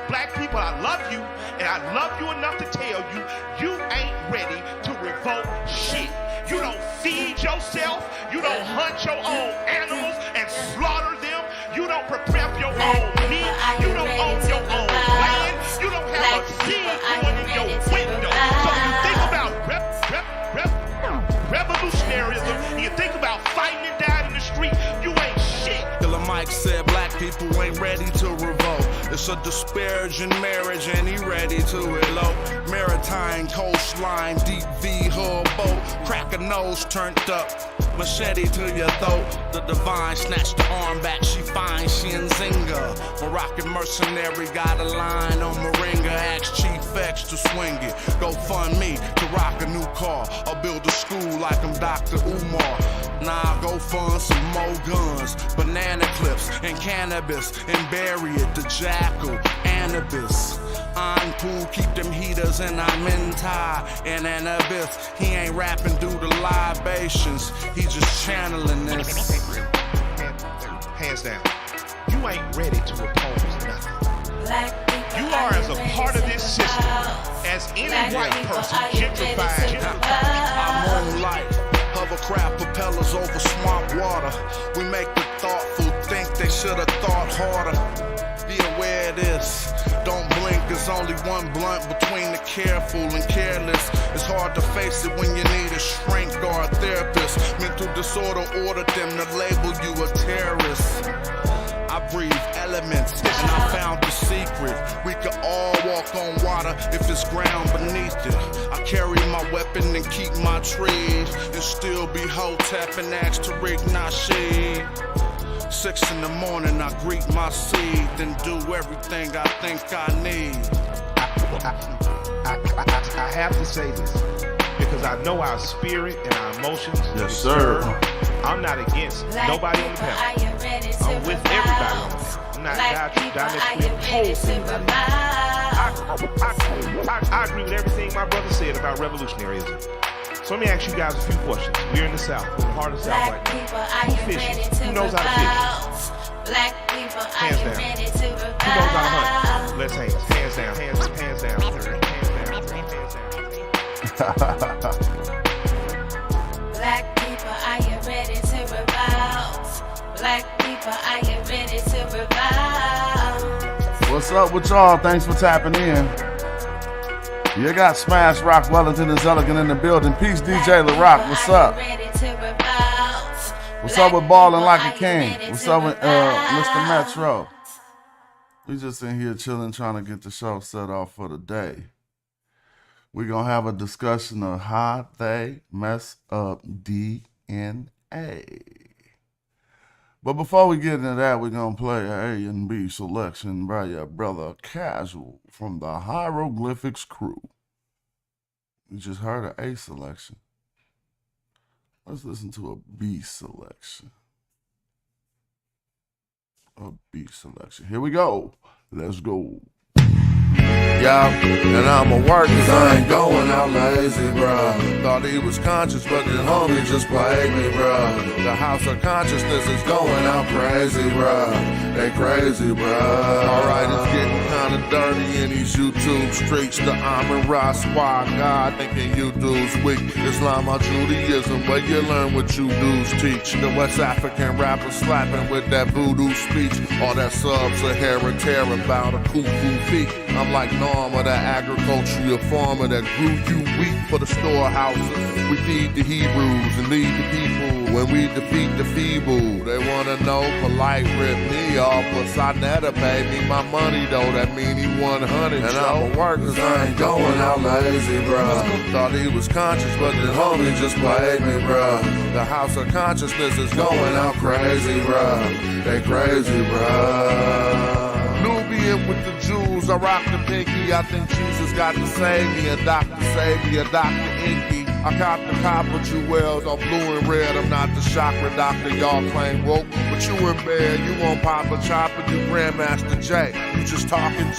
Black people, I love you, and I love you enough to tell you, you ain't ready to revolt shit. You don't feed yourself, you don't hunt your own animals and slaughter them, you don't prepare your own meat, you don't own your own land, you don't have a seed going in your window. So when you think about revolutionaryism, and you think about fighting and dying in the street, you ain't shit. Killer Mike said black people ain't ready to revolt. It's a disparaging marriage and he ready to elope. Maritime coastline, deep V hull boat, crack a nose turned up, machete to your throat. The divine snatched the arm back, she fine, she in Zinga. Moroccan mercenary got a line on Moringa, ask Chief X to swing it. Go fund me to rock a new car, or build a school like I'm Dr. Umar. Nah, go fund some more guns, banana clips and cannabis, and bury it, the jackal, Anubis. I'm cool, keep them heaters, and I'm in tie in an abyss. He ain't rapping due to libations, he just channeling this. Hands down, you ain't ready to oppose nothing. You are as a part of this system as any white person gentrified. I'm on life. Hovercraft propellers over swamp water. We make the thoughtful think they should have thought harder. Be aware of this. Don't blink, there's only one blunt between the careful and careless. It's hard to face it when you need a shrink or a therapist. Mental disorder ordered them to label you a terrorist. I breathe elements, and I found the secret. We could all walk on water if it's ground beneath it. I carry my weapon and keep my trees, and still be Hotep and ask to rig Nasheed. 6 in the morning, I greet my seed, then do everything I think I need. I have to say this, because I know our spirit and our emotions. Yes, sir. I'm not against nobody on the panel. I'm with everybody on the panel. I'm not diametrically opposed to I agree with everything my brother said about revolutionaryism. So let me ask you guys a few questions. We're in the South. We're part of the South right now. Who fishes? Who knows how to fish? Hands down. Who knows how to hunt? Let's hands. Hands down. Hands down. Hands down. Black people, are you ready to revolt? Black people, are you ready to revolt? What's up with y'all? Thanks for tapping in. You got Smash Rock Wellington is elegant in the building. Peace, DJ LaRock. What's up? What's up with Ballin' Like a King? What's up with Mr. Metro? We just in here chilling, trying to get the show set off for the day. We're going to have a discussion of how they mess up DNA. But before we get into that, we're going to play an A&B selection by your brother Casual from the Hieroglyphics crew. You just heard an A selection. Let's listen to a B selection. A B selection. Here we go. Let's go. Yeah, and I'ma work cause I ain't going out lazy, bruh. Thought he was conscious, but his homie just played me, bruh. The house of consciousness is going out crazy, bruh. They crazy, bruh. Alright, it's getting kinda dirty in these YouTube streets. The Amin Ra squad, God thinking you dudes weak. Islam or Judaism, where you learn what you dudes teach. The West African rappers slapping with that voodoo speech. All that sub-Saharan terror about a cuckoo feet. I'm like Norma, that agricultural farmer that grew you wheat for the storehouses. We feed the Hebrews and lead the people when we defeat the feeble. They wanna know polite rip me off, but Sonetta paid me my money though. That mean he 100. And I'ma work cause I ain't going out lazy, bruh. Thought he was conscious, but the homie just played me, bruh. The house of consciousness is going out crazy, bruh. They crazy, bruh. Nubian with the jewels, I rock the pinky. I think Jesus got to save me, a doctor save me, a Dr. Inky. I cop the copper jewels on blue and red. I'm not the chakra doctor, y'all claim woke. But you in bed, you won't pop a chopper, you Grandmaster J. You just talking.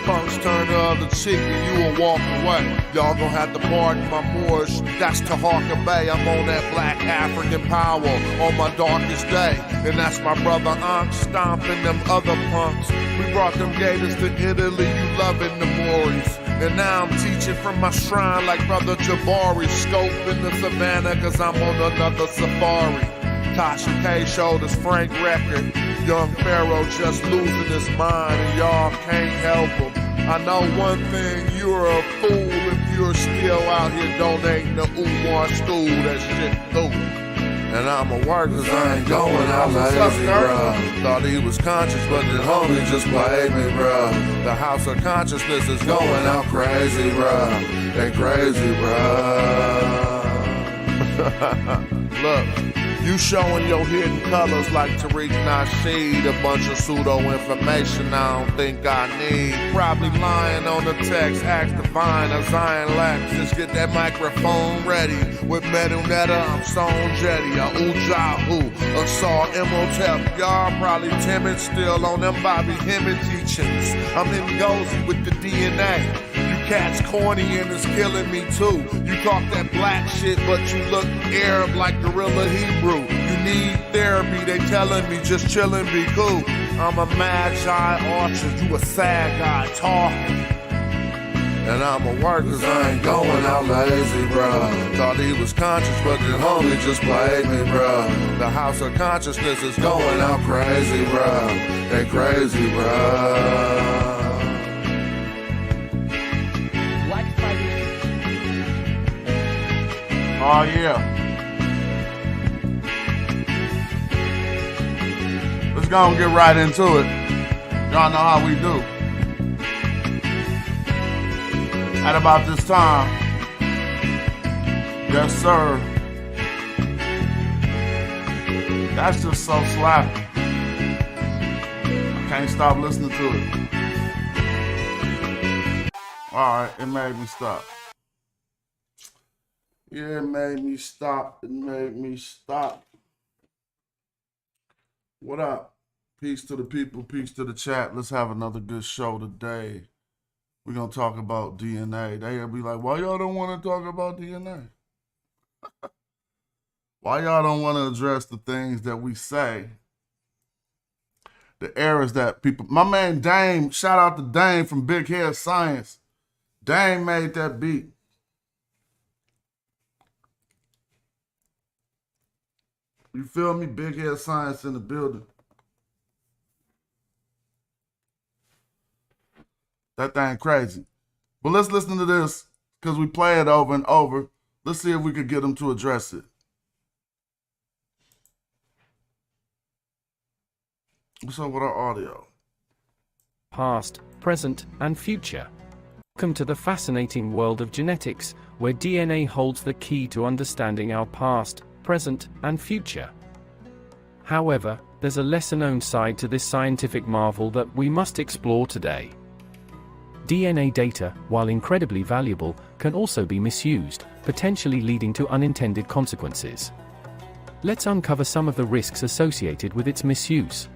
Punks turn the other cheek and you will walk away. Y'all gon' have to pardon my Moorish. That's Tahaka Bay. I'm on that black African power on my darkest day. And that's my brother Ankh stomping them other punks. We brought them gators to Italy, you loving the Moors. And now I'm teaching from my shrine like brother Jabari. Scoping the savannah cause I'm on another safari. Tasha K showed us Frank record. Young Pharaoh just losing his mind and y'all can't help him. I know one thing, you're a fool if you're still out here donating to Umar school. That shit cool. And I'ma work cause I ain't going out lazy, bruh. Thought he was conscious but the homie just played me, bruh. The house of consciousness is going out crazy, bruh. They crazy, bruh. Look. You showing your hidden colors like Tariq Nasheed. A bunch of pseudo-information I don't think I need. Probably lying on the text, ask Divine or Zion Lax. Just get that microphone ready. With Metal Netta, I'm Stone Jetty. A Ujahu, a Saw Imhotep. Y'all probably timid still on them Bobby Hemmett teachings. I'm in Gozy with the DNA. Cats corny and it's killing me too. You talk that black shit, but you look Arab like Gorilla Hebrew. You need therapy, they telling me just chillin', be cool. I'm a madjai orchard, you a sad guy talking. And I'ma work cause I ain't going out lazy, bruh. Thought he was conscious, but the homie just played me, bruh. The house of consciousness is going out crazy, bruh. They crazy, bruh. Oh yeah. Let's go and get right into it. Y'all know how we do. At about this time. Yes, sir. That's just so slappy. I can't stop listening to it. Alright, it made me stop. Yeah, it made me stop. It made me stop. What up? Peace to the people. Peace to the chat. Let's have another good show today. We're going to talk about DNA. They'll be like, why y'all don't want to talk about DNA? Why y'all don't want to address the things that we say? The errors that people... My man Dame, shout out to Dame from Big Head Science. Dame made that beat. You feel me? Big Head Science in the building. That thing crazy. But let's listen to this because we play it over and over. Let's see if we could get them to address it. What's up with our audio? Past, present, and future. Welcome to the fascinating world of genetics, where DNA holds the key to understanding our past, present, and future. However, there's a lesser-known side to this scientific marvel that we must explore today. DNA data, while incredibly valuable, can also be misused, potentially leading to unintended consequences. Let's uncover some of the risks associated with its misuse.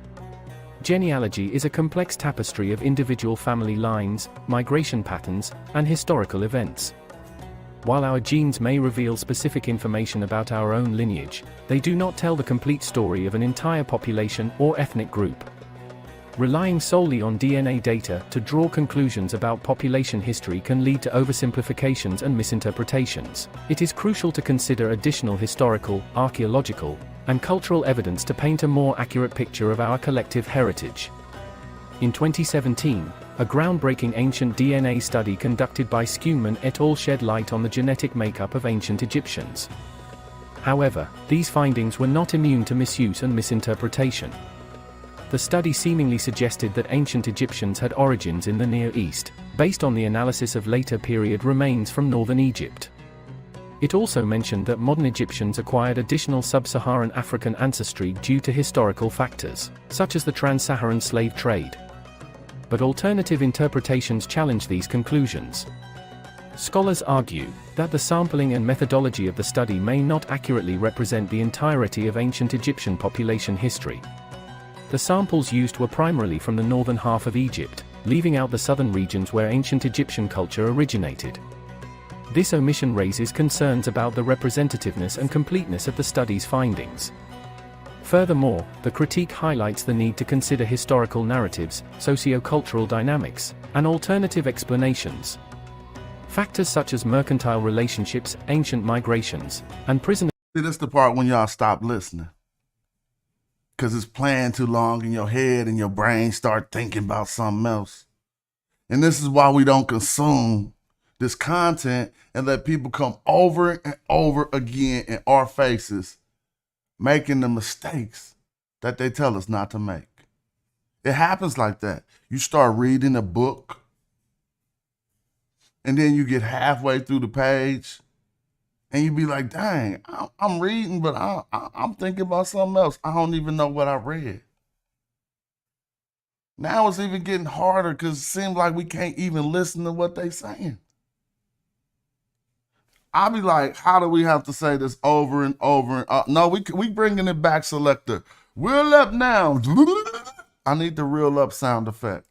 Genealogy is a complex tapestry of individual family lines, migration patterns, and historical events. While our genes may reveal specific information about our own lineage, they do not tell the complete story of an entire population or ethnic group. Relying solely on DNA data to draw conclusions about population history can lead to oversimplifications and misinterpretations. It is crucial to consider additional historical, archaeological, and cultural evidence to paint a more accurate picture of our collective heritage. In 2017, a groundbreaking ancient DNA study conducted by Skuman et al. Shed light on the genetic makeup of ancient Egyptians. However, these findings were not immune to misuse and misinterpretation. The study seemingly suggested that ancient Egyptians had origins in the Near East, based on the analysis of later period remains from northern Egypt. It also mentioned that modern Egyptians acquired additional sub-Saharan African ancestry due to historical factors, such as the trans-Saharan slave trade. But alternative interpretations challenge these conclusions. Scholars argue that the sampling and methodology of the study may not accurately represent the entirety of ancient Egyptian population history. The samples used were primarily from the northern half of Egypt, leaving out the southern regions where ancient Egyptian culture originated. This omission raises concerns about the representativeness and completeness of the study's findings. Furthermore, the critique highlights the need to consider historical narratives, socio-cultural dynamics, and alternative explanations. Factors such as mercantile relationships, ancient migrations, and prison. See, this the part when y'all stop listening. Because it's playing too long in your head and your brain start thinking about something else. And this is why we don't consume this content and let people come over and over again in our faces, making the mistakes that they tell us not to make. It happens like that. You start reading a book, and then you get halfway through the page, and you be like, dang, I'm reading, but I'm thinking about something else. I don't even know what I read. Now it's even getting harder because it seems like we can't even listen to what they saying. I'll be like, how do we have to say this over and over? No, we bringing it back, selector. Reel up now. I need the reel up sound effect.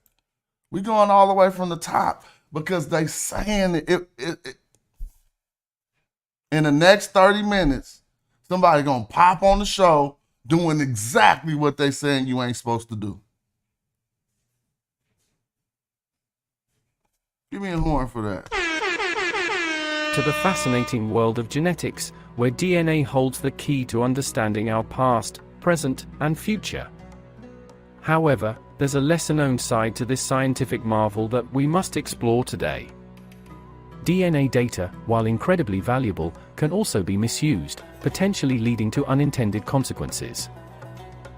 We going all the way from the top because they saying it. In the next 30 minutes, somebody gonna pop on the show doing exactly what they saying you ain't supposed to do. Give me a horn for that. To the fascinating world of genetics, where DNA holds the key to understanding our past, present, and future. However, there's a lesser-known side to this scientific marvel that we must explore today. DNA data, while incredibly valuable, can also be misused, potentially leading to unintended consequences.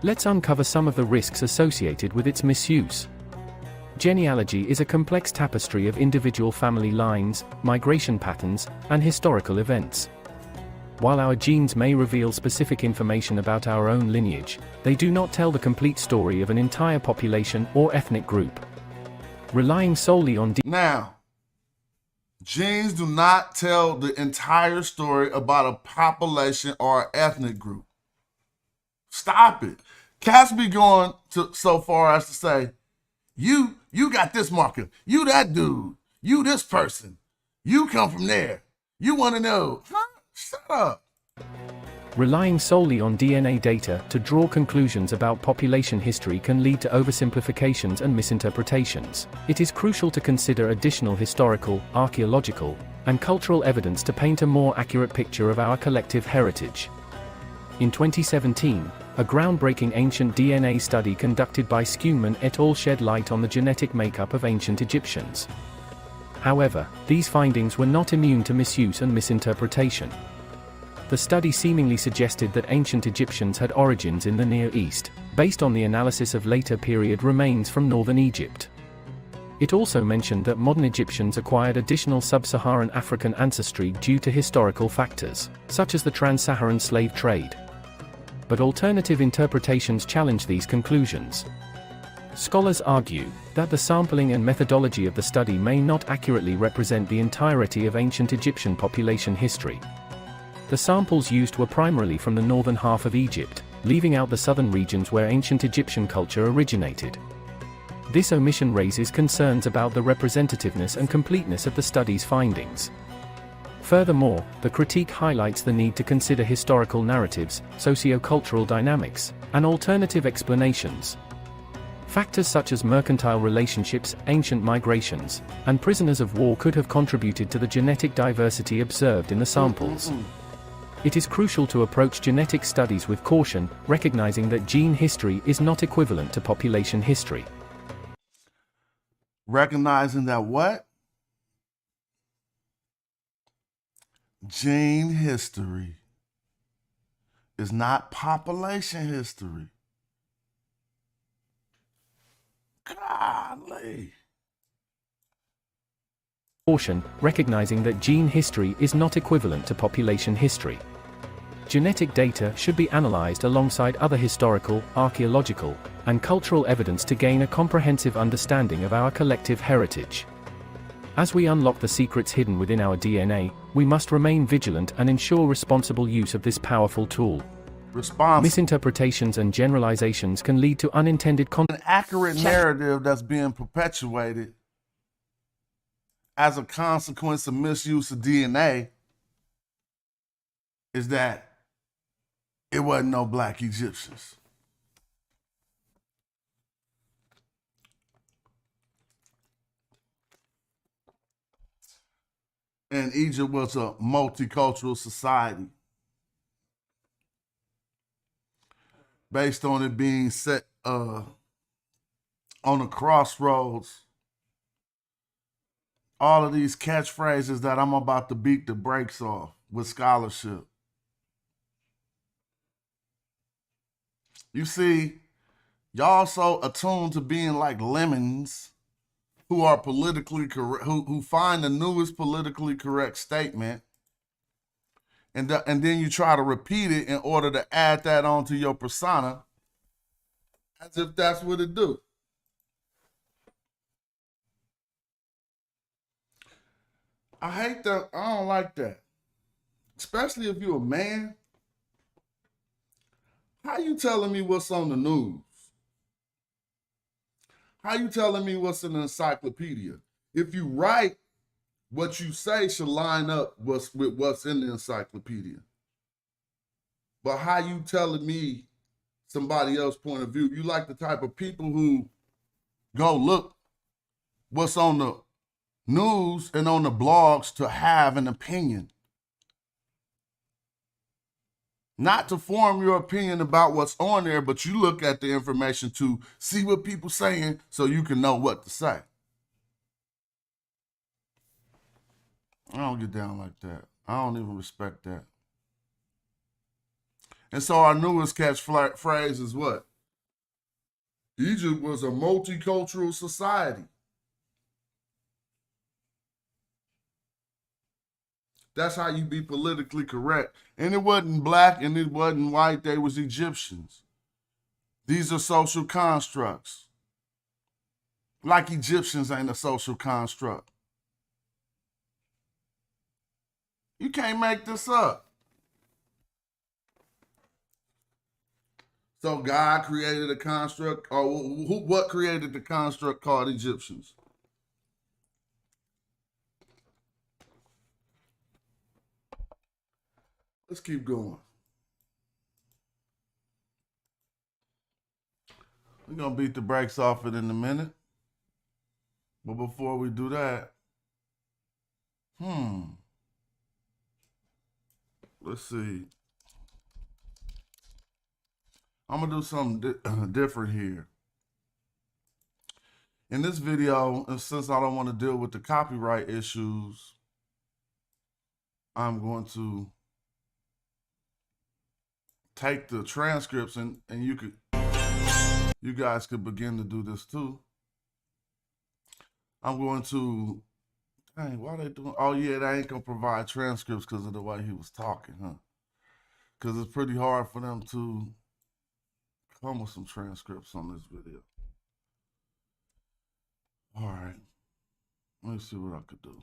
Let's uncover some of the risks associated with its misuse. Genealogy is a complex tapestry of individual family lines, migration patterns, and historical events. While our genes may reveal specific information about our own lineage, they do not tell the complete story of an entire population or ethnic group. Relying solely on Now, genes do not tell the entire story about a population or an ethnic group. Stop it. Cats be going so far as to say, you got this marker, you that dude, you this person, you come from there, you want to know. Huh? Shut up. Relying solely on DNA data to draw conclusions about population history can lead to oversimplifications and misinterpretations. It is crucial to consider additional historical, archaeological, and cultural evidence to paint a more accurate picture of our collective heritage. In 2017, a groundbreaking ancient DNA study conducted by Schumann et al. Shed light on the genetic makeup of ancient Egyptians. However, these findings were not immune to misuse and misinterpretation. The study seemingly suggested that ancient Egyptians had origins in the Near East, based on the analysis of later period remains from northern Egypt. It also mentioned that modern Egyptians acquired additional sub-Saharan African ancestry due to historical factors, such as the trans-Saharan slave trade. But alternative interpretations challenge these conclusions. Scholars argue that the sampling and methodology of the study may not accurately represent the entirety of ancient Egyptian population history. The samples used were primarily from the northern half of Egypt, leaving out the southern regions where ancient Egyptian culture originated. This omission raises concerns about the representativeness and completeness of the study's findings. Furthermore, the critique highlights the need to consider historical narratives, socio-cultural dynamics, and alternative explanations. Factors such as mercantile relationships, ancient migrations, and prisoners of war could have contributed to the genetic diversity observed in the samples. It is crucial to approach genetic studies with caution, recognizing that gene history is not equivalent to population history. Recognizing that what? Gene history is not population history. Golly. Caution, recognizing that gene history is not equivalent to population history. Genetic data should be analyzed alongside other historical, archaeological, and cultural evidence to gain a comprehensive understanding of our collective heritage. As we unlock the secrets hidden within our DNA, we must remain vigilant and ensure responsible use of this powerful tool. responsible. Misinterpretations and generalizations can lead to unintended An accurate narrative that's being perpetuated as a consequence of misuse of DNA is that it wasn't no black Egyptians. And Egypt was a multicultural society based on it being set on a crossroads. All of these catchphrases that I'm about to beat the brakes off with scholarship. You see, y'all so attuned to being like lemons who are politically correct, who find the newest politically correct statement, and then you try to repeat it in order to add that onto your persona, as if that's what it do. I hate that. I don't like that, especially if you're a man. How you telling me what's on the news? How you telling me what's in the encyclopedia? If you write, what you say should line up with what's in the encyclopedia. But how you telling me somebody else's point of view? You like the type of people who go look what's on the news and on the blogs to have an opinion. Not to form your opinion about what's on there, but you look at the information to see what people saying so you can know what to say. I don't get down like that. I don't even respect that. And so our newest catchphrase is what? Egypt was a multicultural society. That's how you be politically correct. And it wasn't black and it wasn't white. They was Egyptians. These are social constructs. Like Egyptians ain't a social construct. You can't make this up. So God created a construct, or what created the construct called Egyptians? Let's keep going. We're going to beat the brakes off it in a minute. But before we do that, let's see. I'm going to do something different here. In this video, since I don't want to deal with the copyright issues, I'm going to take the transcripts and you guys could begin to do this too. I'm going to, dang, why are they doing? Oh yeah, they ain't gonna provide transcripts because of the way he was talking, huh? Because it's pretty hard for them to come with some transcripts on this video. All right, let me see what I could do.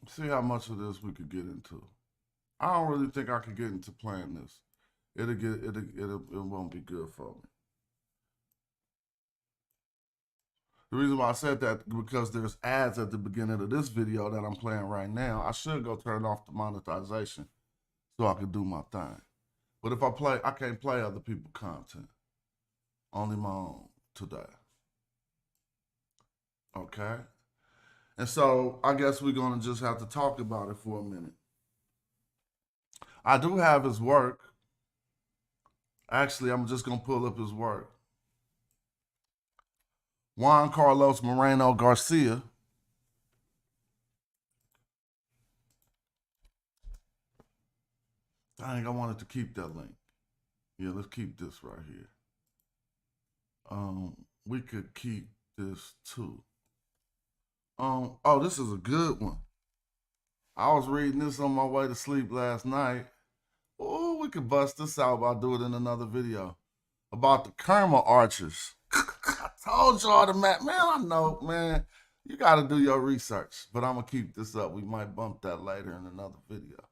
See how much of this we could get into. I don't really think I could get into playing this. It won't be good for me. The reason why I said that because there's ads at the beginning of this video that I'm playing right now. I should go turn off the monetization so I could do my thing. But if I play, I can't play other people's content. Only my own today. Okay? And so I guess we're going to just have to talk about it for a minute. I do have his work. Actually, I'm just going to pull up his work. Juan Carlos Moreno Garcia. Dang, I wanted to keep that link. Yeah, let's keep this right here. We could keep this too. Oh, this is a good one. I was reading this on my way to sleep last night. Oh, we could bust this out, but I'll do it in another video. About the Kerma archers. I told y'all the man, I know, man. You got to do your research, but I'm going to keep this up. We might bump that later in another video.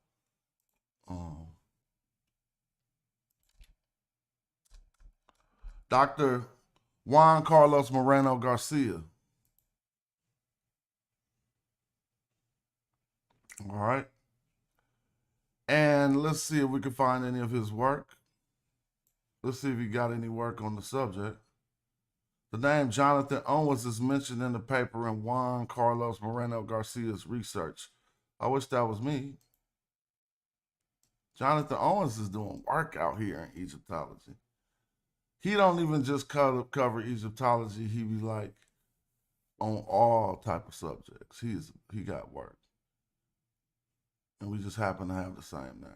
Dr. Juan Carlos Moreno Garcia. All right. And let's see if we can find any of his work. Let's see if he got any work on the subject. The name Jonathan Owens is mentioned in the paper in Juan Carlos Moreno Garcia's research. I wish that was me. Jonathan Owens is doing work out here in Egyptology. He don't even just cover Egyptology. He be like on all type of subjects. He got work. And we just happen to have the same name.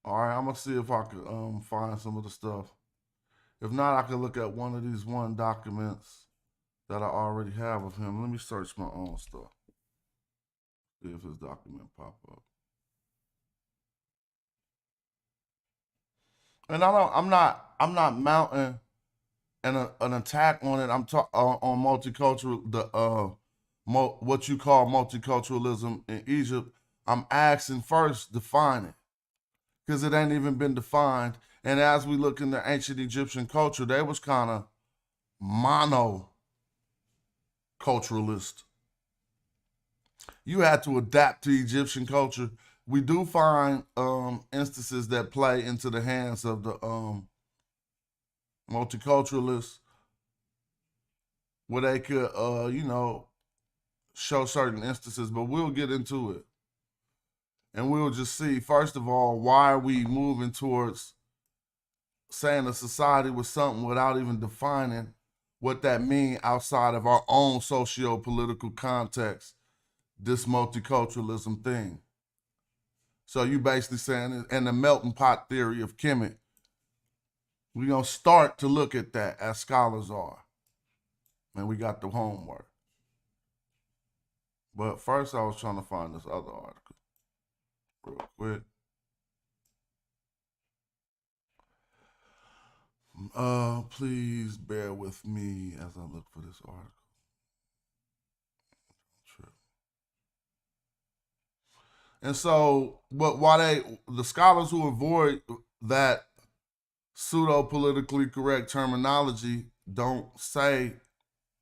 All right, I'm going to see if I could find some of the stuff. If not, I could look at one of these documents that I already have of him. Let me search my own stuff. See if his document pop up. And I'm not mounting an attack on it. I'm talking on multicultural, what you call multiculturalism in Egypt. I'm asking first, define it, because it ain't even been defined. And as we look into ancient Egyptian culture, they was kind of monoculturalist. You had to adapt to Egyptian culture. We do find instances that play into the hands of the multiculturalists, where they could, show certain instances, but we'll get into it. And we'll just see, first of all, why are we moving towards saying a society was something without even defining what that means outside of our own socio-political context, this multiculturalism thing. So you basically saying, and the melting pot theory of Kemet, we're going to start to look at that as scholars are. And we got the homework. But first I was trying to find this other article real quick. Please bear with me as I look for this article. And so, but why the scholars who avoid that pseudo-politically correct terminology don't say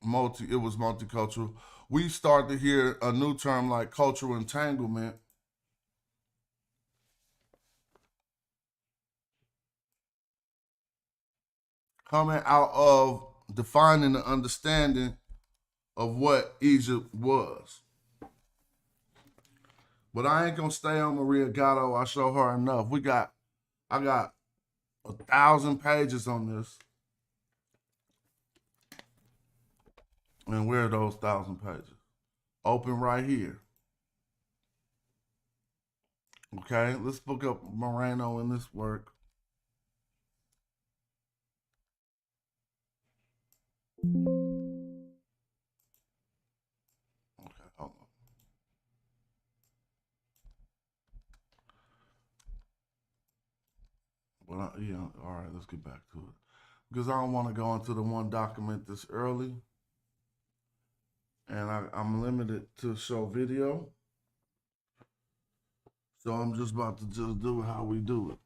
it was multicultural. We start to hear a new term like cultural entanglement. Coming out of defining the understanding of what Egypt was. But I ain't gonna stay on Maria Gatto. I show her enough. I got 1,000 pages on this. And where are those 1,000 pages? Open right here. Okay, let's look up Moreno in this work. Okay, hold on. Well, yeah, all right, let's get back to it. Because I don't want to go into the one document this early. And I'm limited to show video. So I'm just about to just do how we do it.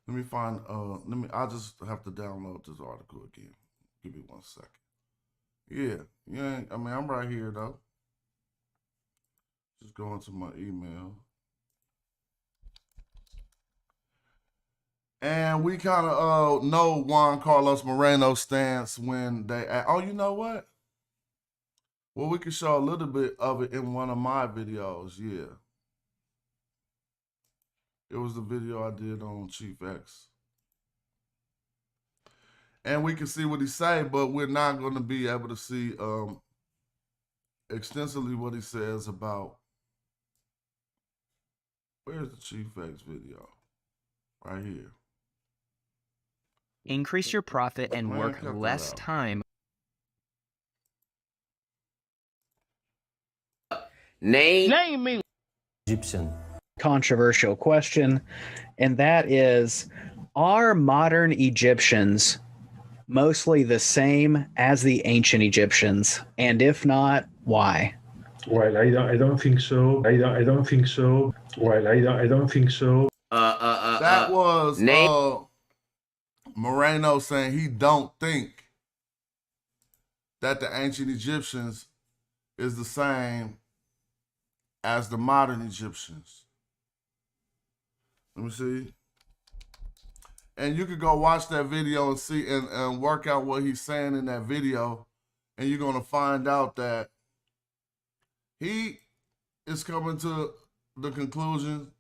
Let me find, I just have to download this article again. Give me 1 second. Yeah, I'm right here though. Just go into my email. And we kind of know Juan Carlos Moreno's stance when they, oh, you know what? Well, we can show a little bit of it in one of my videos, yeah. It was the video I did on Chief X. And we can see what he say, but we're not going to be able to see extensively what he says about, where's the Chief X video? Right here. Increase your profit and work less time. Name me. Egyptian. Controversial question, and that is, Are modern Egyptians mostly the same as the ancient Egyptians? And if not, why? Well, I don't think so. I don't think so. Well, I don't think so. That was Moreno saying he don't think that the ancient Egyptians is the same as the modern Egyptians. Let me see. And you could go watch that video and see and work out what he's saying in that video. And you're going to find out that he is coming to the conclusion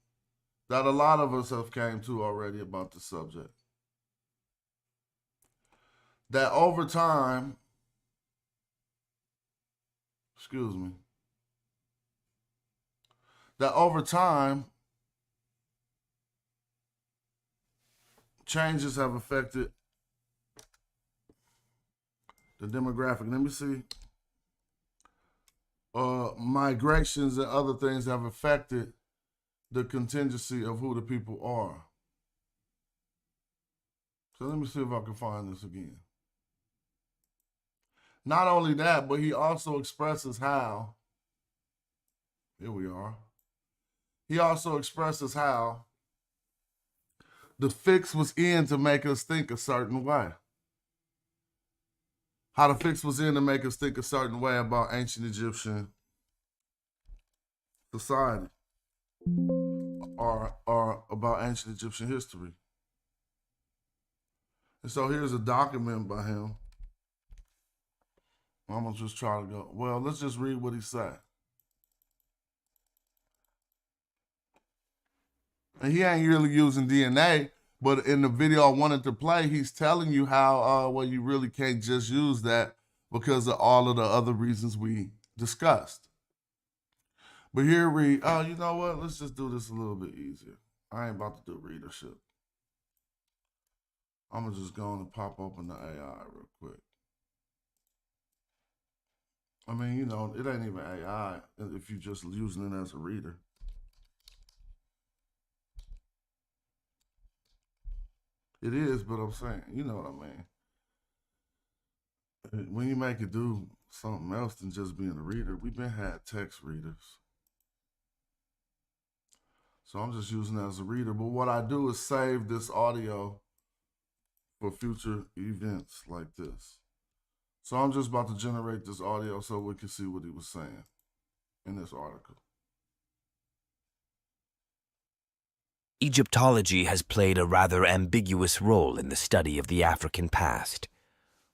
that a lot of us have came to already about the subject. That over time, that over time, changes have affected the demographic. Let me see. Migrations and other things have affected the contingency of who the people are. So let me see if I can find this again. Not only that, but he also expresses how, here we are. He also expresses how the fix was in to make us think a certain way. How the fix was in to make us think a certain way about ancient Egyptian society or about ancient Egyptian history. And so here's a document by him. I'm gonna just try to go, well, let's just read what he said. And he ain't really using DNA, but in the video I wanted to play, he's telling you how, well, you really can't just use that because of all of the other reasons we discussed. But here we, oh, you know what? Let's just do this a little bit easier. I ain't about to do readership. I'm gonna just go on and pop open the AI real quick. I mean, you know, it ain't even AI if you're just using it as a reader. It is, but I'm saying, you know what I mean. When you make it do something else than just being a reader, we've been had text readers. So I'm just using it as a reader. But what I do is save this audio for future events like this. So I'm just about to generate this audio so we can see what he was saying in this article. Egyptology has played a rather ambiguous role in the study of the African past.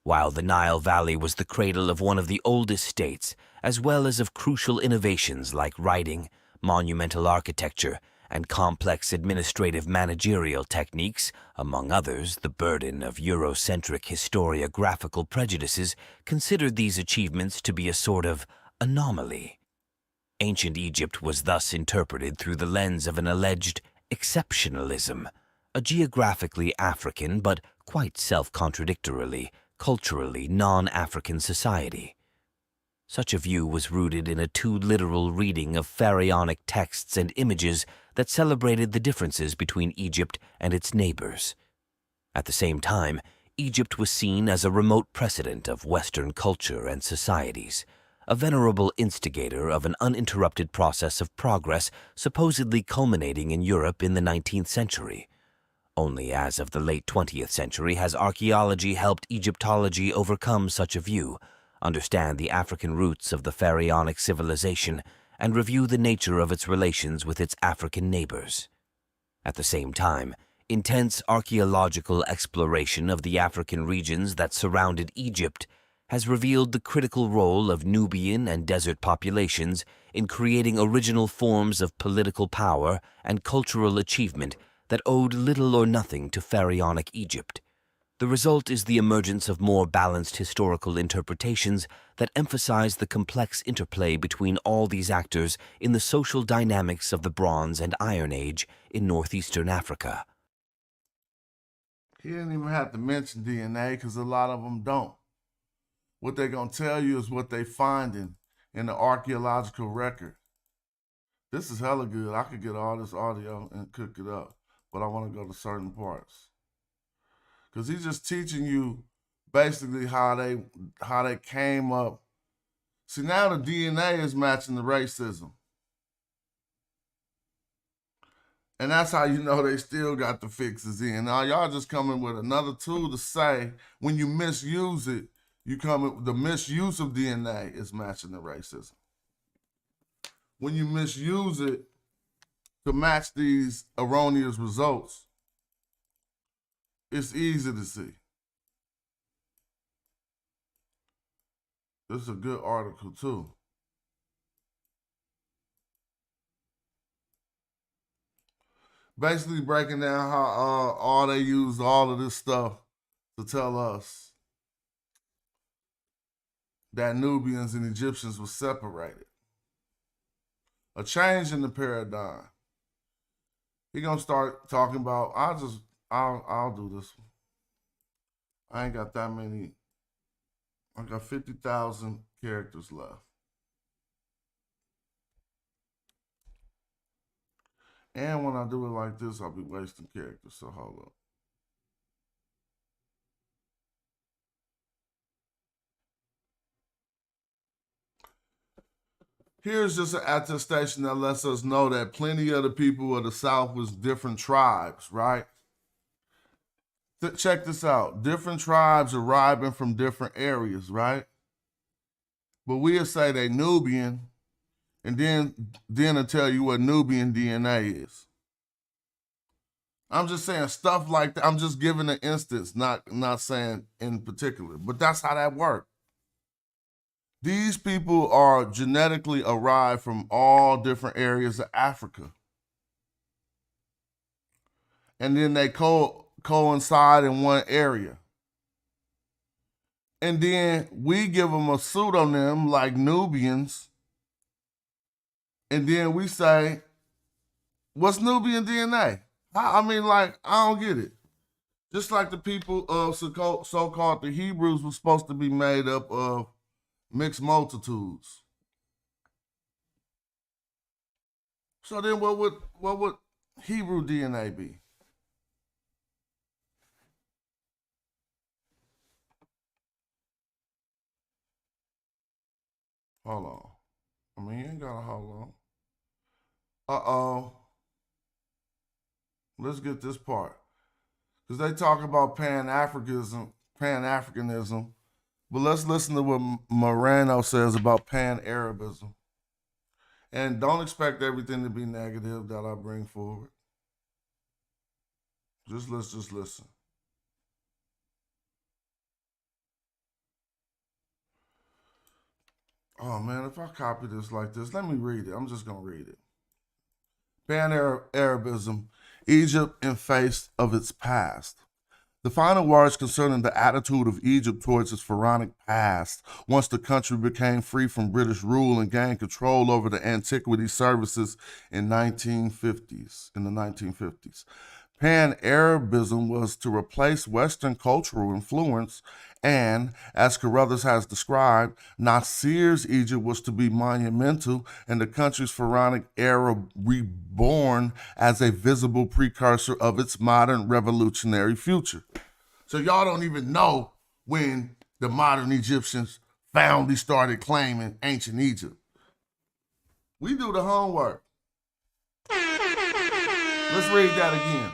While the Nile Valley was the cradle of one of the oldest states, as well as of crucial innovations like writing, monumental architecture, and complex administrative managerial techniques, among others, the burden of Eurocentric historiographical prejudices considered these achievements to be a sort of anomaly. Ancient Egypt was thus interpreted through the lens of an alleged exceptionalism, a geographically African but quite self-contradictorily, culturally non-African society. Such a view was rooted in a too literal reading of pharaonic texts and images that celebrated the differences between Egypt and its neighbors. At the same time, Egypt was seen as a remote precedent of Western culture and societies, a venerable instigator of an uninterrupted process of progress supposedly culminating in Europe in the 19th century. Only as of the late 20th century has archaeology helped Egyptology overcome such a view, understand the African roots of the pharaonic civilization, and review the nature of its relations with its African neighbors. At the same time, intense archaeological exploration of the African regions that surrounded Egypt has revealed the critical role of Nubian and desert populations in creating original forms of political power and cultural achievement that owed little or nothing to pharaonic Egypt. The result is the emergence of more balanced historical interpretations that emphasize the complex interplay between all these actors in the social dynamics of the Bronze and Iron Age in northeastern Africa. He didn't even have to mention DNA because a lot of them don't. What they're going to tell you is what they finding in the archaeological record. This is hella good. I could get all this audio and cook it up, but I want to go to certain parts. Because he's just teaching you basically how they came up. See, now the DNA is matching the racism. And that's how you know they still got the fixes in. Now y'all just coming with another tool to say when you misuse it, you come with the misuse of DNA is matching the racism. When you misuse it to match these erroneous results, it's easy to see. This is a good article too. Basically breaking down how all they use all of this stuff to tell us that Nubians and Egyptians were separated. A change in the paradigm. He gonna start talking about, I'll do this one. I ain't got that many. I got 50,000 characters left. And when I do it like this, I'll be wasting characters, so hold up. Here's just an attestation that lets us know that plenty of the people of the South was different tribes, right? Check this out. Different tribes arriving from different areas, right? But we'll say they Nubian, and then I'll tell you what Nubian DNA is. I'm just saying stuff like that. I'm just giving an instance, not saying in particular, but that's how that works. These people are genetically arrived from all different areas of Africa. And then they coincide in one area. And then we give them a pseudonym like Nubians. And then we say, what's Nubian DNA? I mean, like, I don't get it. Just like the people of so-called the Hebrews were supposed to be made up of mixed multitudes. So then what would Hebrew DNA be? Hold on. I mean, you ain't gotta hold on. Let's get this part. Because they talk about Pan-Africanism, but let's listen to what Moreno says about Pan-Arabism. And don't expect everything to be negative that I bring forward. Just listen. Oh man, if I copy this like this, let me read it. I'm just gonna read it. Pan-Arabism, Egypt in face of its past. The final words concerning the attitude of Egypt towards its pharaonic past, once the country became free from British rule and gained control over the antiquity services in the 1950s. Pan-Arabism was to replace Western cultural influence, and, as Carruthers has described, Nasir's Egypt was to be monumental and the country's pharaonic era reborn as a visible precursor of its modern revolutionary future. So y'all don't even know when the modern Egyptians finally started claiming ancient Egypt. We do the homework. Let's read that again.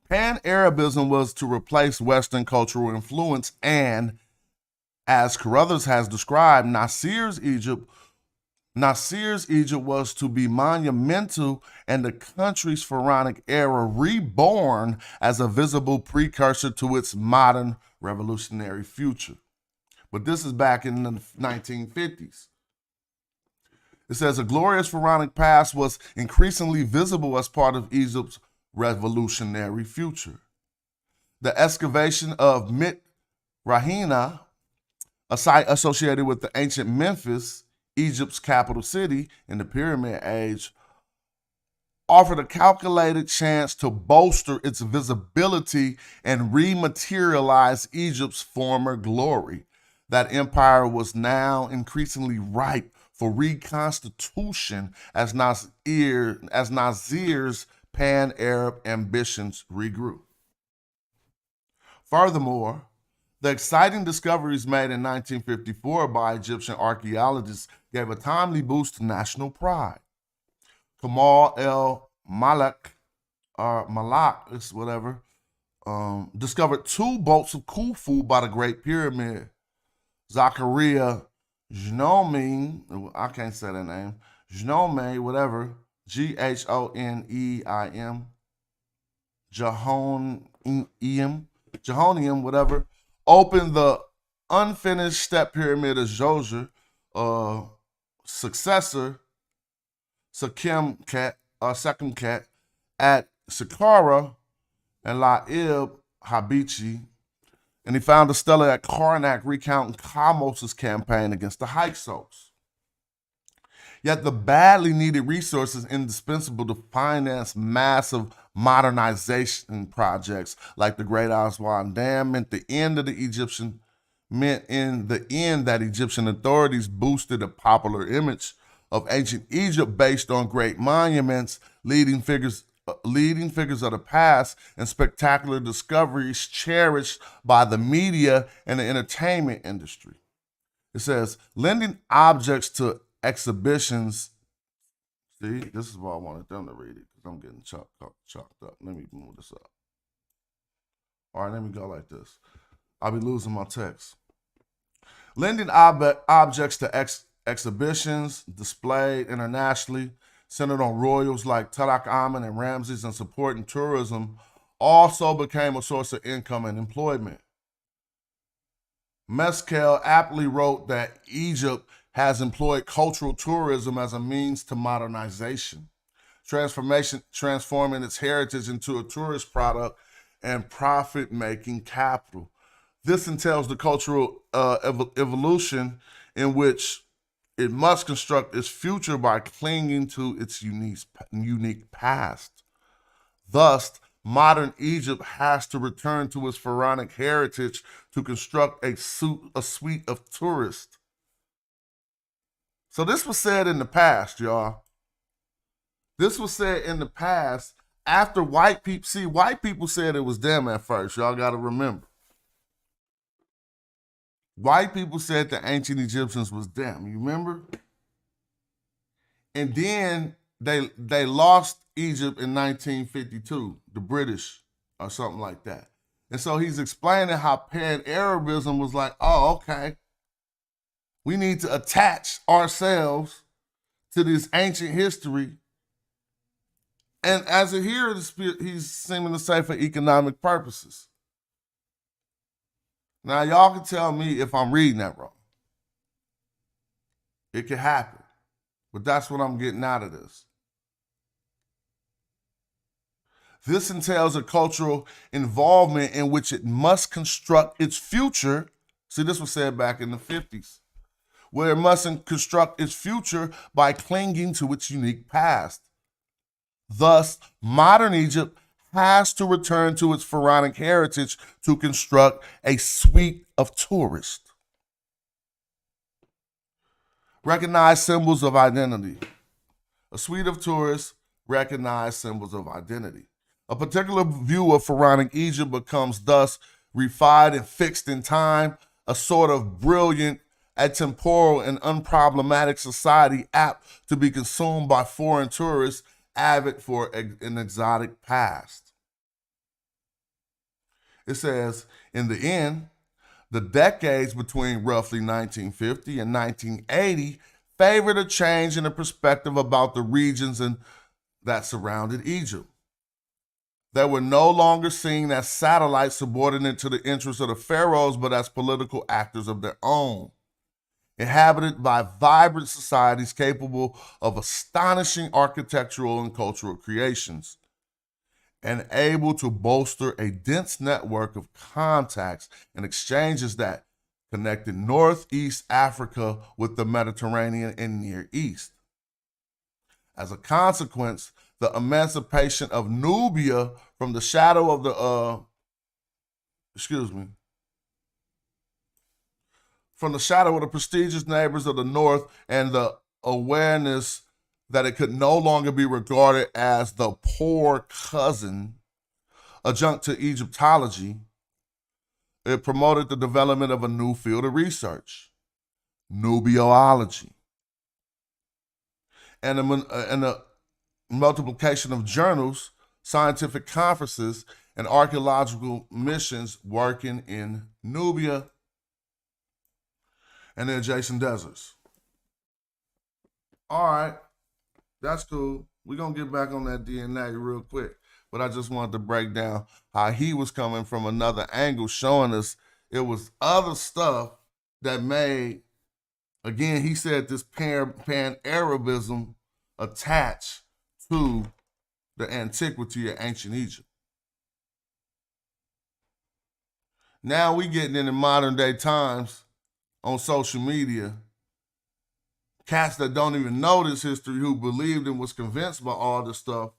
Pan-Arabism was to replace Western cultural influence and, as Carruthers has described, Nasir's Egypt was to be monumental and the country's pharaonic era reborn as a visible precursor to its modern revolutionary future. But this is back in the 1950s. It says a glorious pharaonic past was increasingly visible as part of Egypt's revolutionary future. The excavation of Mit Rahina, a site associated with the ancient Memphis, Egypt's capital city in the Pyramid Age, offered a calculated chance to bolster its visibility and rematerialize Egypt's former glory. That empire was now increasingly ripe for reconstitution as Nasir's Pan-Arab ambitions regrew. Furthermore, the exciting discoveries made in 1954 by Egyptian archaeologists gave a timely boost to national pride. Kamal el-Malak, or Malak, it's whatever, discovered 2 bolts of Khufu by the Great Pyramid. Zachariah Jnomin, I can't say that name, Jnomin, whatever, Ghoneim, Jehonium, whatever, opened the unfinished step pyramid of Djoser, successor, Sekemket at Saqqara and La'ib Habichi, and he found a stela at Karnak recounting Kamos's campaign against the Hyksos. Yet the badly needed resources indispensable to finance massive modernization projects like the Great Aswan Dam meant in the end that Egyptian authorities boosted a popular image of ancient Egypt based on great monuments, leading figures of the past, and spectacular discoveries cherished by the media and the entertainment industry. It says, lending objects to exhibitions. See, this is why I wanted them to read it, because I'm getting chopped up. Let me move this up. All right, let me go like this. I'll be losing my text. Lending objects to exhibitions displayed internationally, centered on royals like Tarak Amen and Ramses, and supporting tourism also became a source of income and employment. Meskel aptly wrote that Egypt has employed cultural tourism as a means to modernization, transforming its heritage into a tourist product and profit-making capital. This entails the cultural evolution in which it must construct its future by clinging to its unique past. Thus, modern Egypt has to return to its pharaonic heritage to construct a suite of tourists. So this was said in the past, y'all. This was said in the past after white people. See, white people said it was them at first. Y'all got to remember. White people said the ancient Egyptians was them. You remember? And then they lost Egypt in 1952, the British or something like that. And so he's explaining how Pan-Arabism was like, oh, okay, we need to attach ourselves to this ancient history. And as a hero, he's seeming to say for economic purposes. Now, y'all can tell me if I'm reading that wrong. It could happen. But that's what I'm getting out of this. This entails a cultural involvement in which it must construct its future. See, this was said back in the 50s, where it must construct its future by clinging to its unique past. Thus, modern Egypt has to return to its pharaonic heritage to construct a suite of tourists. Recognize symbols of identity. A suite of tourists recognize symbols of identity. A particular view of pharaonic Egypt becomes thus refined and fixed in time, a sort of brilliant, atemporal, and unproblematic society apt to be consumed by foreign tourists avid for an exotic past. It says, in the end, the decades between roughly 1950 and 1980 favored a change in the perspective about the regions that surrounded Egypt. They were no longer seen as satellites subordinate to the interests of the pharaohs, but as political actors of their own, inhabited by vibrant societies capable of astonishing architectural and cultural creations, and able to bolster a dense network of contacts and exchanges that connected Northeast Africa with the Mediterranean and Near East. As a consequence, the emancipation of Nubia from the shadow of the prestigious neighbors of the north, and the awareness that it could no longer be regarded as the poor cousin adjunct to Egyptology. It promoted the development of a new field of research, Nubiology, and the multiplication of journals, scientific conferences, and archaeological missions working in Nubia and the adjacent deserts. All right, that's cool. We're going to get back on that DNA real quick, but I just wanted to break down how he was coming from another angle, showing us it was other stuff that made, again, he said this Pan-Arabism attached to the antiquity of ancient Egypt. Now we getting into modern day times on social media, cats that don't even know this history, who believed and was convinced by all this stuff.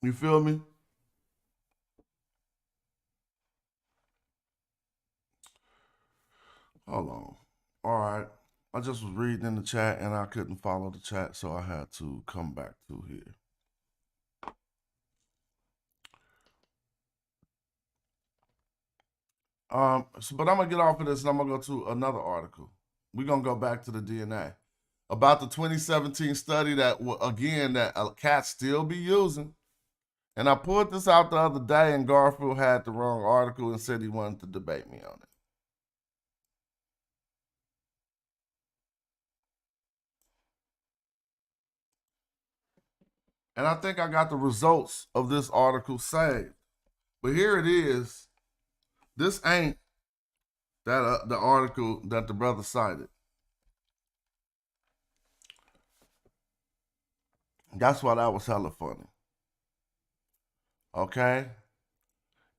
You feel me? Hold on. All right. I just was reading in the chat and I couldn't follow the chat, so I had to come back to here. But I'm gonna get off of this and I'm gonna go to another article. We're gonna go back to the DNA about the 2017 study that, again, that cats still be using. And I pulled this out the other day, and Garfield had the wrong article and said he wanted to debate me on it. And I think I got the results of this article saved. But here it is. This ain't that the article that the brother cited. That's why that was hella funny. Okay?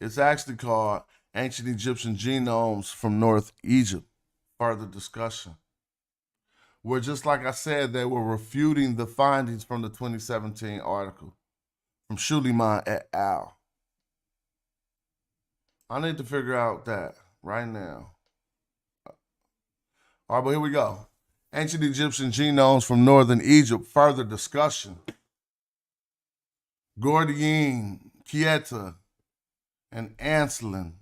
It's actually called Ancient Egyptian Genomes from North Egypt. Further discussion. Where, just like I said, they were refuting the findings from the 2017 article from Suleiman et al. I need to figure out that right now. All right, but here we go. Ancient Egyptian genomes from Northern Egypt, further discussion. Gordian, Kieta, and Anselin.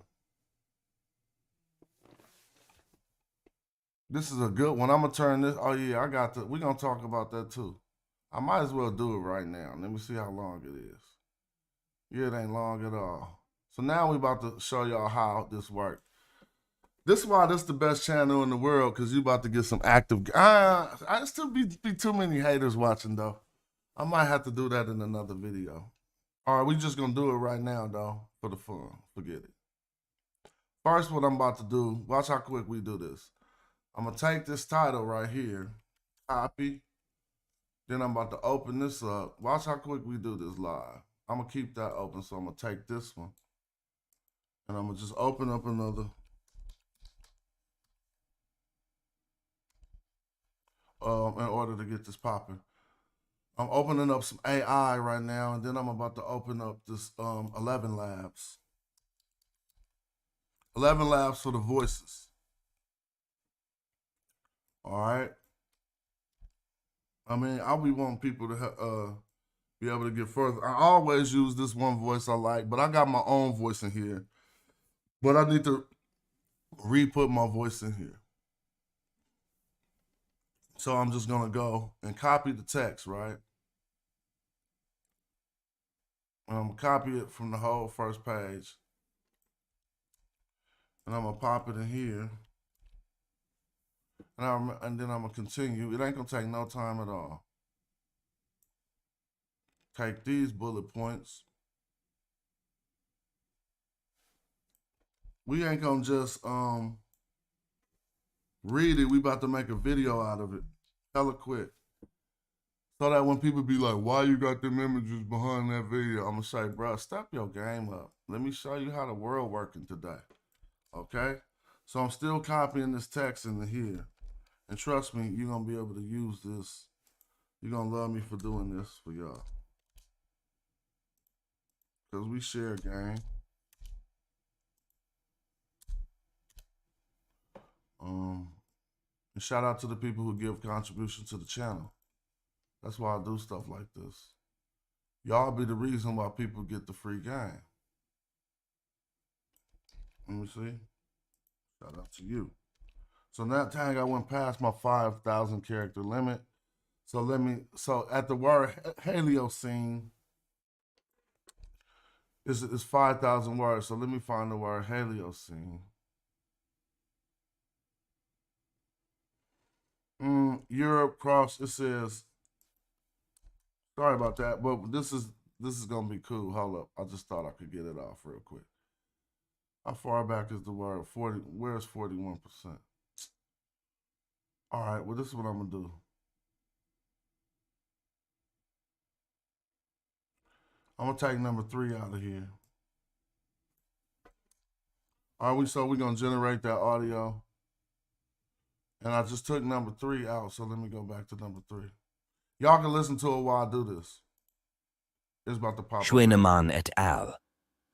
This is a good one. I'm going to turn this. Oh, yeah, we're going to talk about that too. I might as well do it right now. Let me see how long it is. Yeah, it ain't long at all. So now we're about to show y'all how this works. This is why this is the best channel in the world, because you about to get some active. I still be too many haters watching, though. I might have to do that in another video. All right, we just going to do it right now, though, for the fun. Forget it. First, what I'm about to do, watch how quick we do this. I'm going to take this title right here, copy. Then I'm about to open this up. Watch how quick we do this live. I'm going to keep that open, so I'm going to take this one. And I'm going to just open up another. In order to get this popping. I'm opening up some AI right now, and then I'm about to open up this 11 Labs. 11 Labs for the voices. All right. I mean, I'll be wanting people to be able to get further. I always use this one voice I like, but I got my own voice in here. But I need to re-put my voice in here. So I'm just going to go and copy the text, right? I'm going to copy it from the whole first page. And I'm going to pop it in here. And then I'm going to continue. It ain't going to take no time at all. Take these bullet points. We ain't going to just read it. We about to make a video out of it. Hella quick. So that when people be like, why you got them images behind that video? I'm going to say, bro, step your game up. Let me show you how the world working today. Okay? So I'm still copying this text into here. And trust me, you're going to be able to use this. You're going to love me for doing this for y'all. Because we share, gang. And shout out to the people who give contributions to the channel. That's why I do stuff like this. Y'all be the reason why people get the free game. Let me see. Shout out to you. So now, Tang, I went past my 5,000 character limit. So at the word Haliocene, is 5,000 words. So let me find the word Haliocene. Europe cross, it says, sorry about that, but this is gonna be cool. Hold up. I just thought I could get it off real quick. How far back is the word? 40, where's 41%? All right, well, this is what I'm gonna do. I'm gonna take number 3 out of here. All right, so we're gonna generate that audio. And I just took number 3 out, so let me go back to number 3. Y'all can listen to it while I do this. It's about to pop up. Schweinemann et al.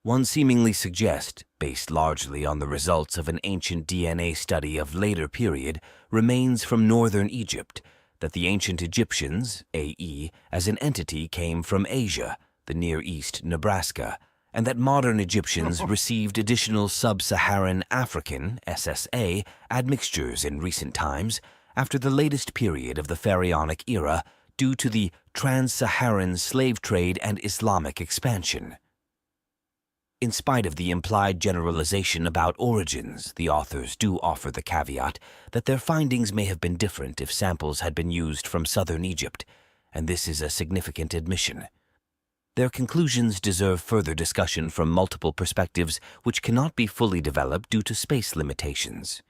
One seemingly suggests, based largely on the results of an ancient DNA study of later period, remains from northern Egypt, that the ancient Egyptians, AE, as an entity came from Asia, the Near East, Nebraska, and that modern Egyptians received additional sub-Saharan African, SSA, admixtures in recent times after the latest period of the Pharaonic era due to the trans-Saharan slave trade and Islamic expansion. In spite of the implied generalization about origins, the authors do offer the caveat that their findings may have been different if samples had been used from southern Egypt, and this is a significant admission. Their conclusions deserve further discussion from multiple perspectives which cannot be fully developed due to space limitations.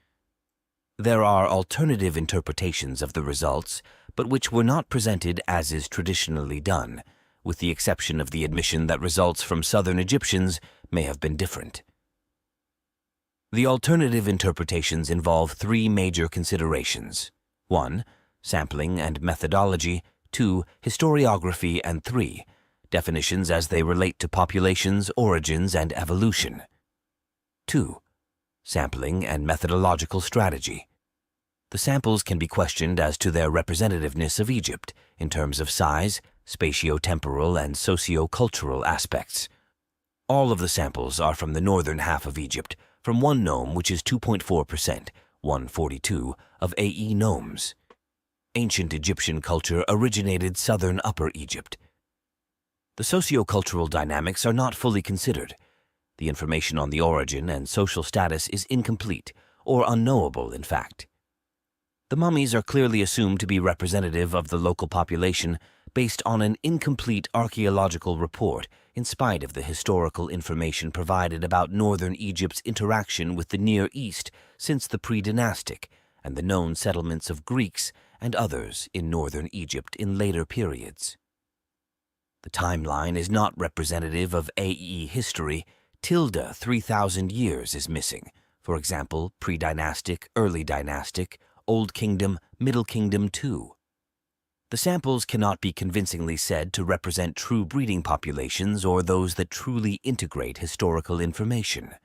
There are alternative interpretations of the results, but which were not presented as is traditionally done, with the exception of the admission that results from southern Egyptians may have been different. The alternative interpretations involve 3 major considerations. 1. Sampling and methodology. 2. Historiography. And 3. Definitions as they relate to populations, origins, and evolution. 2. Sampling and methodological strategy. The samples can be questioned as to their representativeness of Egypt in terms of size, spatio-temporal, and socio-cultural aspects. All of the samples are from the northern half of Egypt, from one nome which is 2.4%, 142, of AE nomes. Ancient Egyptian culture originated southern Upper Egypt. The socio-cultural dynamics are not fully considered. The information on the origin and social status is incomplete, or unknowable in fact. The mummies are clearly assumed to be representative of the local population based on an incomplete archaeological report in spite of the historical information provided about northern Egypt's interaction with the Near East since the pre-dynastic and the known settlements of Greeks and others in northern Egypt in later periods. The timeline is not representative of AE history. 3,000 years is missing. For example, pre-dynastic, early dynastic, Old Kingdom, Middle Kingdom too. The samples cannot be convincingly said to represent true breeding populations or those that truly integrate historical information.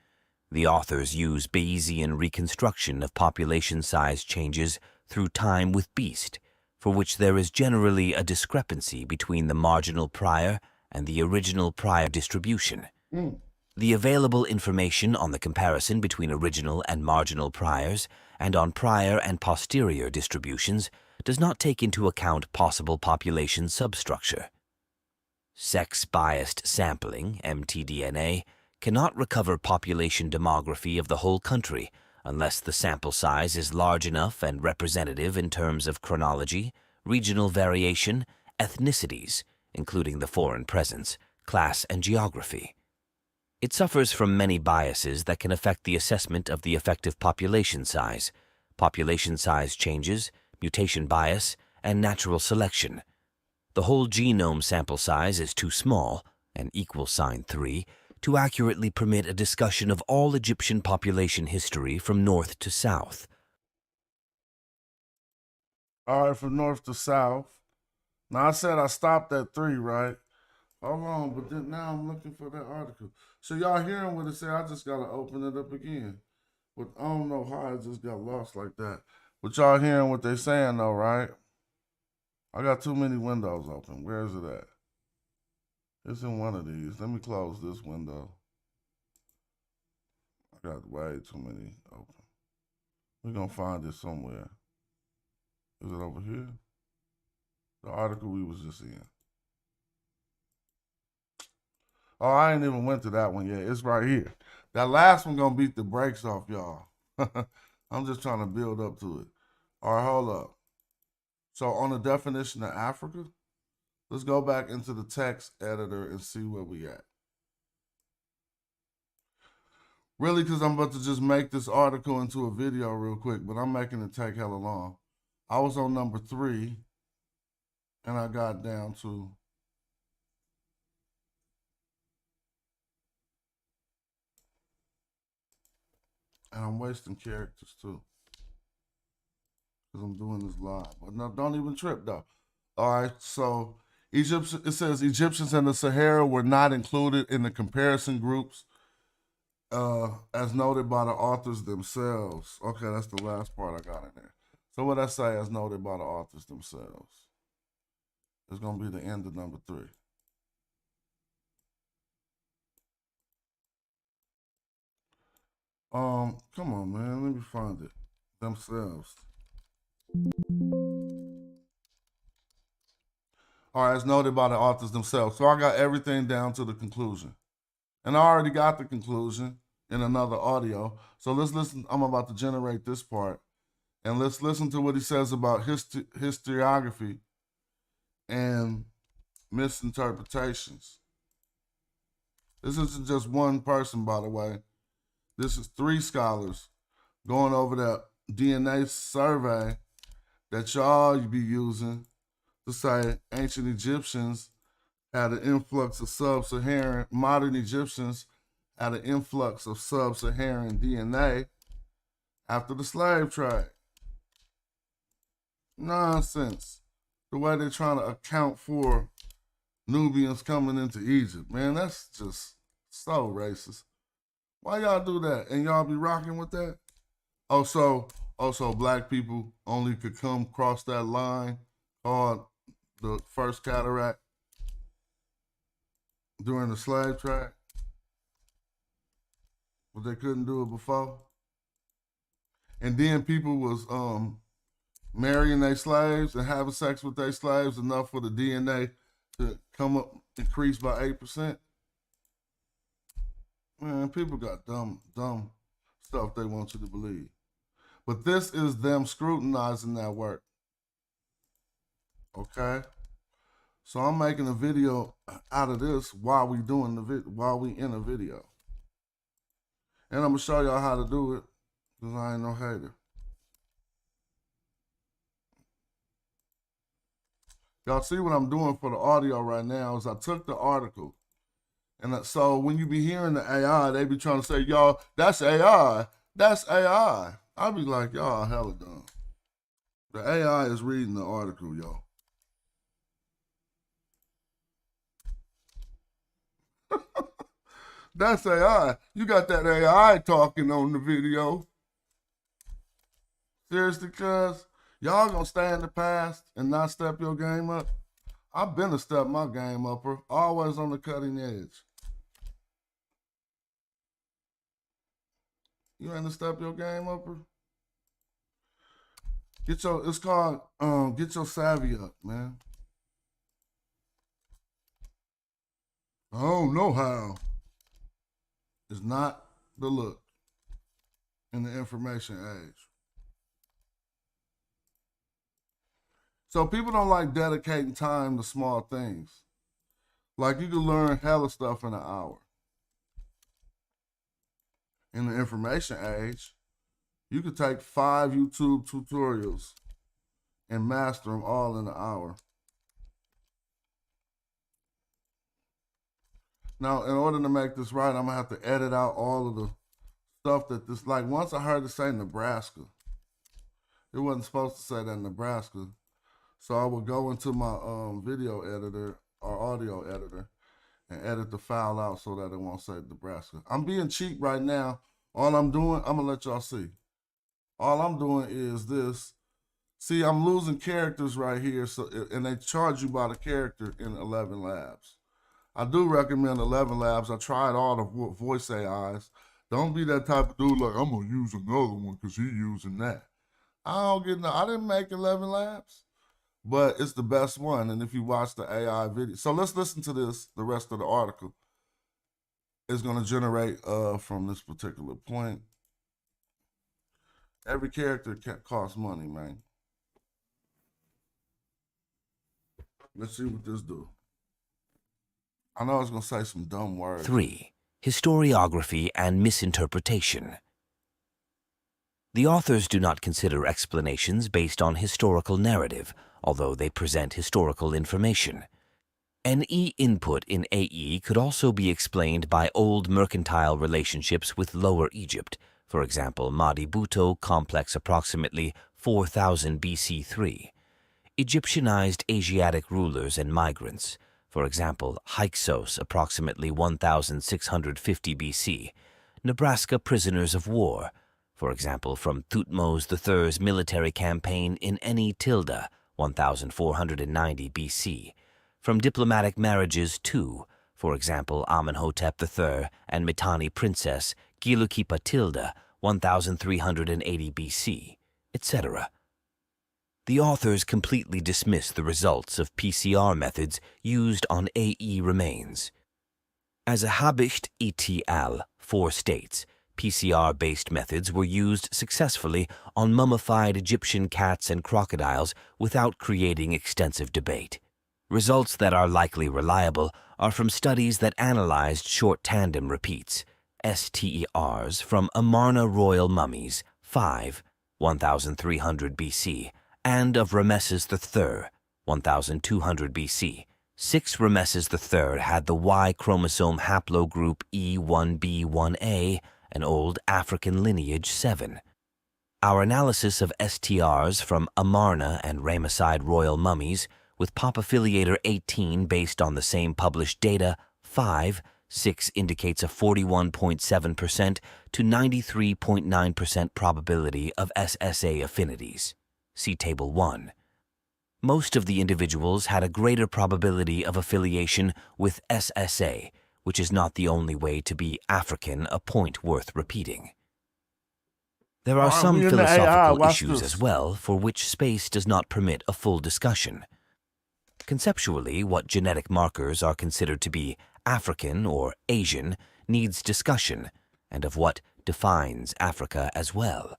The authors use Bayesian reconstruction of population size changes through time with beast, for which there is generally a discrepancy between the marginal prior and the original prior distribution. The available information on the comparison between original and marginal priors and on prior and posterior distributions does not take into account possible population substructure. Sex-biased sampling, mtDNA, cannot recover population demography of the whole country unless the sample size is large enough and representative in terms of chronology, regional variation, ethnicities, including the foreign presence, class, and geography. It suffers from many biases that can affect the assessment of the effective population size changes, mutation bias, and natural selection. The whole genome sample size is too small, an equal sign 3, to accurately permit a discussion of all Egyptian population history from north to south. All right, from north to south. Now, I said I stopped at 3, right? Hold on, but then now I'm looking for that article. So y'all hearing what it said? I just got to open it up again. But I don't know how I just got lost like that. But y'all hearing what they saying though, right? I got too many windows open. Where is it at? It's in one of these. Let me close this window. I got way too many open. We're going to find it somewhere. Is it over here? The article we was just in. Oh, I ain't even went to that one yet. It's right here. That last one going to beat the brakes off y'all. I'm just trying to build up to it. All right, hold up. So on the definition of Africa, let's go back into the text editor and see where we at. Really, because I'm about to just make this article into a video real quick, but I'm making it take hella long. I was on number 3, and I got down to and I'm wasting characters too, because I'm doing this live. But no, don't even trip though. All right, so Egypt. It says Egyptians and the Sahara were not included in the comparison groups, as noted by the authors themselves. Okay, that's the last part I got in there. So what I say, as noted by the authors themselves, is gonna be the end of number 3. Come on, man. Let me find it. Themselves. All right, as noted by the authors themselves. So I got everything down to the conclusion. And I already got the conclusion in another audio. So let's listen. I'm about to generate this part. And let's listen to what he says about historiography and misinterpretations. This isn't just one person, by the way. This is 3 scholars going over that DNA survey that y'all be using to say ancient Egyptians had an influx of sub-Saharan, modern Egyptians had an influx of sub-Saharan DNA after the slave trade. Nonsense. The way they're trying to account for Nubians coming into Egypt, man, that's just so racist. Why y'all do that? And y'all be rocking with that? Also, black people only could come across that line called the first cataract during the slave trade, but they couldn't do it before. And then people was marrying their slaves and having sex with their slaves enough for the DNA to come up, increase by 8%. Man, people got dumb stuff they want you to believe. But this is them scrutinizing that work. Okay? So I'm making a video out of this while we doing while we in a video. And I'm gonna show y'all how to do it, because I ain't no hater. Y'all see what I'm doing for the audio right now is I took the article. And so when you be hearing the AI, they be trying to say, y'all, that's AI. That's AI. I be like, y'all hella dumb. The AI is reading the article, y'all. That's AI. You got that AI talking on the video. Seriously, cuz? Y'all gonna stay in the past and not step your game up? I've been to step my game up, always on the cutting edge. You ain't to step your game up? It's called get your savvy up, man. I don't know how. It's not the look in the information age. So people don't like dedicating time to small things. Like you can learn hella stuff in an hour. In the information age, you could take 5 YouTube tutorials and master them all in an hour. Now, in order to make this right, I'm gonna have to edit out all of the stuff that this, like once I heard it say Nebraska, it wasn't supposed to say that Nebraska. So I would go into my video editor or audio editor and edit the file out so that it won't say Nebraska. I'm being cheap right now All I'm doing, I'm gonna let y'all see. All I'm doing is this. See, I'm losing characters right here, so and they charge you by the character in 11 Labs. I do recommend 11 Labs. I tried all the voice AIs. Don't be that type of dude like, I'm gonna use another one because he using that. I didn't make 11 Labs, but it's the best one. And if you watch the AI video, so let's listen to this. The rest of the article is gonna generate from this particular point. Every character costs money, man. Let's see what this do. I know I was going to say some dumb words. 3. Historiography and misinterpretation. The authors do not consider explanations based on historical narrative, although they present historical information. An input in AE could also be explained by old mercantile relationships with Lower Egypt, for example, Madi Bhutto complex approximately 4000 BC3. Egyptianized Asiatic rulers and migrants, for example, Hyksos approximately 1650 BC, Nebraska prisoners of war, for example, from Thutmose III's military campaign in Eni Tilda, 1490 BC, from diplomatic marriages too, for example, Amenhotep III and Mitanni princess Gilukipa Tilda, 1380 BC, etc. The authors completely dismiss the results of PCR methods used on AE remains. As a Habicht et al. 4 states, PCR-based methods were used successfully on mummified Egyptian cats and crocodiles without creating extensive debate. Results that are likely reliable are from studies that analyzed short tandem repeats, STERs, from Amarna royal mummies, 5, 1300 BC, and of Rameses III, 1200 BC. 6 Rameses III had the Y chromosome haplogroup E1b1a, an old African lineage 7. Our analysis of STRs from Amarna and Ramesside royal mummies, with Popophiliator 18 based on the same published data, 6 indicates a 41.7% to 93.9% probability of SSA affinities. See Table 1. Most of the individuals had a greater probability of affiliation with SSA, which is not the only way to be African, a point worth repeating. There are some philosophical issues as well for which space does not permit a full discussion. Conceptually, what genetic markers are considered to be African or Asian needs discussion, and of what defines Africa as well.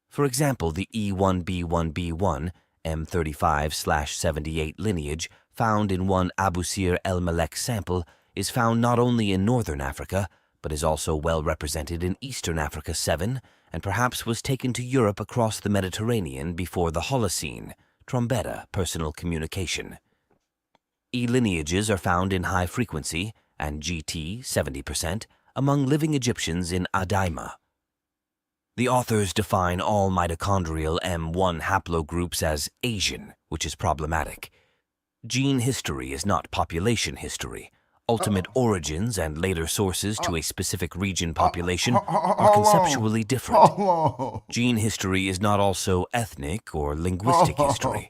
For example, the E1b1b1 M35/78 lineage found in one Abusir el-Malek sample is found not only in northern Africa, but is also well represented in eastern Africa 7, and perhaps was taken to Europe across the Mediterranean before the Holocene, Trombetta, personal communication. E lineages are found in high frequency, and GT, 70%, among living Egyptians in Adaima. The authors define all mitochondrial M1 haplogroups as Asian, which is problematic. Gene history is not population history. Ultimate origins and later sources to a specific region population are conceptually different. Gene history is not also ethnic or linguistic history.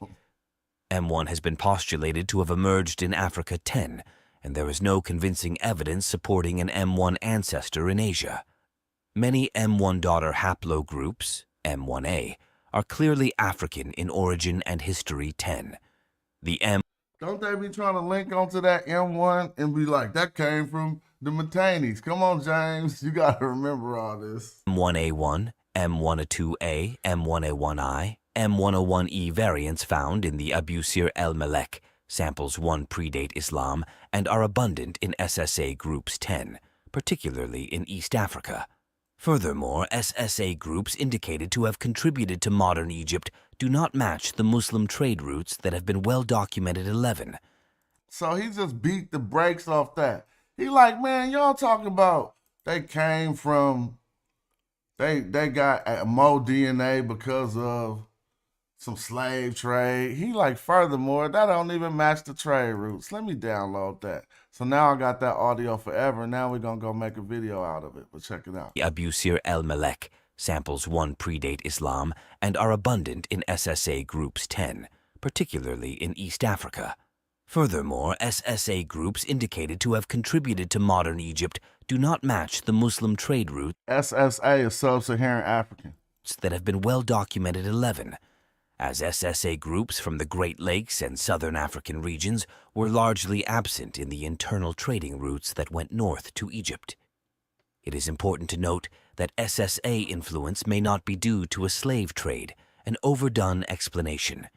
M1 has been postulated to have emerged in Africa 10, and there is no convincing evidence supporting an M1 ancestor in Asia. Many M1 daughter haplogroups, M1A, are clearly African in origin and history 10. The M... Don't they be trying to link onto that M1 and be like, that came from the Mitannis? Come on, James. You got to remember all this. M1A1, M1A2A, M1A1I, M101E variants found in the Abusir el-Malek. Samples 1 predate Islam and are abundant in SSA groups 10, particularly in East Africa. Furthermore, SSA groups indicated to have contributed to modern Egypt do not match the Muslim trade routes that have been well documented 11. So he just beat the brakes off that. He like, man, y'all talking about they came from, they got more DNA because of some slave trade. He like, furthermore, that don't even match the trade routes. Let me download that. So now I got that audio forever. Now we're going to go make a video out of it. But check it out. Abusir el-Malek samples 1 predate Islam and are abundant in SSA groups 10, particularly in East Africa. Furthermore, SSA groups indicated to have contributed to modern Egypt do not match the Muslim trade routes SSA is Sub-Saharan African. that have been well documented 11, as SSA groups from the Great Lakes and southern African regions were largely absent in the internal trading routes that went north to Egypt. It is important to note that SSA influence may not be due to a slave trade, an overdone explanation.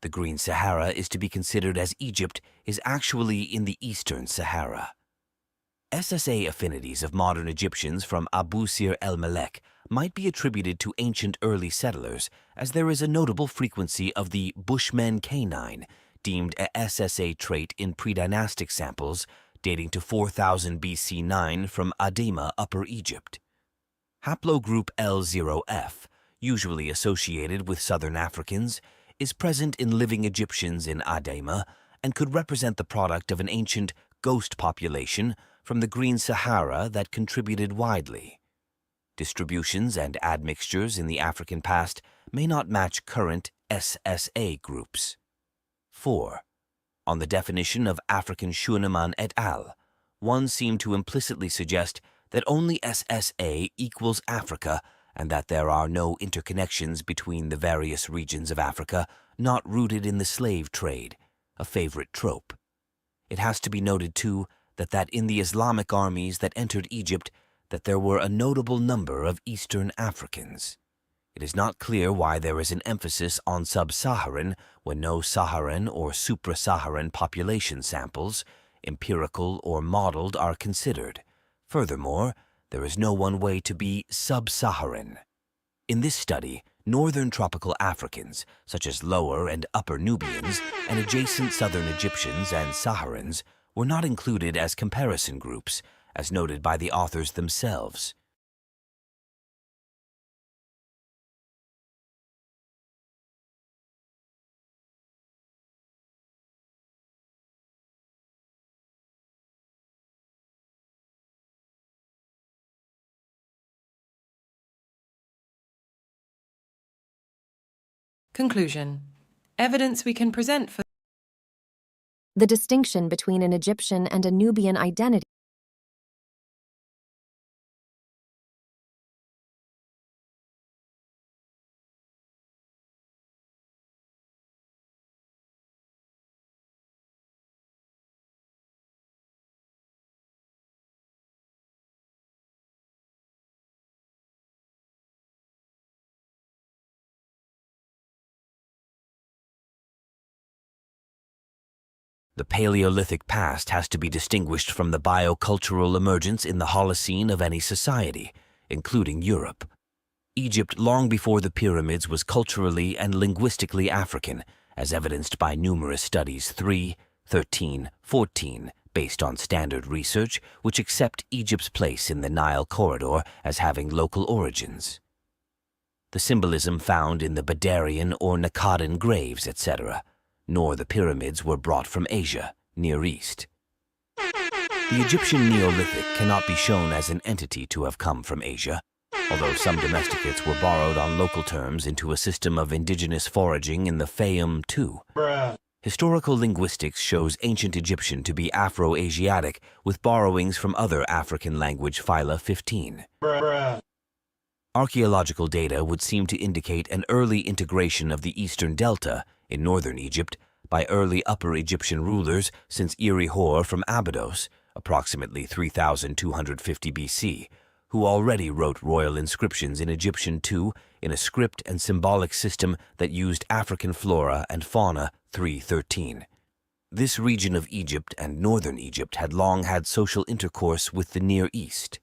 The Green Sahara is to be considered as Egypt is actually in the Eastern Sahara. SSA affinities of modern Egyptians from Abusir el-Malek might be attributed to ancient early settlers, as there is a notable frequency of the Bushmen canine, deemed a SSA trait in predynastic samples dating to 4000 BC9 from Adema, Upper Egypt. Haplogroup L0F, usually associated with southern Africans, is present in living Egyptians in Adema and could represent the product of an ancient ghost population from the Green Sahara that contributed widely. Distributions and admixtures in the African past may not match current SSA groups. 4. On the definition of African Schunemann et al., one seemed to implicitly suggest that only SSA equals Africa and that there are no interconnections between the various regions of Africa not rooted in the slave trade, a favorite trope. It has to be noted, too, that in the Islamic armies that entered Egypt that there were a notable number of Eastern Africans. It is not clear why there is an emphasis on sub-Saharan when no Saharan or supra-Saharan population samples, empirical or modeled, are considered. Furthermore, there is no one way to be sub-Saharan. In this study, northern tropical Africans, such as Lower and Upper Nubians, and adjacent southern Egyptians and Saharans, were not included as comparison groups, as noted by the authors themselves. Conclusion. Evidence we can present for the distinction between an Egyptian and a Nubian identity. The Paleolithic past has to be distinguished from the biocultural emergence in the Holocene of any society, including Europe. Egypt, long before the pyramids, was culturally and linguistically African, as evidenced by numerous studies 3, 13, 14, based on standard research, which accept Egypt's place in the Nile corridor as having local origins. The symbolism found in the Badarian or Naqadan graves, etc., nor the pyramids were brought from Asia, Near East. The Egyptian Neolithic cannot be shown as an entity to have come from Asia, although some domesticates were borrowed on local terms into a system of indigenous foraging in the Fayum too. Historical linguistics shows ancient Egyptian to be Afro-Asiatic with borrowings from other African language phyla 15. Archaeological data would seem to indicate an early integration of the Eastern Delta in northern Egypt by early Upper Egyptian rulers since Eri-Hor from Abydos, approximately 3250 BC, who already wrote royal inscriptions in Egyptian too in a script and symbolic system that used African flora and fauna 313. This region of Egypt and northern Egypt had long had social intercourse with the Near East.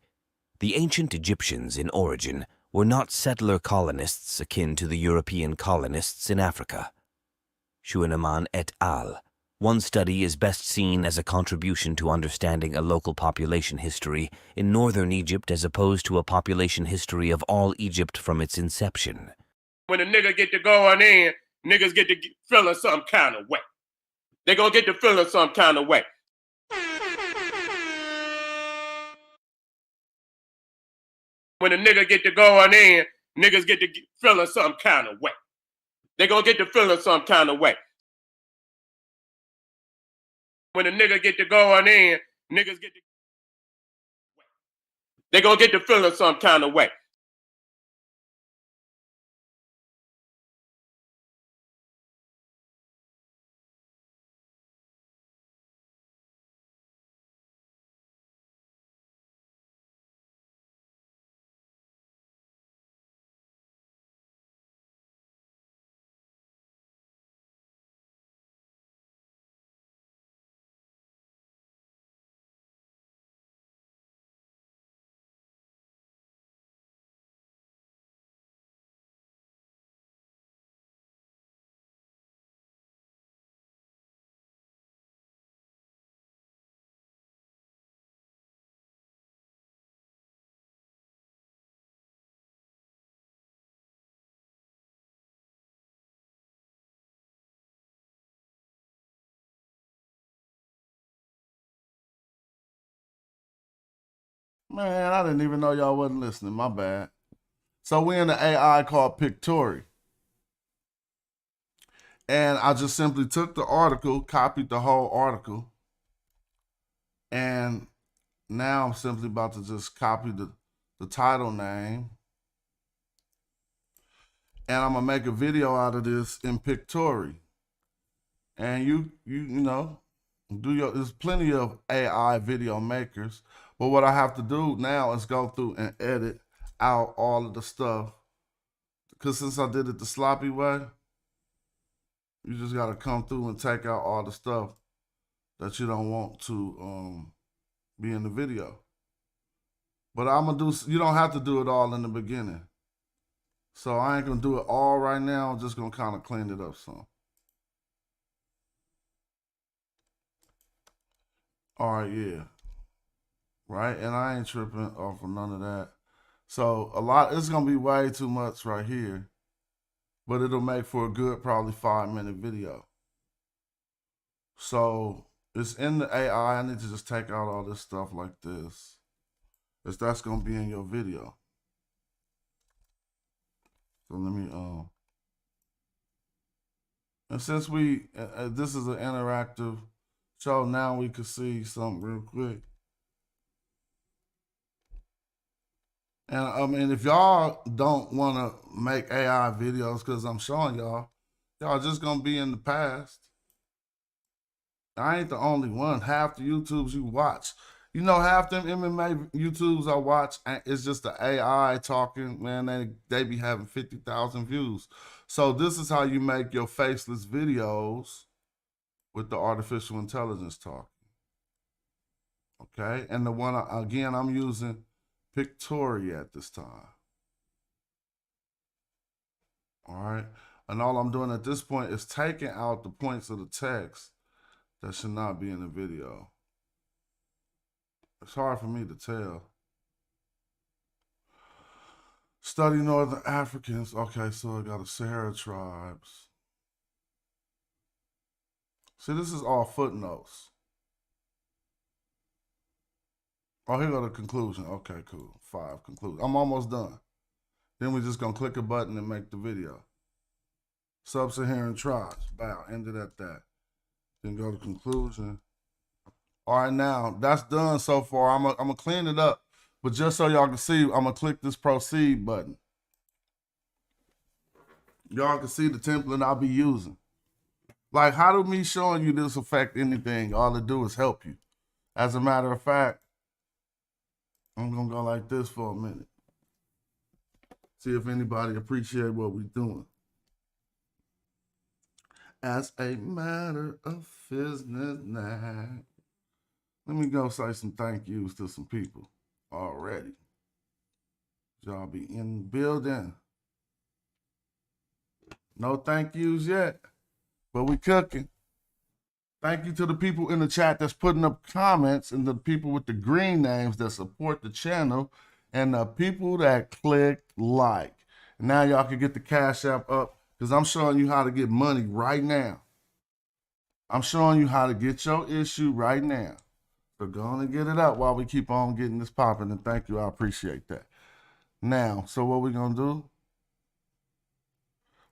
The ancient Egyptians in origin were not settler colonists akin to the European colonists in Africa. Schunemann et al. One study is best seen as a contribution to understanding a local population history in northern Egypt as opposed to a population history of all Egypt from its inception. When a nigga get to going in, niggas get to feeling some kind of way. They gonna get to feeling some kind of way. When a nigga get to going in, niggas get to feeling some kind of way. They gonna get to feeling some kind of way. When a nigga get to going in, niggas get to... They gonna get to feeling some kind of way. Man, I didn't even know y'all wasn't listening. My bad. So we in the AI called Pictory. And I just simply took the article, copied the whole article. And now I'm simply about to just copy the title name. And I'm gonna make a video out of this in Pictory. And you know, there's plenty of AI video makers. But what I have to do now is go through and edit out all of the stuff. Because since I did it the sloppy way, you just got to come through and take out all the stuff that you don't want to be in the video. But I'm going to do, you don't have to do it all in the beginning. So I ain't going to do it all right now. I'm just going to kind of clean it up some. All right, yeah. Right, and I ain't tripping off of none of that. So it's gonna be way too much right here, but it'll make for a good probably 5-minute video. So it's in the AI. I need to just take out all this stuff like this, because that's gonna be in your video. So let me and since this is an interactive show, now we can see something real quick. And I mean, if y'all don't want to make AI videos because I'm showing y'all just going to be in the past. I ain't the only one. Half the YouTubes you watch, you know, half them MMA YouTubes I watch, it's just the AI talking, man, they be having 50,000 views. So this is how you make your faceless videos with the artificial intelligence talking. Okay, and the one, again, I'm using Pictory at this time. All right. And all I'm doing at this point is taking out the points of the text that should not be in the video. It's hard for me to tell. Study Northern Africans. Okay, so I got the Sahara tribes. See, this is all footnotes. Oh, here go the conclusion. Okay, cool. 5 conclusion. I'm almost done. Then we're just going to click a button and make the video. Sub-Saharan tribes. Bow. Ended at that. Then go to conclusion. All right, now, that's done so far. I'm going to clean it up. But just so y'all can see, I'm going to click this proceed button. Y'all can see the template I'll be using. Like, how do me showing you this affect anything? All it do is help you. As a matter of fact, I'm going to go like this for a minute. See if anybody appreciate what we're doing. As a matter of business now. Let me go say some thank yous to some people already. Y'all be in the building. No thank yous yet, but we cooking. Thank you to the people in the chat that's putting up comments, and the people with the green names that support the channel, and the people that clicked like. Now y'all can get the Cash App up, Because I'm showing you how to get money right now. I'm showing you how to get your issue right now. So go on and get it up while we keep on getting this popping. And thank you. I appreciate that. Now, so what we going to do?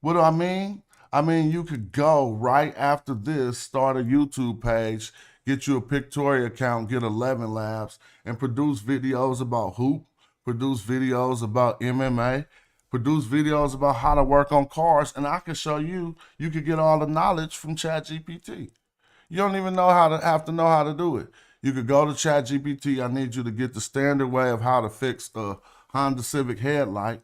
What do I mean? I mean, you could go right after this, start a YouTube page, get you a Pictoria account, get 11 Labs, and produce videos about hoop, produce videos about MMA, produce videos about how to work on cars, and I can show you, you could get all the knowledge from ChatGPT. You don't even have to know how to do it. You could go to ChatGPT. I need you to get the standard way of how to fix the Honda Civic headlight.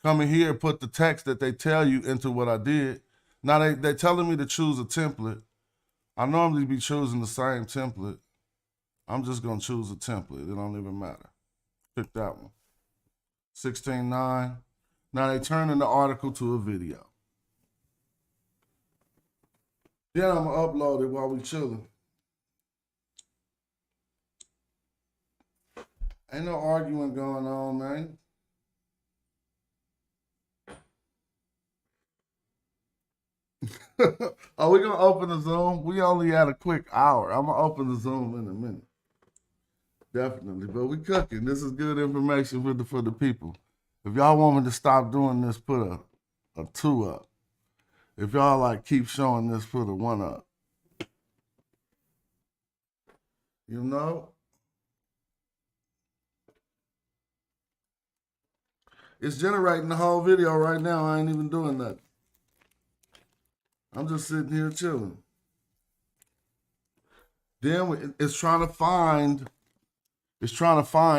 Come in here, put the text that they tell you into what I did. Now they telling me to choose a template. I normally be choosing the same template. I'm just gonna choose a template. It don't even matter. Pick that one. 16:9. Now they turning the article to a video. Then I'm gonna upload it while we chilling. Ain't no arguing going on, man. Are we gonna open the Zoom? We only had a quick hour. I'm gonna open the Zoom in a minute. Definitely, but we cooking. This is good information for the people. If y'all want me to stop doing this, put a 2 up. If y'all like keep showing this, put a 1 up. You know? It's generating the whole video right now. I ain't even doing nothing. I'm just sitting here chilling. Then it's trying to find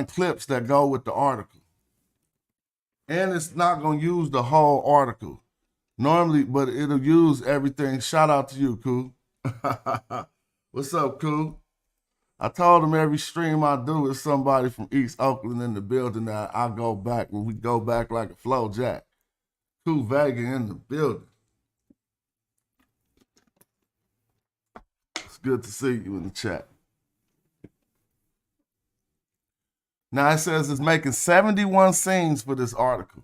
clips that go with the article. And it's not going to use the whole article. Normally, but it'll use everything. Shout out to you, Koo. What's up, Koo? I told him every stream I do is somebody from East Oakland in the building that I go back when we go back like a flow jack. Koo Vega in the building. It's good to see you in the chat. Now it says it's making 71 scenes for this article.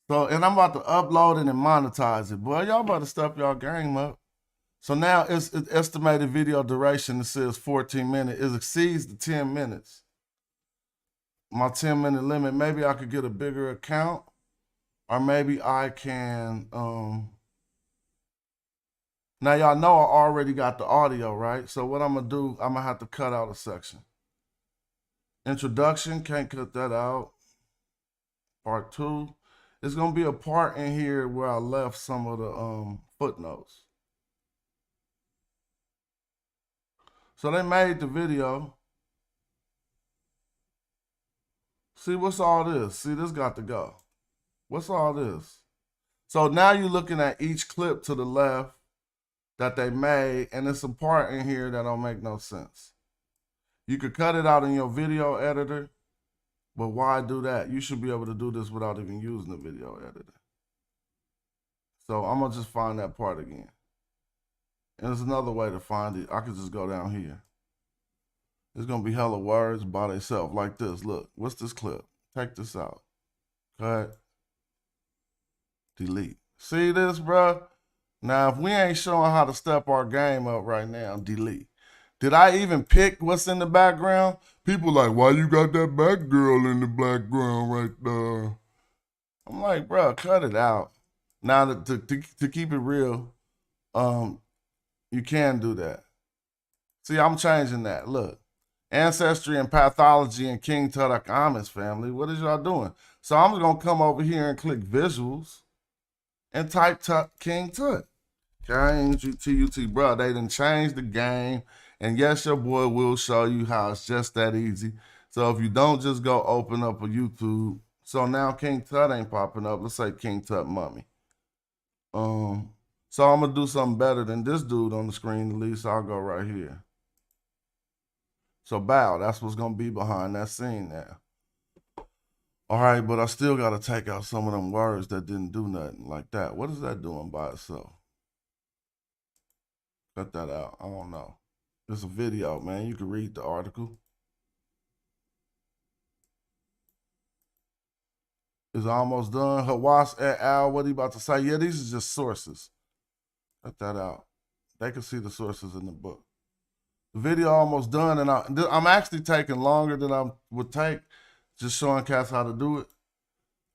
So, and I'm about to upload it and monetize it. Boy, y'all better step y'all game up. So now it's estimated video duration. It says 14 minutes. It exceeds the 10 minutes. My 10-minute limit. Maybe I could get a bigger account, or maybe I can. Now y'all know I already got the audio, right? So what I'm gonna do, I'm gonna have to cut out a section. Introduction, can't cut that out. Part 2. It's gonna be a part in here where I left some of the footnotes. So they made the video. See, what's all this? See, this got to go. What's all this? So now you're looking at each clip to the left that they made, and it's a part in here that don't make no sense. You could cut it out in your video editor, but why do that? You should be able to do this without even using the video editor. So I'm gonna just find that part again. And there's another way to find it. I could just go down here. There's gonna be hella words by themselves like this. Look, what's this clip? Take this out. Cut. Delete. See this, bro? Now, if we ain't showing how to step our game up right now, delete. Did I even pick what's in the background? People like, why you got that black girl in the background right there? I'm like, bro, cut it out. Now, to keep it real, you can do that. See, I'm changing that. Look, ancestry and pathology and King Tut Amish family. What is y'all doing? So I'm just gonna come over here and click visuals and type King Tut. K-I-N-G-T-U-T, bro. They done changed the game. And yes, your boy will show you how it's just that easy. So if you don't just go open up a YouTube. So now King Tut ain't popping up. Let's say King Tut Mummy. So I'm gonna do something better than this dude on the screen. At least I'll go right here. So bow, that's what's gonna be behind that scene now. All right, but I still gotta take out some of them words that didn't do nothing like that. What is that doing by itself? Cut that out. I don't know. It's a video, man. You can read the article. is almost done. Hawass et al. What he about to say? Yeah, these are just sources. Check that out. They can see the sources in the book. The video almost done, and I'm actually taking longer than I would take, just showing cats how to do it.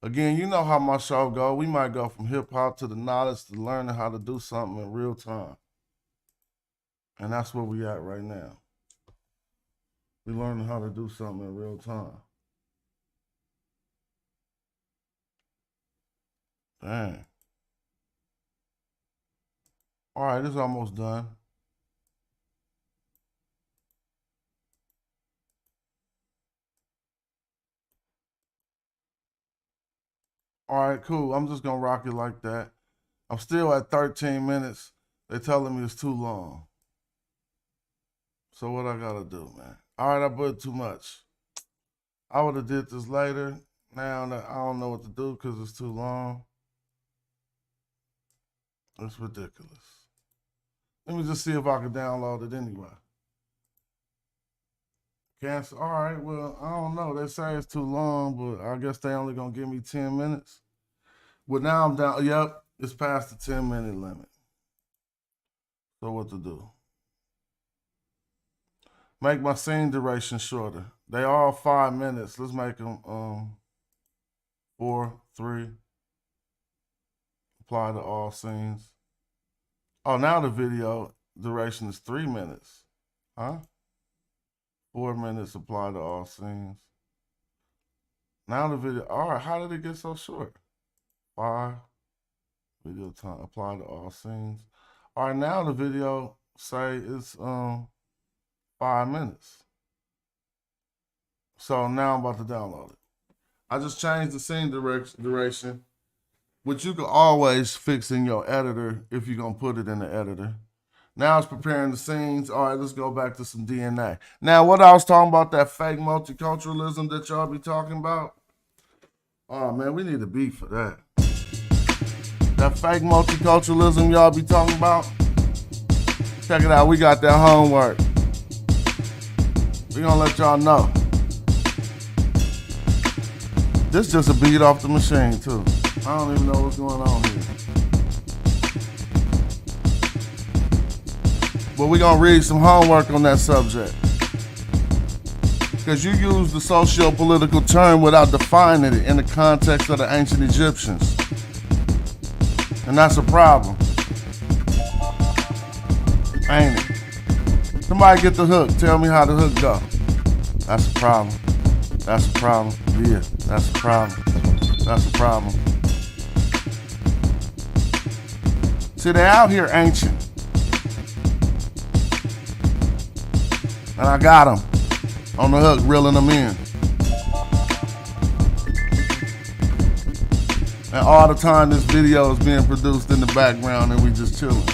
Again, you know how my show go. We might go from hip hop to the knowledge to learning how to do something in real time. And that's where we at right now. We learning how to do something in real time. Dang. All right, it's almost done. All right, cool. I'm just going to rock it like that. I'm still at 13 minutes. They're telling me it's too long. So what I got to do, man? All right, I put too much. I would have did this later. Now I don't know what to do because it's too long. It's ridiculous. Let me just see if I can download it anyway. Cancel. All right, well, I don't know. They say it's too long, but I guess they only going to give me 10 minutes. Well, now I'm down. Yep, it's past the 10-minute limit. So what to do? Make my scene duration shorter. They are 5 minutes. Let's make them 4, 3. Apply to all scenes. Oh, now the video duration is 3 minutes. Huh? 4 minutes, apply to all scenes. Now the video, all right, how did it get so short? 5, video time, apply to all scenes. All right, now the video, say it's 5 minutes. So now I'm about to download it. I just changed the scene duration, which you can always fix in your editor if you're gonna put it in the editor. Now it's preparing the scenes. All right, let's go back to some DNA. Now, what I was talking about, that fake multiculturalism that y'all be talking about. Oh, man, we need a beat for that. That fake multiculturalism y'all be talking about. Check it out. We got that homework. We gonna let y'all know. This just a beat off the machine, too. I don't even know what's going on here. But we're going to read some homework on that subject. Because you use the socio-political term without defining it in the context of the ancient Egyptians. And that's a problem. Ain't it? Somebody get the hook. Tell me how the hook go. That's a problem. That's a problem. Yeah, that's a problem. That's a problem. See, they're out here ancient. And I got them on the hook, reeling them in. And all the time this video is being produced in the background and we just chilling.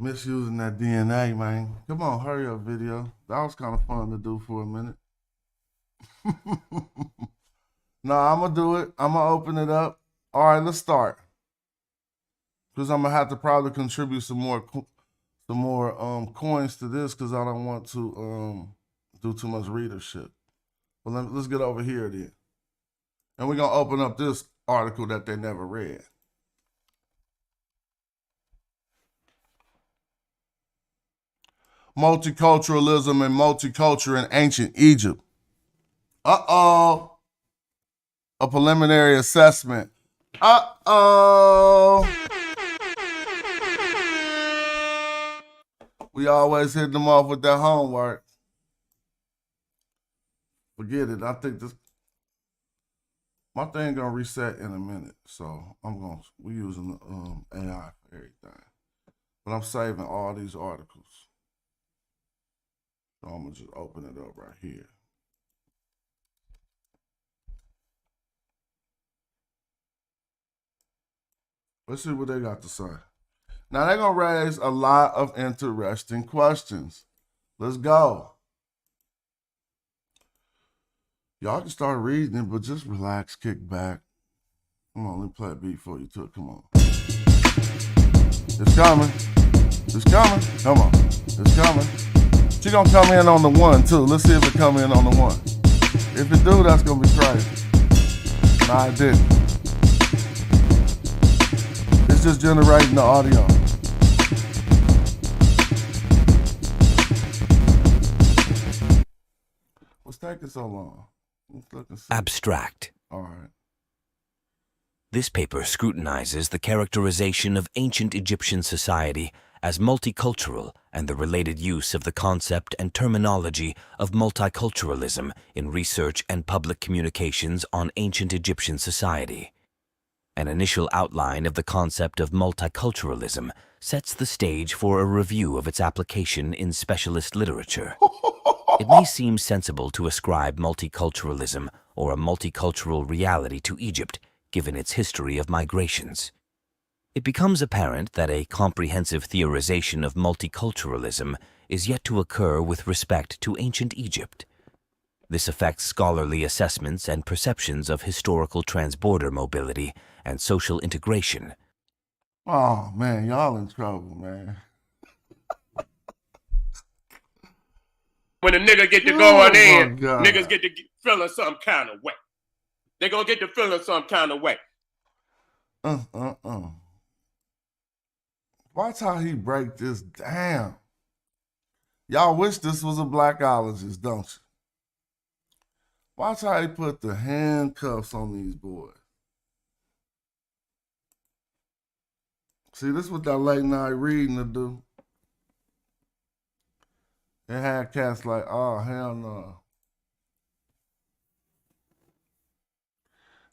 Misusing that DNA, man. Come on, hurry up, video. That was kind of fun to do for a minute. No, I'm going to do it. I'm going to open it up. All right, let's start. Because I'm going to have to probably contribute some more coins to this because I don't want to do too much readership. But let's get over here then. And we're going to open up this article that they never read. Multiculturalism and multiculture in ancient Egypt. Uh-oh. A preliminary assessment. Uh-oh. We always hit them off with that homework. Forget it. I think my thing gonna reset in a minute. So we're using AI for everything. But I'm saving all these articles. So I'm gonna just open it up right here. Let's see what they got to say. Now, they're going to raise a lot of interesting questions. Let's go. Y'all can start reading it, but just relax, kick back. Come on, let me play a beat for you, too. Come on. It's coming. It's coming. Come on. It's coming. She gonna come in on the one too. Let's see if it come in on the one. If it do, that's gonna be crazy. Nah, it didn't. It's just generating the audio. What's taking so long? Let's look and see. Abstract. All right. This paper scrutinizes the characterization of ancient Egyptian society as multicultural and the related use of the concept and terminology of multiculturalism in research and public communications on ancient Egyptian society. An initial outline of the concept of multiculturalism sets the stage for a review of its application in specialist literature. It may seem sensible to ascribe multiculturalism or a multicultural reality to Egypt, given its history of migrations. It becomes apparent that a comprehensive theorization of multiculturalism is yet to occur with respect to ancient Egypt. This affects scholarly assessments and perceptions of historical transborder mobility and social integration. Oh man, y'all in trouble, man. When a nigga get to going in, God. niggas get to feeling some kind of way. They gonna get to feeling some kind of way. Watch how he break this down. Y'all wish this was a blackologist, don't you? Watch how he put the handcuffs on these boys. See, this is what that late night reading to do. It had cats like, oh, hell no.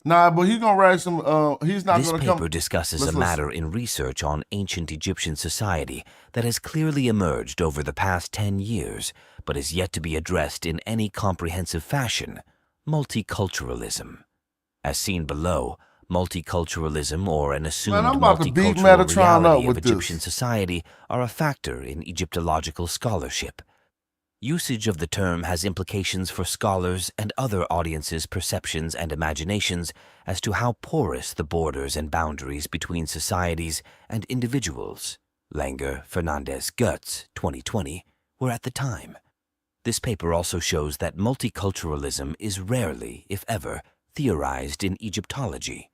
Nah, but he's gonna write some. He's not This gonna come. paper discusses a matter in research on ancient Egyptian society that has clearly emerged over the past 10 years, but is yet to be addressed in any comprehensive fashion: multiculturalism. As seen below, multiculturalism or an assumed multicultural reality of Egyptian society are a factor in Egyptological scholarship. Usage of the term has implications for scholars and other audiences' perceptions and imaginations as to how porous the borders and boundaries between societies and individuals, Langer, Fernandez, Goetz, 2020, were at the time. This paper also shows that multiculturalism is rarely, if ever, theorized in Egyptology.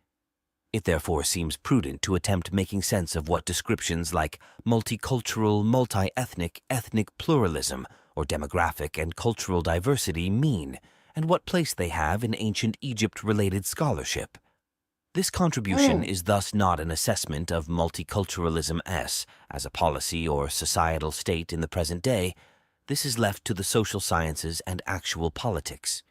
It therefore seems prudent to attempt making sense of what descriptions like multicultural, multi-ethnic, ethnic pluralism, or demographic and cultural diversity mean, and what place they have in ancient Egypt-related scholarship. This contribution is thus not an assessment of multiculturalism as a policy or societal state in the present day. This is left to the social sciences and actual politics.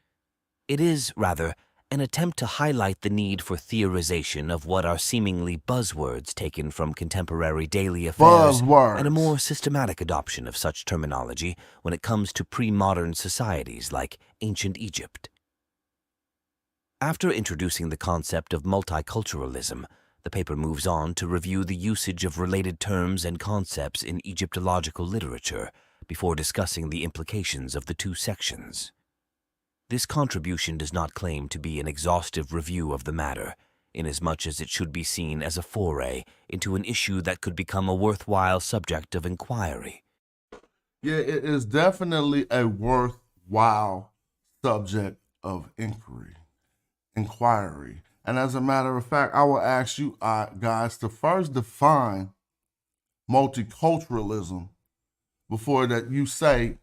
It is, rather, an attempt to highlight the need for theorization of what are seemingly buzzwords taken from contemporary daily affairs and a more systematic adoption of such terminology when it comes to pre-modern societies like ancient Egypt. After introducing the concept of multiculturalism, the paper moves on to review the usage of related terms and concepts in Egyptological literature before discussing the implications of the two sections. This contribution does not claim to be an exhaustive review of the matter, inasmuch as it should be seen as a foray into an issue that could become a worthwhile subject of inquiry. Yeah, it is definitely a worthwhile subject of inquiry. And as a matter of fact, I will ask you guys to first define multiculturalism before that you say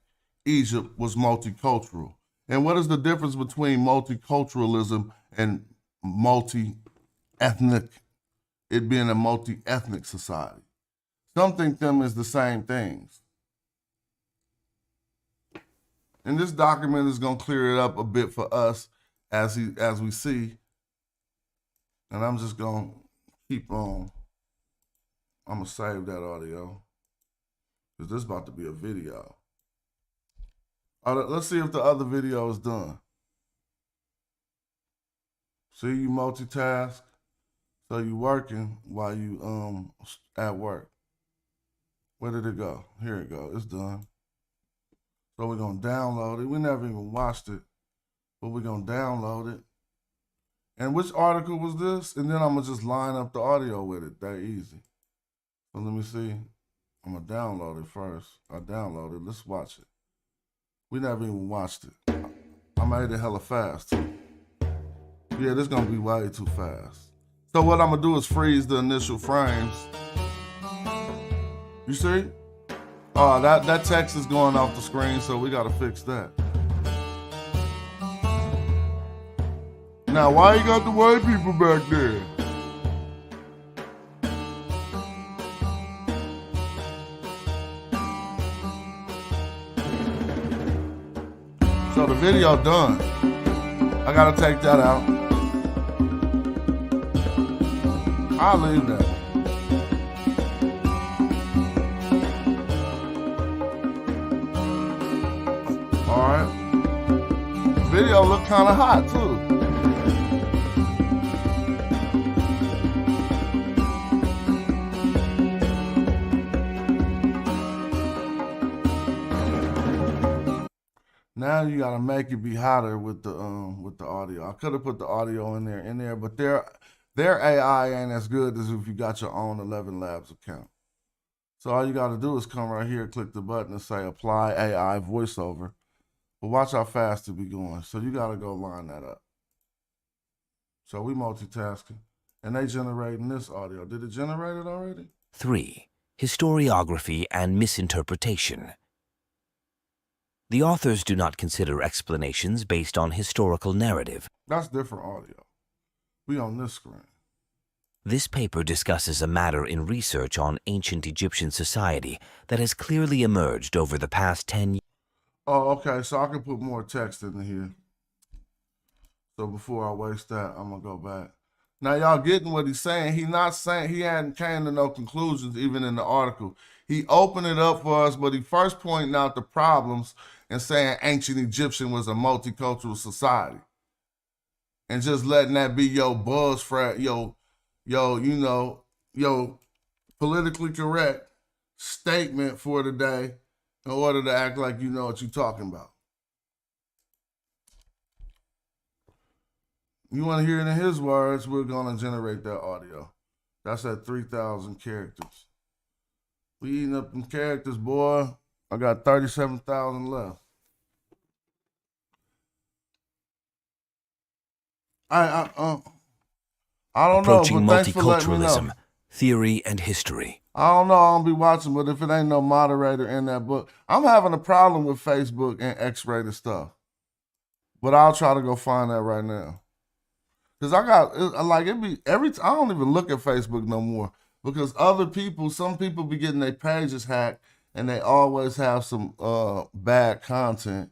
Egypt was multicultural. And what is the difference between multiculturalism and multi-ethnic, it being a multi-ethnic society? Some think them as the same things. And this document is going to clear it up a bit for us as we see. And I'm just going to keep on. I'm going to save that audio because this is about to be a video. Let's see if the other video is done. See, you multitask, so you working while you at work. Where did it go? Here it go. It's done. So we're gonna download it. We never even watched it, but we're gonna download it. And which article was this? And then I'm gonna just line up the audio with it. That easy. So let me see. I'm gonna download it first. I downloaded it. Let's watch it. We never even watched it. I made it hella fast too. Yeah, this gonna be way too fast. So what I'm gonna do is freeze the initial frames. You see? Oh, that text is going off the screen, so we gotta fix that. Now, why you got the white people back there? So the video done. I gotta take that out. I'll leave that. All right. Video look kind of hot too. Now you gotta make it be hotter with the audio. I could have put the audio in there, but their AI ain't as good as if you got your own 11 Labs account. So all you gotta do is come right here, click the button and say apply AI voiceover. But watch how fast it be going. So you gotta go line that up. So we multitasking, and they generating this audio. Did it generate it already? 3. Historiography and misinterpretation. The authors do not consider explanations based on historical narrative. That's different audio. We on this screen. This paper discusses a matter in research on ancient Egyptian society that has clearly emerged over the past 10 years. Oh, okay, so I can put more text in here. So before I waste that, I'm gonna go back. Now y'all getting what he's saying. He not saying, he hadn't came to no conclusions even in the article. He opened it up for us, but he first pointing out the problems and saying ancient Egyptian was a multicultural society. And just letting that be your buzz frat, yo, politically correct statement for the day in order to act like you know what you're talking about. You want to hear it in his words, we're going to generate that audio. That's at 3,000 characters. We eating up them characters, boy. I got 37,000 left. I don't Approaching know, but thanks for letting me know. multiculturalism, theory and history. I don't know, I don't be watching, but if it ain't no moderator in that book, I'm having a problem with Facebook and X-rated stuff. But I'll try to go find that right now. Cause I got I don't even look at Facebook no more because some people be getting their pages hacked and they always have some bad content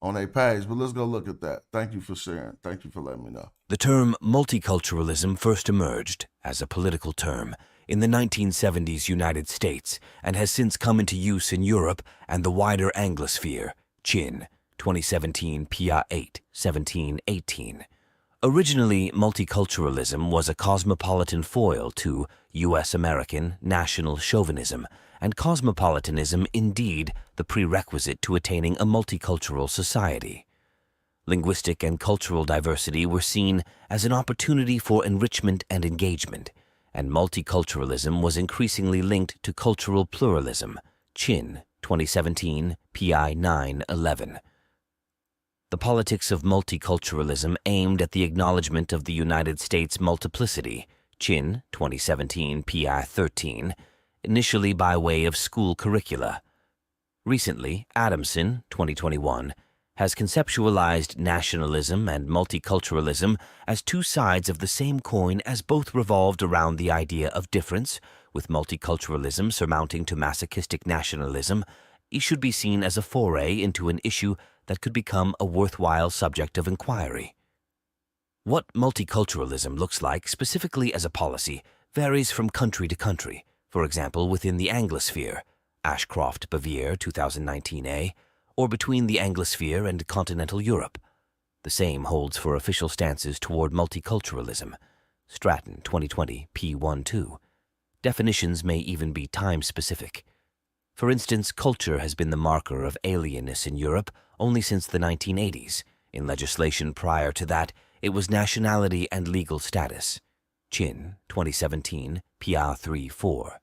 on their page. But let's go look at that. Thank you for sharing. Thank you for letting me know. The term multiculturalism first emerged as a political term in the 1970s United States and has since come into use in Europe and the wider Anglosphere. Chin, 2017, PA 8, 1718. Originally, multiculturalism was a cosmopolitan foil to U.S. American national chauvinism, and cosmopolitanism indeed the prerequisite to attaining a multicultural society. Linguistic and cultural diversity were seen as an opportunity for enrichment and engagement, and multiculturalism was increasingly linked to cultural pluralism. Chin, 2017, PI 911. The politics of multiculturalism aimed at the acknowledgement of the United States multiplicity, Chin, 2017, PI 13, initially by way of school curricula. Recently, Adamson, 2021, has conceptualized nationalism and multiculturalism as two sides of the same coin as both revolved around the idea of difference, with multiculturalism surmounting to masochistic nationalism. It should be seen as a foray into an issue that could become a worthwhile subject of inquiry. What multiculturalism looks like specifically as a policy varies from country to country. For example, within the Anglosphere, Ashcroft Bevere 2019a, or between the Anglosphere and continental Europe. The same holds for official stances toward multiculturalism. Stratton 2020 P12. Definitions may even be time-specific. For instance, culture has been the marker of alienness in Europe only since the 1980s. In legislation prior to that, it was nationality and legal status. Chin, 2017, PA 3-4.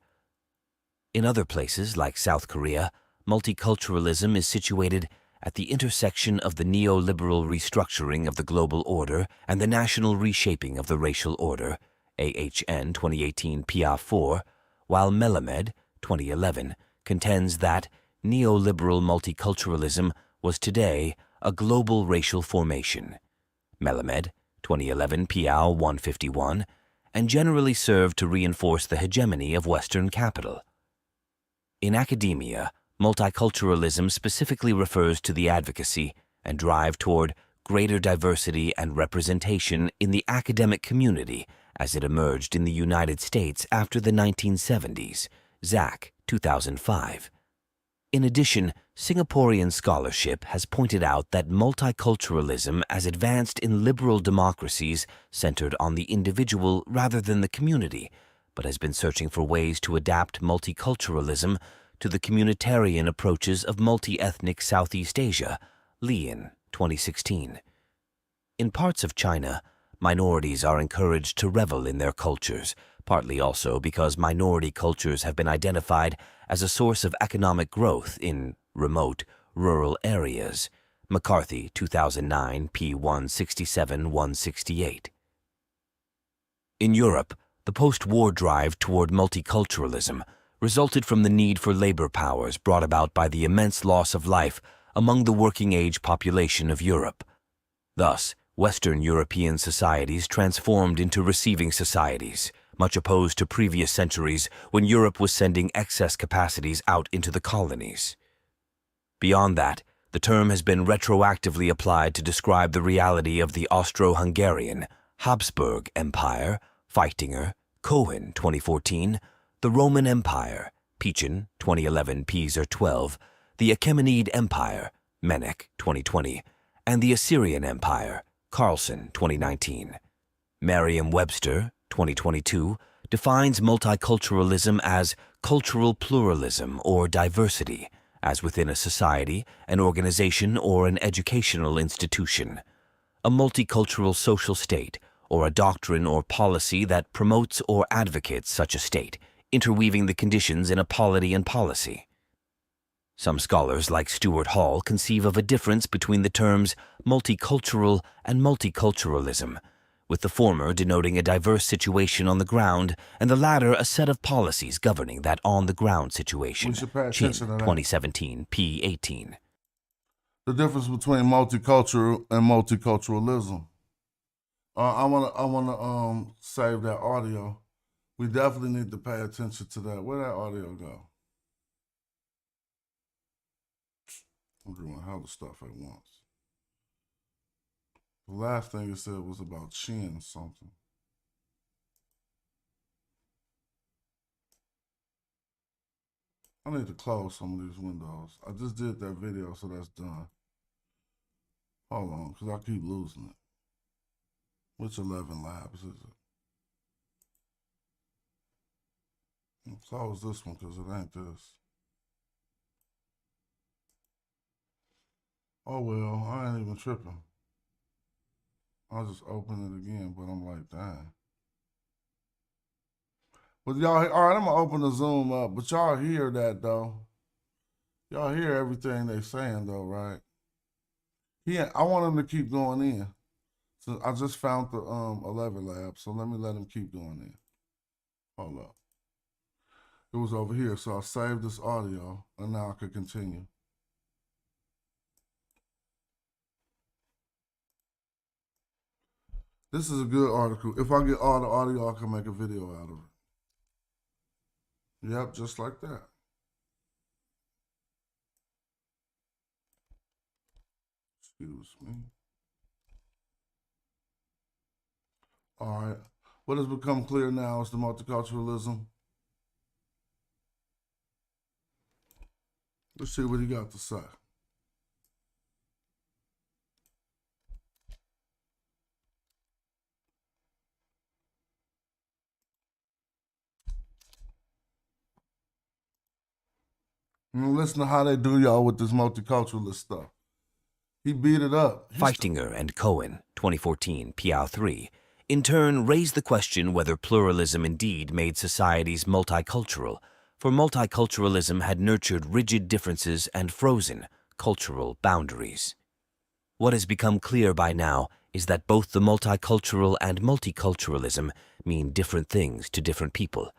In other places, like South Korea, multiculturalism is situated at the intersection of the neoliberal restructuring of the global order and the national reshaping of the racial order, AHN 2018 PR4, while Melamed 2011 contends that neoliberal multiculturalism was today a global racial formation, Melamed 2011 PR 151, and generally served to reinforce the hegemony of Western capital. In academia, multiculturalism specifically refers to the advocacy and drive toward greater diversity and representation in the academic community as it emerged in the United States after the 1970s, Zach, 2005. In addition, Singaporean scholarship has pointed out that multiculturalism as advanced in liberal democracies centered on the individual rather than the community, but has been searching for ways to adapt multiculturalism to the communitarian approaches of multi-ethnic Southeast Asia, Lian, 2016. In parts of China, minorities are encouraged to revel in their cultures, partly also because minority cultures have been identified as a source of economic growth in remote, rural areas. McCarthy, 2009, p. 167-168. In Europe, the post-war drive toward multiculturalism resulted from the need for labor powers brought about by the immense loss of life among the working-age population of Europe. Thus, Western European societies transformed into receiving societies, much opposed to previous centuries when Europe was sending excess capacities out into the colonies. Beyond that, the term has been retroactively applied to describe the reality of the Austro-Hungarian, Habsburg Empire, Feitinger, Cohen, 2014, the Roman Empire, Peachin, 2011, Pzer 12, the Achaemenid Empire, Menek, 2020, and the Assyrian Empire, Carlson, 2019. Merriam-Webster, 2022, defines multiculturalism as cultural pluralism or diversity, as within a society, an organization, or an educational institution. A multicultural social state, or a doctrine or policy that promotes or advocates such a state, interweaving the conditions in a polity and policy. Some scholars, like Stuart Hall, conceive of a difference between the terms multicultural and multiculturalism, with the former denoting a diverse situation on the ground and the latter a set of policies governing that on-the-ground situation. We should pay Chin, attention to that. 2017, p. 18. The difference between multicultural and multiculturalism. I wanna save that audio. We definitely need to pay attention to that. Where that audio go? I'm doing hell of stuff at once. The last thing it said was about Chin something. I need to close some of these windows. I just did that video, so that's done. Hold on, because I keep losing it. Which 11 labs is it? I'll close this one because it ain't this. Oh well, I ain't even tripping. I'll just open it again, but I'm like, dang. But y'all, all right, I'm gonna open the Zoom up, but y'all hear that though. Y'all hear everything they saying though, right? I want him to keep going in. So I just found the 11 lab, so let him keep going in. Hold up. It was over here, so I saved this audio, and now I could continue. This is a good article. If I get all the audio, I can make a video out of it. Yep, just like that. Excuse me. All right. What has become clear now is the multiculturalism. Let's see what he got to say. Listen to how they do y'all with this multiculturalist stuff. He beat it up. Feitinger and Cohen, 2014, PR3, in turn raised the question whether pluralism indeed made societies multicultural, for multiculturalism had nurtured rigid differences and frozen, cultural boundaries. What has become clear by now is that both the multicultural and multiculturalism mean different things to different people.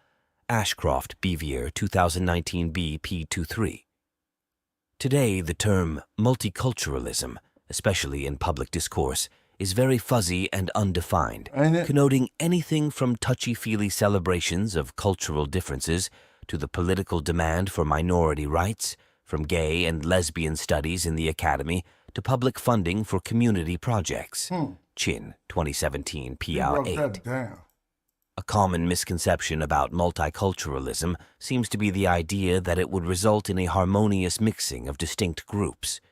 Ashcroft, Bevier, 2019 B. P23. Today, the term multiculturalism, especially in public discourse, is very fuzzy and undefined, connoting anything from touchy-feely celebrations of cultural differences to the political demand for minority rights, from gay and lesbian studies in the academy to public funding for community projects. Chin, 2017, PR 8. A common misconception about multiculturalism seems to be the idea that it would result in a harmonious mixing of distinct groups.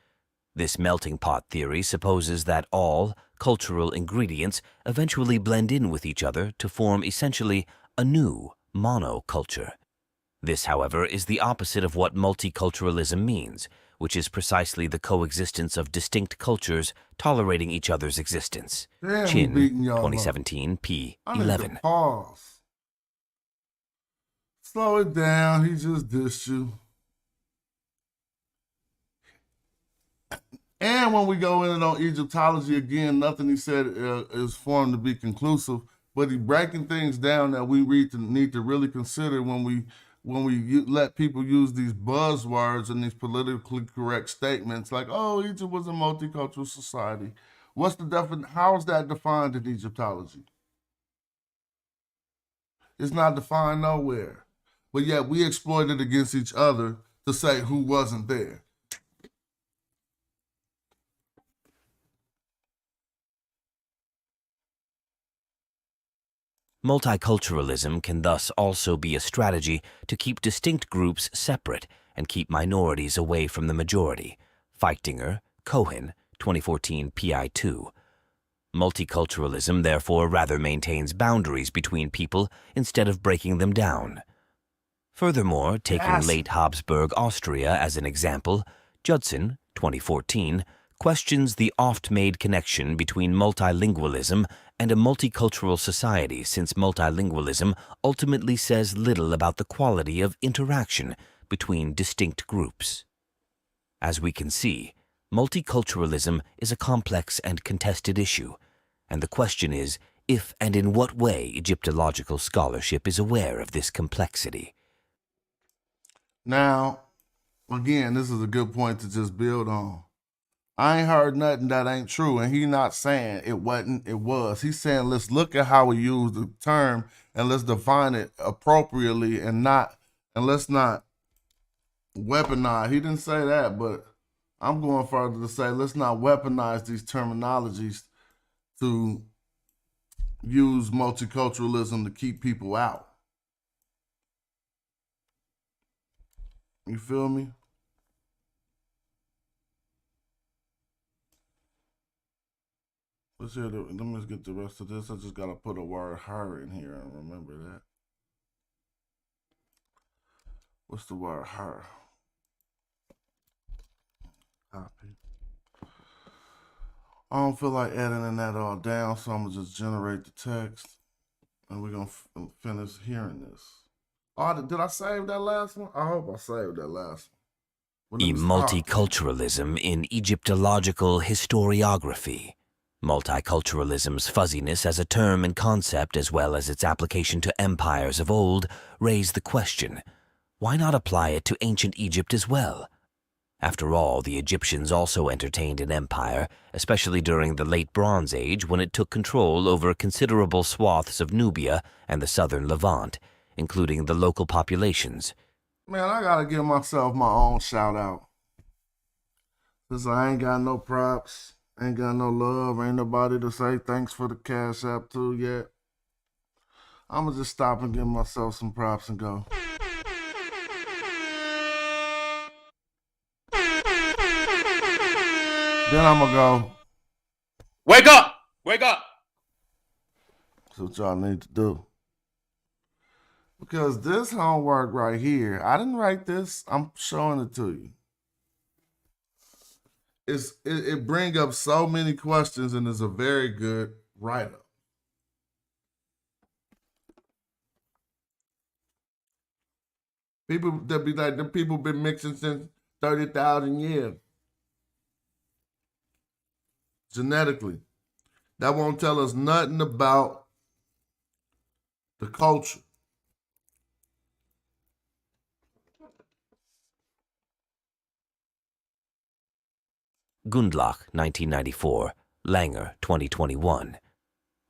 This melting pot theory supposes that all cultural ingredients eventually blend in with each other to form essentially a new monoculture. This, however, is the opposite of what multiculturalism means, which is precisely the coexistence of distinct cultures tolerating each other's existence. Damn, Chin, beating y'all 2017, P. I need to 11. pause. Slow it down. He just dissed you. And when we go in on Egyptology again, nothing he said is formed to be conclusive, but he breaking things down that we need to really consider when we let people use these buzzwords and these politically correct statements like, oh, Egypt was a multicultural society. What's the how is that defined in Egyptology? It's not defined nowhere. But yet we exploit it against each other to say who wasn't there. Multiculturalism can thus also be a strategy to keep distinct groups separate and keep minorities away from the majority. Feichtinger, Cohen, 2014 PI2. Multiculturalism, therefore, rather maintains boundaries between people instead of breaking them down. Furthermore, taking late Habsburg Austria as an example, Judson, 2014, questions the oft-made connection between multilingualism and a multicultural society, since multilingualism ultimately says little about the quality of interaction between distinct groups. As we can see, multiculturalism is a complex and contested issue, and the question is if and in what way Egyptological scholarship is aware of this complexity. Now, again, this is a good point to just build on. I ain't heard nothing that ain't true, and he not saying it wasn't, it was. He's saying let's look at how we use the term and let's define it appropriately and let's not weaponize. He didn't say that, but I'm going further to say let's not weaponize these terminologies to use multiculturalism to keep people out. You feel me? Let's hear let me get the rest of this. I just gotta put a word her in here and remember that. What's the word her? Copy. I don't feel like editing that all down, so I'm gonna just generate the text and we're gonna finish hearing this. Oh, did I save that last one? I hope I saved that last one. Multiculturalism in Egyptological historiography. Multiculturalism's fuzziness as a term and concept, as well as its application to empires of old, raise the question, why not apply it to ancient Egypt as well? After all, the Egyptians also entertained an empire, especially during the Late Bronze Age, when it took control over considerable swaths of Nubia and the southern Levant, including the local populations. Man, I gotta give myself my own shout out. Since I ain't got no props, ain't got no love, ain't nobody to say thanks for the Cash App to yet. I'ma just stop and give myself some props and go. Then I'ma go. Wake up! Wake up! That's what y'all need to do. Because this homework right here, I didn't write this. I'm showing it to you. It brings up so many questions and is a very good write-up. People that be like, the people been mixing since 30,000 years. genetically. That won't tell us nothing about the culture. Gundlach, 1994, Langer, 2021.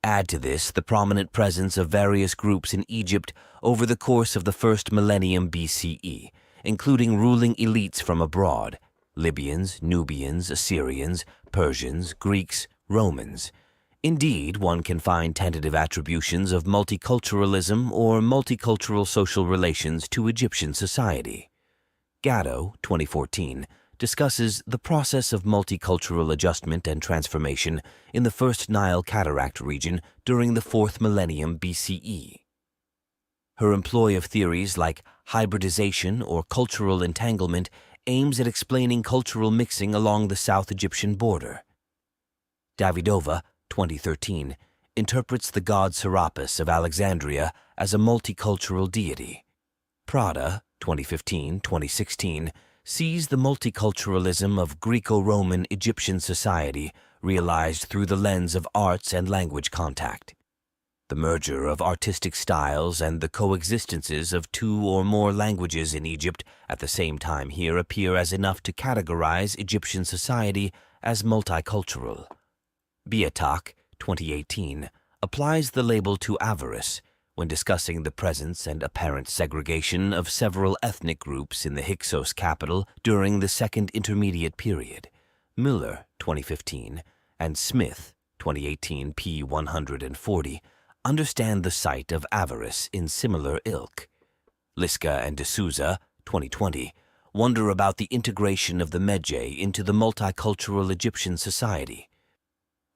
Add to this the prominent presence of various groups in Egypt over the course of the first millennium BCE, including ruling elites from abroad: Libyans, Nubians, Assyrians, Persians, Greeks, Romans. Indeed, one can find tentative attributions of multiculturalism or multicultural social relations to Egyptian society. Gatto, 2014, discusses the process of multicultural adjustment and transformation in the First Nile Cataract region during the 4th millennium BCE. Her employ of theories like hybridization or cultural entanglement aims at explaining cultural mixing along the South Egyptian border. Davidova, 2013, interprets the god Serapis of Alexandria as a multicultural deity. Prada, 2015-2016, sees the multiculturalism of Greco-Roman Egyptian society realized through the lens of arts and language contact. The merger of artistic styles and the coexistences of two or more languages in Egypt at the same time here appear as enough to categorize Egyptian society as multicultural. Biatak, 2018, applies the label to avarice when discussing the presence and apparent segregation of several ethnic groups in the Hyksos capital during the Second Intermediate Period. Miller, 2015, and Smith, 2018 p. 140, understand the site of avarice in similar ilk. Liska and D'Souza, 2020, wonder about the integration of the madjai into the multicultural Egyptian society.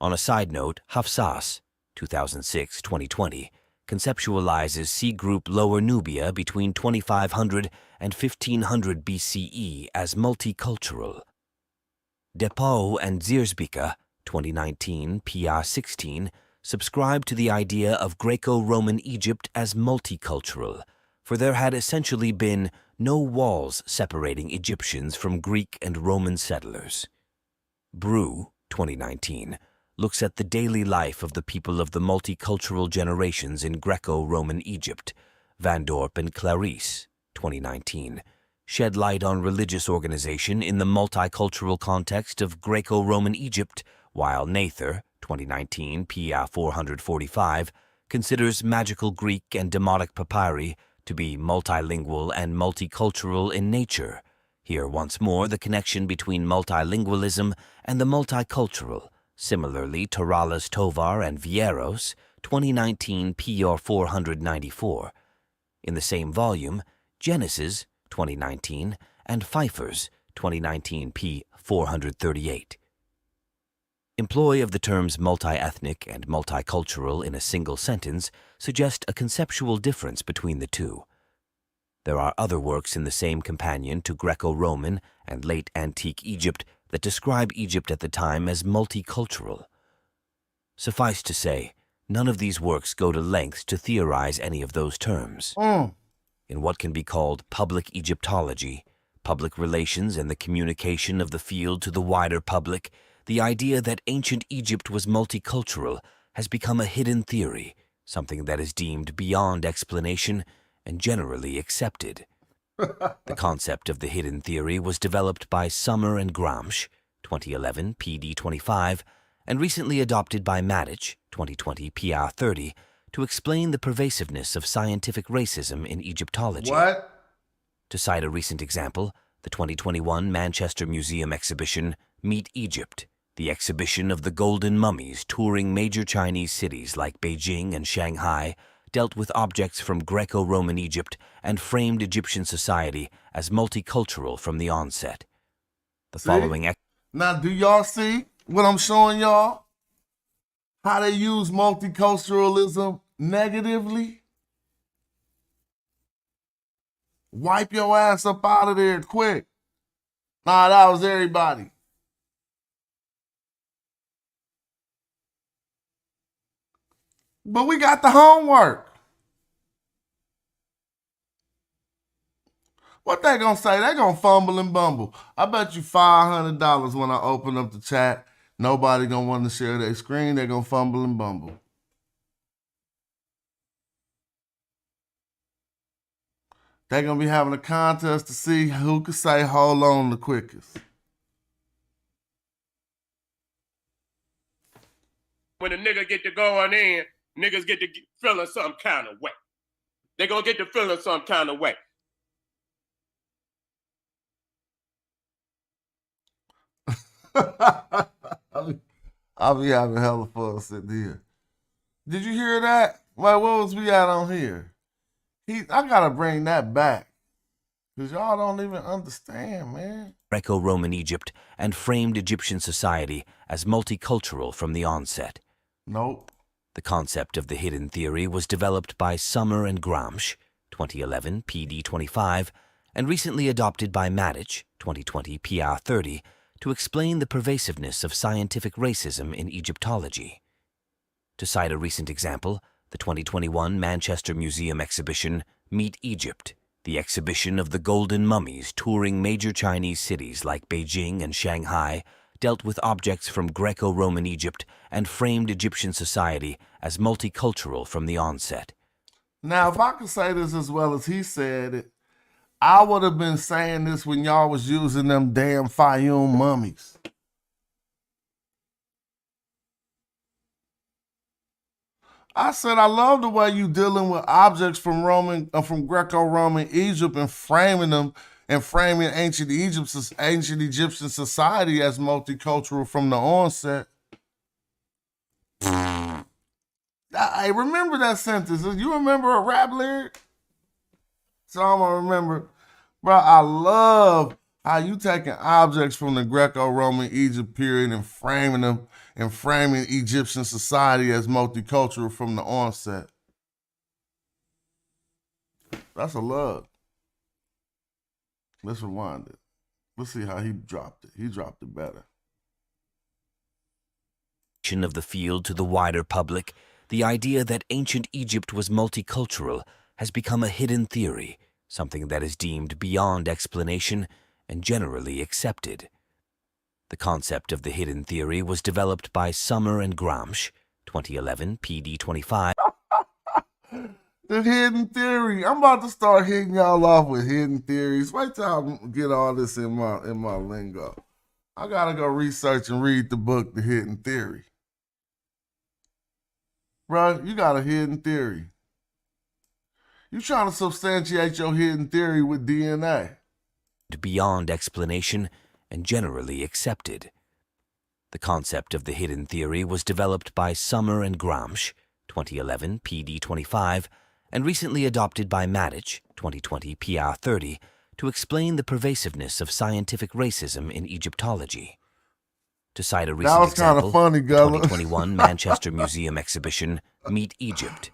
On a side note, Hafsas, 2006-2020, conceptualizes C-group Lower Nubia between 2500 and 1500 BCE as multicultural. Depot and Zierzbicka, 2019 PR 16, subscribe to the idea of Greco-Roman Egypt as multicultural, for there had essentially been no walls separating Egyptians from Greek and Roman settlers. Brew, 2019, looks at the daily life of the people of the multicultural generations in Greco-Roman Egypt. Van Dorp and Clarice, 2019, shed light on religious organization in the multicultural context of Greco-Roman Egypt, while Nather, 2019 PR 445, considers magical Greek and demotic papyri to be multilingual and multicultural in nature. Here once more the connection between multilingualism and the multicultural. Similarly, Torales Tovar and Vieros, 2019 PR 494. In the same volume, Genesis, 2019, and Pfeiffer's, 2019 p. 438. Employ of the terms multi-ethnic and multicultural in a single sentence suggest a conceptual difference between the two. There are other works in the same companion to Greco-Roman and late antique Egypt that describe Egypt at the time as multicultural. Suffice to say, none of these works go to lengths to theorize any of those terms. In what can be called public Egyptology, public relations and the communication of the field to the wider public, the idea that ancient Egypt was multicultural has become a hidden theory, something that is deemed beyond explanation and generally accepted. The concept of the hidden theory was developed by Summer and Gramsci, 2011 PD 25, and recently adopted by Madich, 2020 PR 30, to explain the pervasiveness of scientific racism in Egyptology. What? To cite a recent example, the 2021 Manchester Museum exhibition, Meet Egypt, the exhibition of the golden mummies touring major Chinese cities like Beijing and Shanghai, dealt with objects from Greco-Roman Egypt and framed Egyptian society as multicultural from the onset. The following... Now, do y'all see what I'm showing y'all? How they use multiculturalism negatively? Wipe your ass up out of there quick. Nah, that was everybody. But we got the homework. What they gonna say? They gonna fumble and bumble. I bet you $500 when I open up the chat Nobody gonna want to share their screen. They're gonna fumble and bumble. They're gonna be having a contest to see who can say hold on the quickest. When a nigga get to going in, niggas get to feeling some kind of way. They gonna get to feeling some kind of way. I'll be having hella fun sitting here. Did you hear that? Like, what was we at on here? I gotta bring that back. Because y'all don't even understand, man. Greco-Roman Egypt and framed Egyptian society as multicultural from the onset. Nope. The concept of the hidden theory was developed by Summer and Gramsci, 2011, PD 25, and recently adopted by Madjai, 2020, PR 30, to explain the pervasiveness of scientific racism in Egyptology. To cite a recent example, the 2021 Manchester Museum exhibition, Meet Egypt, the exhibition of the golden mummies touring major Chinese cities like Beijing and Shanghai, dealt with objects from Greco-Roman Egypt and framed Egyptian society as multicultural from the onset. Now, if I could say this as well as he said it, I would have been saying this when y'all was using them damn Fayum mummies. I said, I love the way you dealing with objects from Greco-Roman Egypt and framing them and framing ancient Egyptian society as multicultural from the onset. I remember that sentence. You remember a rap lyric? So I'm gonna remember, bro. I love how you taking objects from the Greco-Roman Egypt period and framing them and framing Egyptian society as multicultural from the onset. That's a love. Let's rewind it. Let's see how he dropped it. He dropped it better. Of the field to the wider public, the idea that ancient Egypt was multicultural has become a hidden theory, something that is deemed beyond explanation and generally accepted. The concept of the hidden theory was developed by Summer and Gramsci, 2011, PD 25. The hidden theory. I'm about to start hitting y'all off with hidden theories. Wait till I get all this in my lingo. I gotta go research and read the book, The Hidden Theory. Bro, you got a hidden theory. You trying to substantiate your hidden theory with DNA. Beyond explanation and generally accepted. The concept of the hidden theory was developed by Summer and Gramsci, 2011, PD 25, and recently adopted by Madjai, 2020, PR 30, to explain the pervasiveness of scientific racism in Egyptology. To cite a recent example, funny, the 2021 Manchester Museum exhibition, Meet Egypt,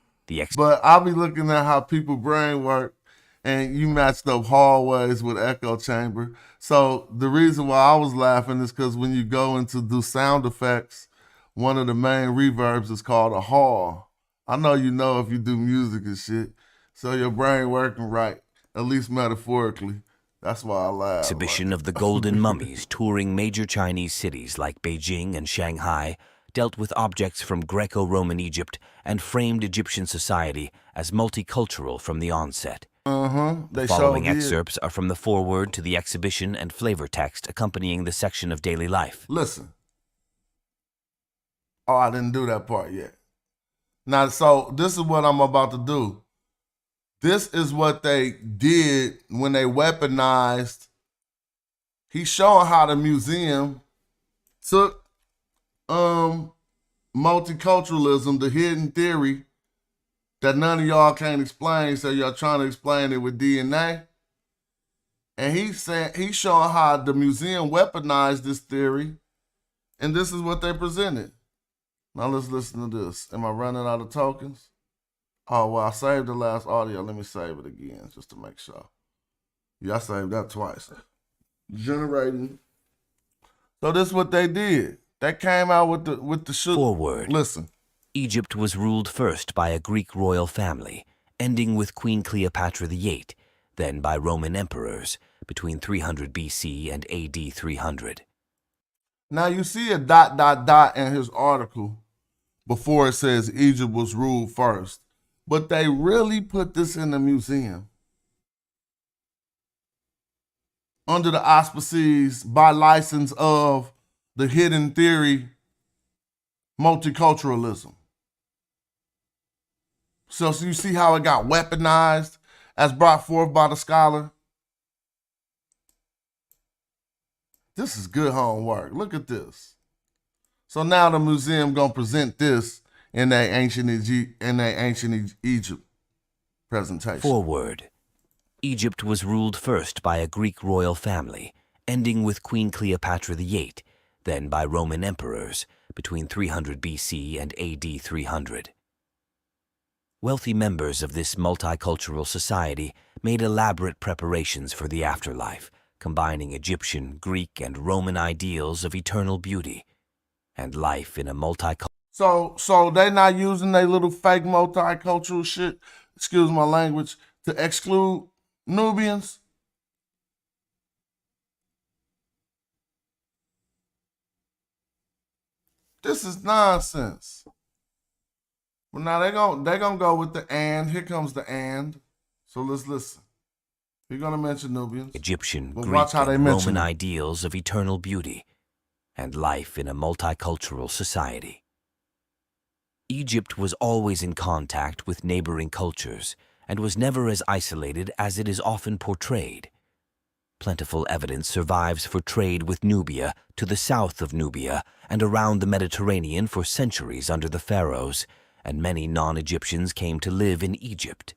But I'll be looking at how people brain work, and you matched up hallways with echo chamber. So the reason why I was laughing is because when you go into do sound effects, one of the main reverbs is called a hall. I know you know if you do music and shit, so your brain working right, at least metaphorically. That's why I laugh. Exhibition of the golden mummies touring major Chinese cities like Beijing and Shanghai dealt with objects from Greco-Roman Egypt and framed Egyptian society as multicultural from the onset. The following excerpts are from the foreword to the exhibition and flavor text accompanying the section of daily life. Listen. Oh, I didn't do that part yet. Now, so this is what I'm about to do. This is what they did when they weaponized. He's showing how the museum took multiculturalism, the hidden theory that none of y'all can't explain, so y'all trying to explain it with DNA. And he's showing how the museum weaponized this theory, and this is what they presented. Now let's listen to this. Am I running out of tokens? Oh, well, I saved the last audio. Let me save it again just to make sure. Yeah, I saved that twice. Generating. So this is what they did. They came out with the shoot. Forward. Listen. Egypt was ruled first by a Greek royal family, ending with Queen Cleopatra VIII, then by Roman emperors between 300 BC and AD 300. Now you see a dot, dot, dot in his article before it says Egypt was ruled first. But they really put this in the museum under the auspices by license of the hidden theory multiculturalism. So you see how it got weaponized as brought forth by the scholar? This is good homework. Look at this. So now the museum gonna present this in their ancient Egypt presentation. Foreword. Egypt was ruled first by a Greek royal family, ending with Queen Cleopatra VIII, then by Roman emperors between 300 BC and AD 300. Wealthy members of this multicultural society made elaborate preparations for the afterlife, combining Egyptian, Greek, and Roman ideals of eternal beauty and life in a multicultural. So they not using their little fake multicultural shit, excuse my language, to exclude Nubians? This is nonsense. Well, now they gonna go with the and. Here comes the and. So let's listen. You're gonna mention Nubians. Egyptian, But Greek, watch how they and mention Roman it. ideals of eternal beauty and life in a multicultural society. Egypt was always in contact with neighboring cultures and was never as isolated as it is often portrayed. Plentiful evidence survives for trade with Nubia to the south of Nubia and around the Mediterranean for centuries under the pharaohs, and many non-Egyptians came to live in Egypt.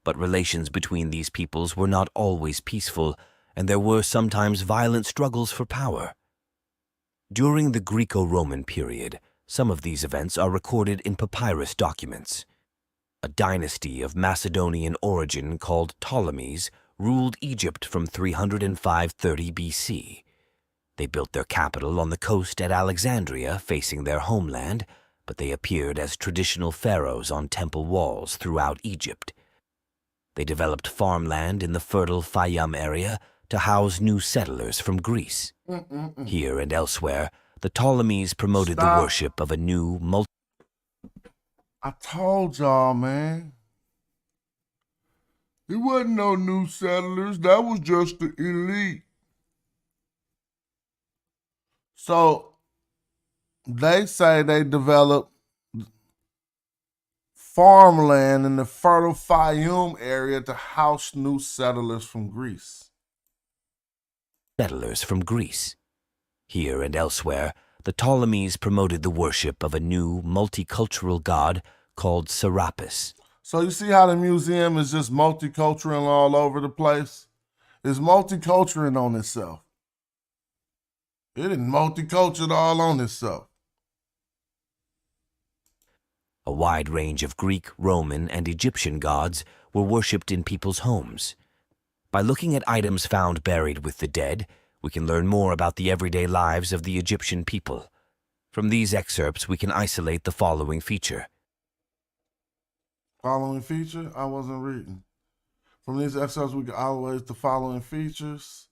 But relations between these peoples were not always peaceful, and there were sometimes violent struggles for power. During the Greco-Roman period, some of these events are recorded in papyrus documents. A dynasty of Macedonian origin called Ptolemies ruled Egypt from 305-30 BC. They built their capital on the coast at Alexandria, facing their homeland, but they appeared as traditional pharaohs on temple walls throughout Egypt. They developed farmland in the fertile Fayum area to house new settlers from Greece. Here and elsewhere, the Ptolemies promoted the worship of a new I told y'all, man. It wasn't no new settlers. That was just the elite. So they say they developed farmland in the fertile Fayum area to house new settlers from Greece. Here and elsewhere, the Ptolemies promoted the worship of a new multicultural god called Serapis. So you see how the museum is just multicultural all over the place? It's multicultural on itself. It isn't multicultural all on itself. A wide range of Greek, Roman, and Egyptian gods were worshipped in people's homes. By looking at items found buried with the dead, we can learn more about the everyday lives of the Egyptian people. From these excerpts, we can isolate the following feature. Following feature? I wasn't reading. From these excerpts, we can isolate the following features.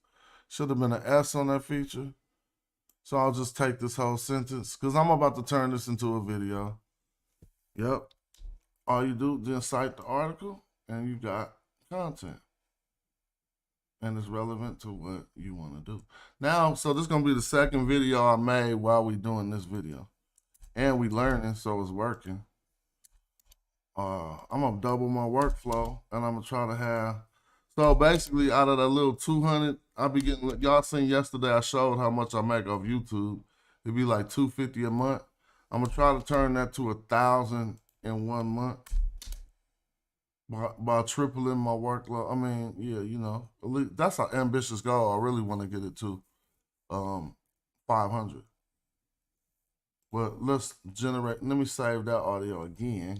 Should have been an S on that feature. So I'll just take this whole sentence because I'm about to turn this into a video. Yep. All you do, then cite the article, and you got content. And it's relevant to what you want to do. Now, so this is going to be the second video I made while we doing this video. And we learning, so it's working. I'm going to double my workflow, and I'm going to try to have... So basically, out of that little 200, I'll be getting... Y'all seen yesterday, I showed how much I make off YouTube. It'd be like $250 a month. I'm going to try to turn that to 1,000 in 1 month. By tripling my workload. I mean, yeah, you know, that's an ambitious goal. I really want to get it to 500. But let's generate, let me save that audio again,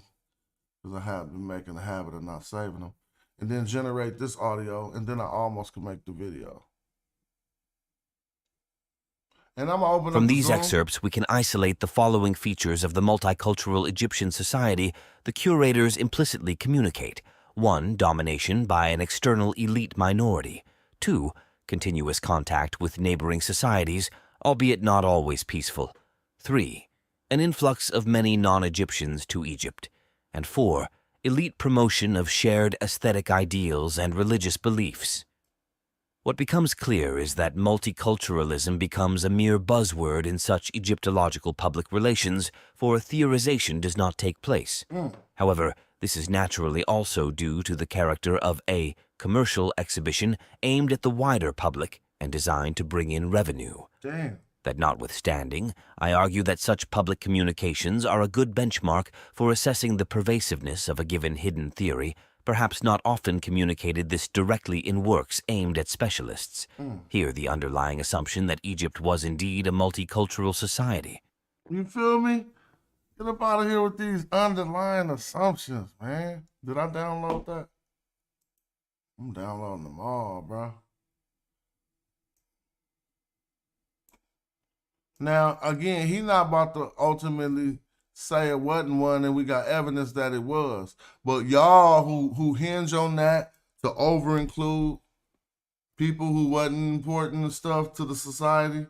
because I have been making a habit of not saving them. And then generate this audio, and then I almost can make the video. And I'm open From up these Zoom. excerpts, we can isolate the following features of the multicultural Egyptian society the curators implicitly communicate. 1. Domination by an external elite minority. 2. Continuous contact with neighboring societies albeit not always peaceful. 3. An influx of many non-Egyptians to Egypt. And 4. Elite promotion of shared aesthetic ideals and religious beliefs. What becomes clear is that multiculturalism becomes a mere buzzword in such Egyptological public relations, for theorization does not take place. However, this is naturally also due to the character of a commercial exhibition aimed at the wider public and designed to bring in revenue. Damn. That notwithstanding, I argue that such public communications are a good benchmark for assessing the pervasiveness of a given hidden theory, perhaps not often communicated this directly in works aimed at specialists. Here the underlying assumption that Egypt was indeed a multicultural society. You feel me? Get up out of here with these underlying assumptions, man. Did I download that? I'm downloading them all, bro. Now, again, he's not about to ultimately say it wasn't one and we got evidence that it was. But y'all who hinge on that to over-include people who wasn't important and stuff to the society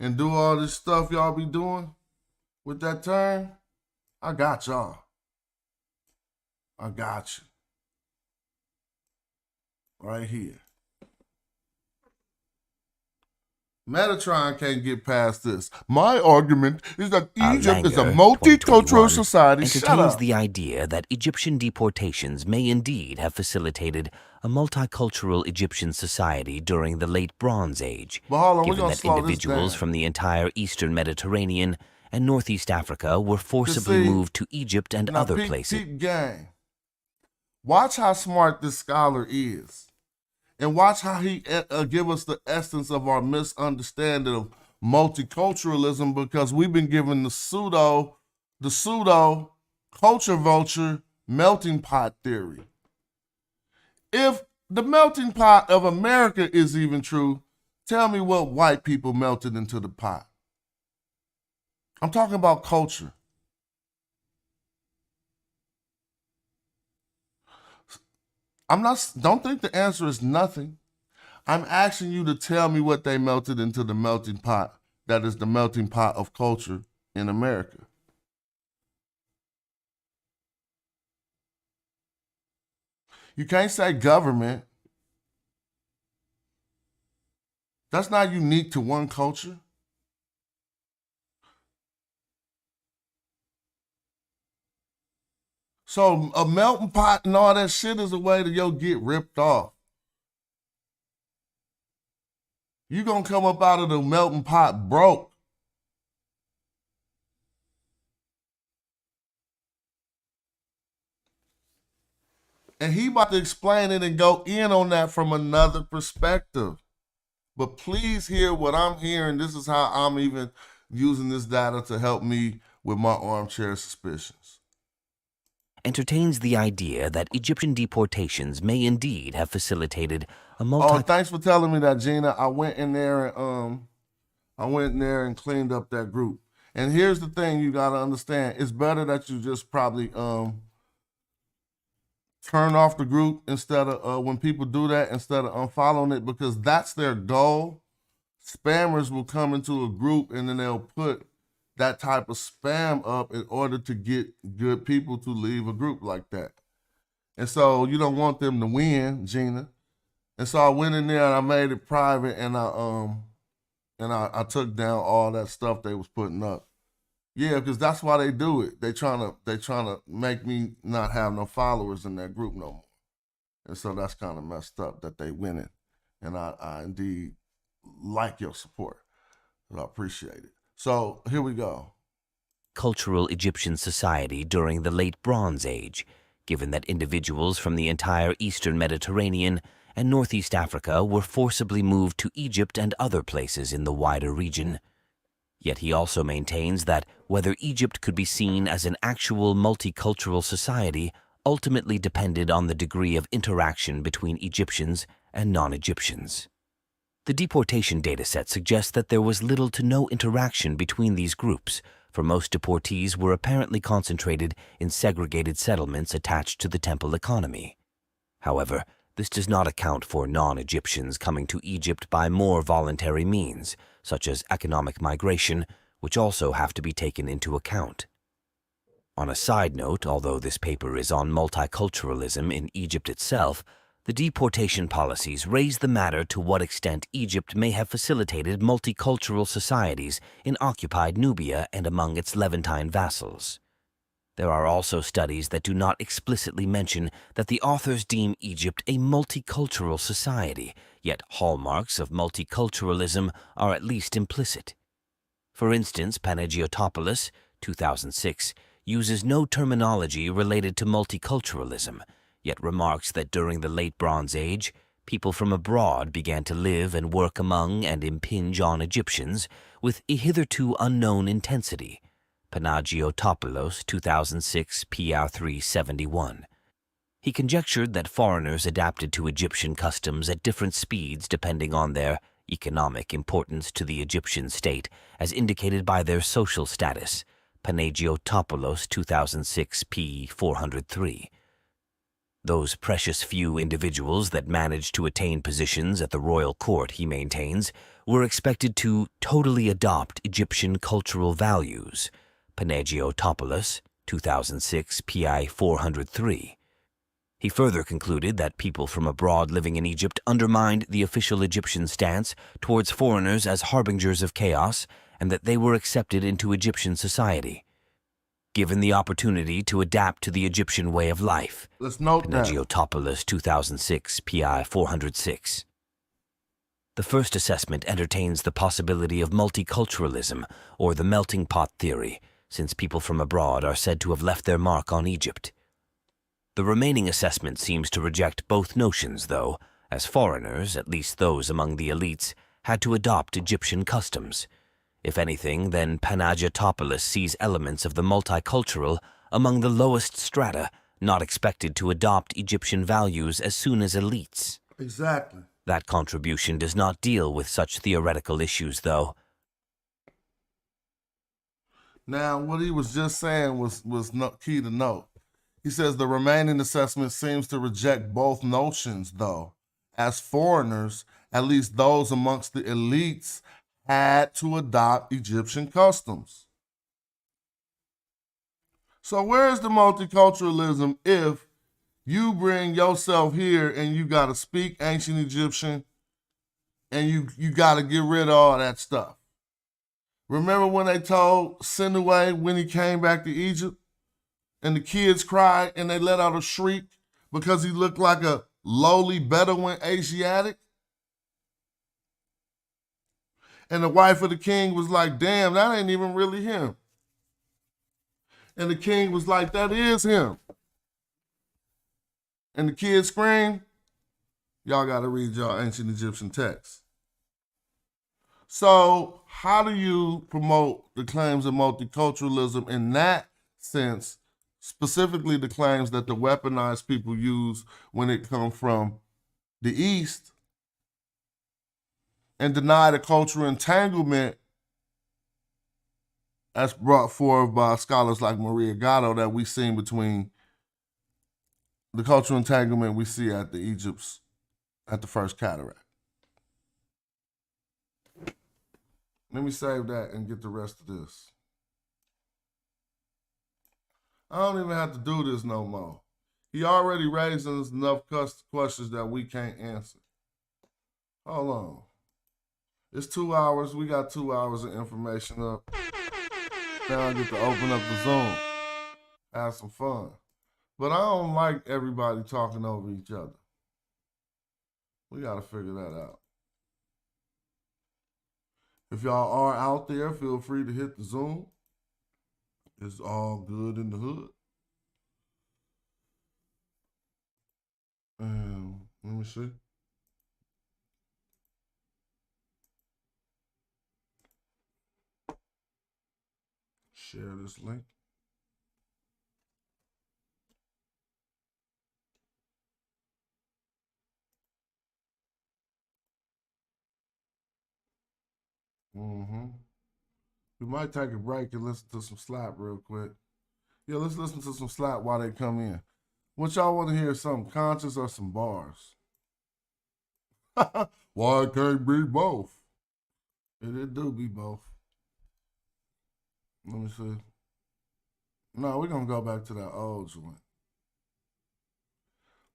and do all this stuff y'all be doing with that term, I got y'all. I got you. Right here. Metatron can't get past this. My argument is that Egypt is a multicultural society. Entertains the idea that Egyptian deportations may indeed have facilitated a multicultural Egyptian society during the late Bronze Age, given that individuals from the entire Eastern Mediterranean and Northeast Africa were forcibly moved to Egypt and other places. Gang. Watch how smart this scholar is. And watch how he give us the essence of our misunderstanding of multiculturalism, because we've been given the pseudo culture vulture melting pot theory. If the melting pot of America is even true, tell me what white people melted into the pot. I'm talking about culture. Don't think the answer is nothing. I'm asking you to tell me what they melted into the melting pot that is the melting pot of culture in America. You can't say government. That's not unique to one culture. So a melting pot and all that shit is a way to get ripped off. You gonna come up out of the melting pot broke. And he about to explain it and go in on that from another perspective. But please hear what I'm hearing. This is how I'm even using this data to help me with my armchair suspicions. Entertains the idea that Egyptian deportations may indeed have facilitated a Oh, thanks for telling me that, Gina. I went in there and cleaned up that group. And here's the thing you gotta understand: it's better that you just probably turn off the group instead of when people do that, instead of unfollowing it, because that's their goal. Spammers will come into a group and then they'll put that type of spam up in order to get good people to leave a group like that. And so you don't want them to win, Gina. And so I went in there and I made it private, and I took down all that stuff they was putting up. Yeah, because that's why they do it. They trying to make me not have no followers in that group no more. And so that's kind of messed up that they winning. And I indeed like your support. I appreciate it. So here we go. Cultural Egyptian society during the late Bronze Age, given that individuals from the entire Eastern Mediterranean and Northeast Africa were forcibly moved to Egypt and other places in the wider region. Yet he also maintains that whether Egypt could be seen as an actual multicultural society ultimately depended on the degree of interaction between Egyptians and non-Egyptians. The deportation dataset suggests that there was little to no interaction between these groups, for most deportees were apparently concentrated in segregated settlements attached to the temple economy. However, This does not account for non-Egyptians coming to Egypt by more voluntary means, such as economic migration, which also have to be taken into account. On a side note, although this paper is on multiculturalism in Egypt itself, the deportation policies raise the matter to what extent Egypt may have facilitated multicultural societies in occupied Nubia and among its Levantine vassals. There are also studies that do not explicitly mention that the authors deem Egypt a multicultural society, yet hallmarks of multiculturalism are at least implicit. For instance, Pan-Arabism, 2006, uses no terminology related to multiculturalism, yet remarks that during the Late Bronze Age, people from abroad began to live and work among and impinge on Egyptians with a hitherto unknown intensity. Pan-Arabism, 2006, PR 371. He conjectured that foreigners adapted to Egyptian customs at different speeds depending on their economic importance to the Egyptian state, as indicated by their social status. Pan-Arabism, 2006, p. 403. Those precious few individuals that managed to attain positions at the royal court, he maintains, were expected to totally adopt Egyptian cultural values. Pan-Arabism, 2006, pi 403. He further concluded that people from abroad living in Egypt undermined the official Egyptian stance towards foreigners as harbingers of chaos, and that they were accepted into Egyptian society, given the opportunity to adapt to the Egyptian way of life. Let's note that. Pan-Arabism, 2006, pi 406. The first assessment entertains the possibility of multiculturalism, or the melting pot theory, since people from abroad are said to have left their mark on Egypt. The remaining assessment seems to reject both notions, though, as foreigners, at least those among the elites, had to adopt Egyptian customs. If anything, then Pan-Arabism sees elements of the multicultural among the lowest strata, not expected to adopt Egyptian values as soon as elites. Exactly. That contribution does not deal with such theoretical issues, though. Now, what he was just saying was key to note. He says the remaining assessment seems to reject both notions, though. As foreigners, at least those amongst the elites, had to adopt Egyptian customs. So where's the multiculturalism if you bring yourself here and you got to speak ancient Egyptian and you got to get rid of all that stuff? Remember when they told Sinuhe when he came back to Egypt and the kids cried and they let out a shriek because he looked like a lowly Bedouin Asiatic? And the wife of the king was like, damn, that ain't even really him. And the king was like, that is him. And the kids screamed, y'all got to read y'all ancient Egyptian texts. So how do you promote the claims of multiculturalism in that sense, specifically the claims that the weaponized people use when it comes from the East, and deny the cultural entanglement as brought forth by scholars like Maria Gatto that we've seen between the cultural entanglement we see at the Egypt's, at the first cataract? Let me save that and get the rest of this. I don't even have to do this no more. He already raised us enough questions that we can't answer. Hold on. It's 2 hours. We got 2 hours of information up. Now I get to open up the Zoom. Have some fun. But I don't like everybody talking over each other. We got to figure that out. If y'all are out there, feel free to hit the Zoom. It's all good in the hood. Let me see. Share this link. We might take a break and listen to some slap real quick. Yeah, let's listen to some slap while they come in. What y'all want to hear, something conscious or some bars? Why it can't be both? It do be both. Let me see. No, we're going to go back to that old joint.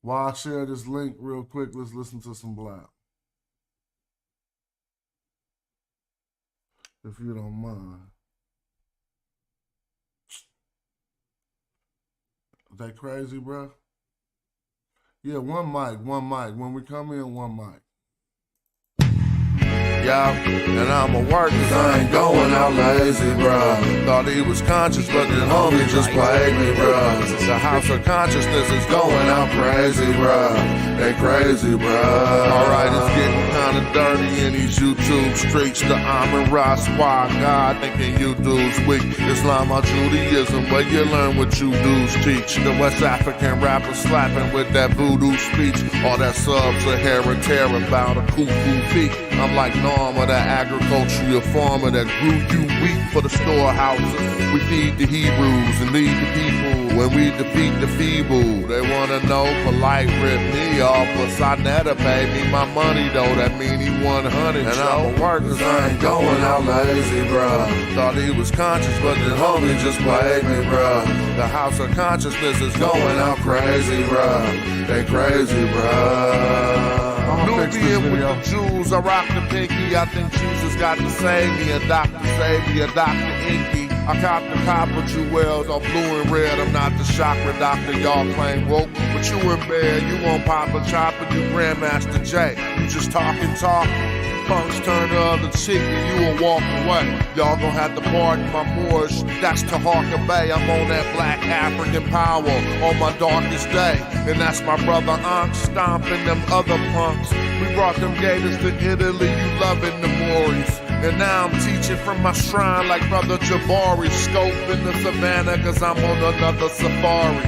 While I share this link real quick, let's listen to some Black. If you don't mind. Is that crazy, bro? Yeah, one mic. When we come in, one mic. Yeah, and I'ma work cause I ain't going out lazy, bruh. Thought he was conscious, but the homie just played me, bruh. The house of consciousness is going out crazy, bruh. They crazy, bruh. Alright, it's getting kinda dirty in these YouTube streets. The Amin Ra squad, God thinking you dudes weak. Islam or Judaism, where you learn what you dudes teach. The West African rapper slapping with that voodoo speech. All that sub-Saharan terror about a cuckoo feet. I'm like Norma, that agricultural farmer that grew you wheat for the storehouses. We feed the Hebrews and lead the people when we defeat the feeble. They wanna know polite rip me off, but Sonetta paid me my money though. That mean he 100. And I'ma work cause I ain't going out lazy, bruh. Thought he was conscious, but the homie just played me, bruh. The house of consciousness is going out crazy, bruh. They crazy, bruh. Nubian with the Jews, I rock the pinky. I think Jesus got to save me, a doctor save me, a Dr. Inky. I cop the copper jewels on blue and red. I'm not the chakra doctor y'all claim woke, but you in bed, you won't pop a chopper, you Grandmaster J. You just talking. Punks turn the other cheek and you will walk away. Y'all gon' have to pardon my Moorish. That's Tahaka Bay. I'm on that black African power on my darkest day. And that's my brother Ankh stomping them other punks. We brought them gators to Italy, you loving the Moors. And now I'm teaching from my shrine like Brother Jabari. Scoping the savannah cause I'm on another safari.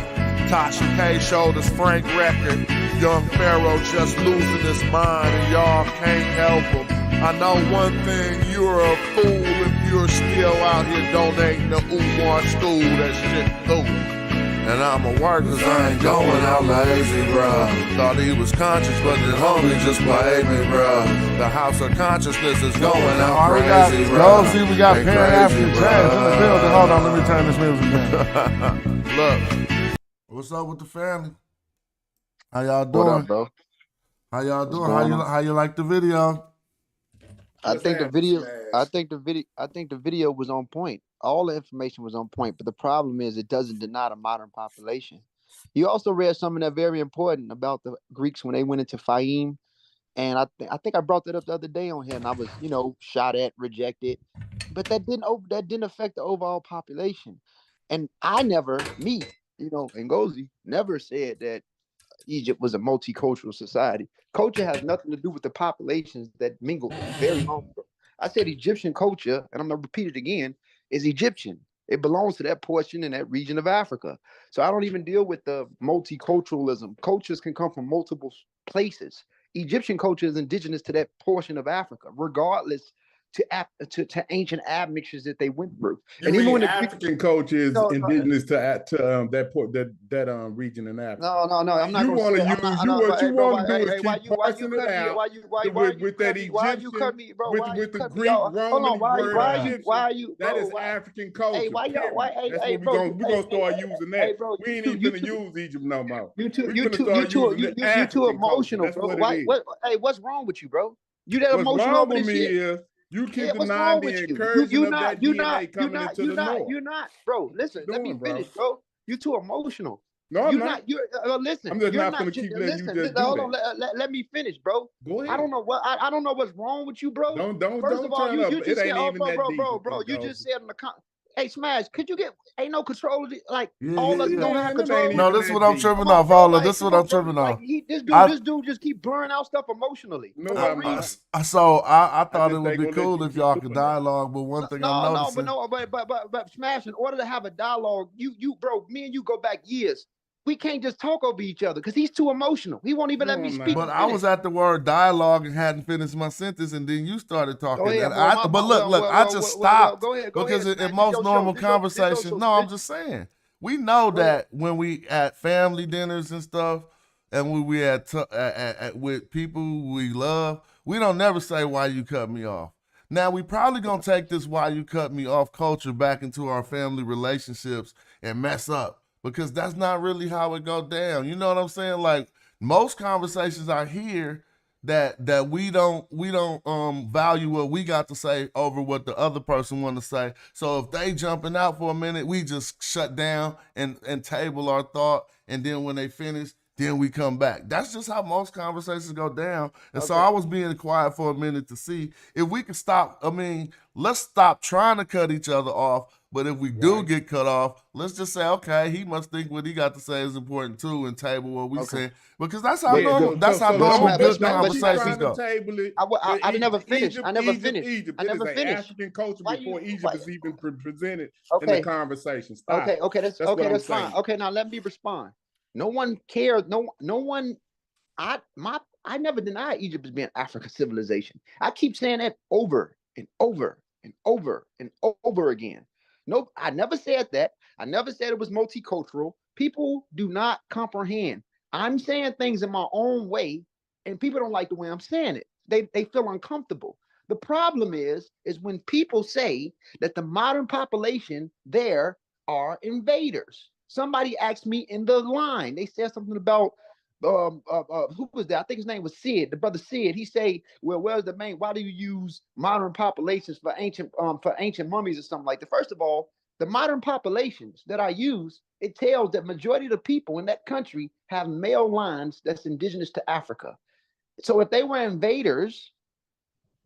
Tasha K showed us Frank record. Young Pharaoh just losing his mind and y'all can't help him. I know one thing, you're a fool if you're still out here donating to Umar school. That shit cool. And I'ma work cause I ain't going out lazy, bruh. Thought he was conscious, but the homie just played me, bruh. The house of consciousness is going out crazy, bruh. See, we got Pan-Arabism jazz in the building. Hold on, let me turn this music down. Look, what's up with the family? How y'all doing? What up, bro? How y'all doing? How you like the video? I think the video was on point. All the information was on point, but the problem is it doesn't deny the modern population. You also read something that very important about the Greeks when they went into Fahim, and I think I brought that up the other day on here, and I was shot at, rejected, but that didn't affect the overall population. And I never, Ngozi never said that Egypt was a multicultural society. Culture has nothing to do with the populations that mingled very long ago. I said Egyptian culture, and I'm going to repeat it again, is Egyptian. It belongs to that portion in that region of Africa. So I don't even deal with the multiculturalism. Cultures can come from multiple places. Egyptian culture is indigenous to that portion of Africa, regardless to ancient admixtures that they went through. And even when the African culture is indigenous to that region in Africa. No, I'm not. What you want to do is keep parsing it out with that Egyptian, with the Greek, Roman word. That is African culture. We're gonna start using that. We ain't even gonna use Egypt no more. You too emotional, bro. What's wrong with you, bro? You that emotional? What's wrong with me is you keep denying the incursion of that DNA coming into the north. You're not, bro. Listen, let me finish, bro. You're too emotional. No, I'm not. Listen. I'm just not going to keep letting you just do hold on. Let me finish, bro. Go ahead. I don't know what's wrong with you, bro. Don't First of all, turn up. You just It ain't said, even that deep. bro. You just said in the hey, Smash, could you get ain't no control of it? Like all of us don't have control. No, this is what I'm tripping off. All of this is what I'm tripping off. This dude just keep blurring out stuff emotionally. So I thought it would be cool if y'all could dialogue, but one thing I'm noticing. But Smash, in order to have a dialogue, you bro, me and you go back years. We can't just talk over each other because he's too emotional. He won't even let me speak. But I was at the word dialogue and hadn't finished my sentence, and then you started talking. But look, I just stopped because in most normal conversations. No, I'm just saying. We know that when we at family dinners and stuff, and when we with people we love, we don't never say why you cut me off. Now we probably gonna take this why you cut me off culture back into our family relationships and mess up, because that's not really how it go down. You know what I'm saying? Like most conversations I hear that we don't value what we got to say over what the other person want to say. So if they jumping out for a minute, we just shut down and table our thought, and then when they finish, then we come back. That's just how most conversations go down. And so I was being quiet for a minute to see if we can stop. I mean, let's stop trying to cut each other off. But if we do get cut off, let's just say, okay, he must think what he got to say is important too, and table what we say, because that's how normal. That's how normal good conversations go. I never finished. I never finished. Egypt, I never it is finished. African culture before Egypt is even presented in Okay. the conversation. Stop. Okay, that's what I'm fine. saying. Okay, now let me respond. No one cares. No one. I never denied Egypt as being African civilization. I keep saying that over and over and over and over again. No, I never said that. I never said it was multicultural. People do not comprehend. I'm saying things in my own way, and people don't like the way I'm saying it. They feel uncomfortable. The problem is when people say that the modern population there are invaders. Somebody asked me in the line, they said something about who was that? I think his name was Sid, the brother Sid. He say, well, where's the main? Why do you use modern populations for ancient mummies or something like that? First of all, the modern populations that I use, it tells that majority of the people in that country have male lines that's indigenous to Africa. So if they were invaders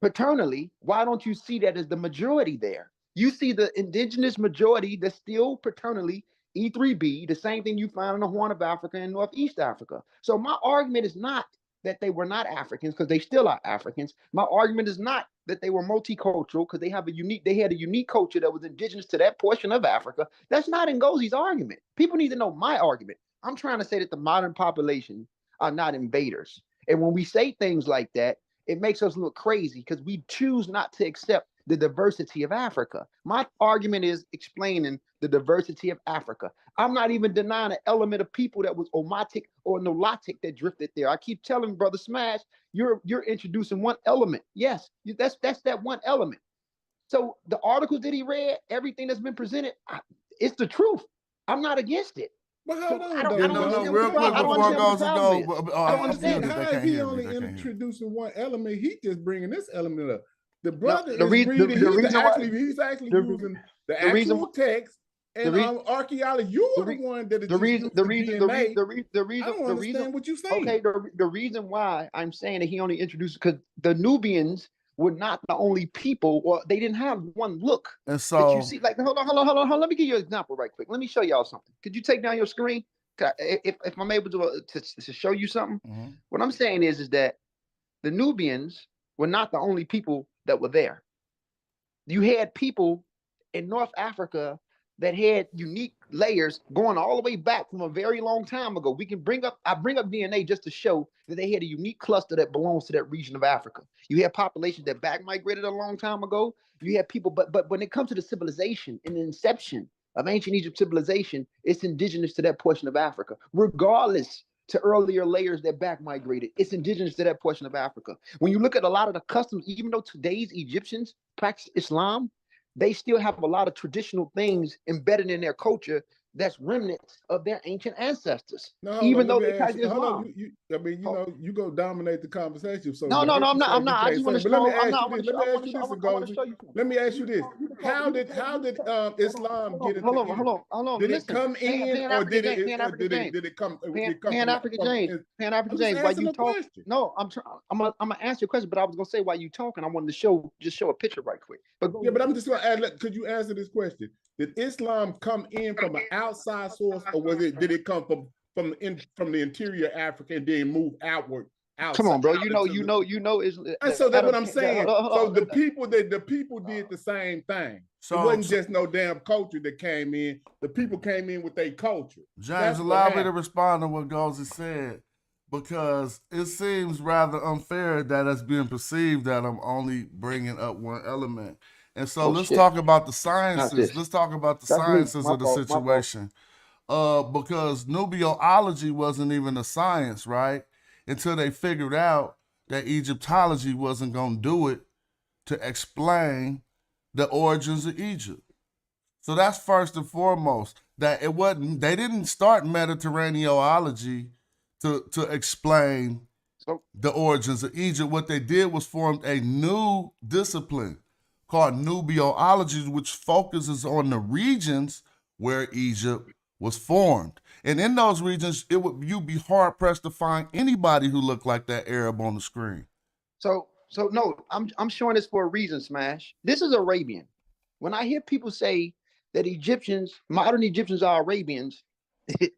paternally, why don't you see that as the majority there? You see the indigenous majority that's still paternally E3B, the same thing you find in the Horn of Africa and Northeast Africa. So my argument is not that they were not Africans, because they still are Africans. My argument is not that they were multicultural, because they had a unique culture that was indigenous to that portion of Africa. That's not Ngosi's argument. People need to know my argument. I'm trying to say that the modern population are not invaders. And when we say things like that, it makes us look crazy because we choose not to accept the diversity of Africa. My argument is explaining the diversity of Africa. I'm not even denying an element of people that was Omotic or Nilotic that drifted there. I keep telling Brother Smash, you're introducing one element. Yes, that's that one element. So the articles that he read, everything that's been presented, it's the truth. I'm not against it. But hold on, I don't understand. How is he only introducing one element? He just bringing this element up. The brother is reading. He's actually using the actual text and archaeology. You're the one that is the reason. I don't understand what you're saying. Okay, the reason why I'm saying that he only introduced, because the Nubians were not the only people, or they didn't have one look. And so that you see, like, hold on. Let me give you an example right quick. Let me show y'all something. Could you take down your screen? If I'm able to show you something, what I'm saying is that the Nubians were not the only people that were there. You had people in North Africa that had unique layers going all the way back from a very long time ago. I bring up DNA just to show that they had a unique cluster that belongs to that region of Africa. You had populations that back migrated a long time ago. You had people, but when it comes to the civilization and the inception of ancient Egypt civilization, it's indigenous to that portion of Africa, regardless to earlier layers that back migrated. It's indigenous to that portion of Africa. When you look at a lot of the customs, even though today's Egyptians practice Islam, they still have a lot of traditional things embedded in their culture that's remnants of their ancient ancestors. Even though they practice Islam. You go dominate the conversation. So no, I'm not. I just want to show. Let me ask you this. How did Islam get into Egypt? Hold on. Did it come in, or did it come? Pan-African James. Why you talk? No, I'm gonna answer your question, but I was gonna say while you talking, I wanted to show a picture right quick. But I'm just gonna add. Could you answer this question? Did Islam come in from an outside source, or did it come from the interior Africa and then move outward? Come on, bro. You know. And so that's what I'm saying. So the people did the same thing. So it wasn't just no damn culture that came in. The people came in with their culture. James, allow me to respond to what Gozi said, because it seems rather unfair that it's being perceived that I'm only bringing up one element. And so let's talk about the sciences. Let's talk about the sciences of the situation. because nubiology wasn't even a science, right? Until they figured out that Egyptology wasn't going to do it to explain the origins of Egypt. So that's first and foremost. That it wasn't, they didn't start Mediterraneology to explain the origins of Egypt. What they did was form a new discipline called nubiology, which focuses on the regions where Egypt was formed. And in those regions, you'd be hard pressed to find anybody who looked like that Arab on the screen. So no, I'm showing this for a reason, Smash. This is Arabian. When I hear people say that modern Egyptians are Arabians,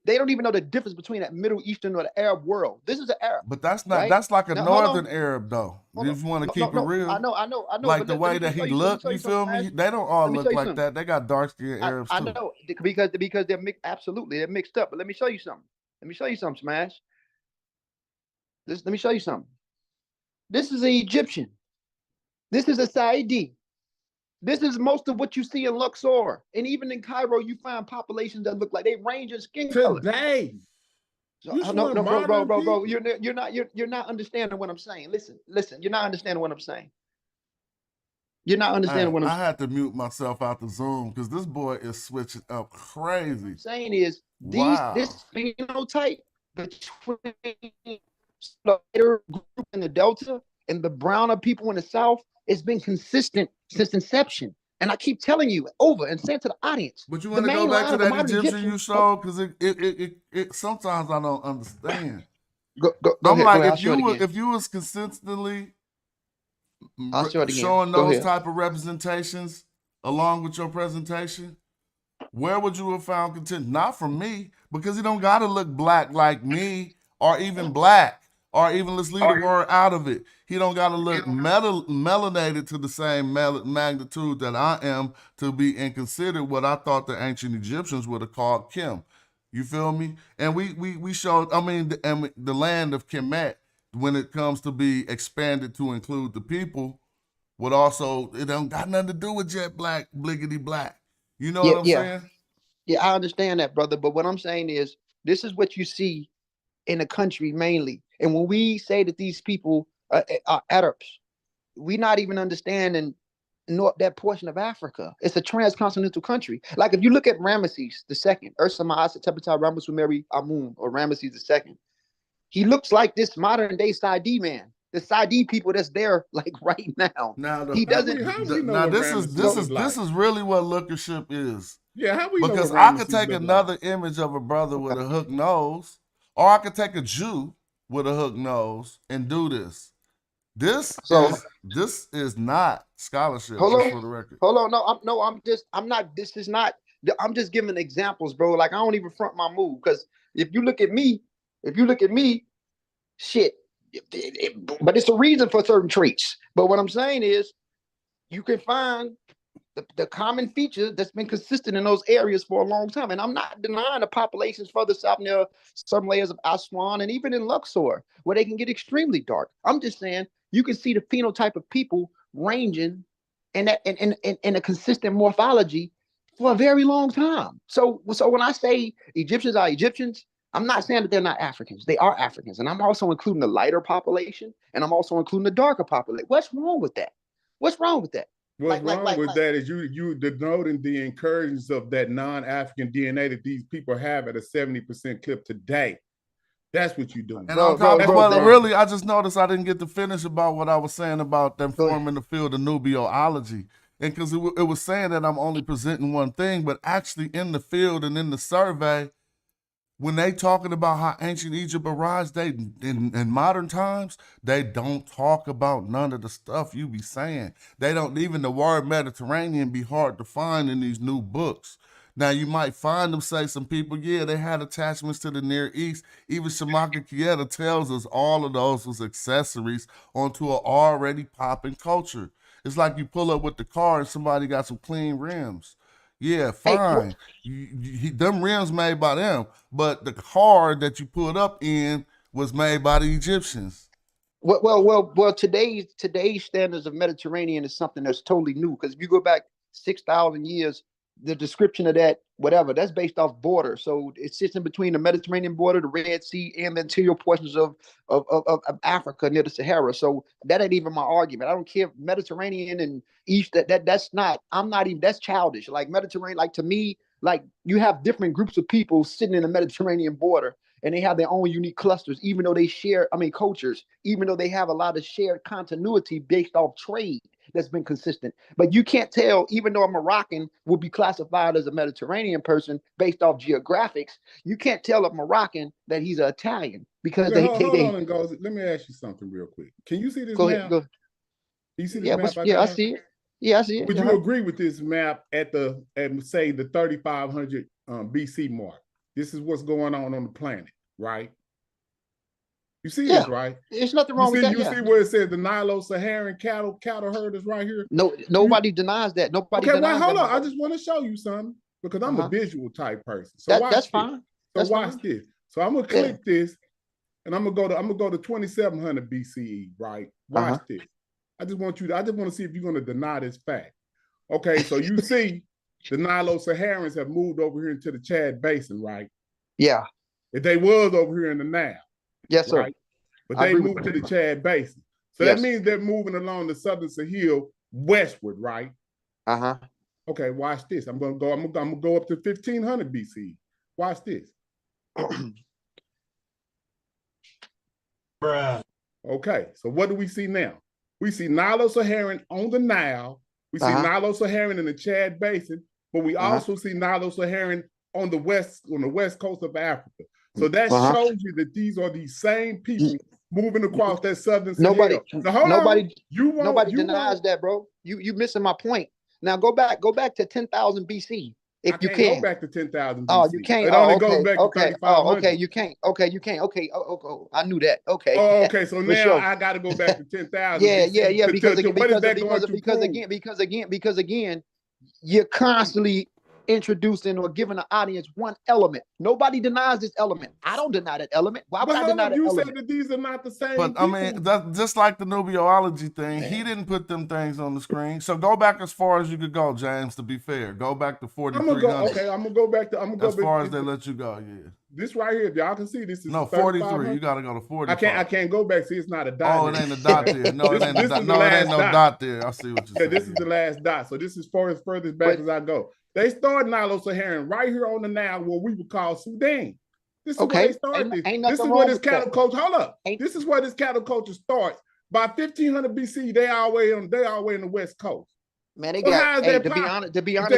they don't even know the difference between that Middle Eastern or the Arab world. This is an Arab. But that's not, right? that's like a now, northern Arab though. If you want to keep it real. I know. Like the way that he looked, you feel me? They don't all look like that. They got dark skinned Arabs too. I know, because they're mixed. Absolutely, they're mixed up. But let me show you something. Smash. Let me show you something. This is an Egyptian. This is a Saidi. This is most of what you see in Luxor. And even in Cairo, you find populations that look like they range in skin color. Today. So, no, bro. You're not understanding what I'm saying. Listen, you're not understanding what I'm saying. You're not understanding what I'm saying. I had to mute myself out the Zoom because this boy is switching up crazy. What I'm saying is this phenotype between the lighter group in the Delta and the browner people in the South, it's been consistent since inception. And I keep telling you over and saying to the audience. But you want to go back to that Egyptian you showed? Because it sometimes I don't understand. Go I'm ahead, like, if you was consistently showing those type of representations along with your presentation, where would you have found content? Not from me, because he don't got to look black like me or even black. Or even let's leave the word out of it. He don't got to look melanated to the same magnitude that I am to be and considered what I thought the ancient Egyptians would have called Kim. You feel me? And we showed, the land of Kemet, when it comes to be expanded to include the people, would also, it don't got nothing to do with jet black, bliggity black. You know what I'm saying? Yeah, I understand that, brother. But what I'm saying is, this is what you see in the country mainly. And when we say that these people are Arabs, we're not even understanding that portion of Africa. It's a transcontinental country. Like if you look at Ramesses II, Ursama Asetepetah Ramasumeri Amun, or Ramesses II, he looks like this modern day Saidi man. The Saidi people that's there like right now. He doesn't. This is really what lookership is. Yeah, how we because I could take another image of a brother with a hook nose, or I could take a Jew with a hook nose and do this. This is not scholarship. For the record. Hold on, I'm just giving examples, bro. Like I don't even front my move, because if you look at me, shit. But it's a reason for certain traits. But what I'm saying is, you can find the common feature that's been consistent in those areas for a long time. And I'm not denying the populations further south near some layers of Aswan and even in Luxor, where they can get extremely dark. I'm just saying you can see the phenotype of people ranging in a consistent morphology for a very long time. So when I say Egyptians are Egyptians, I'm not saying that they're not Africans. They are Africans. And I'm also including the lighter population, and I'm also including the darker population. What's wrong with that? What's wrong with that? What's wrong with that is you denoting the incursions of that non-African DNA that these people have at a 70% clip today. That's what you're doing. And really, I just noticed I didn't get to finish about what I was saying about them forming the field of nubiology. And because it was saying that I'm only presenting one thing, but actually in the field and in the survey, when they talking about how ancient Egypt arose, in modern times, they don't talk about none of the stuff you be saying. They don't, even the word Mediterranean be hard to find in these new books. Now you might find them say some people, yeah, they had attachments to the Near East. Even Shamaka Kieta tells us all of those was accessories onto an already popping culture. It's like you pull up with the car and somebody got some clean rims. Yeah, fine. Them rims made by them, but the car that you put up in was made by the Egyptians. Well. Today's standards of Mediterranean is something that's totally new. Because if you go back 6,000 years, the description of that, whatever, that's based off border. So it sits in between the Mediterranean border, the Red Sea, and the interior portions of Africa near the Sahara. So that ain't even my argument. I don't care. Mediterranean and East, that's not, I'm not even, that's childish. Like Mediterranean, like to me, like you have different groups of people sitting in the Mediterranean border and they have their own unique clusters, even though they share, cultures, even though they have a lot of shared continuity based off trade that's been consistent. But you can't tell, even though a Moroccan will be classified as a Mediterranean person based off geographics, you can't tell a Moroccan that he's an Italian because hold on and goes. Let me ask you something real quick. Can you see this map? Go ahead. You see this map? I see it. Yeah, I see it. Would you agree with this map at say the 3500 BC mark? This is what's going on the planet, right? You see this, right? There's nothing wrong with that. You see where it says the Nilo-Saharan cattle herders right here? No, nobody denies that. Nobody denies that. Hold on. I just want to show you something because I'm a visual type person. So that's fine. So watch this. So I'm gonna click this, and I'm gonna go to 2700 BCE, right? Watch this. I just want to see if you're gonna deny this fact. Okay, so you see the Nilo-Saharans have moved over here into the Chad Basin, right? Yeah. If they was over here in the Nile. Yes, sir. Right? But they moved to the Chad Basin. So that means they're moving along the southern Sahel westward, right? Okay, watch this. I'm gonna go up to 1500 BC. Watch this. Bruh. Okay, so what do we see now? We see Nilo-Saharan on the Nile. We see Nilo-Saharan in the Chad Basin, but we also see Nilo-Saharan on the west coast of Africa. So that shows you that these are the same people moving across that southern Sahel. Nobody denies that, bro. You missing my point. Now go back to 10,000 BC. If you can go back to 10,000 BC. Oh, you can't. It only goes back to 3,500. Oh, okay. You can't. Okay, you can't. Okay. Oh, I knew that. Okay. Oh, okay. So now I got to go back to 10,000. Yeah. Because again, you're constantly introducing or giving the audience one element. Nobody denies this element. I don't deny that element. Why would I deny that element? You said that these are not the same But people. I mean, that's just like the nubiology thing. He didn't put them things on the screen. So go back as far as you could go, James, to be fair. Go back to 4,300. I'm gonna go back to as far as they let you go, yeah. This right here, y'all can see this is 43. You gotta go to 45. I can't go back. See, it's not a dot. Oh, it ain't a dot there. No, it ain't a dot. No, it ain't no dot there. I see what you're saying. This is the last dot. So this is as furthest back as I go. They started Nilo-Saharan right here on the Nile, what we would call Sudan. This is where they started this. This is where this cattle culture. Hold up. This is where this cattle culture starts. By 1500 BC, they all way in the West Coast. Man, they got. To be honest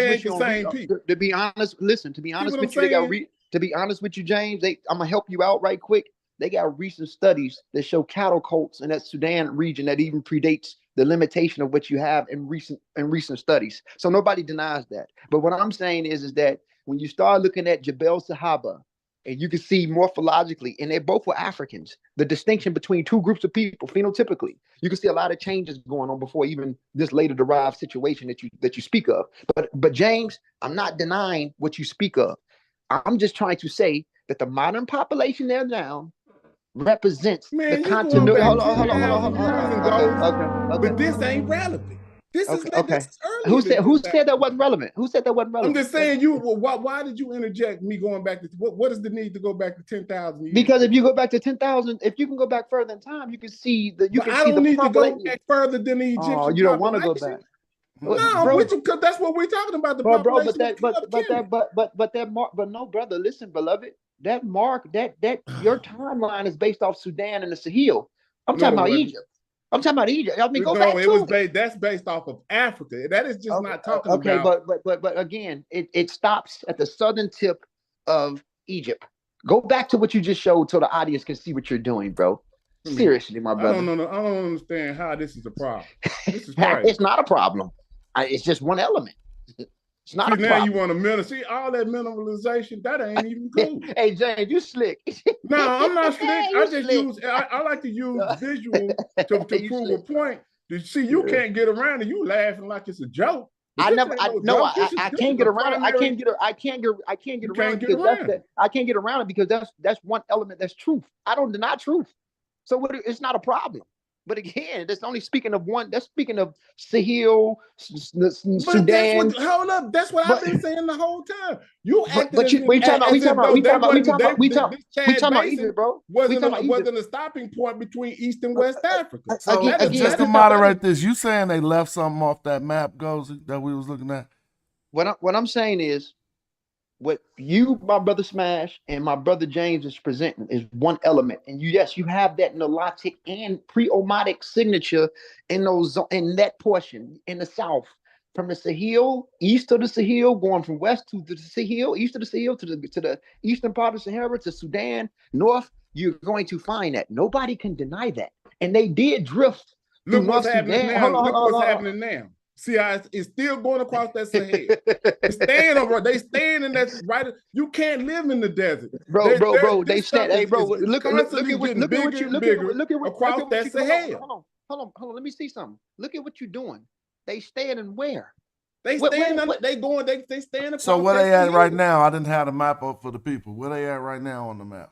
with you, to be honest with you, James, I'm gonna help you out right quick. They got recent studies that show cattle cults in that Sudan region that even predates the limitation of what you have in recent studies. So nobody denies that. But what I'm saying is that when you start looking at Jebel Sahaba, and you can see morphologically, and they both were Africans, the distinction between two groups of people phenotypically, you can see a lot of changes going on before even this later derived situation that you speak of. But James, I'm not denying what you speak of. I'm just trying to say that the modern population there now represents the continuity. Hold on. But this ain't relevant. This is early. Who said that wasn't relevant? Who said that wasn't relevant? I'm just saying why did you interject me going back to what is the need to go back to 10,000 years? Because if you go back to 10,000, if you can go back further in time, you can see that I don't need to go back further than the Egyptian. Oh, you don't want to go back. No, bro, because that's what we're talking about. But no, brother. Listen, beloved. That your timeline is based off Sudan and the Sahel. I'm talking about Egypt. I mean, go back to it. That's based off of Africa. That is just not talking about. But again, it stops at the southern tip of Egypt. Go back to what you just showed so the audience can see what you're doing, bro. Seriously, my brother. I don't understand how this is a problem. This is crazy. It's not a problem. It's just one element. It's not a problem. Now you want to see all that minimalization? That ain't even cool. Hey, James, you slick. No, I'm not slick. I like to use visual to prove a point. To see you can't get around it. You laughing like it's a joke. I can't get around it. I can't get around it because that's one element that's truth. I don't deny truth. So it's not a problem. But again, that's only speaking of one. That's speaking of Sahel, Sudan. Hold up. That's what I've been saying the whole time. You acted but you, we talking about Egypt, bro. Wasn't a stopping point between East and West Africa. So just to moderate this, you saying they left something off that map, Gozy, that we was looking at? What I'm saying is, what you, my brother Smash, and my brother James is presenting is one element, and you have that Nilotic and pre-Omotic signature in that portion in the south, from the Sahel, east of the Sahel, going from west to the Sahel, east of the Sahel to the eastern part of Sahara to Sudan, north. You're going to find that nobody can deny that, and they did drift. Look what's happening now. Look what's happening now. See how it's still going across that Sahel. They staying in that right. You can't live in the desert, bro. They stand. Hey, bro, look at what you across that Sahel. Hold on. Let me see something. Look at what you're doing. They staying in where? They staying. They staying. So where they at right now? I didn't have the map up for the people. Where they at right now on the map?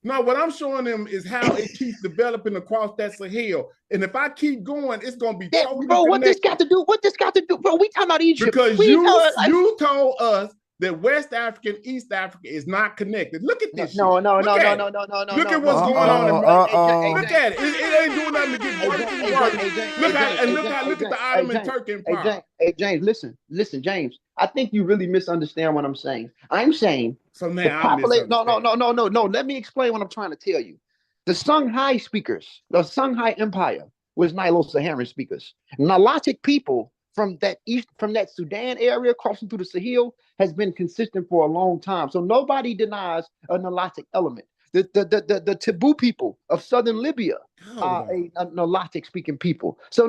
No, what I'm showing them is how it keeps developing across that Sahel. And if I keep going, it's going to be totally bro, what this got to do? Bro, we talking about Egypt. Because you told us that West Africa and East Africa is not connected. Look at this. No. Look at what's going on. Look at it. It ain't doing nothing to get worse. Look at the Ottoman Turk Empire. Hey, James, listen, James. I think you really misunderstand what I'm saying. I'm saying so now no. Let me explain what I'm trying to tell you. The Songhai speakers, the Songhai Empire was Nilo-Saharan speakers. Nilotic people from that Sudan area crossing through the Sahel has been consistent for a long time. So nobody denies a Nilotic element. The Tibu people of southern Libya are a Nilotic speaking people. So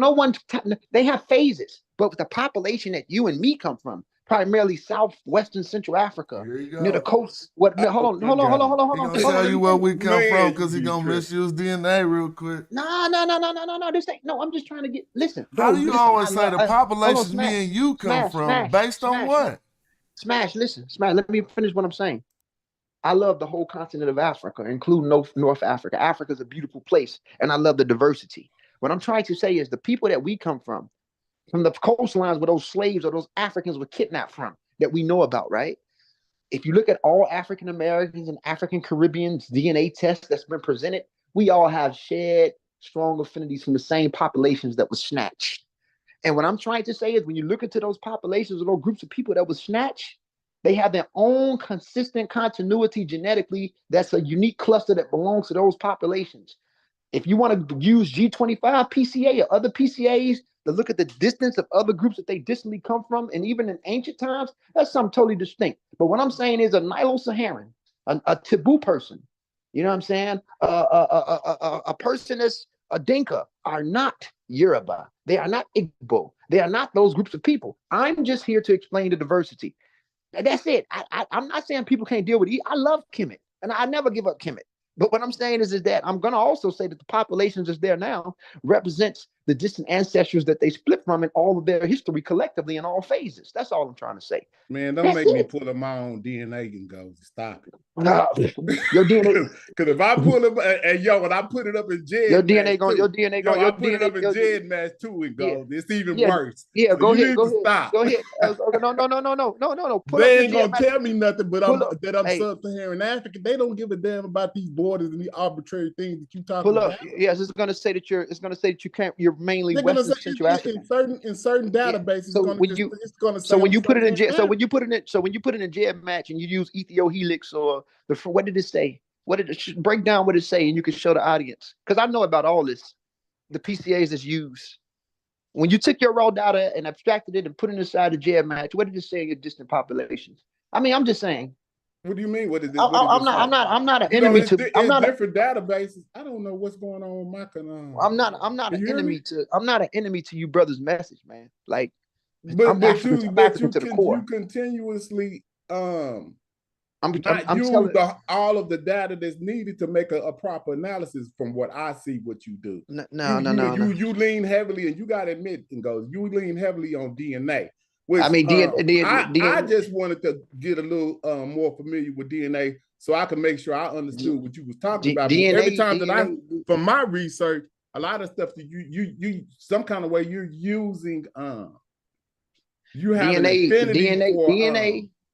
they have phases, but with the population that you and me come from, primarily southwestern Central Africa, near the coast. Hold on. He's gonna tell you where we come from because he's gonna misuse DNA real quick. No. This ain't. No, I'm just trying to get. Listen. How do you always say the populations me and you come from based on what? Smash. Listen, Smash. Let me finish what I'm saying. I love the whole continent of Africa, including North Africa. Africa is a beautiful place, and I love the diversity. What I'm trying to say is the people that we come from the coastlines where those slaves or those Africans were kidnapped from, that we know about, right? If you look at all African Americans and African Caribbeans DNA tests that's been presented, we all have shared strong affinities from the same populations that was snatched. And what I'm trying to say is when you look into those populations or those groups of people that was snatched, they have their own consistent continuity genetically. That's a unique cluster that belongs to those populations. If you want to use G25 PCA or other PCAs to look at the distance of other groups that they distantly come from, and even in ancient times, that's something totally distinct. But what I'm saying is a Nilo-Saharan, a Tibu person, you know what I'm saying? A person that's a Dinka are not Yoruba. They are not Igbo. They are not those groups of people. I'm just here to explain the diversity. That's it. I'm not saying people can't deal with it. I love Kemet, and I never give up Kemet. But what I'm saying is that I'm going to also say that the population that's there now represents the distant ancestors that they split from in all of their history collectively in all phases. That's all I'm trying to say. Man, don't make me pull up my own DNA and go, stop it. Your DNA. Because if I pull it, when I put it up in Jed, your DNA going. I put it up in Jed Mass too and go, it's even worse. Yeah, so go ahead. Stop. Go ahead. No. They ain't gonna tell me nothing, but I'm sub-Saharan African. They don't give a damn about these borders and these arbitrary things that you talking about. Yes, it's gonna say that you can't. You're mainly Western Central African. In certain databases, so when you put it in JED match and you use Ethiohelix or what did it say? Break down what it say and you can show the audience, because I know about all this. The PCAs that's used. When you took your raw data and abstracted it and put it inside the JED match, what did it say in your distant populations? I mean, I'm just saying. What do you mean? What is this? I'm not an enemy to. I'm not different databases. I don't know what's going on with my canal. I'm not an enemy to. I'm not an enemy to you, brother's message, man. Like, but you continuously all of the data that's needed to make a proper analysis. From what I see, what you do. No. You lean heavily, and you got to admit, and you lean heavily on DNA. Which, I mean, I just wanted to get a little more familiar with DNA so I can make sure I understood what you was talking about. Every time from my research, a lot of stuff that you some kind of way you're using you have an affinity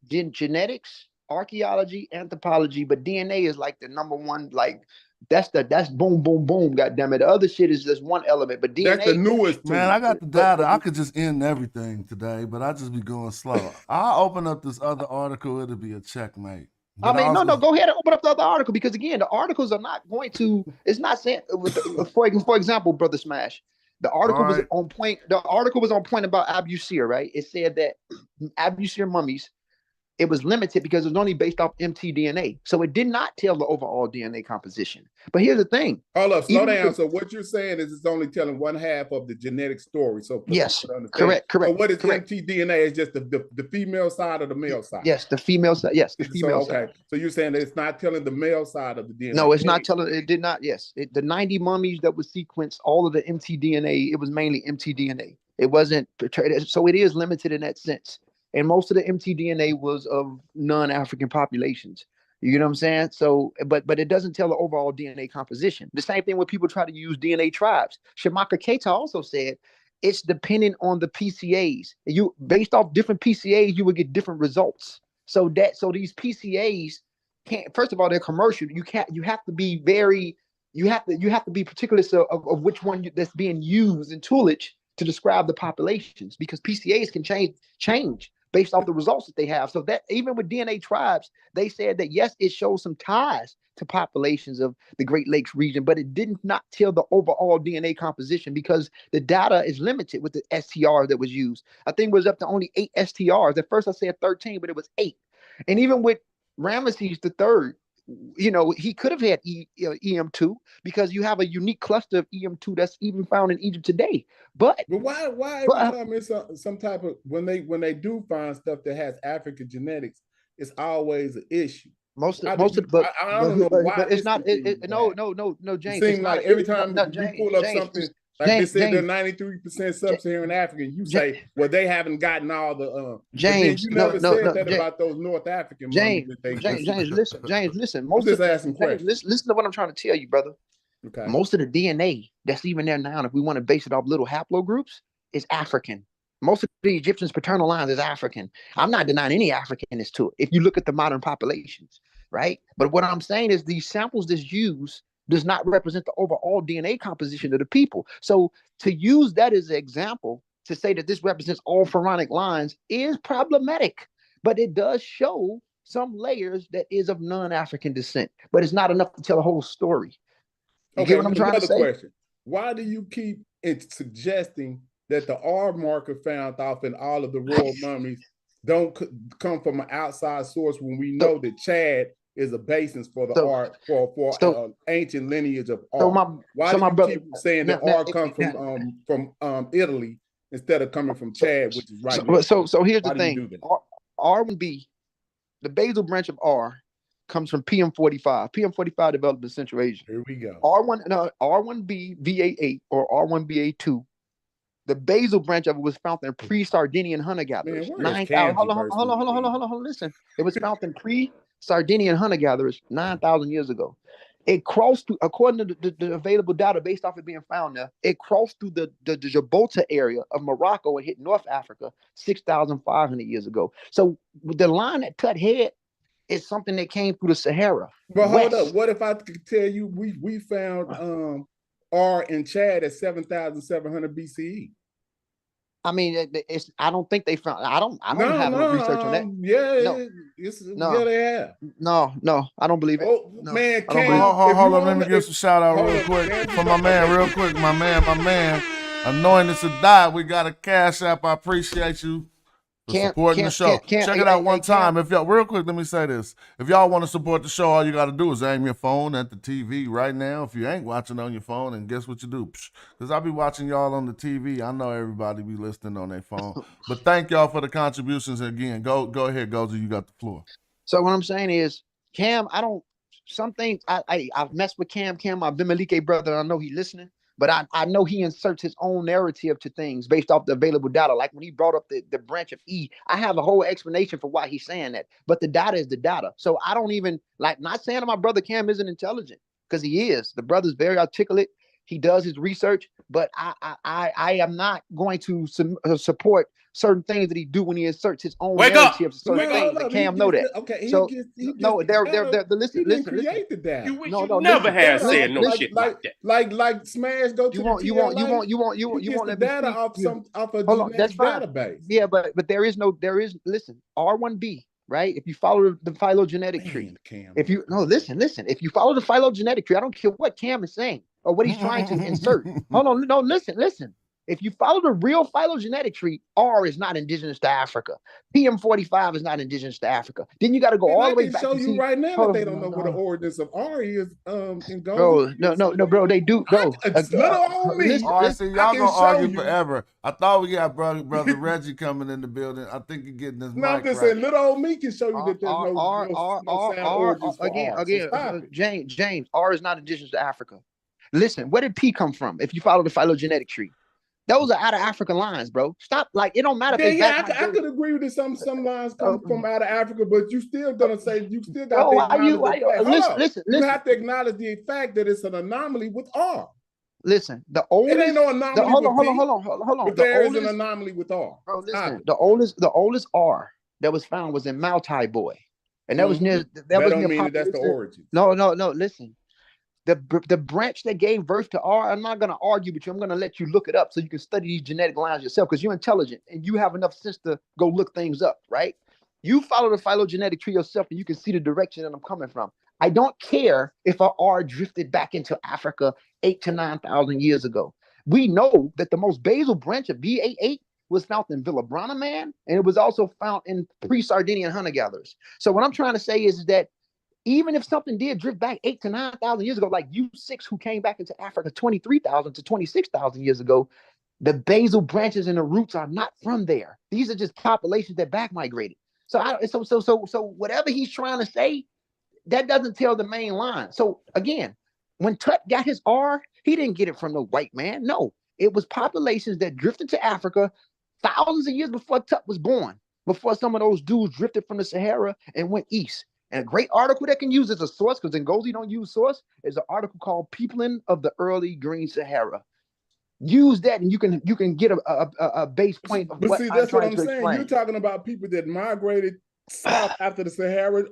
for genetics, archaeology, anthropology, but DNA is like the number one, like that's boom, boom, boom, goddamn it. The other shit is just one element, but DNA that's the newest. Man, I got the data. I could just end everything today, but I just be going slow. I'll open up this other article. It'll be a checkmate. But I mean, no, go ahead and open up the other article, because again, the articles are not going to. It's not saying, for example, Brother Smash. The article was on point. The article was on point about Abusir, right? It said that Abusir mummies, it was limited because it was only based off mtDNA. So it did not tell the overall DNA composition. But here's the thing. Hold up, slow down. So what you're saying is it's only telling one half of the genetic story. So yes, correct. So what is mtDNA? Is just the female side or the male side? Yes, the female side. Yes, the female side. So you're saying that it's not telling the male side of the DNA? No, it's not telling. It did not. Yes, the 90 mummies that was sequenced, all of the mtDNA, it was mainly mtDNA. It wasn't, so it is limited in that sense. And most of the mtDNA was of non-African populations. You know what I'm saying? So, but it doesn't tell the overall DNA composition. The same thing when people try to use DNA tribes. Shamaka Keita also said it's dependent on the PCAs. You based off different PCAs, you would get different results. So these PCAs can't. First of all, they're commercial. You have to be very. You have to be particular of which one that's being used in toolage to describe the populations, because PCAs can change based off the results that they have. So that even with DNA tribes, they said that yes, it shows some ties to populations of the Great Lakes region, but it did not tell the overall DNA composition because the data is limited with the STR that was used. I think it was up to only 8 STRs. At first I said 13, but it was 8. And even with Ramesses III, you know, he could have had EM2 because you have a unique cluster of EM2 that's even found in Egypt today. But why every time it's some type of when they do find stuff that has African genetics, it's always an issue. I don't know why. But it's not. No, James. It seems like every time you pull up something. Like they said, they're 93% sub-Saharan African. You say, well, they haven't gotten all the. James, you never said that about those North African. James, listen. Most just asking questions. Listen to what I'm trying to tell you, brother. Okay. Most of the DNA that's even there now, if we want to base it off little haplogroups, is African. Most of the Egyptians' paternal lines is African. I'm not denying any Africanness to it. If you look at the modern populations, right? But what I'm saying is these samples that's used does not represent the overall DNA composition of the people. So to use that as an example to say that this represents all pharaonic lines is problematic, but it does show some layers that is of non-African descent, but it's not enough to tell a whole story. You get what I'm trying to say? Question. Why do you keep suggesting that the R marker found off in all of the royal mummies don't come from an outside source when we know that Chad is a basis for the art for ancient lineage of art? Why do you keep saying that art comes from Italy instead of coming from Chad, which is right? So here's the thing: R1B, the basal branch of R, comes from PM45. PM45 developed in Central Asia. Here we go. R1B VA8 or R1BA2. The basal branch of it was found in pre-Sardinian hunter-gatherers. 9,000. Hold on. Listen, it was found in pre-Sardinian hunter-gatherers 9,000 years ago. It crossed through, according to the available data based off it being found there, it crossed through the Gibraltar area of Morocco and hit North Africa 6,500 years ago. So the line at Tut Head is something that came through the Sahara. But hold up, what if I could tell you we found R in Chad at 7,700 BCE? I mean, I don't think they found. I don't have no research on that. Yeah, they have. No, I don't believe it. Oh man, hold on. Let me give some shout out real quick for my man. Real quick, my man. Anointed to die. We got a cash app. I appreciate you for supporting the show. Check it out one time. If y'all, real quick, let me say this. If y'all want to support the show, all you got to do is aim your phone at the TV right now. If you ain't watching on your phone, and guess what you do? Because I'll be watching y'all on the TV. I know everybody be listening on their phone. But thank y'all for the contributions. Again, go ahead, Gozer. You got the floor. So what I'm saying is, Cam, some things, I've messed with Cam, my Bimelike brother. I know he listening. But I know he inserts his own narrative to things based off the available data. Like when he brought up the branch of E, I have a whole explanation for why he's saying that. But the data is the data. So I don't even, not saying that my brother Cam isn't intelligent, because he is. The brother's very articulate. He does his research, but I am not going to support certain things that he do when he inserts his own narratives. Certain things. And Cam know that. Okay, so no, listen. He didn't create the data. You never have said no shit like that. Like Smash go to the want data off a genetic database. Yeah, but there is listen, R1B. Right? If you follow the phylogenetic tree, if you listen, if you follow the phylogenetic tree, I don't care what Cam is saying or what he's trying to insert. Hold on, no, listen. If you follow the real phylogenetic tree, R is not indigenous to Africa. PM45 is not indigenous to Africa. Then you got to go all the way back. I can show you right now that they don't know what the origins of R is. Bro, no, bro, they do, bro. Little old me. All right, see, y'all gonna argue forever. I thought we got brother Reggie coming in the building. I think he's getting this. No, I'm just saying, little old me can show you that there's no again. James, R is not indigenous to Africa. Listen, where did P come from? If you follow the phylogenetic tree. Those are out of Africa lines, bro. Stop. Like, it don't matter. I could agree with it. Some lines come from out of Africa, but you still gonna say you still got to acknowledge you have to acknowledge the fact that it's an anomaly with R. Listen, the oldest. It ain't no anomaly. Hold on. But there is an anomaly with R. Bro, listen. The oldest R that was found was in Maltai Boy, and that was near. That was don't mean that's the origin. No. Listen. The branch that gave birth to R, I'm not going to argue with you. I'm going to let you look it up so you can study these genetic lines yourself because you're intelligent and you have enough sense to go look things up, right? You follow the phylogenetic tree yourself and you can see the direction that I'm coming from. I don't care if a R drifted back into Africa 8,000 to 9,000 years ago. We know that the most basal branch of B88 was found in Villabrana man, and it was also found in pre-Sardinian hunter-gatherers. So what I'm trying to say is that even if something did drift back 8,000 to 9,000 years ago, like U6 who came back into Africa 23,000 to 26,000 years ago, the basal branches and the roots are not from there. These are just populations that back migrated. So whatever he's trying to say, that doesn't tell the main line. So again, when Tut got his R, he didn't get it from the white man. No, it was populations that drifted to Africa thousands of years before Tut was born, before some of those dudes drifted from the Sahara and went east. And a great article that can use as a source, because Ngozi don't use source, is an article called "Peopling of the Early Green Sahara." Use that, and you can get a base point of what that's what I'm saying. Explain. You're talking about people that migrated south after the Sahara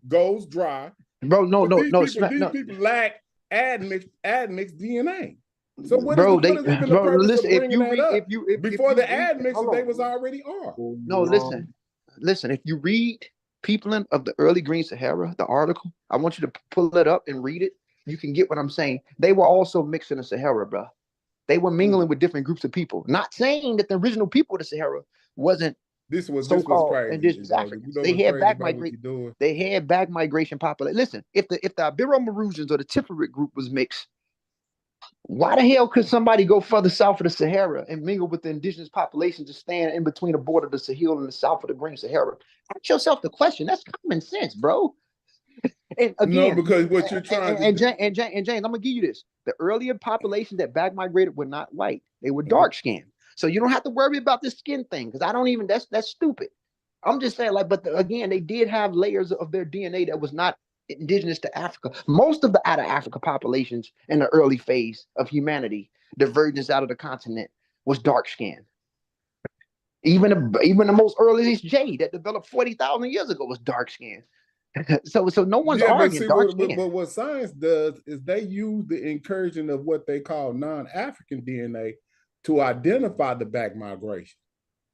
goes dry. Bro, these people lack admixed DNA. So what is even the purpose of bringing that up? Before the admixture, they was already R. No, listen. If you read Peopling of the Early Green Sahara, the article, I want you to pull it up and read it. You can get what I'm saying. They were also mixed in the Sahara, bro. They were mingling with different groups of people. Not saying that the original people of the Sahara wasn't this was crazy. Indigenous Africans. They had back migration. They had back migration population. Listen, if the Ibero-Maurusians or the Tiferet group was mixed, why the hell could somebody go further south of the Sahara and mingle with the indigenous population to stand in between the border of the Sahel and the south of the Green Sahara? Ask yourself the question. That's common sense, bro. And again, no, because what you're trying and James, I'm gonna give you this: the earlier populations that back migrated were not white; they were dark skinned. So you don't have to worry about this skin thing because I don't even. That's stupid. I'm just saying, again, they did have layers of their DNA that was not indigenous to Africa. Most of the out of Africa populations in the early phase of humanity, divergence out of the continent, was dark skinned. Even the most earliest jade that developed 40,000 years ago was dark skinned. So no one's arguing dark skin. But what science does is they use the incursion of what they call non-African DNA to identify the back migration.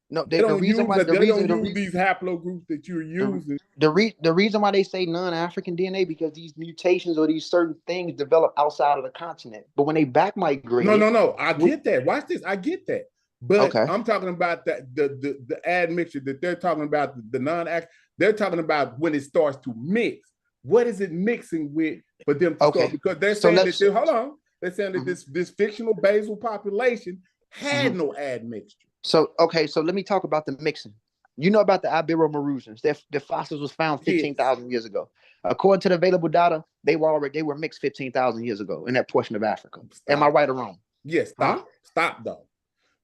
No, they don't use these haplogroups that you're using. The reason why they say non-African DNA because these mutations or these certain things develop outside of the continent. But when they back migrate, no, I get that. Watch this, I get that. But I'm talking about the admixture that they're talking about, the non-African. They're talking about when it starts to mix. What is it mixing with for them to start? Because they're saying they're saying that this fictional basal population had no admixture. So let me talk about the mixing. You know about the Ibero-Maurusians. Their fossils was found 15,000 years ago. According to the available data, they were mixed 15,000 years ago in that portion of Africa. Am I right or wrong? Yes. Stop though,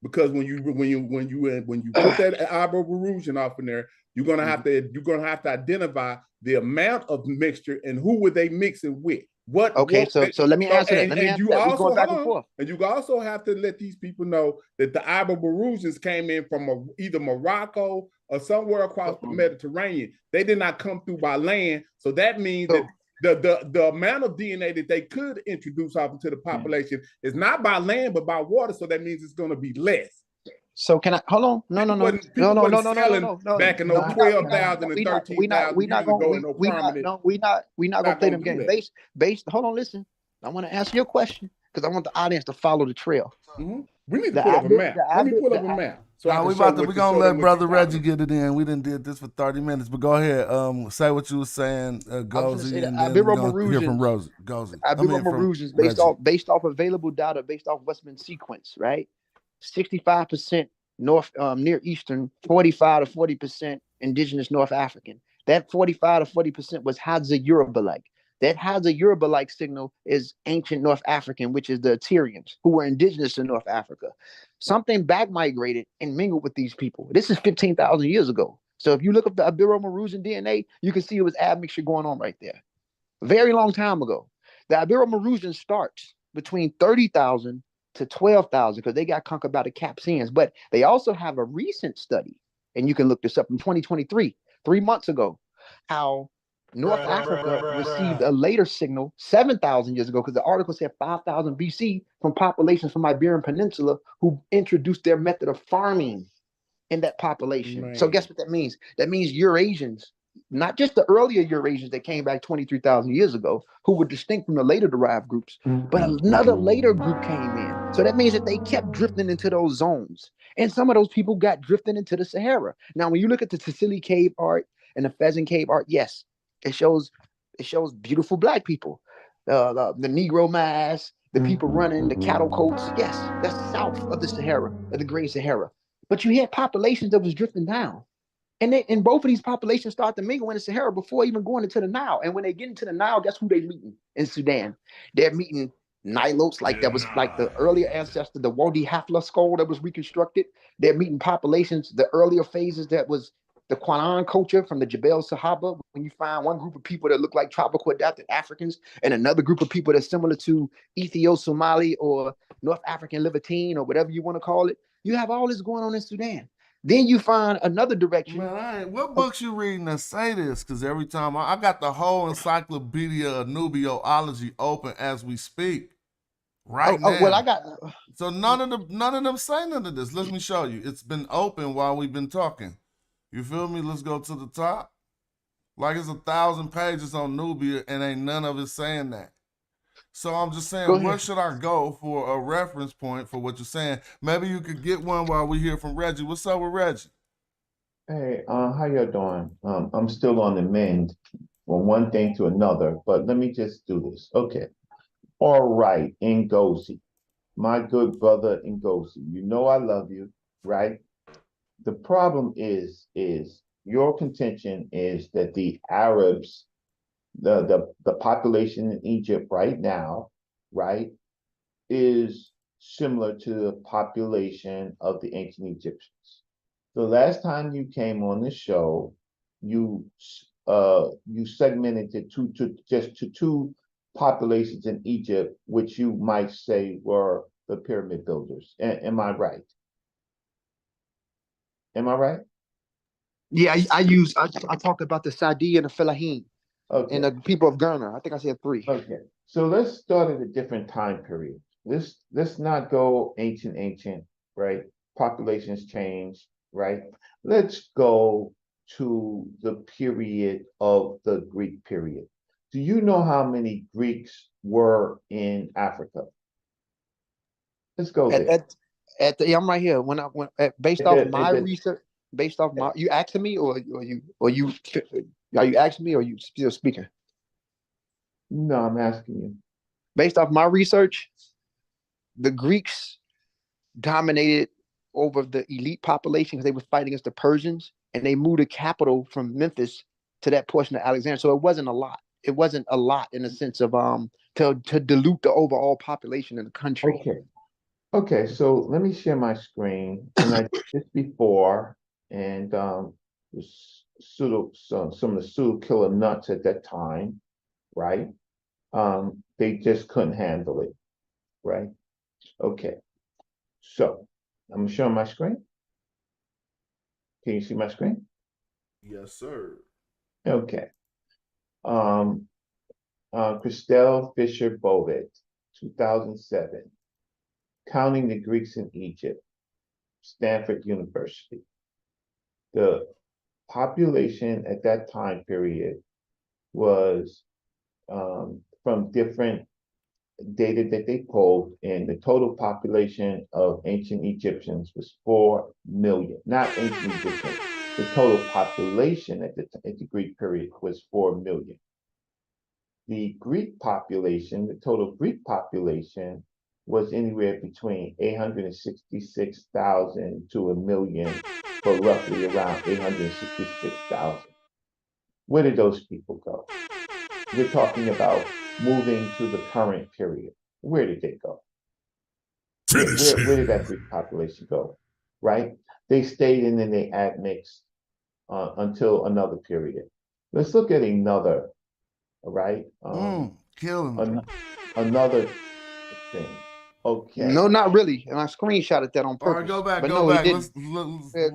because when you put that Ibero-Maurusian off in there, you're gonna have to identify the amount of mixture and who were they mixing with. Okay, so let me answer that. Let me and answer you that. We're also going back and forth. and you also have to let these people know that the Iberberusians came in from either Morocco or somewhere across the Mediterranean. They did not come through by land, so that means that the amount of DNA that they could introduce off into the population is not by land but by water. So that means it's going to be less. So can I hold on? No. Back in those 12,000 and 13,000 years ago in no prominent. We're not gonna play them games. Based. Hold on, listen. I want to answer your question because I want the audience to follow the trail. Mm-hmm. We need to pull up a map. Let me pull up a map. So we're gonna let Brother Reggie get it in. We didn't did this for 30 minutes, but go ahead. Say what you were saying, Gozy, and then we're gonna hear from Gozy. Iberberusians based off available data, based off what's been sequenced, right? 65% North Near Eastern, 45 to 40% Indigenous North African. That 45 to 40% was Hadza Yoruba-like. That Hadza Yoruba-like signal is ancient North African, which is the Assyrians, who were indigenous to North Africa. Something back migrated and mingled with these people. This is 15,000 years ago. So if you look up the Ibero-Marusian DNA, you can see it was admixture going on right there. Very long time ago. The Ibero-Marusian starts between 30,000 to 12,000 because they got conquered by the Capsians. But they also have a recent study, and you can look this up in 2023, 3 months ago, how North Africa received a later signal 7,000 years ago, because the article said 5,000 BC from populations from Iberian Peninsula who introduced their method of farming in that population. Man. So guess what that means? That means Eurasians, not just the earlier Eurasians that came back 23,000 years ago, who were distinct from the later derived groups, but another later group came in. So that means that they kept drifting into those zones. And some of those people got drifted into the Sahara. Now, when you look at the Sicily cave art and the Pheasant cave art, yes, it shows beautiful black people, the Negro mask, the people running, the cattle coats. Yes, that's south of the Sahara, of the Great Sahara. But you had populations that was drifting down. And both of these populations start to mingle in the Sahara before even going into the Nile. And when they get into the Nile, guess who they meeting in Sudan? They're meeting Nilotes, that was like the earlier ancestor, the Wadi Hafla skull that was reconstructed. They're meeting populations, the earlier phases that was the Quanan culture from the Jebel Sahaba, when you find one group of people that look like tropical adapted Africans and another group of people that's similar to Ethio-Somali or North African Levantine or whatever you want to call it. You have all this going on in Sudan. Then you find another direction. Man, what books you reading that say this? Because every time I got the whole encyclopedia of Nubioology open as we speak. Right now. Well, I got. So none of them say none of this. Let me show you. It's been open while we've been talking. You feel me? Let's go to the top. Like it's 1,000 pages on Nubia and ain't none of it saying that. So I'm just saying, where should I go for a reference point for what you're saying? Maybe you could get one while we hear from Reggie. What's up with Reggie? Hey, how y'all doing? I'm still on the mend from one thing to another, but let me just do this. Okay. All right, Ngozi, my good brother Ngozi, you know I love you, right? The problem is your contention is that the Arabs, the population in Egypt right now, right, is similar to the population of the ancient Egyptians. The last time you came on the show, you segmented it to two populations in Egypt, which you might say were the pyramid builders. Am I right? Am I right? Yeah, I talked about the Sadi and the Fellahin, and the people of Ghana. I think I said 3. Okay, so let's start at a different time period. Let's not go ancient, right? Populations change, right? Let's go to the period of the Greek period. Do you know how many Greeks were in Africa? Let's go there. I'm right here. Based off my research, based off my, you asking me or you are you asking me or you still speaking? No, I'm asking you. Based off my research, the Greeks dominated over the elite population because they were fighting against the Persians, and they moved the capital from Memphis to that portion of Alexandria. So it wasn't a lot. It wasn't a lot in the sense of to dilute the overall population in the country. Okay, so let me share my screen. And I did this before, and some of the pseudo killer nuts at that time, right? They just couldn't handle it, right? Okay, so I'm showing my screen. Can you see my screen? Yes, sir. Okay. Christelle Fisher-Bovet, 2007, Counting the Greeks in Egypt, Stanford University. The population at that time period was from different data that they pulled, and the total population of ancient Egyptians was 4 million. Not ancient Egyptians. The total population at the Greek period was 4 million. The Greek population, the total Greek population, was anywhere between 866,000 to 1 million, but roughly around 866,000. Where did those people go? We're talking about moving to the current period. Where did they go? Where did that Greek population go? Right? They stayed and then they admixed until another period. Let's look at another, right? Killing another thing. Okay. No, not really. And I screenshotted that on purpose. All right, go back, but go no, back. He didn't.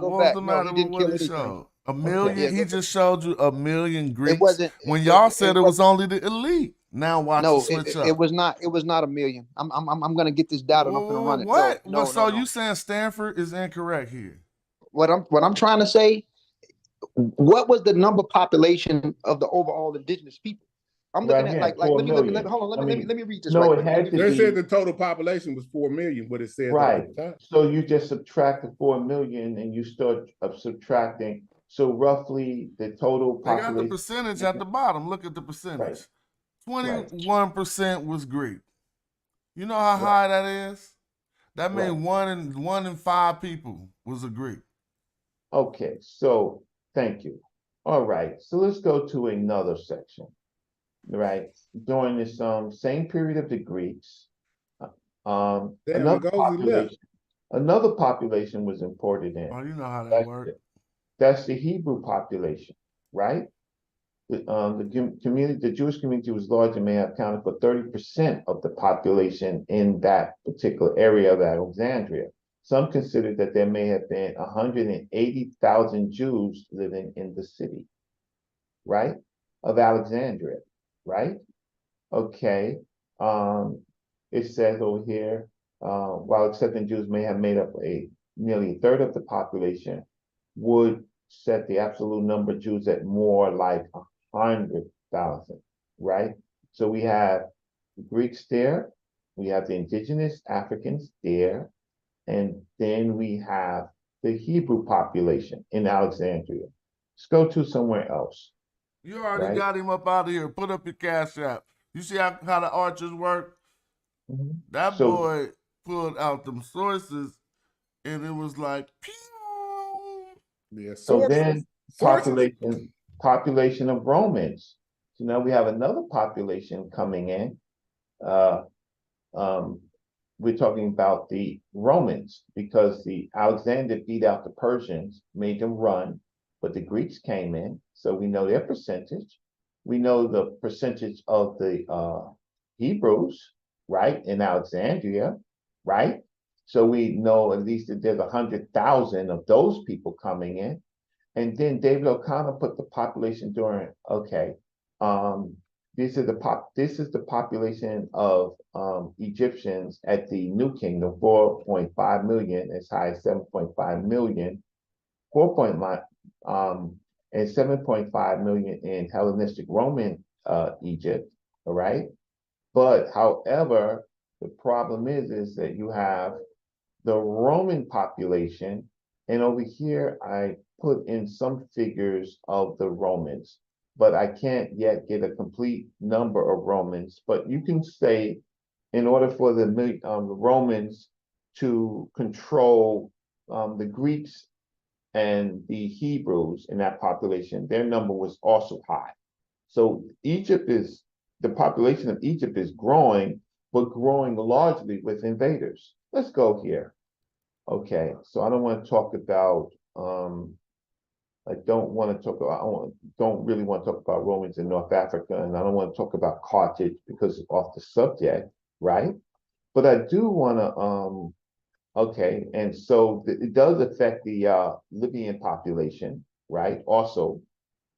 What's the matter with what he showed? A million? He just showed you 1 million Greeks. It wasn't. When y'all said it was only the elite. Now watch it switch up. It was not. It was not 1 million. I'm gonna get this data and I'm gonna run it. What? No, so you saying Stanford is incorrect here? What I'm trying to say, what was the number population of the overall indigenous people? I'm looking at like let me hold on, let me read this. No, right it had to They be. said the total population was 4 million, but it said right. So you just subtract the 4 million and you start subtracting. So roughly the total population. They got the percentage at the bottom. Look at the percentage. 21% was Greek. You know how high that is? That means one in 5 people was a Greek. Okay, so thank you. All right, so let's go to another section. Right, during this same period of the Greeks, another population was imported in. Oh, you know how that works. That's the Hebrew population, right? The Jewish community was large and may have accounted for 30% of the population in that particular area of Alexandria. Some consider that there may have been 180,000 Jews living in the city, right, of Alexandria, right? Okay. It says over here, while accepting Jews may have made up nearly a third of the population, would set the absolute number of Jews at more like 100,000, right? So we have the Greeks there, we have the indigenous Africans there, and then we have the Hebrew population in Alexandria. Let's go to somewhere else. You already got him up out of here. Put up your Cash App. You see how the archers work? That boy pulled out them sources, and it was like, pew! Yeah, so then population of Romans. So now we have another population coming in. We're talking about the Romans because the Alexander beat out the Persians, made them run, but the Greeks came in. So we know their percentage. We know the percentage of the Hebrews, right, in Alexandria, right? So we know at least that there's 100,000 of those people coming in. And then David O'Connor put the population during, this is the population of Egyptians at the New Kingdom, 4.5 million, as high as 7.5 million, and 7.5 million in Hellenistic Roman Egypt, all right? But however, the problem is that you have the Roman population, and over here I put in some figures of the Romans, but I can't yet get a complete number of Romans. But you can say, in order for the Romans to control the Greeks and the Hebrews in that population, their number was also high. So the population of Egypt is growing, but growing largely with invaders. Let's go here. Okay, so I don't want to talk about I don't want to talk about, don't really want to talk about Romans in North Africa, and I don't want to talk about Carthage because it's off the subject, right? But I do want to, okay, and so it does affect the Libyan population, right? Also,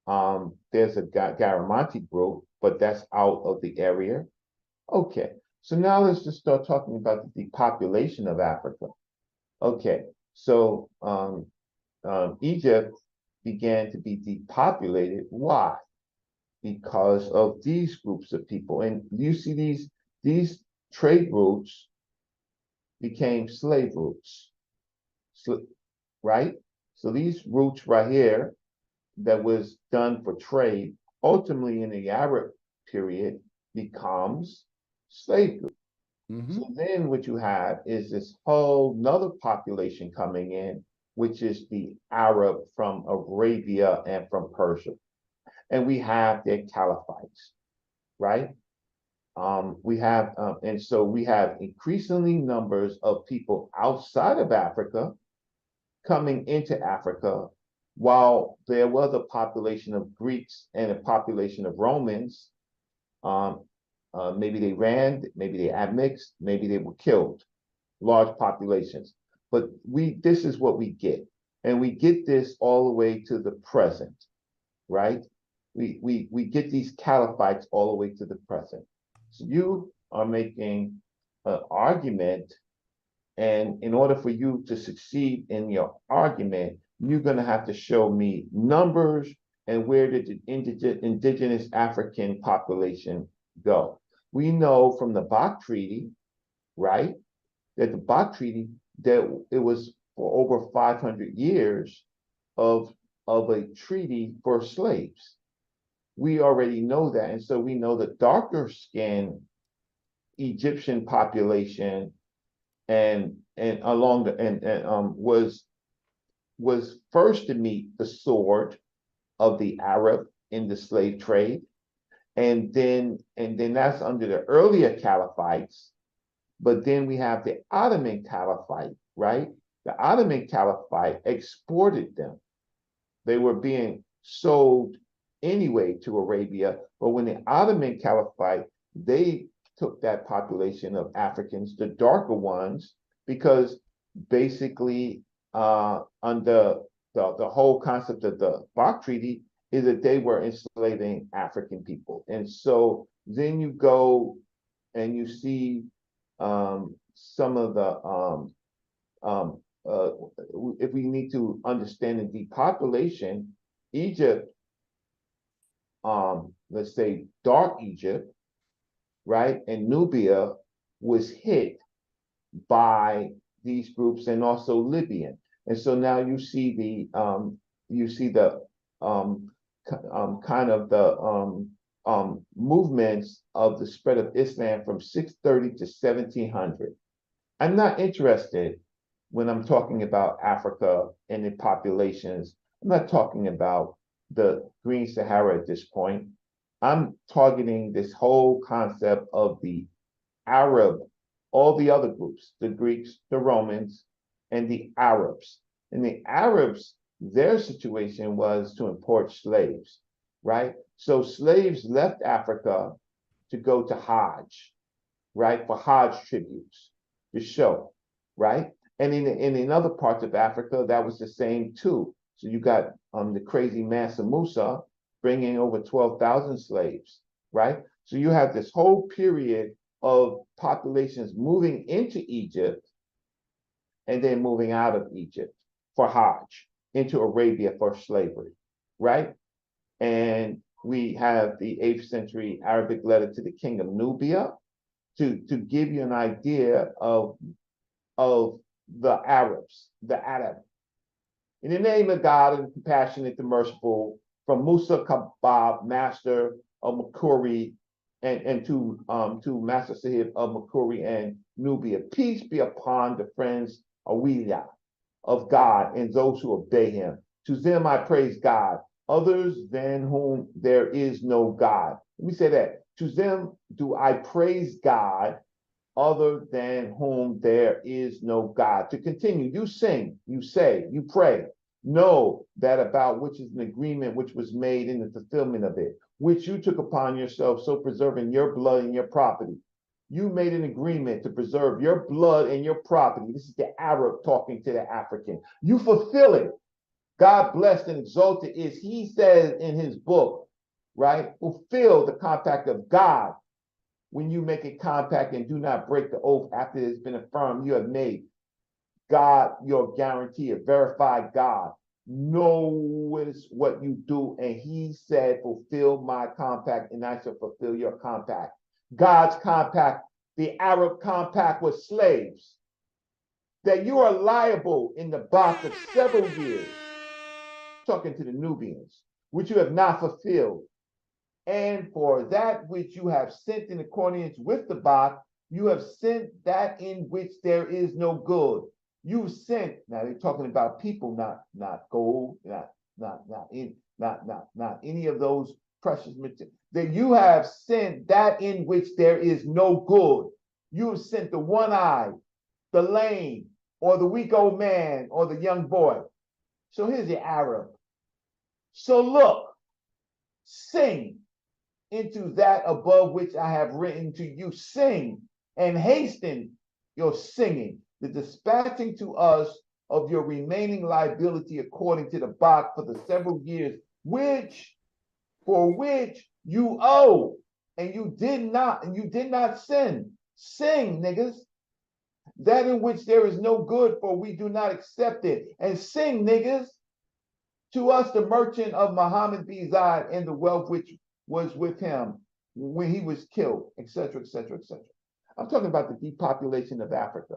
there's a Garamanti group, but that's out of the area. Okay, so now let's just start talking about the depopulation of Africa. Okay, so Egypt began to be depopulated. Why? Because of these groups of people. And you see these trade routes became slave routes, right? So these routes right here that was done for trade, ultimately in the Arab period becomes slave route. So then what you have is this whole nother population coming in, which is the Arab from Arabia and from Persia. And we have their caliphites, right? And so we have increasingly numbers of people outside of Africa coming into Africa, while there was a population of Greeks and a population of Romans. Maybe they ran, maybe they admixed, maybe they were killed, large populations. But this is what we get. And we get this all the way to the present, right? We get these caliphites all the way to the present. So you are making an argument, and in order for you to succeed in your argument, you're going to have to show me numbers and where did the indigenous African population go. We know from the Bach Treaty, right, that the Bach Treaty, that it was for over 500 years of a treaty for slaves. We already know that, and so we know the darker skinned Egyptian population was first to meet the sword of the Arab in the slave trade, and then that's under the earlier caliphites. But then we have the Ottoman Caliphate, right? The Ottoman Caliphate exported them. They were being sold anyway to Arabia, but when the Ottoman Caliphate, they took that population of Africans, the darker ones, because basically under the whole concept of the Bach Treaty is that they were enslaving African people. And so then you go and you see some of the, if we need to understand the depopulation, Egypt, let's say dark Egypt, right, and Nubia was hit by these groups, and also Libyan. And so now you see the kind of the movements of the spread of Islam from 630 to 1700. I'm not interested when I'm talking about Africa and the populations. I'm not talking about the Green Sahara at this point. I'm targeting this whole concept of the Arab, all the other groups, the Greeks, the Romans, and the Arabs. And the Arabs, their situation was to import slaves, right? So slaves left Africa to go to Hajj, right? For Hajj tributes to show, right? And in other parts of Africa, that was the same too. So you got the crazy Mansa Musa bringing over 12,000 slaves, right? So you have this whole period of populations moving into Egypt and then moving out of Egypt for Hajj, into Arabia for slavery, right? And we have the 8th century Arabic letter to the king of Nubia to give you an idea of the Arabs, the Arab. In the name of God, the compassionate, the merciful, from Musa Kabab, master of Makuri, and to Master Sahib of Makuri and Nubia. Peace be upon the friends of God and those who obey him. To them I praise God, others than whom there is no God. Let me say that. To them do I praise God, other than whom there is no God. To continue, you sing, you say, you pray, know that about which is an agreement which was made in the fulfillment of it, which you took upon yourself, so preserving your blood and your property. You made an agreement to preserve your blood and your property. This is the Arab talking to the African. You fulfill it. God blessed and exalted is, he says in his book, right? Fulfill the compact of God. When you make a compact and do not break the oath after it has been affirmed, you have made God your guarantee, a verified God. Knows what you do, and he said, fulfill my compact, and I shall fulfill your compact. God's compact, the Arab compact with slaves, that you are liable in the box of several years, talking to the Nubians, which you have not fulfilled. And for that which you have sent in accordance with the box, you have sent that in which there is no good. You sent, now they're talking about people, not gold, not any of those precious materials. That you have sent that in which there is no good. You have sent the one-eyed, the lame, or the weak old man, or the young boy. So here's the Arab. So look, sing into that above which I have written to you. Sing and hasten your singing, the dispatching to us of your remaining liability according to the box for the several years for which you owe, and you did not sin. Sing, niggas. That in which there is no good, for we do not accept it. And sing, niggas, to us the merchant of Muhammad B. Zaid and the wealth which was with him when he was killed, etc., etc., etc. I'm talking about the depopulation of Africa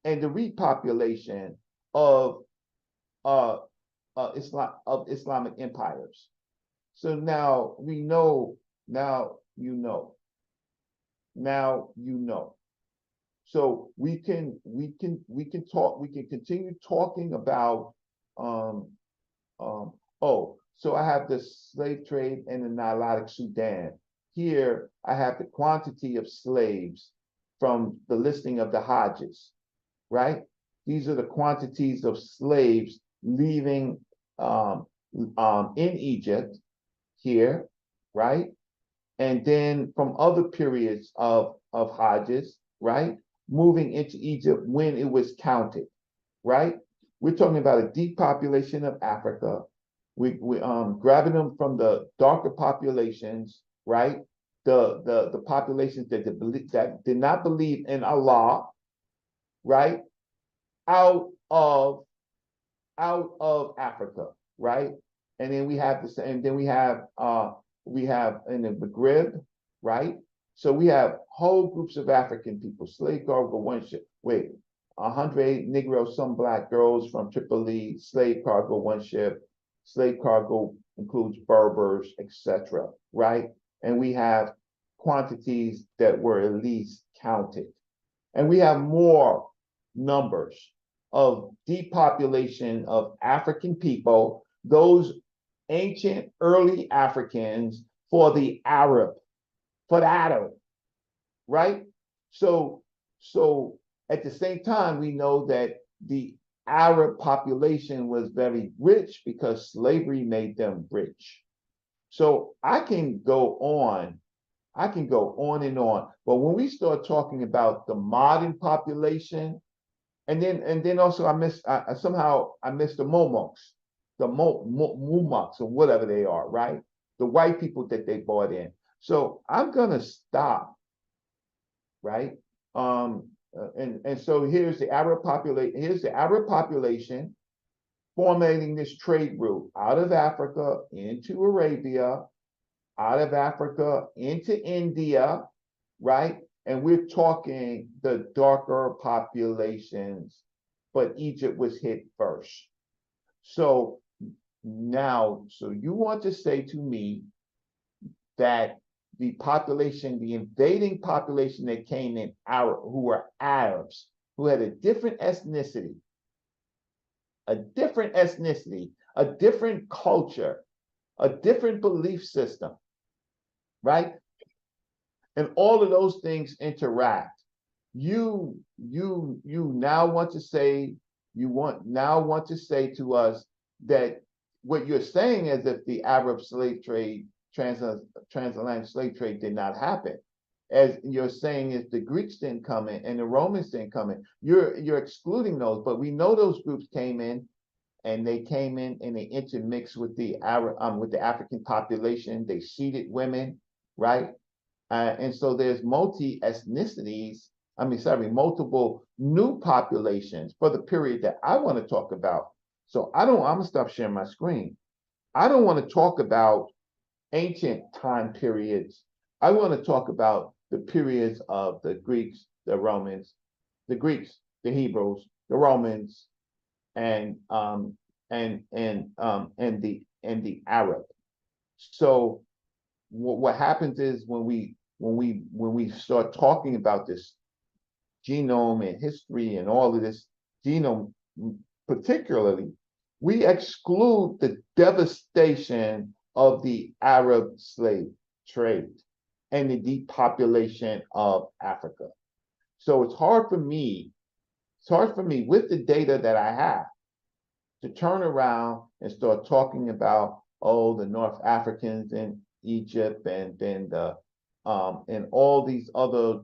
and the repopulation of Islamic empires. So now we know. Now you know. Now you know. So we can continue talking about so I have the slave trade in the Nilotic Sudan. Here I have the quantity of slaves from the listing of the Hadjis, right? These are the quantities of slaves leaving in Egypt here, right? And then from other periods of Hadjis, right? Moving into Egypt when it was counted, right? We're talking about a depopulation of Africa. We grabbing them from the darker populations, right? The populations that did not believe in Allah, right? Out of Africa, right? And then we have this, and then we have in the Maghreb, right? So we have whole groups of African people, slave cargo, 108 Negroes, some black girls from Tripoli, slave cargo, one ship. Slave cargo includes Berbers, etc., right? And we have quantities that were at least counted. And we have more numbers of depopulation of African people, those ancient early Africans for the Arab, right? So at the same time, we know that the Arab population was very rich because slavery made them rich. So I can go on and on. But when we start talking about the modern population, and then also I missed the Momoks, the Mumaks or whatever they are, right? The white people that they brought in. So I'm gonna stop, right? And so here's the Arab population formulating this trade route out of Africa into Arabia, out of Africa into India, right? And we're talking the darker populations, but Egypt was hit first. So now, so you want to say to me that the population, the invading population that came in, who were Arabs, who had a different ethnicity, a different culture, a different belief system, right? And all of those things interact. You now want to say to us that what you're saying is if the Arab slave trade, transatlantic slave trade did not happen, as you're saying if the Greeks didn't come in and the Romans didn't come in, you're excluding those, but we know those groups came in and they intermixed with the African population. They seeded women, right? And so there's multiple new populations for the period that I want to talk about. So I'm gonna stop sharing my screen. I don't want to talk about ancient time periods. I want to talk about the periods of the Greeks, the Romans, the Hebrews, the Romans, and the Arab. So what happens is when we start talking about this genome and history and all of this genome, particularly, we exclude the devastation of the Arab slave trade and the depopulation of Africa. So it's hard for me with the data that I have to turn around and start talking about, the North Africans in Egypt and then and all these other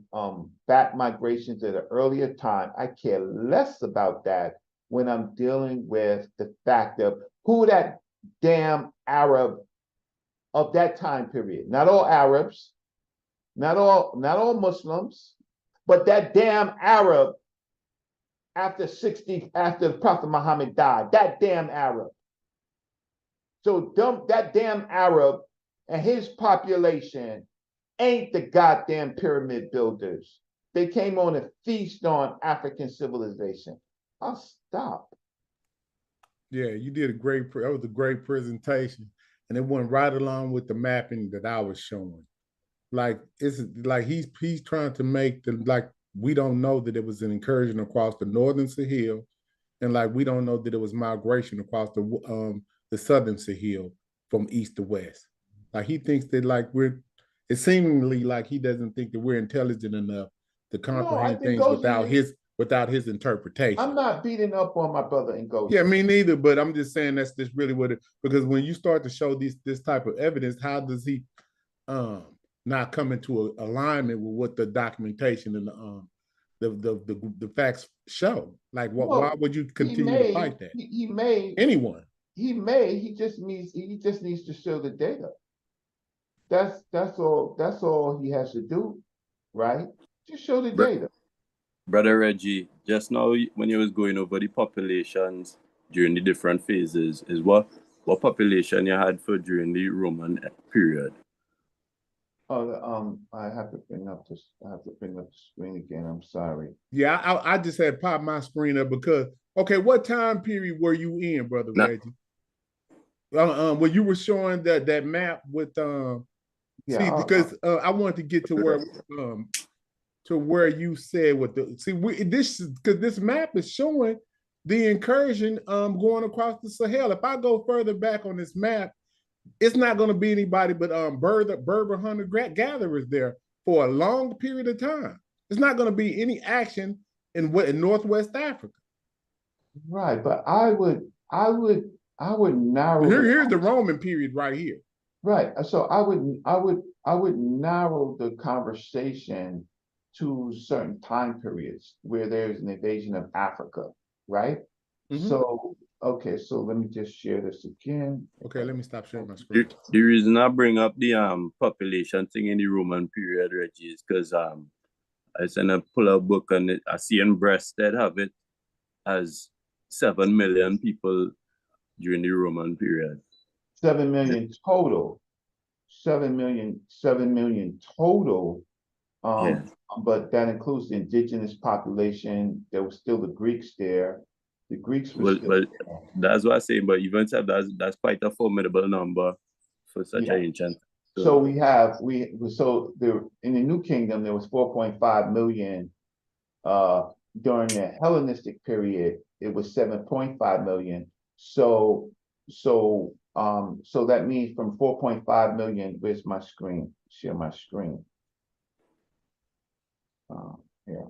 back migrations at an earlier time. I care less about that when I'm dealing with the fact of who that damn Arab of that time period. Not all Arabs, not all Muslims, but that damn Arab after the Prophet Muhammad died, that damn Arab. So that damn Arab and his population ain't the goddamn pyramid builders. They came on a feast on African civilization. I'll stop. Yeah, you did that was a great presentation. And it went right along with the mapping that I was showing. Like it's like he's trying to make we don't know that it was an incursion across the northern Sahel, and like we don't know that it was migration across the southern Sahel from east to west. Like he thinks that it's seemingly like he doesn't think that we're intelligent enough to comprehend things without his interpretation. I'm not beating up on my brother Ngozi. Yeah, me neither, but I'm just saying that's just really because when you start to show this type of evidence, how does he not come into alignment with what the documentation and the facts show? Like why would you continue to fight that? He just needs to show the data. That's all he has to do, right? Just show the data. Brother Reggie, just now when you was going over the populations during the different phases, is what population you had for during the Roman period? I have to bring up the screen again. I'm sorry. Yeah, I just had popped my screen up because what time period were you in, Brother Reggie? When you were showing that map with because I wanted to get to where you said because this map is showing the incursion going across the Sahel. If I go further back on this map, it's not going to be anybody but Berber hunter gatherers there for a long period of time. It's not going to be any action in Northwest Africa. Right, but I would narrow. Here's the Roman period right here. Right, so I would narrow the conversation to certain time periods where there's an invasion of Africa, right? Mm-hmm. So let me just share this again. Okay, let me stop sharing my screen. The reason I bring up the population thing in the Roman period, Reggie, is because I sent a pull out book on it. I see in Breasted have it as 7 million people during the Roman period. 7 million total. 7 million total. Yeah. But that includes the indigenous population. There was still the Greeks there. The Greeks were but that's what I say. But even if that's quite a formidable number for such an ancient. So we in the New Kingdom there was 4.5 million. During the Hellenistic period, it was 7.5 million. So that means from 4.5 million. Where's my screen? Share my screen. Yeah.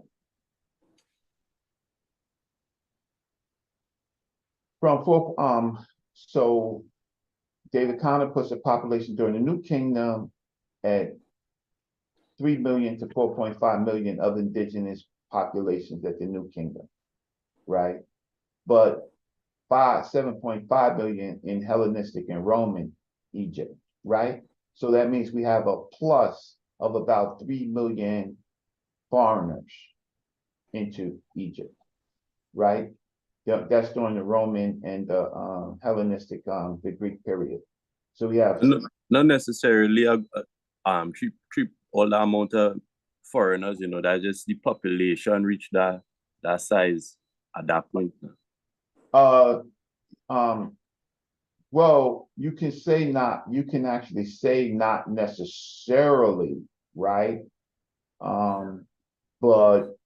From So David Conner puts the population during the New Kingdom at 3 million to 4.5 million of indigenous populations at the New Kingdom, right? But 7.5 million in Hellenistic and Roman Egypt, right? So that means we have a plus of about 3 million foreigners into Egypt, right? That's during the Roman and the Hellenistic, the Greek period. So we have not necessarily all the amount of foreigners, you know, that just the population reached that size at that point. Well, you can actually say not necessarily, right? But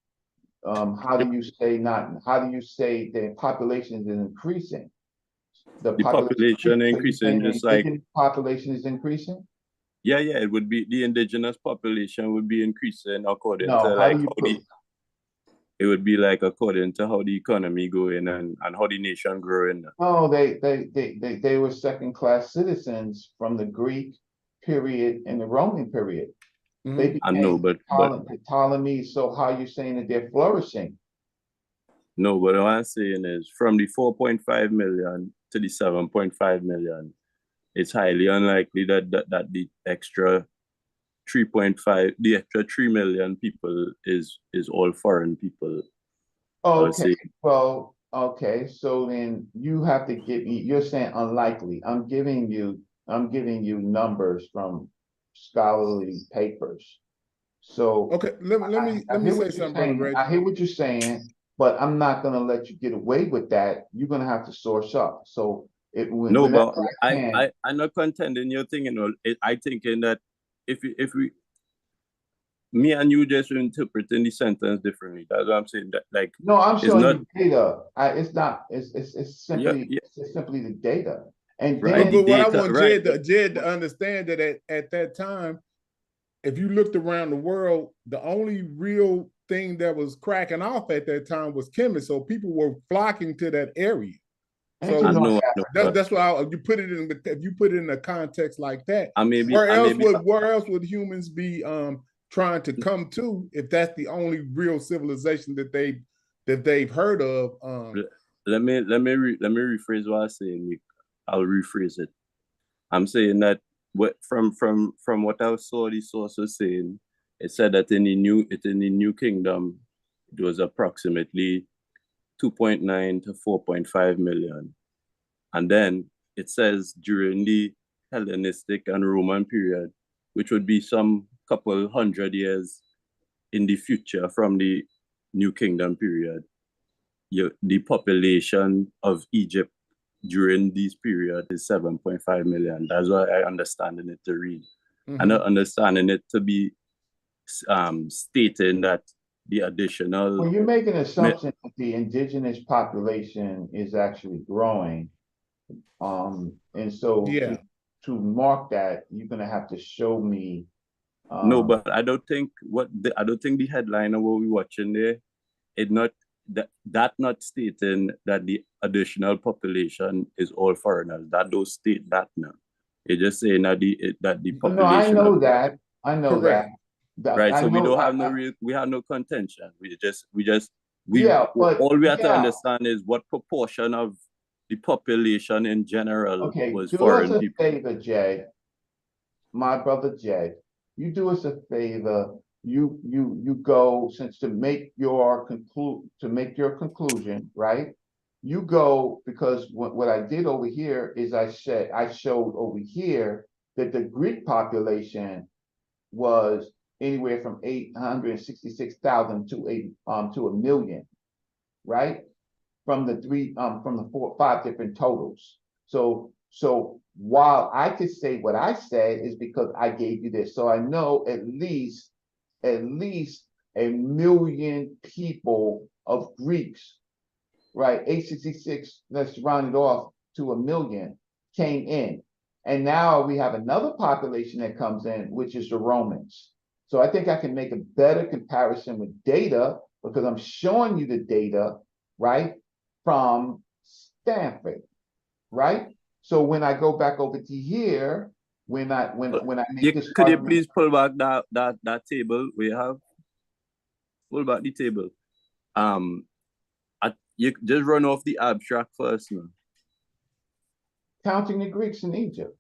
how do you say the population is increasing? The population increasing just like population is increasing? Yeah, it would be the indigenous population would be increasing according to like it would be like according to how the economy going and how the nation growing. Oh, they were second-class citizens from the Greek period and the Roman period. They became I know, but Ptolemy. So how are you saying that they're flourishing? No, but what I'm saying is from the 4.5 million to the 7.5 million, it's highly unlikely that the extra 3.5, the extra 3 million people is all foreign people. Okay, well, okay, so then you have to give me, you're saying unlikely. I'm giving you numbers from scholarly papers. So okay, let me say something, Brother Reggie. I hear what you're saying, but I'm not gonna let you get away with that. You're gonna have to source up. So no, but I'm not contending your thing, you know. I thinking that if we me and you just interpreting the sentence differently. That's what I'm saying. That like no, I'm showing you data. It's simply the data. And right. But what I want Jed to understand that at that time, if you looked around the world, the only real thing that was cracking off at that time was chemists. So people were flocking to that area. So I know, that's why you put it in. If you put it in a context like that, where else would humans be trying to come to if that's the only real civilization that they've heard of? Let me rephrase what I'm saying. I'll rephrase it. I'm saying that from what I saw the source was saying, it said that in the new kingdom, it was approximately 2.9 to 4.5 million. And then it says during the Hellenistic and Roman period, which would be some couple hundred years in the future from the New Kingdom period, the population of Egypt during this period is 7.5 million. That's what I understanding it to read. I'm not understanding it to be stating that the additional... Well, you're making an assumption that the indigenous population is actually growing. And so to mark that, you're going to have to show me. No, but I don't think the headline of what we're watching there, it not that not stating that the additional population is all foreigners. That don't state that now. It's just saying that the population. No, I know that. I know that. Right. So we don't have we have no contention. All we have to understand is what proportion of the population in general was foreign people. Do us a favor, Jed. My brother Jed, you do us a favor. You go, since to make your conclusion, right? You go, because what I did over here is I showed over here that the Greek population was anywhere from 866,000 to a million, right? From the 5 different totals. So while I could say what I said is because I gave you this, so I know at least a million people of Greeks, right? 866, let's round it off to a million, came in. And now we have another population that comes in, which is the Romans. So I think I can make a better comparison with data because I'm showing you the data, right? From Stanford, right? So when I go back over to here, when I make this could you argument, please pull back that table we have? Pull back the table. You just run off the abstract first now. counting the Greeks in Egypt.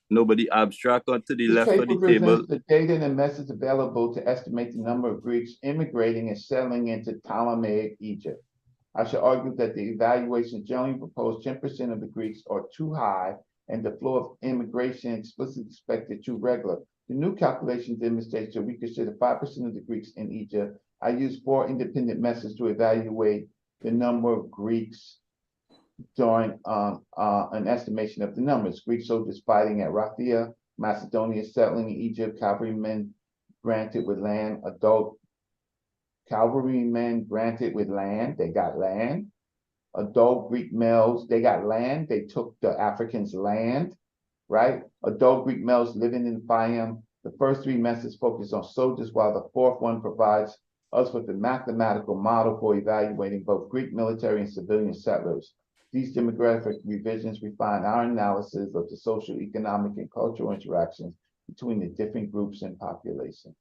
Nobody abstract onto the This left of paper the table. presents the data and methods available to estimate the number of Greeks immigrating and settling into Ptolemaic Egypt. I should argue that the evaluation generally proposed 10% of the Greeks are too high and the flow of immigration explicitly expected too regular. The new calculation demonstrates that we consider 5% of the Greeks in Egypt. I use 4 independent methods to evaluate the number of Greeks during an estimation of the numbers. Greek soldiers fighting at Raphia, Macedonia settling in Egypt, cavalrymen granted with land, adult cavalrymen granted with land, they got land. Adult Greek males, they got land, they took the Africans' land, right? Adult Greek males living in Payam. The first 3 methods focus on soldiers, while the 4th one provides us with a mathematical model for evaluating both Greek military and civilian settlers. These demographic revisions refine our analysis of the social, economic, and cultural interactions between the different groups and populations.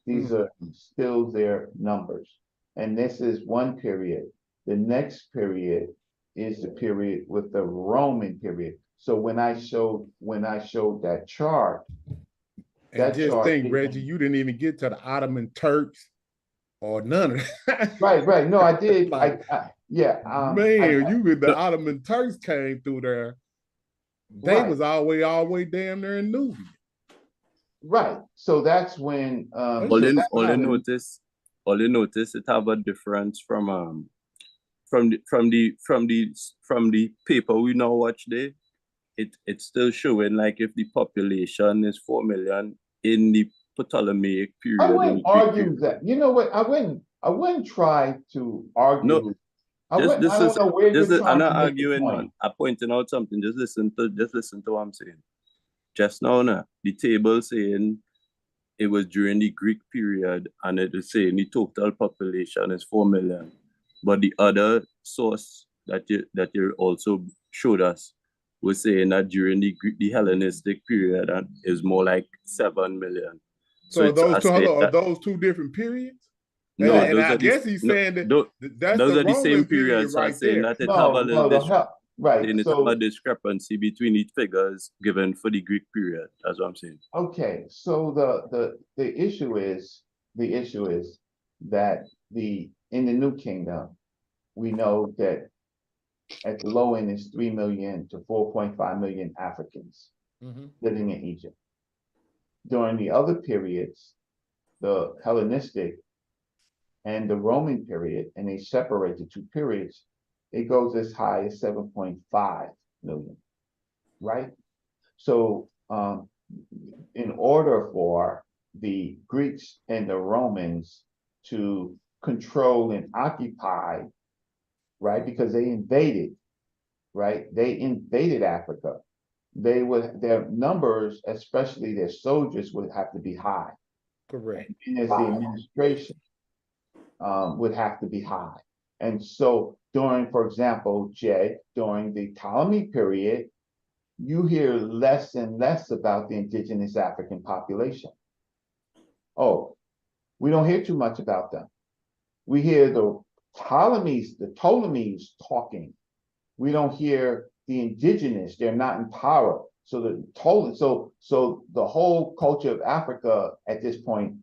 These are still their numbers. And this is one period. The next period is the period with the Roman period. So when I showed that chart, and just think, Reggie, you didn't even get to the Ottoman Turks or none of that. Right. No, I did. Like, the Ottoman Turks came through there. They was all the way damn there in Nubia. Right. So that's when all you notice it have a difference from the paper we now watch there. It's still showing like if the population is 4 million in the Ptolemaic period. I wouldn't argue that. You know what? I wouldn't try to argue. No, I'm not arguing, man. I'm pointing out something. Just listen to what I'm saying. Just now, the table saying it was during the Greek period, and it is saying the total population is 4 million. But the other source that you also showed us was saying that during the Hellenistic period, is more like 7 million. So are those 2 different periods? No, and I guess he's saying that those are the same periods. Right, saying that it have a little a discrepancy between each figures given for the Greek period. That's what I'm saying. Okay, so the issue is that in the New Kingdom, we know that at the low end is 3 million to 4.5 million Africans living in Egypt. During the other periods, the Hellenistic and the Roman period, and they separate the 2 periods, it goes as high as 7.5 million, right? So in order for the Greeks and the Romans to control and occupy, right, because they invaded, right? They invaded Africa. Their numbers, especially their soldiers, would have to be high. Correct. And as the administration would have to be high. And so for example, during the Ptolemy period, you hear less and less about the indigenous African population. Oh, we don't hear too much about them. We hear the Ptolemies talking. We don't hear the indigenous, they're not in power. So the whole culture of Africa at this point,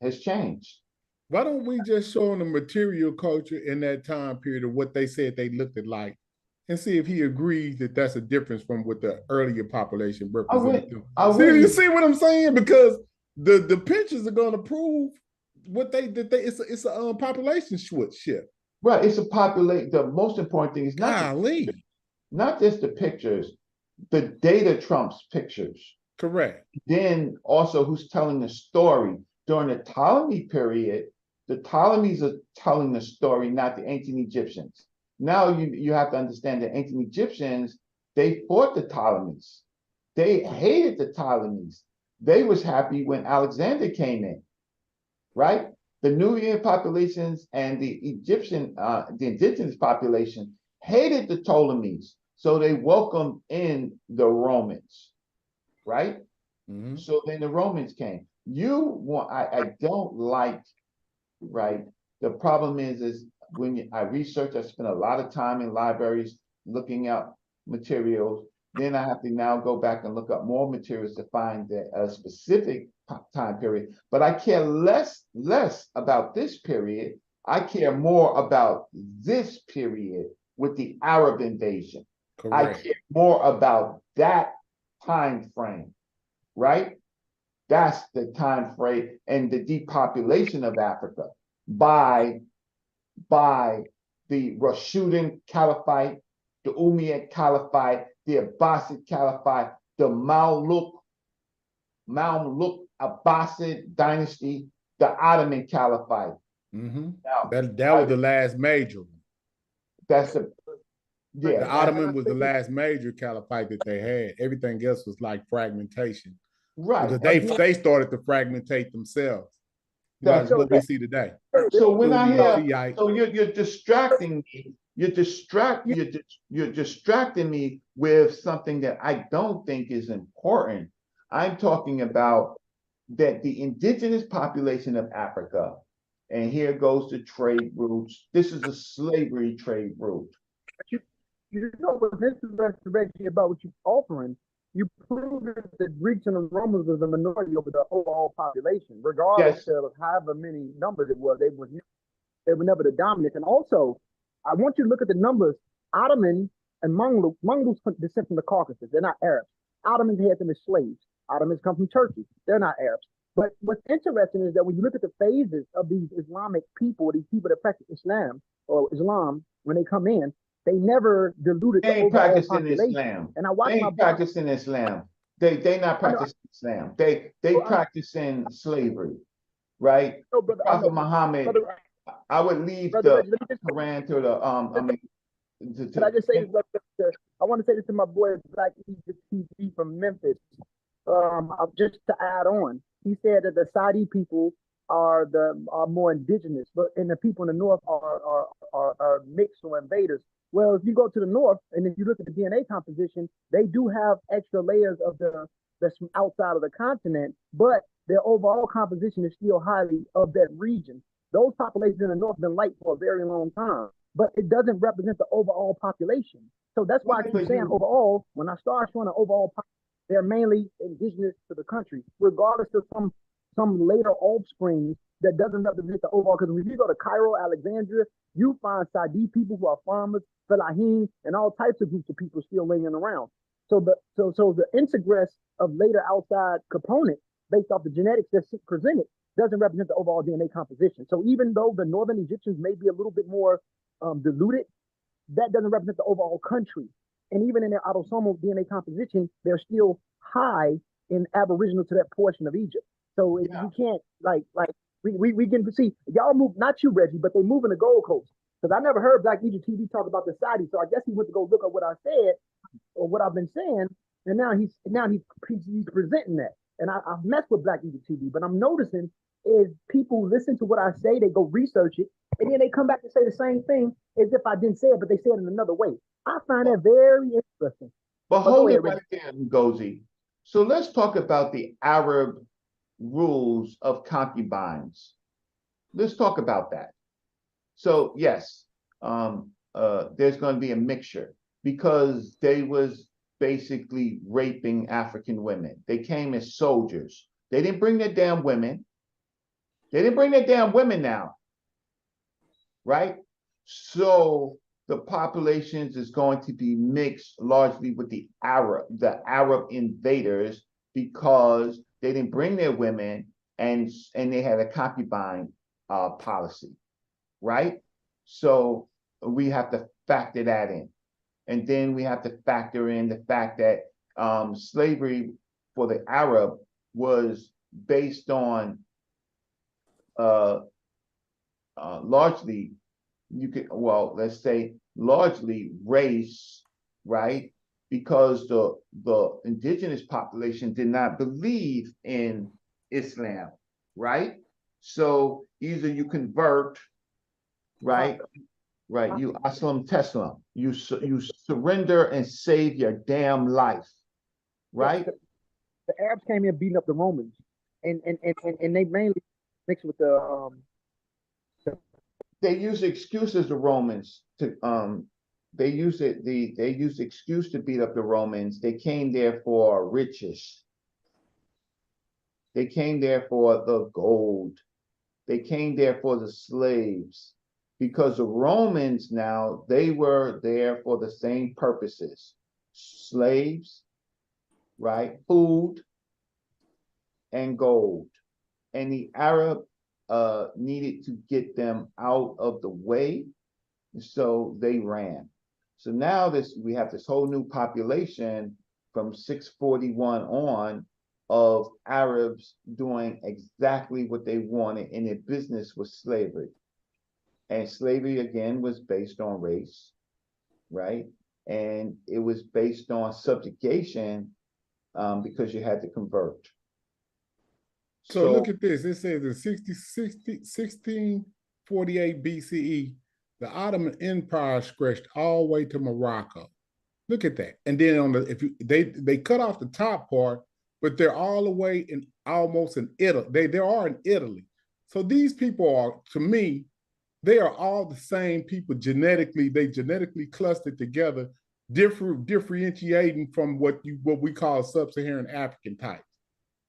has changed. Why don't we just show him the material culture in that time period of what they said they looked at like, and see if he agrees that that's a difference from what the earlier population represented. You see what I'm saying? Because the pictures are going to prove what it's a population shift. Right, it's a population. The most important thing is not just the pictures, the data trumps pictures. Correct. Then also who's telling the story. During the Ptolemy period, the Ptolemies are telling the story, not the ancient Egyptians. Now you have to understand that ancient Egyptians, they fought the Ptolemies. They hated the Ptolemies. They was happy when Alexander came in, right? The Nubian populations and the Egyptian, the indigenous population hated the Ptolemies. So they welcomed in the Romans, right? So then the Romans came. I don't like, right? The problem is when I research, I spend a lot of time in libraries looking up materials. Then I have to now go back and look up more materials to find a specific time period. But I care less about this period. I care more about this period with the Arab invasion. Correct. I care more about that time frame, right? That's the time frame and the depopulation of Africa by the Rashidun Caliphate, the Umayyad Caliphate, the Abbasid Caliphate, the Mamluk Abbasid dynasty, the Ottoman Caliphate. Now, That was the last major one. That's The Ottoman was the last major caliphate that they had. Everything else was like fragmentation. Right. Because they started to fragmentate themselves. That's what we see today. So when I hear, so you're distracting me. You're distracting me with something that I don't think is important. I'm talking about that the indigenous population of Africa, and here goes the trade routes. This is a slavery trade route. You know what's interesting, Reggie, about what you're offering? You prove that the Greeks and the Romans was the minority over the overall population, regardless of however many numbers it was. They were never the dominant. And also, I want you to look at the numbers. Ottoman and Mongols descend from the Caucasus. They're not Arabs. Ottomans had them as slaves. Ottomans come from Turkey. They're not Arabs. But what's interesting is that when you look at the phases of these Islamic people, these people that practice Islam or Islam, when they come in, they never diluted They ain't the overall practicing population. Islam. And I watch They ain't practicing Islam. They not practicing Islam. They practicing slavery, right? No, brother, Prophet Muhammad. I would leave the Quran to the. Can I just say this? I want to say this to my boy Black Egypt TV from Memphis. Just to add on, he said that the Saudi people are more indigenous, and the people in the north are mixed or invaders. Well, if you go to the north and if you look at the DNA composition, they do have extra layers of that's from outside of the continent, but their overall composition is still highly of that region. Those populations in the north have been light for a very long time, but it doesn't represent the overall population. So that's why I keep saying overall, when I start showing an overall population, they're mainly indigenous to the country, regardless of some later offspring that doesn't represent the overall. Because when you go to Cairo, Alexandria, you find Sadi people who are farmers, Fellaheen, and all types of groups of people still laying around. So the integress of later outside components based off the genetics that's presented doesn't represent the overall DNA composition. So even though the northern Egyptians may be a little bit more diluted, that doesn't represent the overall country. And even in their autosomal DNA composition, they're still high in aboriginal to that portion of Egypt. So we can't we can see y'all move, not you, Reggie, but they move in the Gold Coast. Because I never heard Black Egypt TV talk about the Saudi, so I guess he went to go look at what I said or what I've been saying, and now he's presenting that. And I've messed with Black Egypt TV, but I'm noticing is people listen to what I say, they go research it, and then they come back and say the same thing as if I didn't say it, but they say it in another way. I find that very interesting. But hold it right there, Ngozi. So let's talk about the Arab rules of concubines. Let's talk about that. So yes, there's going to be a mixture because they was basically raping African women. They came as soldiers. They didn't bring their damn women. They didn't bring their damn women now, right? So the populations is going to be mixed largely with the Arab invaders because they didn't bring their women and they had a concubine policy, right? So we have to factor that in. And then we have to factor in the fact that slavery for the Arab was based on largely, let's say largely race, right? Because the indigenous population did not believe in Islam, right? So either you convert, right? Right, you aslam teslam. You surrender and save your damn life. Right? The Arabs came in beating up the Romans, and they mainly mixed with the they use excuses, the Romans, to they use excuse to beat up the Romans. They came there for riches. They came there for the gold. They came there for the slaves. Because the Romans now, they were there for the same purposes. Slaves, right? Food and gold. And the Arab needed to get them out of the way, so they ran. So now we have this whole new population from 641 on of Arabs doing exactly what they wanted, and their business was slavery. And slavery, again, was based on race, right? And it was based on subjugation because you had to convert. So look at this. It says in 1648 BCE, the Ottoman Empire stretched all the way to Morocco. Look at that. And then on they cut off the top part, but they're all the way almost in Italy. They are in Italy. So these people are, to me, they are all the same people genetically. They genetically clustered together, differentiating from what we call sub-Saharan African types.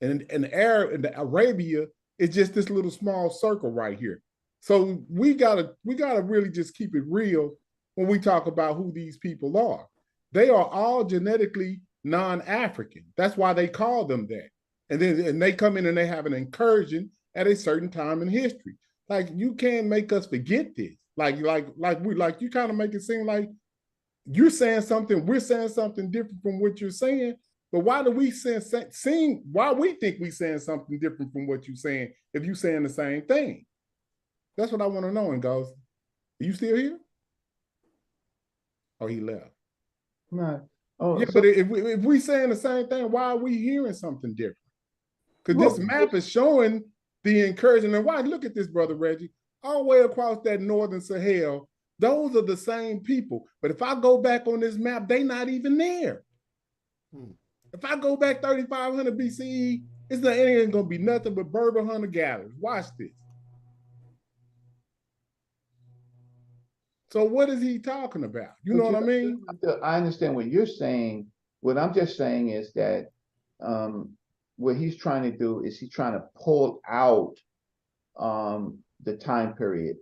And the Arabia is just this little small circle right here. So we gotta really just keep it real when we talk about who these people are. They are all genetically non-African. That's why they call them that. And they come in and they have an incursion at a certain time in history. Like, you can't make us forget this. Like you kind of make it seem like you're saying something, we're saying something different from what you're saying. But why do we why we think we saying something different from what you're saying if you're saying the same thing? That's what I want to know. And goes, are you still here? Oh, he left. No. Oh, yeah, but if we saying the same thing, why are we hearing something different? Because this map is showing the incursion. And why? Look at this, Brother Reggie. All the way across that northern Sahel, those are the same people. But if I go back on this map, they not even there. If I go back 3,500 BCE, it ain't going to be nothing but Berber hunter-gatherers. Watch this. So what is he talking about? You know what I mean? I understand what you're saying. What I'm just saying is that what he's trying to do is he's trying to pull out the time period.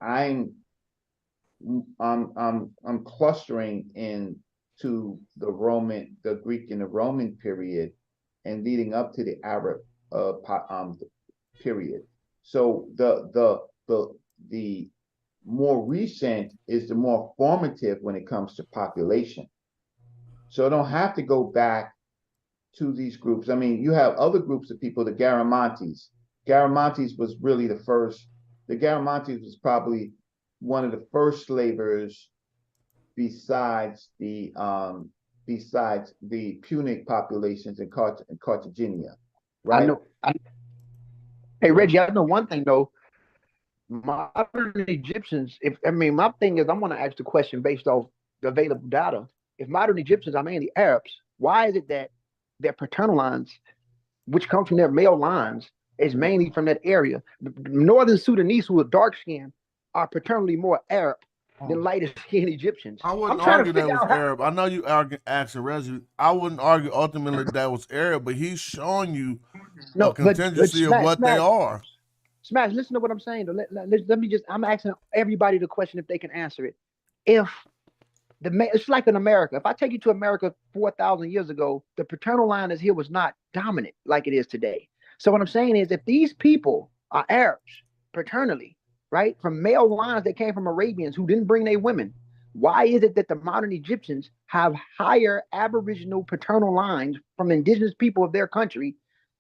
I'm clustering into the Greek and the Roman period and leading up to the Arab period. So the more recent is the more formative when it comes to population. So I don't have to go back to these groups. I mean, you have other groups of people, the Garamantes. Garamantes was really the first. The Garamantes was probably one of the first slavers besides the Punic populations in Cartagena, right? Hey, Reggie, I know one thing though. Modern Egyptians, my thing is, I want to ask the question based off the available data. If modern Egyptians are mainly Arabs, why is it that their paternal lines, which come from their male lines, is mainly from that area? Northern Sudanese, who are dark skinned, are paternally more Arab than lighter skinned Egyptians. I wouldn't argue that was Arab. I know you asking Reggie. I wouldn't argue ultimately that was Arab, but he's showing you a contingency of what they are. Smash, listen to what I'm saying. Let me I'm asking everybody the question if they can answer it. It's like in America. If I take you to America 4,000 years ago, the paternal line here was not dominant like it is today. So what I'm saying is, if these people are Arabs paternally, right, from male lines that came from Arabians who didn't bring their women, why is it that the modern Egyptians have higher Aboriginal paternal lines from indigenous people of their country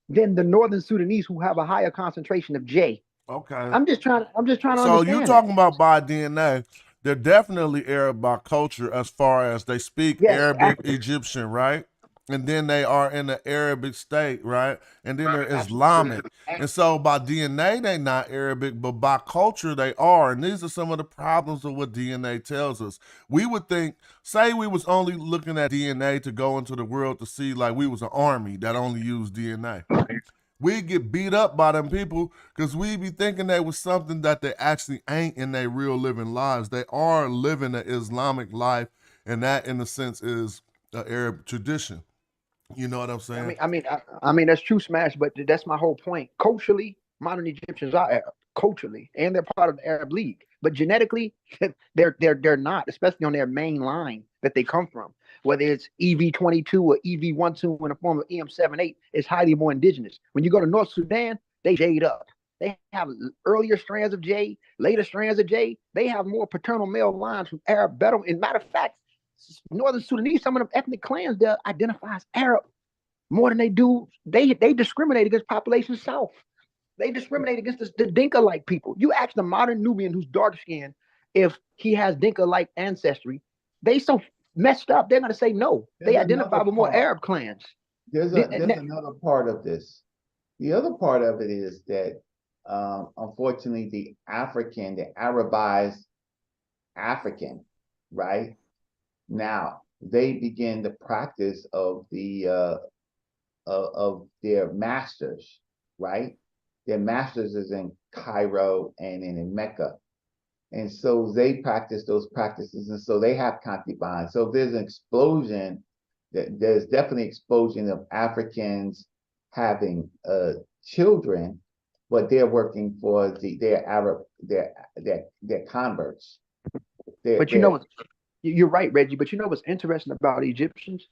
than the Northern Sudanese, who have a higher concentration of J? Okay. I'm just trying to understand. So you're talking about by DNA. They're definitely Arab by culture as far as they speak Arabic, Egyptian, right? and then they are in the Arabic state, right? And then they're Islamic. And so by DNA, they're not Arabic, but by culture, they are. And these are some of the problems of what DNA tells us. We would think, say we was only looking at DNA to go into the world to see, like we was an army that only used DNA. We get beat up by them people because we be thinking they was something that they actually ain't in their real living lives. They are living an Islamic life, and that, in a sense, is an Arab tradition. You know what I'm saying? I mean, that's true, Smash. But that's my whole point. Culturally, modern Egyptians are Arab, culturally, and they're part of the Arab League. But genetically, they're not, especially on their main line that they come from. Whether it's EV22 or EV12 in the form of EM78, it's highly more indigenous. When you go to North Sudan, they jade up. They have earlier strands of J, later strands of J. They have more paternal male lines from Arab Bedouin. And matter of fact, Northern Sudanese, some of the ethnic clans that identify as Arab more than they do. They discriminate against population South. They discriminate against the Dinka-like people. You ask the modern Nubian who's dark-skinned if he has Dinka-like ancestry, they so messed up, they're going to say no. They identify with more Arab clans. There's another part of this. The other part of it is that, unfortunately, the Arabized African, right? Now, they begin the practice of their masters, right? Their masters is in Cairo and in Mecca. And so they practice those practices, and so they have concubines. So there's an explosion, there's definitely explosion of Africans having children, but they're working for their Arab, their converts. But you know, you're right, Reggie, but you know what's interesting about Egyptians?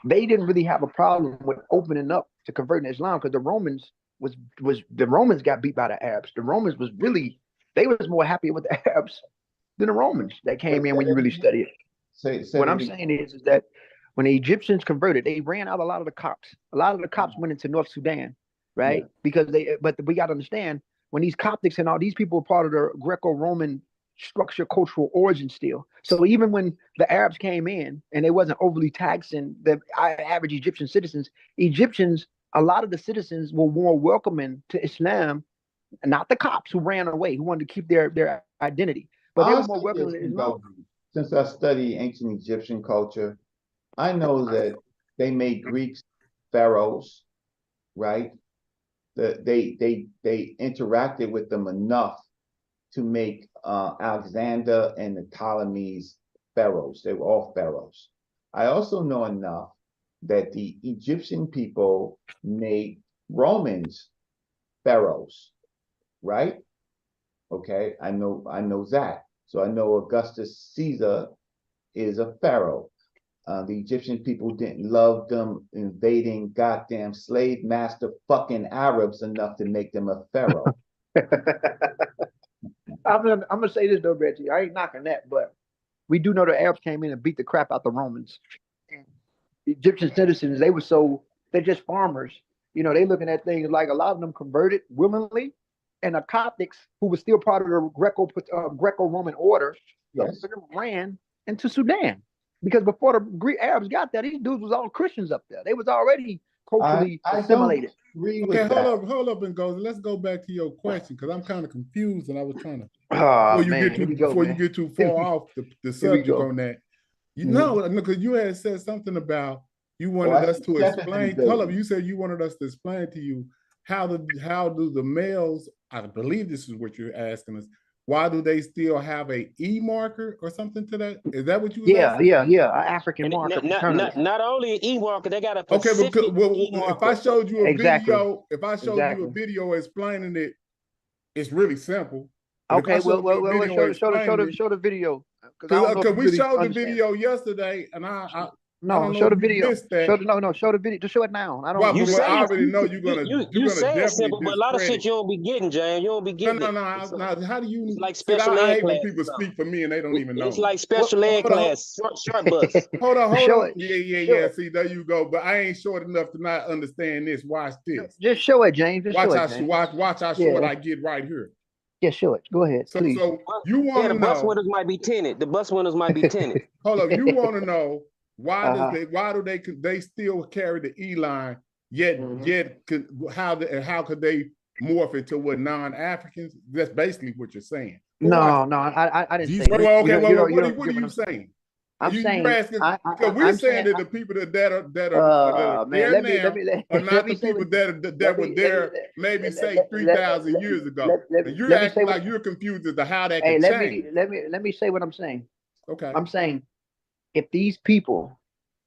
They didn't really have a problem with opening up to converting to Islam because the Romans got beat by the Arabs. The Romans was really, they was more happy with the Arabs than the Romans that came in when you really study it. What I'm saying is that when the Egyptians converted, they ran out a lot of the Copts. A lot of the Copts went into North Sudan, right? Yeah. But we got to understand, when these Coptics and all these people were part of the Greco-Roman structure, cultural origin still. So even when the Arabs came in and they wasn't overly taxing the average Egyptian citizens, a lot of the citizens were more welcoming to Islam, not the Copts who ran away, who wanted to keep their identity. But they were more welcoming to Islam. Since I study ancient Egyptian culture, I know that they made Greeks pharaohs, right? They interacted with them enough to make Alexander and the Ptolemies pharaohs. They were all pharaohs. I also know enough that the Egyptian people made Romans pharaohs, right? Okay, I know that. So I know Augustus Caesar is a pharaoh. The Egyptian people didn't love them invading goddamn slave master fucking Arabs enough to make them a pharaoh. I'm gonna say this though, Reggie. I ain't knocking that, but we do know the Arabs came in and beat the crap out the Romans. The Egyptian citizens, they're just farmers. You know, they looking at things like a lot of them converted willingly, and the Coptics, who was still part of the Greco-Roman order, yes, ran into Sudan. Because before the Greek Arabs got there, these dudes was all Christians up there. They was already culturally assimilated. Okay, hold up, and go. Let's go back to your question because I'm kind of confused, and I was trying to before you get too far off the subject on that. You know, because you had said something about you wanted us to explain. Hold up, you said you wanted us to explain to you how do the males? I believe this is what you're asking us. Why do they still have a E marker or something to that? Is that what you? Yeah, an African marker. Not only an E marker, they got a Pacific E marker. If I showed you a video, you a video explaining it, it's really simple. Okay, show the video. Because we showed the video yesterday, and show the video. Show the video. Just show it now. I already know you're gonna. You say it's simple, but a lot of shit you don't be getting, James. You don't be getting. No. How do you? It's like special ed class. When people speak for me and they don't even know. It's like special ed class. Short bus. Hold on. Yeah. See, there you go. But I ain't short enough to not understand this. Watch this. Just show it, James. Watch how short I get right here. Yeah, show it. Go ahead, please. So you want to know? The bus windows might be tinted. Hold up. You want to know Why do they still carry the E line? Yet how could they morph into what non-Africans? That's basically what you're saying. No, I didn't say that. Okay, what are you saying? I'm saying, because we're saying that the people that are there now are not the people that were there maybe say 3,000 years ago. And you're acting like you're confused as to how that can change. Let me say what I'm saying. Okay. I'm saying if these people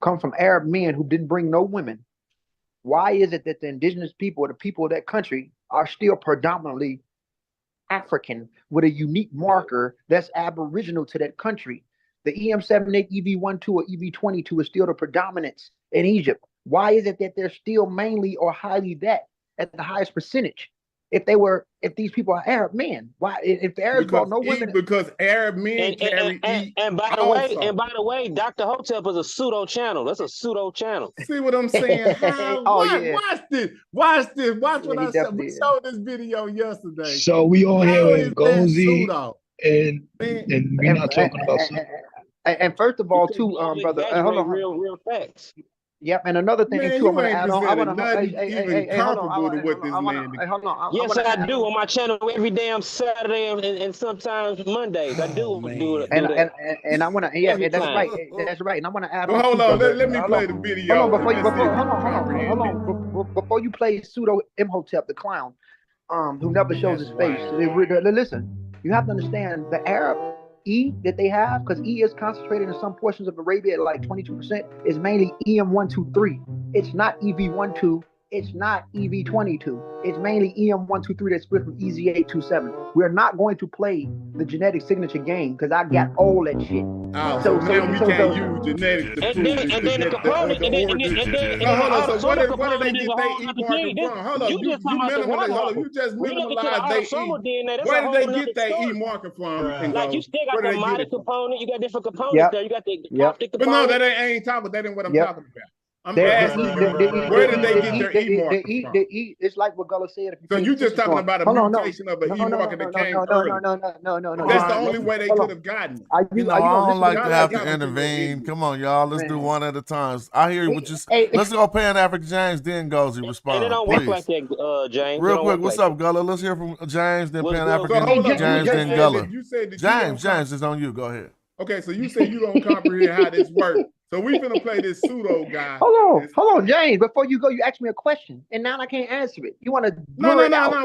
come from Arab men who didn't bring no women, why is it that the indigenous people or the people of that country are still predominantly African with a unique marker that's aboriginal to that country? The EM78, EV12, or EV22 is still the predominance in Egypt. Why is it that they're still mainly or highly that at the highest percentage? If these people are Arab men, why? If the Arabs brought no women, because Arab men carry and by the way, Dr. Hotep is a pseudo channel. That's a pseudo channel. See what I'm saying? Watch this. Watch what I said. We showed this video yesterday. So we all here with Gozi, and we're not talking about something. And first of all, too, brother, hold on. Real facts. Yep, and another thing too, I'm gonna add on. Yes, I do on my channel every damn Saturday and sometimes Mondays. I do do that. And I want to, that's right, that's right. And I want to add on. Hold on, let me play the video. Hold on, before you play pseudo Imhotep the clown, who never shows his face. Listen, you have to understand the Arab E that they have, because E is concentrated in some portions of Arabia at like 22%, is mainly EM123. It's not EV12. It's not EV22. It's mainly EM123 that's split from EZ827. We're not going to play the genetic signature game because I got all that shit. So now we can't use genetics to prove and then the component. Hold on. So where do they get their E marker from? Hold on. You just minimalized their E. Where do they get their E marker from? Like you still got the Madi component. You got different components there. You got the Coptic component. But no, that ain't talking. That ain't what I'm talking about. I'm asking you, where did they get their E marker from? The E, it's like what Gullah said. So you're just talking about a mutation of an E marker that came early. No. That's the only way they could have gotten it. I don't like to have to intervene. Come on, y'all. Let's do one at a time. I hear what you say. Let's go Pan-African James, then Gozi respond. It don't work like that, James. Real quick, what's up, Gullah? Let's hear from James, then Pan-African James, then Gullah. James, it's on you. Go ahead. Okay, so you say you don't comprehend how this works. So we finna play this pseudo guy. Hold on, James. Before you go, you asked me a question, and now I can't answer it. You want to? No.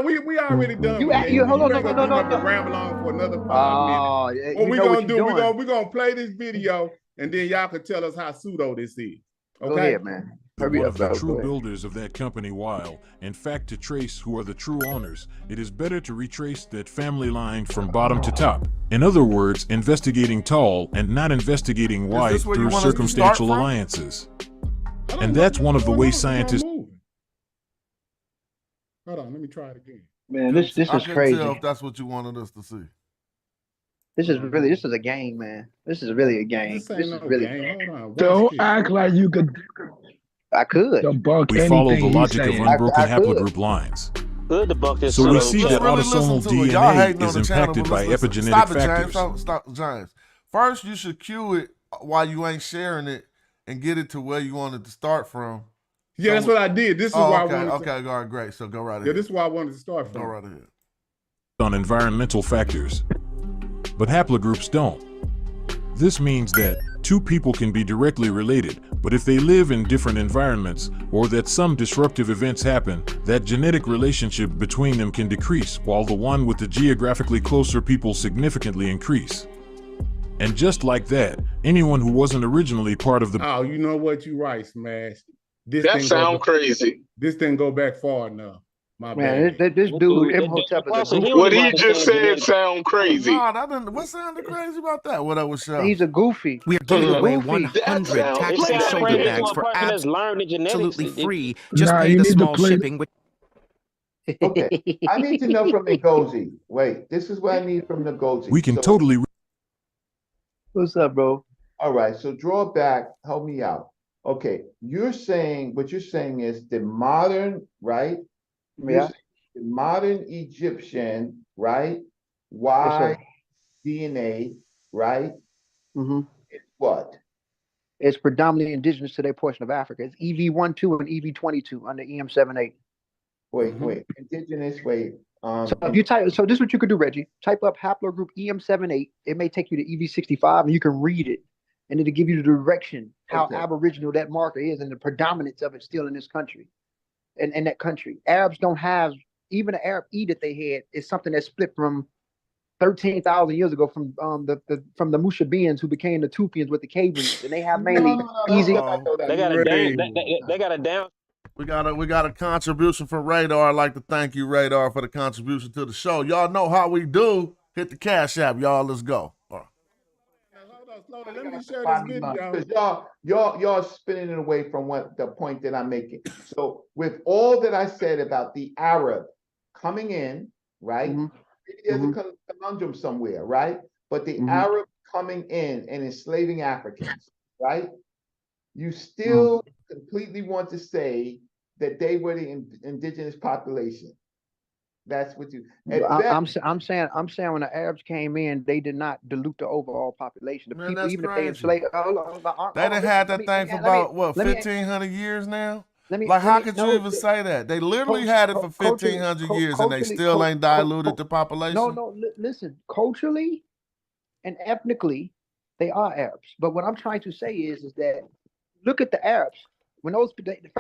We already done. Hold on, no. Ramble on for another 5 minutes. What we gonna do? We're gonna play this video, and then y'all can tell us how pseudo this is. Okay, go ahead, man. One of the true builders of that company, while, in fact, to trace who are the true owners, it is better to retrace that family line from bottom to top. In other words, investigating tall and not investigating wide through circumstantial alliances. And that's one of the ways scientists... Hold on, let me try it again. Man, this is crazy. Tell if that's what you wanted us to see. This is a game, man. This is really a game. This ain't really a game. Hold on. Don't act like you could... I could. We follow the logic of unbroken haplogroup lines. So we see that autosomal DNA is impacted by epigenetic factors. Stop, James. First, you should cue it while you ain't sharing it and get it to where you wanted to start from. Yeah, that's what I did. This is why I wanted to... Okay, all right, great. So go right ahead. Yeah, this is why I wanted to start from. Go right ahead. On environmental factors. But haplogroups don't. This means that two people can be directly related, but if they live in different environments, or that some disruptive events happen, that genetic relationship between them can decrease, while the one with the geographically closer people significantly increase. And just like that, anyone who wasn't originally part of the... Oh, you know what? You're right, Smash. That sounds crazy. This didn't go back far enough. My man, this dude, Imhotep is a goofy. What he just said sound crazy. What sounded crazy about that? What I was showing. He's a goofy. We are giving away 100 tactical shoulder bags for absolutely free. Just pay the small shipping. Okay, I need to know from Ngozi. Wait, this is what I need from Ngozi. We can totally... What's up, bro? All right, so draw back. Help me out. Okay, what you're saying is the modern, right? Yeah. The modern Egyptian, right? Y DNA, right? Mm-hmm. It's what? is predominantly indigenous to their portion of Africa. It's EV12 and EV22 under EM78. Wait, indigenous, wait. So if you type, so this is what you could do, Reggie. Type up haplogroup EM78. It may take you to EV65, and you can read it, and it'll give you the direction how aboriginal that marker is and the predominance of it still in this country, and that country. Arabs don't have even the Arab E that they had is something that split from 13,000 years ago from the Mushabians who became the Tufians with the Cavians, and they have mainly easy. They got a down. We got a contribution from Radar. I'd like to thank you, Radar, for the contribution to the show. Y'all know how we do. Hit the Cash App, y'all. Let's go. Hold on. Let me share this video. Because y'all spinning it away from what the point that I'm making. So with all that I said about the Arab coming in, right? There's a conundrum somewhere, right? But the Arab coming in and enslaving Africans, right? You still completely want to say that they were the indigenous population. That's what you. I'm saying when the Arabs came in, they did not dilute the overall population. The people, even if they enslaved, they done had that thing for about 1,500 years now. How could you even say that? They literally had it for 1,500 years, and they still ain't diluted the population. No. Listen, culturally and ethnically, they are Arabs. But what I'm trying to say is that look at the Arabs. When first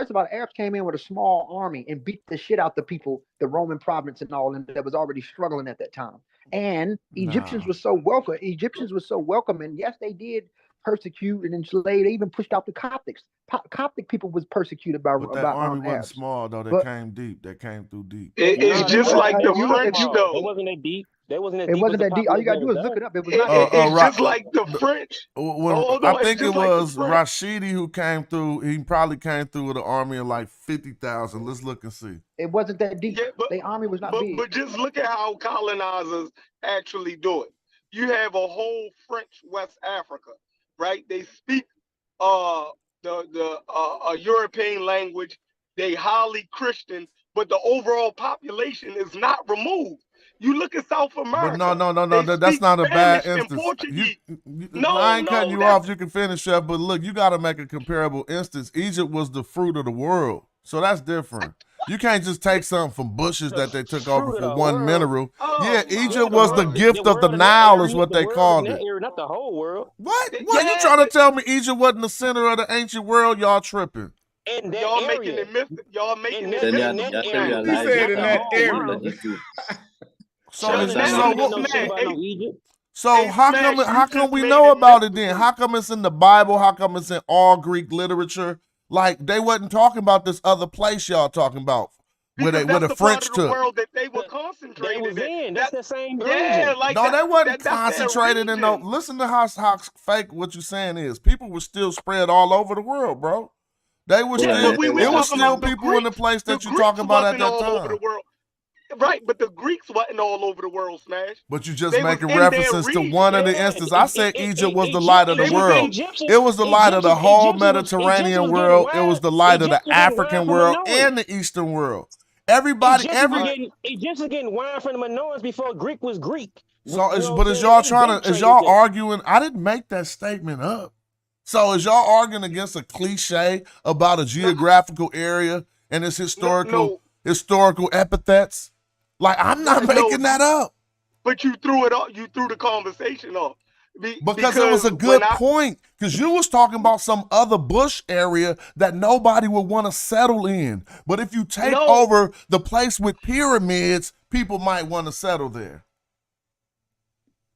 of all, the Arabs came in with a small army and beat the shit out the people, the Roman province and all, and that was already struggling at that time. And Egyptians were so welcome. Egyptians were so welcoming. Yes, they did persecute and enslave. They even pushed out the Coptics. Coptic people was persecuted by that army wasn't Arabs. Small though. They came deep. They came through deep. It's just like the French though. It wasn't that deep. It wasn't that deep. All you gotta do is look it up. It was not. It's just like the French. I think it was Rashidi who came through. He probably came through with an army of like 50,000. Let's look and see. It wasn't that deep. The army was not big. But just look at how colonizers actually do it. You have a whole French West Africa, right? They speak the European language. They highly Christian, but the overall population is not removed. You look at South America. But no. That's not a bad instance. I ain't cutting you off. You can finish up. But look, you got to make a comparable instance. Egypt was the fruit of the world, so that's different. You can't just take something from bushes that they took over for one mineral. Egypt was the gift of the Nile, is what they called it. Not the whole world. What? What you trying to tell me? Egypt wasn't the center of the ancient world? Y'all tripping? Y'all making it mystic. Y'all making it mystic. He said in that area. So how come we know about it then? How come it's in the Bible? How come it's in all Greek literature? Like they wasn't talking about this other place y'all talking about where the French took. The world that they were concentrated in. That's the same region. No, they wasn't concentrated in no. Listen to how fake what you're saying is. People were still spread all over the world, bro. They were still. It was still people in the place that you're talking about at that time. Right, but the Greeks wasn't all over the world, Smash. But you just making references to one of the instances. I said Egypt was the light of the world. It was the light of the whole Mediterranean world. It was the light of the African world and the Eastern world. Egyptians were getting wine from the Minoans before Greek was Greek. So, is y'all arguing? I didn't make that statement up. So is y'all arguing against a cliche about a geographical area and its historical epithets? Like, I'm not making that up. But you threw it off. You threw the conversation off. Because it was a good point. Because you was talking about some other bush area that nobody would want to settle in. But if you take over the place with pyramids, people might want to settle there.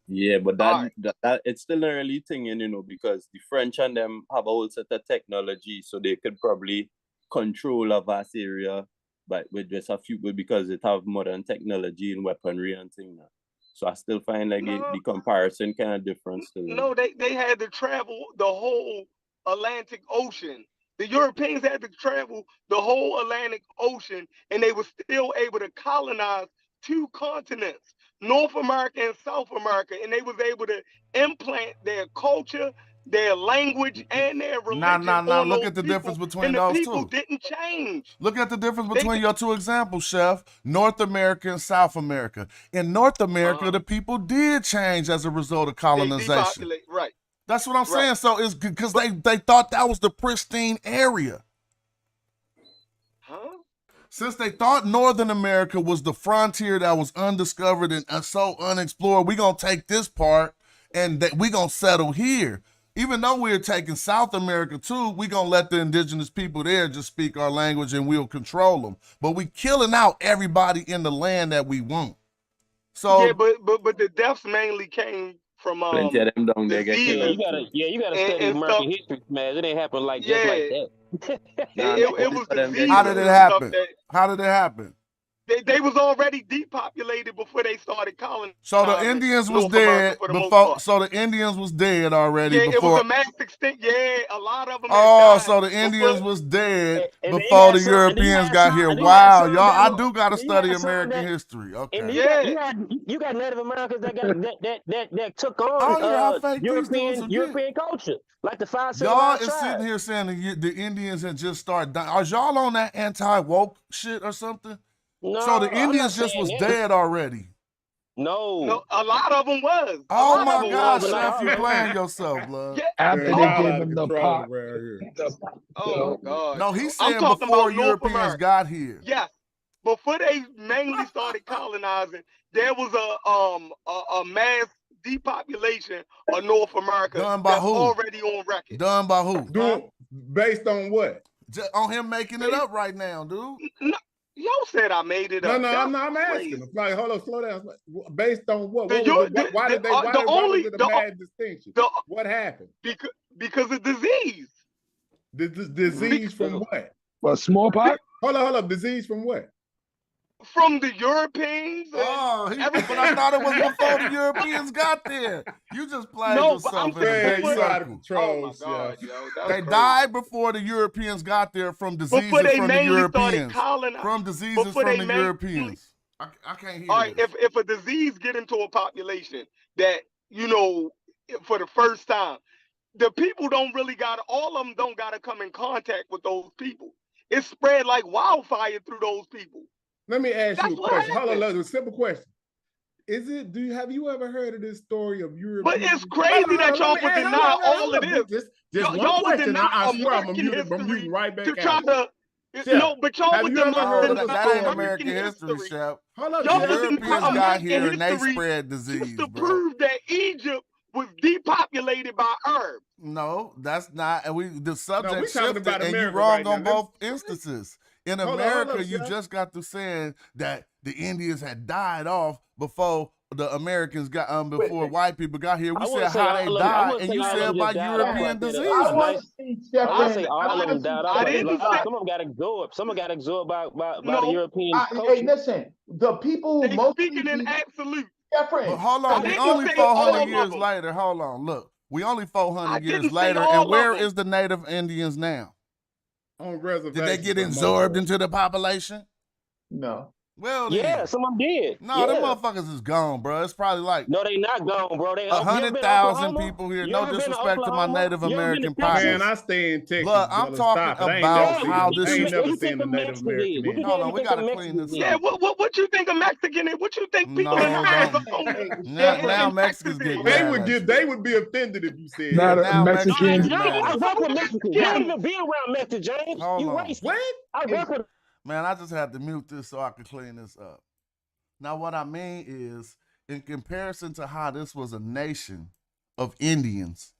Yeah, but that it's still an early thing, because the French and them have a whole set of technology, so they could probably control a vast area. But with just a few, because it have modern technology and weaponry and things. So I still find the comparison kind of different still. No, they had to travel the whole Atlantic Ocean. The Europeans had to travel the whole Atlantic Ocean, and they were still able to colonize 2 continents, North America and South America, and they was able to implant their culture, their language, and their religion. Look at the difference between those two. People didn't change. Look at the difference between your 2 examples, Chef. North America and South America. In North America, the people did change as a result of colonization. Right. That's what I'm saying. So it's because they thought that was the pristine area. Huh? Since they thought Northern America was the frontier that was undiscovered and so unexplored, we gonna take this part and we gonna settle here. Even though we're taking South America too, we gonna let the indigenous people there just speak our language and we'll control them. But we killing out everybody in the land that we want. So yeah, but the deaths mainly came from plenty of them down there get killed. You gotta study American history, man. It ain't happen like just like that. It was diseases. How did it happen? How did it happen? They was already depopulated before they started colonizing. So the Indians was dead before. So the Indians was dead already before. It was a mass extinct. Yeah, a lot of them. Oh, so the Indians was dead before the Europeans got here. Wow, y'all! I do gotta study American history. Okay. And you got Native Americans that that took on European culture, like the five Y'all civilized is tribes. sitting here saying the Indians had just started dying. Are y'all on that anti-woke shit or something? No, so the Indians just was dead already. No, a lot of them was. Oh my gosh, Chef, you playing yourself, blood. After they gave him the pop. Oh God. No, he's saying before Europeans got here. Yes. Before they mainly started colonizing, there was a mass depopulation of North America done by who? Already on record. Done by who? Based on what? Just on him making it up right now, dude. No, y'all said I made it up. No, I'm asking. Like, hold on, slow down. Based on what? Why did was it a mad distinction? What happened? Because of disease. Disease from what? Well, smallpox? Hold on. Disease from what? From the Europeans. But I thought it was before the Europeans got there. You just played yourself in a big circle. Oh my God, yo, they died before the Europeans got there from diseases from the Europeans. From diseases from the Europeans. I can't hear. All right, if a disease get into a population that, for the first time, the people don't really all of them don't got to come in contact with those people. It's spread like wildfire through those people. Let me ask you a question. Hold on, a simple question. Have you ever heard of this story of Europe? But it's crazy that y'all would deny all of this. Just one question. I swear I'm muting right back out. But y'all would deny that ain't American history, Chef. Hold on, the Europeans got here and they spread disease, to prove that Egypt was depopulated by Arabs. No, that's not. And the subject shifted, and you're wrong on both instances. In America, you just got to saying that the Indians had died off before the Americans got before white people got here. We said how they died, and you said by European disease. I say all of them died off. Some of them got absorbed. Some of them got absorbed by the European culture. Hey, listen, the people they speaking in absolute. But hold on, we only 400 years later. Hold on, look, we only 400 years later, and where is the native Indians now? On reservation. Did they get absorbed into the population? No. Well, yeah, some of them did. No, them motherfuckers is gone, bro. It's probably like no, they not gone, bro. They 100,000 people here. No disrespect to my Native American partners. Man, I stay in Texas. Look, I'm talking about how this is. I ain't never seen the Native American. Hold on, we gotta clean this up. Yeah, what you think of Mexican? What you think people now Mexicans get they would be offended if you said now Mexicans. I work with Mexicans. You don't even be around Mexicans, James. You racist. What? I work with. Man, I just had to mute this so I could clean this up. Now, what I mean is, in comparison to how this was a nation of Indians,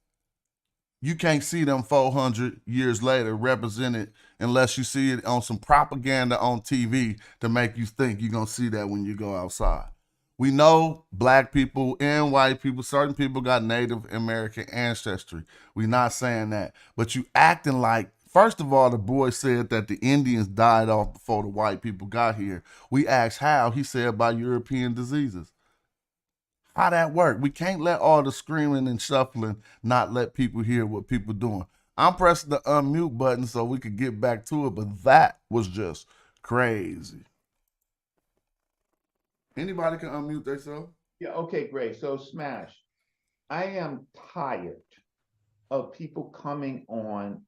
you can't see them 400 years later represented unless you see it on some propaganda on TV to make you think you're going to see that when you go outside. We know black people and white people, certain people got Native American ancestry. We're not saying that. But you acting like, first of all, the boy said that the Indians died off before the white people got here. We asked how. He said by European diseases. How that work? We can't let all the screaming and shuffling not let people hear what people doing. I'm pressing the unmute button so we could get back to it, but that was just crazy. Anybody can unmute themselves? Yeah, okay, great. So Smash, I am tired of people coming on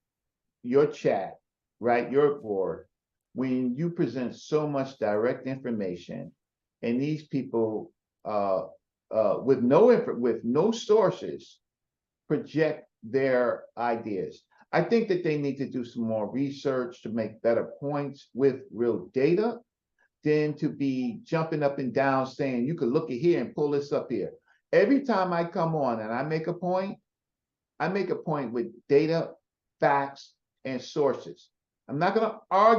your chat, right, your board, when you present so much direct information, and these people with no sources project their ideas. I think that they need to do some more research to make better points with real data than to be jumping up and down saying, you could look at here and pull this up here. Every time I come on and I make a point with data, facts, and sources. I'm not going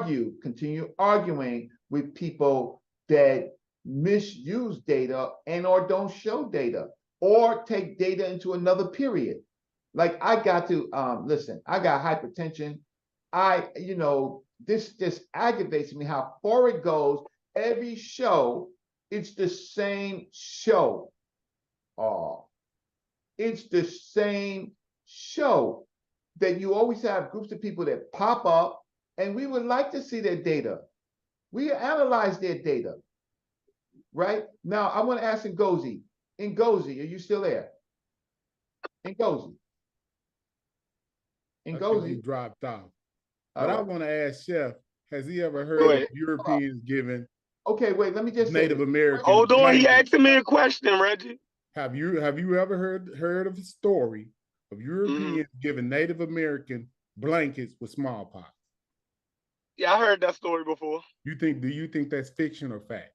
to continue arguing with people that misuse data and or don't show data or take data into another period. Like I got to, listen, I got hypertension. This just aggravates me how far it goes. Every show, it's the same show. It's the same show that you always have groups of people that pop up, and we would like to see their data. We analyze their data, right? Now, I want to ask Ngozi. Ngozi, are you still there? Ngozi. Ngozi dropped off. But I want to ask Chef, has he ever heard of Europeans giving? Okay, wait, let me just Native Americans. Hold on, he asking me a question, Reggie. Have you ever heard of a story of Europeans giving Native American blankets with smallpox? Yeah, I heard that story before. Do you think that's fiction or fact?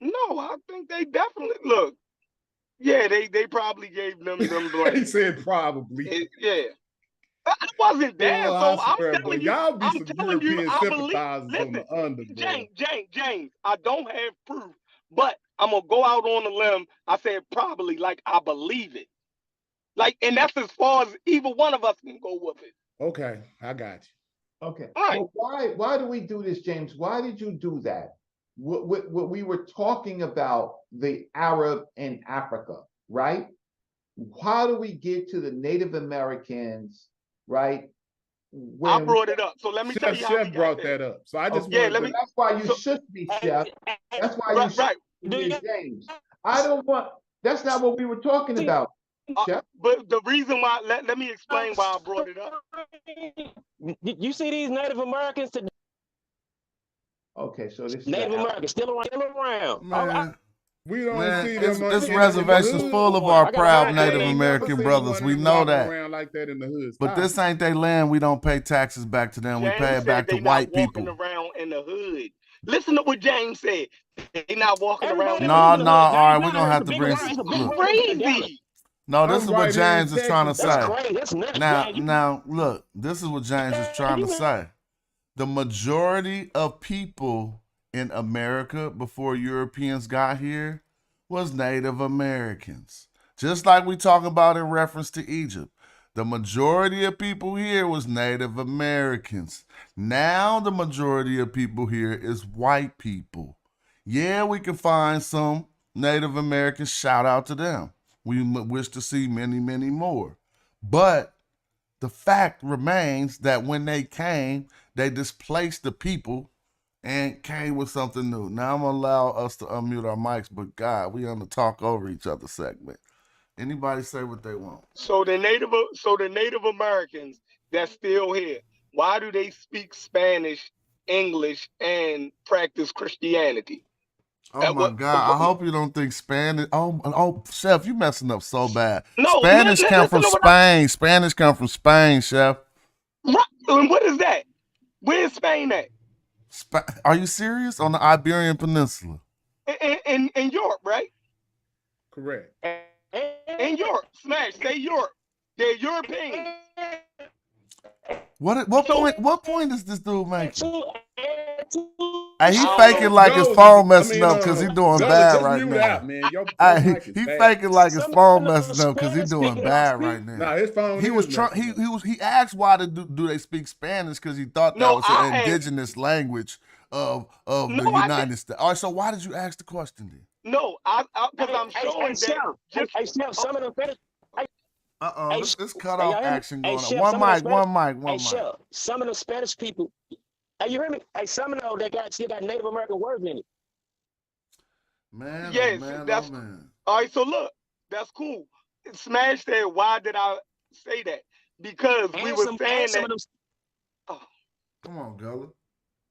No, I think they definitely look. Yeah, they probably gave them blankets. He said probably. Yeah. I wasn't there, so I'm telling you. Y'all be I'm some telling European you, I sympathizers believe. on the under, bro. James, I don't have proof, but I'm gonna go out on a limb. I said probably, like I believe it. Like, and that's as far as either one of us can go with it. Okay, I got you. Okay. All right. Well, why do we do this, James? Why did you do that? What we were talking about the Arab in Africa, right? How do we get to the Native Americans, right? I brought it up, so let me tell you how Chef brought that up. So I just that's why you should be, Chef. That's why you should be, James. I don't want. That's not what we were talking about, Chef. But the reason why, let me explain why I brought it up. You see these Native Americans today? Okay, so this Native Americans still around. Man, we don't see them. This reservation's full of our proud Native American brothers. We know that. Like that in the hood. But this ain't their land. We don't pay taxes back to them. We pay it back to white people. Around in the hood. Listen to what James said. They not walking around. No. All right, we're gonna have to bring. Crazy. No, this is what James is trying to say. Now, look, this is what James is trying to say. The majority of people in America before Europeans got here was Native Americans. Just like we talk about in reference to Egypt. The majority of people here was Native Americans. Now the majority of people here is white people. Yeah, we can find some Native Americans. Shout out to them. We wish to see many, many more. But the fact remains that when they came, they displaced the people and came with something new. Now I'm gonna allow us to unmute our mics, but God, we on the talk over each other segment. Anybody say what they want. So the Native Americans that's still here, why do they speak Spanish, English, and practice Christianity? Oh my God! I hope you don't think Spanish. Oh, Chef, you messing up so bad. No, Spanish come from Spain. Spanish come from Spain, Chef. And what is that? Where's Spain at? Are you serious? On the Iberian Peninsula. In Europe, right? Correct. In Europe, say Europe. They're Europeans. What point is this dude making? Hey, he faking like his phone messing up because he doing bad right now. He faking like his phone messing up because he doing bad right now. Nah, his phone. He asked why do they speak Spanish because he thought that was an indigenous language of the United States. All right, so why did you ask the question then? No, because I'm showing that. Some of them finished. This cutoff action going on. One mic. Some of the Spanish people. Hey, you hear me? Hey, some of them still got Native American words in it. Man, yes, man. All right, so look, that's cool. Smash said, why did I say that? Because we were saying that. Come on, Gullah.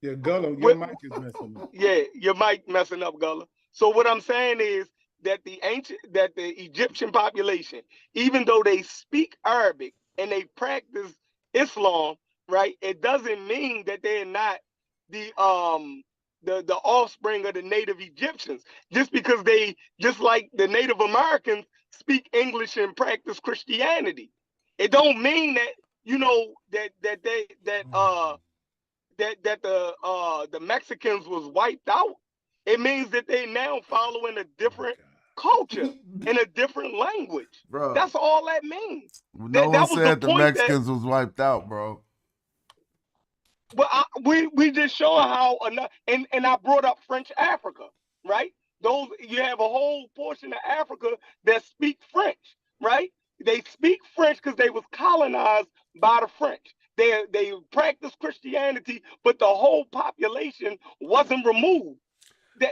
Yeah, Gullah, your mic is messing up. Yeah, your mic messing up, Gullah. So what I'm saying is that the Egyptian population, even though they speak Arabic and they practice Islam, right? It doesn't mean that they're not the offspring of the native Egyptians. Just because they, just like the Native Americans, speak English and practice Christianity, it don't mean that, you know, that the Mexicans was wiped out. It means that they now following a different culture and a different language. Bro. That's all that means. No one said the Mexicans was wiped out, bro. But we just show how and I brought up French Africa, right? Those, you have a whole portion of Africa that speak French, right? They speak French because they was colonized by the French. They practice Christianity, but the whole population wasn't removed.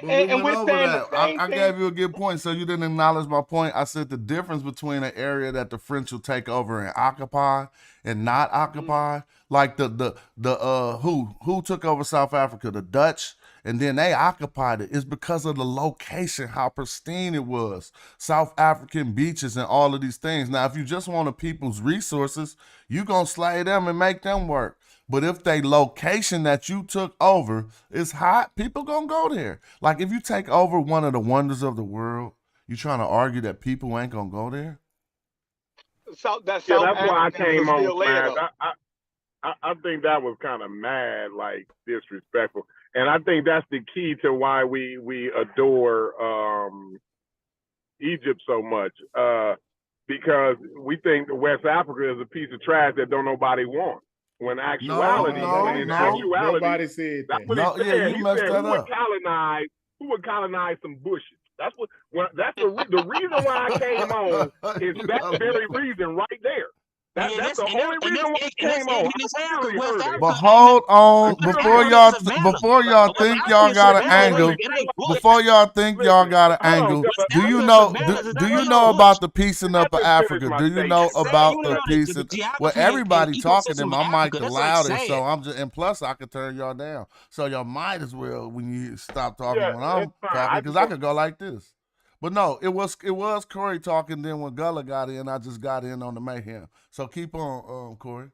And we're saying the same thing. I gave you a good point, so you didn't acknowledge my point. I said the difference between an area that the French will take over and occupy and not occupy, like who took over South Africa? The Dutch, and then they occupied it. Is because of the location, how pristine it was. South African beaches and all of these things. Now, if you just want a people's resources, you're going to slay them and make them work. But if the location that you took over is hot, people gonna go there. Like if you take over one of the wonders of the world, you trying to argue that people ain't gonna go there? That's why I came on, man. I think that was kind of mad, like disrespectful, and I think that's the key to why we adore Egypt so much, because we think West Africa is a piece of trash that don't nobody want. When actuality, nobody said that. That's what he said. He said, who would colonize some bushes? That's what. That's the reason why I came on is that very reason right there. That's the only reason why I came on. But hold on, before y'all think y'all got an angle, do you know about the piecing up of Africa? Do you know about the piecing? Well, everybody talking and my mic the loudest, so I'm just, and plus I could turn y'all down. So y'all might as well, when you stop talking when I'm talking, because I could go like this. But no, it was Corey talking. Then when Gullah got in, I just got in on the mayhem. So keep on, Corey.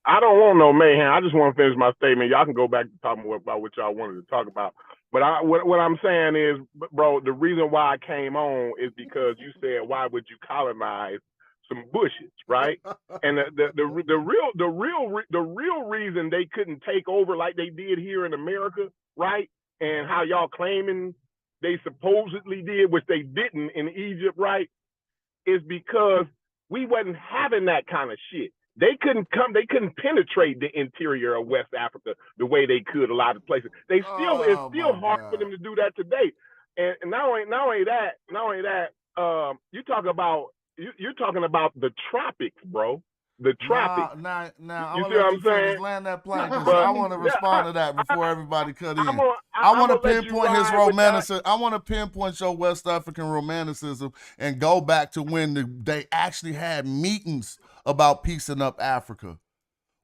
I don't want no mayhem. I just want to finish my statement. Y'all can go back to talking about what y'all wanted to talk about. But what I'm saying is, bro, the reason why I came on is because you said, why would you colonize some bushes, right? And the real reason they couldn't take over like they did here in America, right? And how y'all claiming they supposedly did, which they didn't in Egypt, right? Is because we wasn't having that kind of shit. They couldn't penetrate the interior of West Africa the way they could a lot of places. It's still hard for them to do that today. And not only that, you're talking about the tropics, bro. The tropics. Now, I you want see what to I'm saying? Land that plane, because I want to respond to that before everybody cut in. I want to pinpoint his romanticism. I want to pinpoint your West African romanticism and go back to when they actually had meetings about piecing up Africa.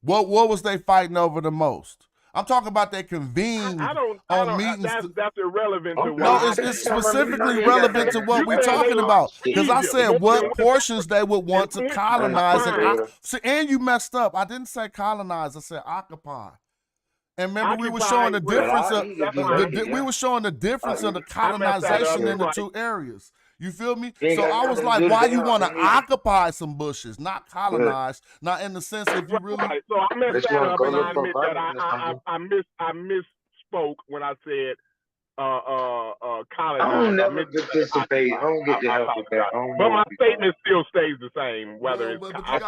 What was they fighting over the most? I'm talking about they convened on meetings. That's irrelevant to No, it's specifically relevant to what we're talking about. Because I said what portions they would want to colonize. And you messed up. I didn't say colonize. I said occupy. And remember, we were showing the difference of the colonization in the two areas. You feel me? So I was like, why you want to occupy some bushes, not colonize? Not in the sense if you really. So I messed that up, and I admit that I misspoke when I said colonize. I don't never participate. I don't get your help with that. But my statement still stays the same, whether it's. I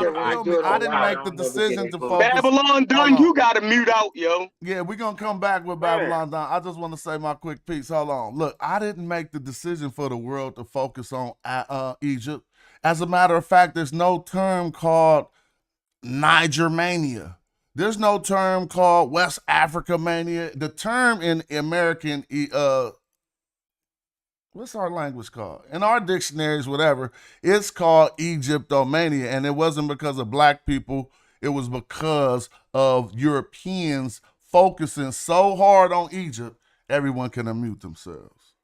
didn't make the decision to focus. Babylon done. You gotta mute out, yo. Yeah, we're gonna come back with Babylon done. I just want to say my quick piece. Hold on. Look, I didn't make the decision for the world to focus on Egypt. As a matter of fact, there's no term called Nigermania. There's no term called West Africa mania. The term in American, what's our language called? In our dictionaries, whatever, it's called Egyptomania. And it wasn't because of black people. It was because of Europeans focusing so hard on Egypt, everyone can unmute themselves.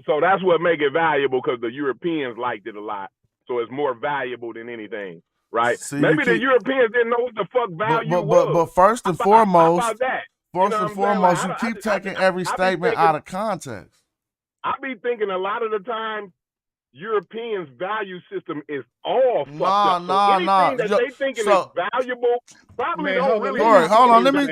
So that's what make it valuable, because the Europeans liked it a lot. So it's more valuable than anything, right? See, Maybe the Europeans didn't know what the fuck value was. But first and How foremost, about that? First and foremost, you keep taking every statement out of context. I be thinking a lot of the time, Europeans' value system is all fucked up. So anything that they thinking is valuable probably don't really. Hold on. Let me.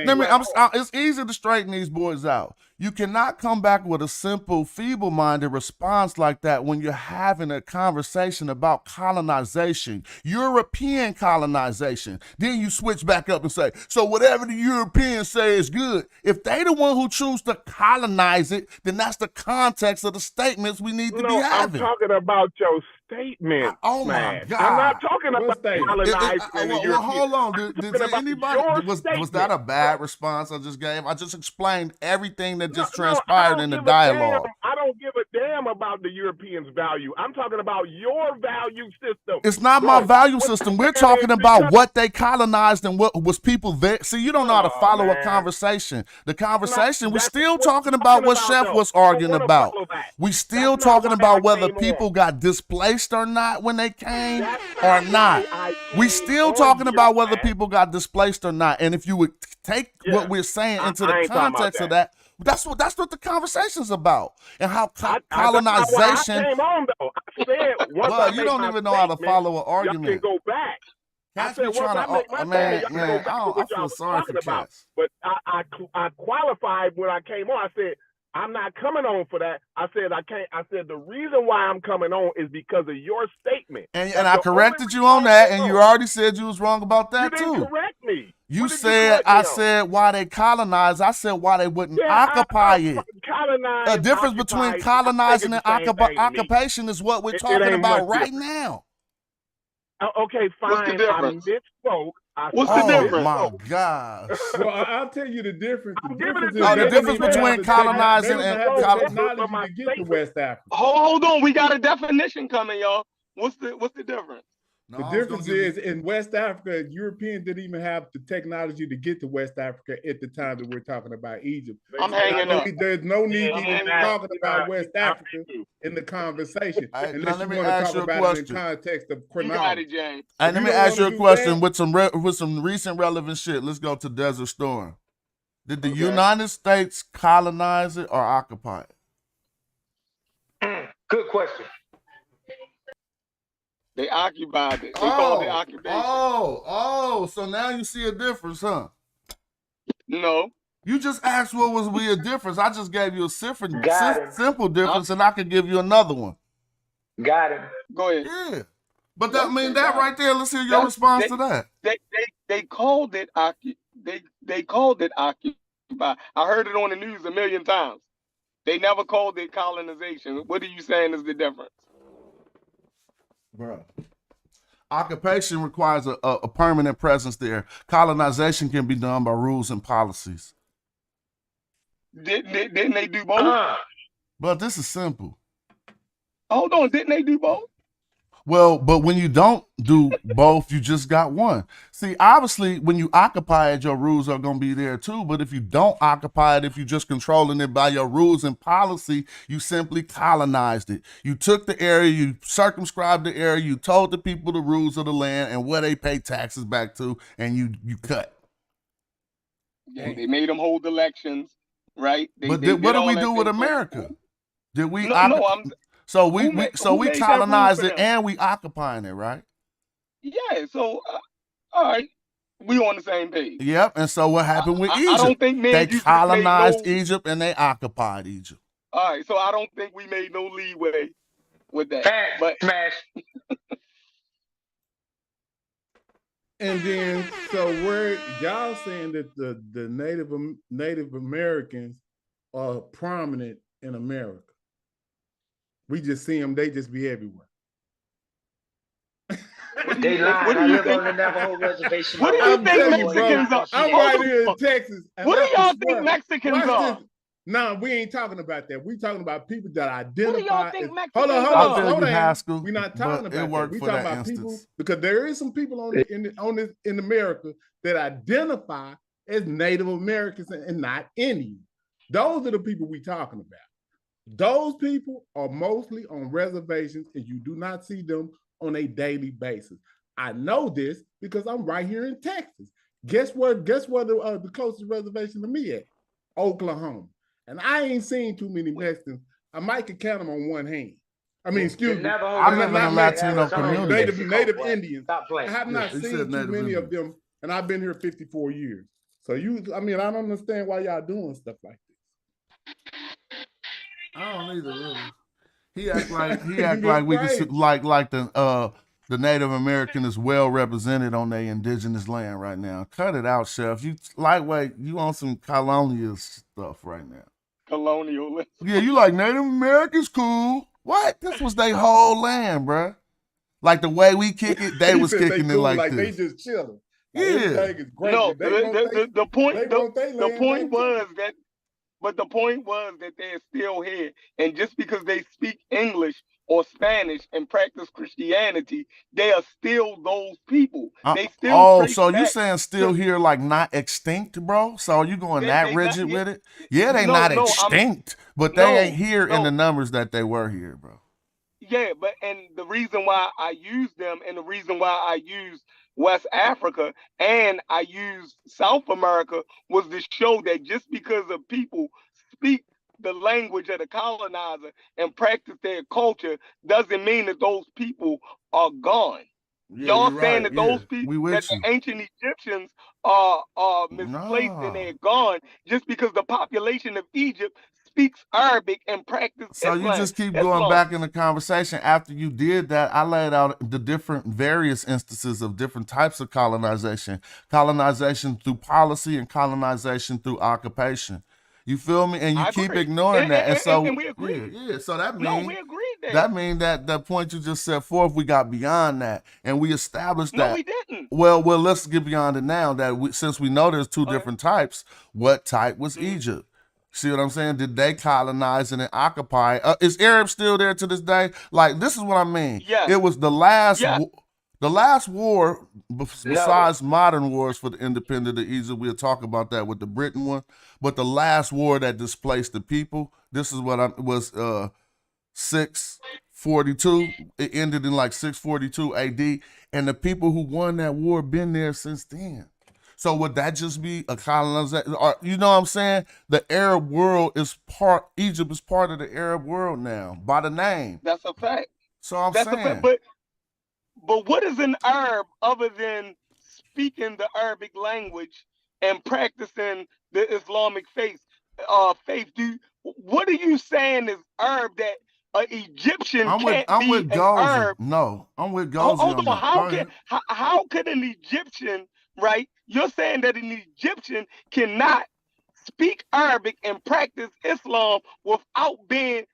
It's easy to straighten these boys out. You cannot come back with a simple, feeble-minded response like that when you're having a conversation about colonization, European colonization. Then you switch back up and say, so whatever the Europeans say is good. If they the one who choose to colonize it, then that's the context of the statements we need to be having. I'm talking about your statement. Oh my God! I'm not talking about colonizing. Well, hold on. Did anybody was that a bad response I just gave? I just explained everything that just transpired in the dialogue. I don't give a damn about the Europeans' value. I'm talking about your value system. It's not my value system. We're talking about what they colonized and what was people there. See, you don't know how to follow a conversation. The conversation, we're still talking about what Chef was arguing about. We still talking about whether people got displaced or not when they came or not. We still talking about whether people got displaced or not. And if you would take what we're saying into the context of that, that's what the conversation's about, and how colonization. Well, you don't even know how to follow an argument. You can go back. I feel sorry for cats. But I qualified when I came on. I said, I'm not coming on for that. I said I can't. I said the reason why I'm coming on is because of your statement. And I corrected you on that, and you already said you was wrong about that too. You didn't correct me. You said I said why they colonized. I said why they wouldn't occupy it. The difference between colonizing and occupation is what we're talking about right now. Okay, fine. What's the difference? I misspoke. What's the difference? Oh my gosh! Well, I'll tell you the difference. The difference between colonizing and technology to get to West Africa. Hold on, we got a definition coming, y'all. What's the difference? The difference is in West Africa, Europeans didn't even have the technology to get to West Africa at the time that we're talking about Egypt. I'm hanging up. There's no need to even talking about West Africa in the conversation. Unless you want to talk about it in context of chronology. James. And let me ask you a question with some recent relevant shit. Let's go to Desert Storm. Did the United States colonize it or occupy it? Good question. They occupied it. They called it occupation. So now you see a difference, huh? No. You just asked what was a difference. I just gave you a simple difference, and I could give you another one. Got it. Go ahead. Yeah. But that right there, let's hear your response to that. They called it they called it occupy. I heard it on the news 1 million times. They never called it colonization. What are you saying is the difference? Bro, occupation requires a permanent presence there. Colonization can be done by rules and policies. Didn't they do both? But this is simple. Hold on, didn't they do both? Well, but when you don't do both, you just got one. See, obviously, when you occupy it, your rules are going to be there too. But if you don't occupy it, if you're just controlling it by your rules and policy, you simply colonized it. You took the area, you circumscribed the area, you told the people the rules of the land and where they pay taxes back to, and you cut. Yeah, they made them hold elections, right? What did we do with America? Did we? So we colonized it and we occupying it, right? Yeah. So all right, we on the same page. Yep. And so what happened with Egypt? I don't think they colonized Egypt and they occupied Egypt. All right. So I don't think we made no leeway with that. But smash. And then, so where y'all saying that the Native Americans are prominent in America? We just see them; they just be everywhere. They lie. I live on the Navajo reservation. What do you think Mexicans are? I'm right here in Texas. What do y'all think Mexicans are? No, we ain't talking about that. We talking about people that identify. What do y'all think Mexicans Hold are? on. We're not talking about that. We talking about people because there is some people in America that identify as Native Americans and not Indian. Those are the people we talking about. Those people are mostly on reservations, and you do not see them on a daily basis. I know this because I'm right here in Texas. Guess where the closest reservation to me at? Oklahoma. And I ain't seen too many Mexicans. I might could count them on one hand. I mean, excuse me. I live in a Latino community. Native Indians. I have not seen too many of them, and I've been here 54 years. So I don't understand why y'all doing stuff like this. I don't either, really. He act like we could like the Native American is well represented on their indigenous land right now. Cut it out, Chef. You lightweight. You on some colonial stuff right now. Colonialism. Yeah, you like Native Americans cool. What? This was their whole land, bruh. Like the way we kick it, they was kicking it like this. They just chilling. Yeah. Is great. No, the point was that they're still here, and just because they speak English or Spanish and practice Christianity, they are still those people. They still. So you saying still here, like not extinct, bro? So are you going that rigid with it? Yeah, they not extinct, but they ain't here in the numbers that they were here, bro. Yeah, and the reason why I use them, and the reason why I use West Africa and I use South America was to show that just because of people speak the language of the colonizer and practice their culture doesn't mean that those people are gone. Yeah, y'all saying that those people, that the ancient Egyptians are misplaced and they're gone just because the population of Egypt speaks Arabic and practices Islam. You just keep going back in the conversation. After you did that, I laid out the different various instances of different types of colonization. Colonization through policy and colonization through occupation. You feel me? And you keep ignoring that. And we agree. Yeah, so that means we agreed that. That means that the point you just set forth, we got beyond that. And we established that. No, we didn't. Well, let's get beyond it now. That since we know there's two different types, what type was Egypt? See what I'm saying? Did they colonize and then occupy? Is Arab still there to this day? Like, this is what I mean. Yes. It was the last war, besides modern wars for the independence of Egypt. We'll talk about that with the Britain one. But the last war that displaced the people, this is what was 642. It ended in like 642 AD. And the people who won that war been there since then. So would that just be a colonization? Or, you know what I'm saying? The Arab world Egypt is part of the Arab world now by the name. That's a fact. So I'm saying. A fact. But what is an Arab other than speaking the Arabic language and practicing the Islamic faith? What are you saying is Arab that an Egyptian can't be an Arab? No, I'm with Gozi. Hold on. How could an Egyptian, right? You're saying that an Egyptian cannot speak Arabic and practice Islam without being,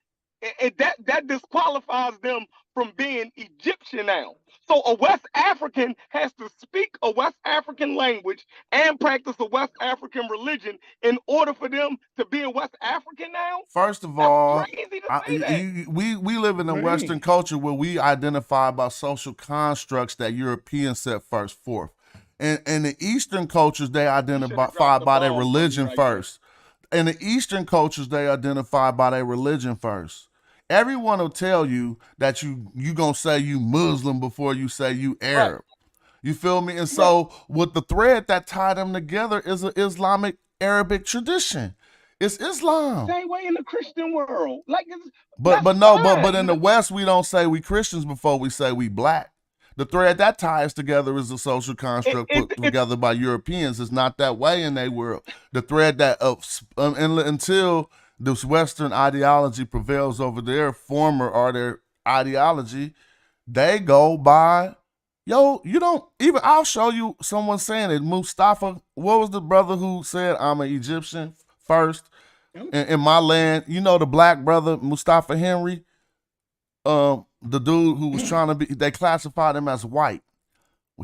that disqualifies them from being Egyptian now. So a West African has to speak a West African language and practice a West African religion in order for them to be a West African now? First of all, we live in a Western culture where we identify by social constructs that Europeans set first forth. And the Eastern cultures, they identify by their religion first. In the Eastern cultures, they identify by their religion first. Everyone will tell you that you gonna say you Muslim before you say you Arab. Right. You feel me? And so with the thread that tied them together is an Islamic Arabic tradition. It's Islam. Same way in the Christian world. But in the West, we don't say we Christians before we say we black. The thread that ties together is a social construct put together by Europeans. It's not that way in their world. The thread that until this Western ideology prevails over their former or their ideology, they go by, I'll show you someone saying it. Mustafa, what was the brother who said, I'm an Egyptian first in my land? You know, the black brother, Mustafa Henry, the dude who was trying to be, they classified him as white.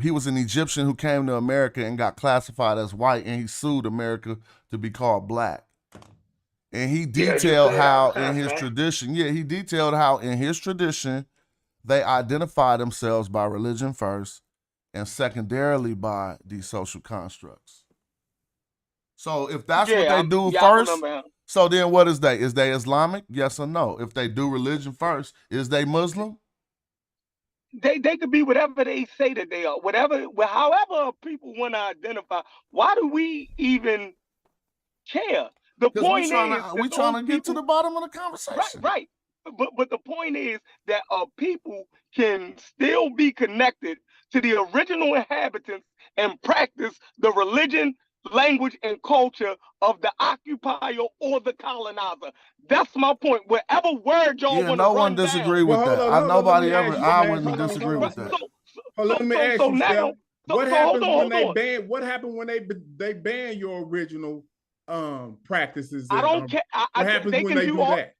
He was an Egyptian who came to America and got classified as white, and he sued America to be called black. And he detailed how in his tradition, they identify themselves by religion first and secondarily by these social constructs. So if that's what they do first, So then what is they? Is they Islamic? Yes or no? If they do religion first, is they Muslim? They could be whatever they say that they are. However people want to identify. Why do we even care? The point is we trying to get to the bottom of the conversation. Right. But the point is that people can still be connected to the original inhabitants and practice the religion, language, and culture of the occupier or the colonizer. That's my point. Whatever word y'all want to no one disagree with that. I wouldn't disagree with that. Let me ask you, Steph, what happened when they ban your original practices? I don't care. What happens when they do that?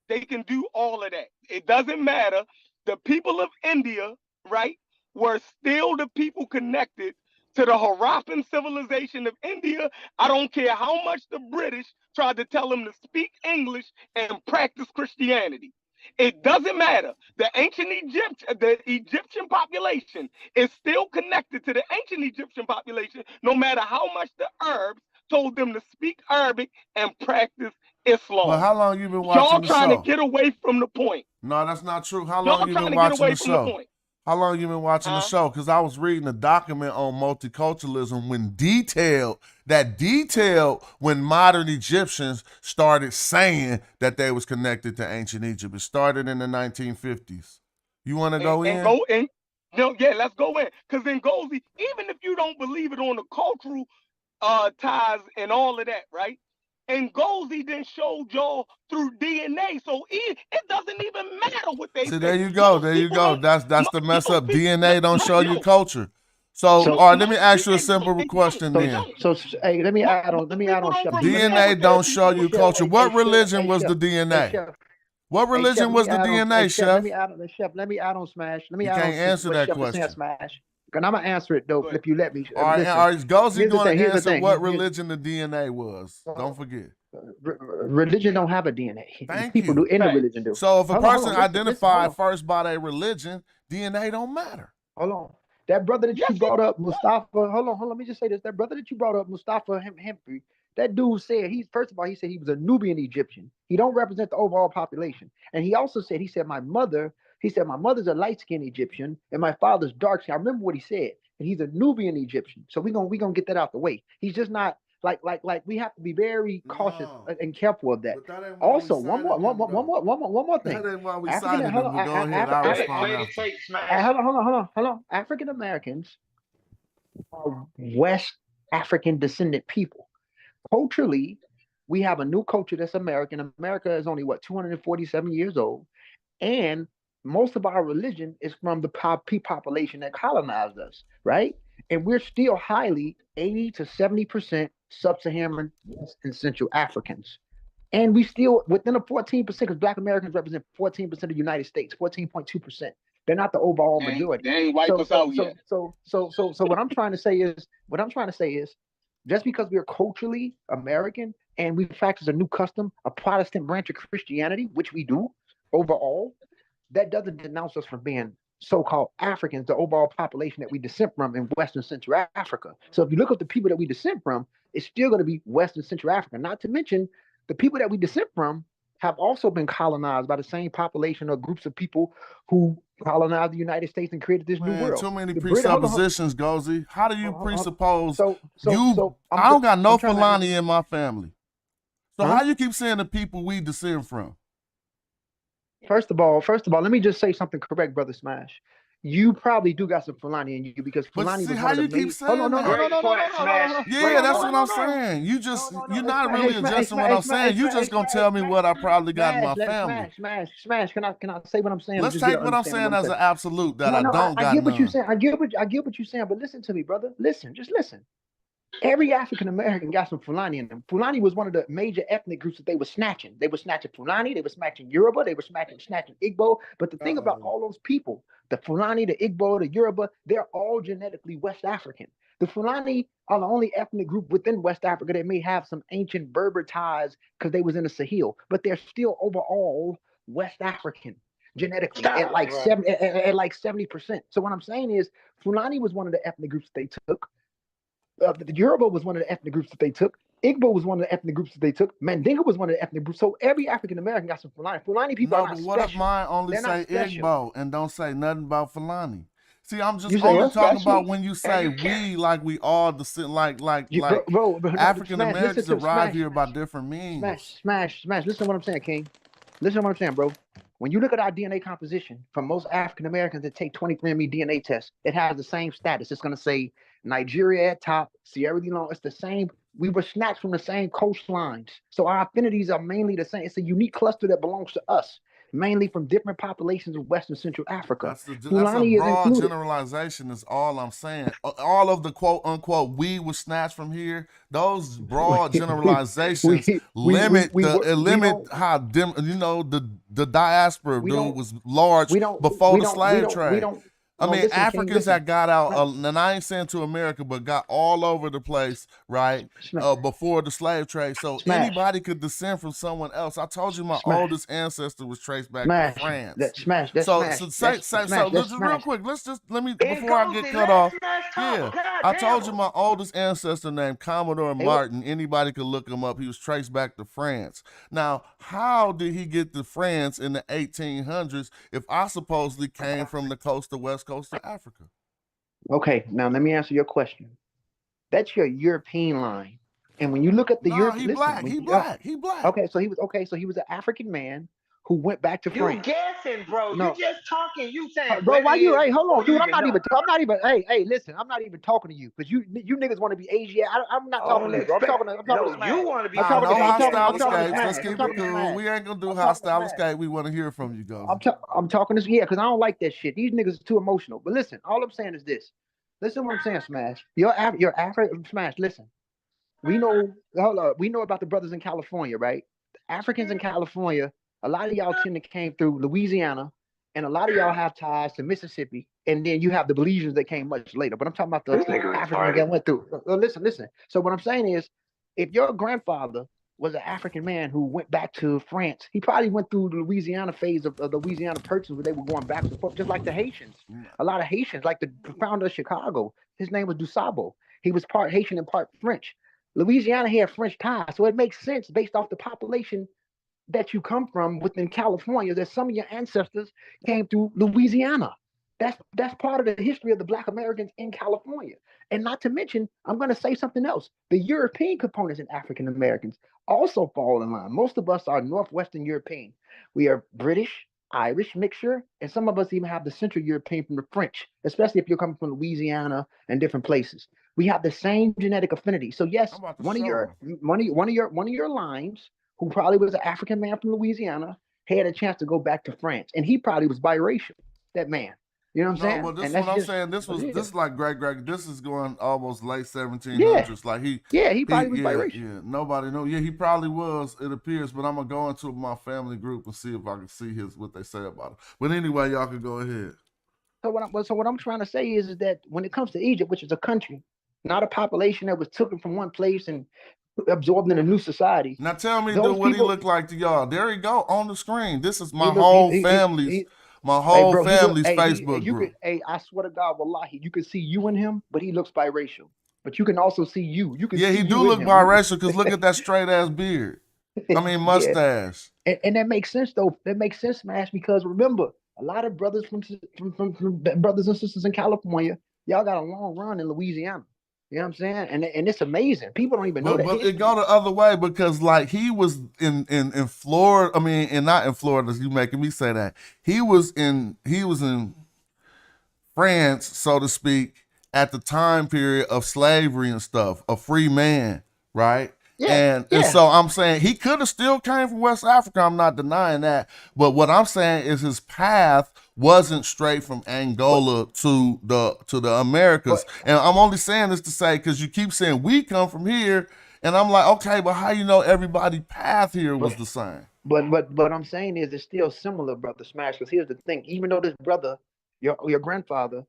They can do all of that. It doesn't matter. The people of India, right, were still the people connected to the Harappan civilization of India. I don't care how much the British tried to tell them to speak English and practice Christianity. It doesn't matter. The Egyptian population is still connected to the ancient Egyptian population, no matter how much the Arabs told them to speak Arabic and practice Islam. But how long you been watching Y'all the trying show? to get away from the point. No, that's not true. How long you been watching the show? How long you been watching the show? Because I was reading a document on multiculturalism when detailed when modern Egyptians started saying that they was connected to ancient Egypt. It started in the 1950s. You want to go in? Let's go in. Because in Ngozi, even if you don't believe it on the cultural ties and all of that, right? And Ngozi then showed y'all through DNA, so it doesn't even matter what they say. There you go. That's the mess up. DNA don't show you culture. So, all right, let me ask you a simple question then. Hey, let me add on. DNA don't show you culture. What religion was the DNA? What religion was the DNA, Chef? Let me add on Smash. You can't answer that question. Smash. And I'm gonna answer it though, if you let me. All right, Ngozi going to answer what religion the DNA was. Don't forget. Religion don't have a DNA. People do in the religion do. So if a person identified first by their religion, DNA don't matter. Hold on. That brother that you brought up, Mustafa. Hold on. Let me just say this. That brother that you brought up, Mustafa Hemphrey. That dude said he said he was a Nubian Egyptian. He don't represent the overall population. And he also said my mother's a light-skinned Egyptian and my father's dark skin. I remember what he said. And he's a Nubian Egyptian. So we gonna get that out the way. He's just not like we have to be very cautious and careful of that. Also, one more thing. That ain't why we signed them. Go ahead, I'll respond. Hold on. African Americans are West African descendant people. Culturally, we have a new culture that's American. America is only 247 years old, and most of our religion is from the population that colonized us, right? And we're still highly 80 to 70% sub-Saharan and Central Africans. And we still within a 14%, because Black Americans represent 14% of the United States, 14.2%. They're not the overall majority. They ain't wipe us out yet. So what I'm trying to say is, just because we're culturally American and we practice a new custom, a Protestant branch of Christianity, which we do overall, that doesn't denounce us from being so-called Africans, the overall population that we descend from in Western Central Africa. So if you look at the people that we descend from, it's still going to be Western Central Africa. Not to mention the people that we descend from have also been colonized by the same population or groups of people who colonized the United States and created this new world. Too many presuppositions, Ngozi. How do you presuppose I don't got no Fulani in my family. So how you keep saying the people we descend from? First of all, let me just say something correct, Brother Smash. You probably do got some Fulani in you because Fulani was how you keep saying no. Yeah, that's what I'm saying. You're not really addressing what I'm saying. You just gonna tell me what I probably got in my family. Smash. Can I say what I'm saying? Let's take what I'm saying as an absolute that I don't got. I get what you're saying. I get what you're saying. But listen to me, brother. Just listen. Every African American got some Fulani in them. Fulani was one of the major ethnic groups that they were snatching. They were snatching Fulani, they were snatching Yoruba, they were snatching Igbo. But the thing about all those people, the Fulani, the Igbo, the Yoruba, they're all genetically West African. The Fulani are the only ethnic group within West Africa that may have some ancient Berber ties because they was in the Sahel, but they're still overall West African genetically at like 70%. So what I'm saying is Fulani was one of the ethnic groups they took. The Yoruba was one of the ethnic groups that they took. Igbo was one of the ethnic groups that they took. Mandinka was one of the ethnic groups. So every African American got some Fulani. Fulani people are not but what special. if mine only They're say not special. Igbo and don't say nothing about Fulani? See, I'm just You say only what? talking Special? about when you say we, like we all like Bro, African Smash, Americans listen to arrive Smash. here by different means. Smash. Listen to what I'm saying, King. Listen to what I'm saying, bro. When you look at our DNA composition, for most African Americans that take 23andMe DNA tests, it has the same status. It's going to say Nigeria at top, Sierra Leone. It's the same. We were snatched from the same coastlines. So our affinities are mainly the same. It's a unique cluster that belongs to us, mainly from different populations of Western Central Africa. That's a Fulani broad is included. generalization is all I'm saying. All of the quote unquote we was snatched from here, those broad generalizations limit how the diaspora was large before the slave trade. I mean, Africans that got out, and I ain't saying to America, but got all over the place, right, before the slave trade. So anybody could descend from someone else. I told you my oldest ancestor was traced back to France. Real quick, before I get cut off, I told you my oldest ancestor named Commodore Martin. Anybody could look him up. He was traced back to France. Now, how did he get to France in the 1800s if I supposedly came from the coast of West Coast of Africa? Okay, now let me answer your question. That's your European line, and when you look at the European, he black. Okay, so he was an African man who went back to France. You guessing, bro? No. You just talking. You saying, bro? Why you? Hey, hold on, dude. I'm not even. Hey, listen. I'm not even talking to you because you niggas want to be Asian. I'm not talking to you, bro. I'm talking to Smash. You want to be. Hostile escapes. Let's keep it cool. We ain't gonna do hostile escape. We want to hear from you, guys. I'm talking to because I don't like that shit. These niggas are too emotional. But listen, all I'm saying is this. Listen to what I'm saying, Smash. Your African Smash. Listen, we know about the brothers in California, right? The Africans in California. A lot of y'all tend to came through Louisiana, and a lot of y'all have ties to Mississippi, and then you have the Belizeans that came much later. But I'm talking about the Africans that went through. Listen. So what I'm saying is, if your grandfather was an African man who went back to France, he probably went through the Louisiana phase of the Louisiana Purchase where they were going back and forth, just like the Haitians. A lot of Haitians, like the founder of Chicago, his name was Dusabo. He was part Haitian and part French. Louisiana had French ties, so it makes sense based off the population that you come from within California, that some of your ancestors came through Louisiana. That's part of the history of the Black Americans in California. And not to mention, I'm going to say something else. The European components in African Americans also fall in line. Most of us are Northwestern European. We are British, Irish mixture, and some of us even have the Central European from the French, especially if you're coming from Louisiana and different places. We have the same genetic affinity. So yes, one of your lines, who probably was an African man from Louisiana, had a chance to go back to France. And he probably was biracial, that man. You know what I'm saying? Well, this is what I'm saying. This is like Greg. This is going almost late 1700s. Like he probably was biracial. Yeah, nobody knows. Yeah, he probably was, it appears, but I'm going to go into my family group and see if I can see what they say about it. But anyway, y'all can go ahead. So what I'm trying to say is that when it comes to Egypt, which is a country, not a population that was taken from one place and absorbed in a new society. Now tell me, what he look like to y'all? There he go on the screen. This is my whole family's Facebook group. I swear to God, wallahi, you can see you in him, but he looks biracial. But you can also see you. He do look biracial because look at that straight ass beard. I mean mustache. And that makes sense though. That makes sense, Smash, because remember, a lot of brothers from brothers and sisters in California, y'all got a long run in Louisiana. You know what I'm saying? And it's amazing. People don't even know that. But it go the other way because like he was in Florida. I mean, and not in Florida. You making me say that. He was in France, so to speak, at the time period of slavery and stuff. A free man, right? Yeah, and so I'm saying he could have still came from West Africa. I'm not denying that. But what I'm saying is his path wasn't straight from Angola to the Americas. And I'm only saying this to say, because you keep saying we come from here, and I'm like, okay, but how you know everybody's path here was the same? But what I'm saying is it's still similar, Brother Smash, because here's the thing. Even though this brother, your grandfather,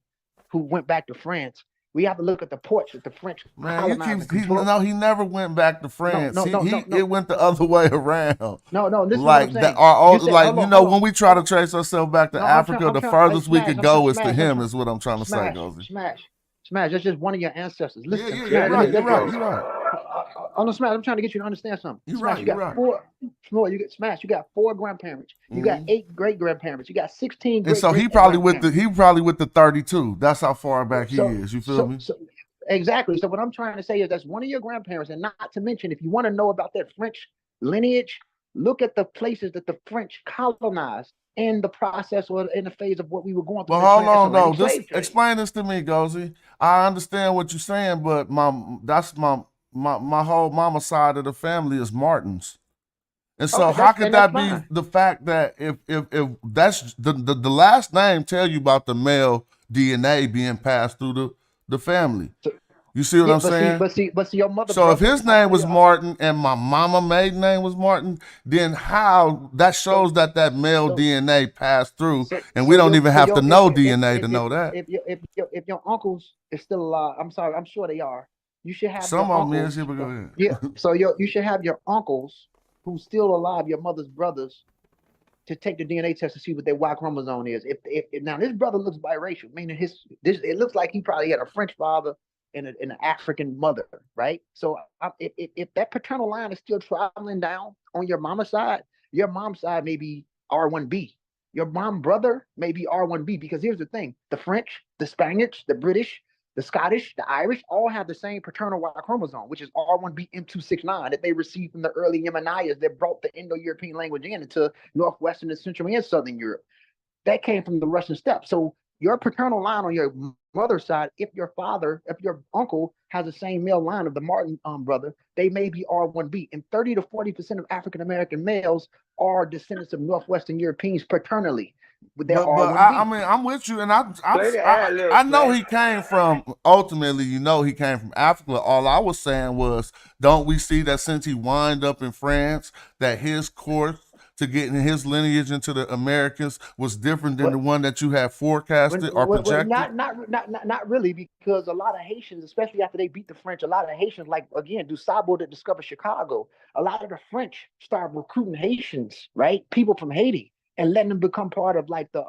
who went back to France, we have to look at the ports that the French colonized. He never went back to France. It went the other way around. No, this like is what I'm saying. When we try to trace ourselves back to Africa, the furthest we could go is to him, is what I'm trying to say, Gozy. Smash. That's just one of your ancestors. Listen, you're right. On the Smash, I'm trying to get you to understand something. You're Smash, right. you got four. You get Smash. You got 4 grandparents. You got 8 great grandparents. You got 16 great. And so he probably with the 32. That's how far back he is. You feel me? Exactly. So what I'm trying to say is that's one of your grandparents, and not to mention, if you want to know about that French lineage, look at the places that the French colonized in the process or in the phase of what we were going through. But hold on, though. Explain this to me, Gozy. I understand what you're saying, but my whole mama side of the family is Martins. And so how could that be the fact that if that's the last name tell you about the male DNA being passed through the family? You see what I'm saying? But see, your mother. So if his name was Martin and my mama maiden name was Martin, then how that shows that male DNA passed through, and we don't even have to know DNA to know that. If your uncles is still alive, I'm sorry, I'm sure they are. You should have some of them is. Here we go ahead. Yeah. So you should have your uncles who's still alive, your mother's brothers, to take the DNA test to see what their Y chromosome is. If now this brother looks biracial, meaning it looks like he probably had a French father and an African mother, right? So if that paternal line is still traveling down on your mama's side, your mom's side may be R1B. Your mom brother may be R1B, because here's the thing: the French, the Spaniards, the British, the Scottish, the Irish all have the same paternal Y chromosome, which is R1B M269 that they received from the early Yemenis that brought the Indo-European language into Northwestern and Central and Southern Europe. That came from the Russian steppe. So your paternal line on your mother's side, if your uncle has the same male line of the Martin brother, they may be R1B. And 30 to 40% of African-American males are descendants of Northwestern Europeans paternally. But I mean, I'm with you, and I know he came from, ultimately, he came from Africa. All I was saying was, don't we see that since he wind up in France, that his course to getting his lineage into the Americans was different than the one that you had forecasted or projected? Not really, because a lot of Haitians, especially after they beat the French, a lot of Haitians, like, again, Dusabo that discovered Chicago, a lot of the French started recruiting Haitians, right? People from Haiti, and letting them become part of like the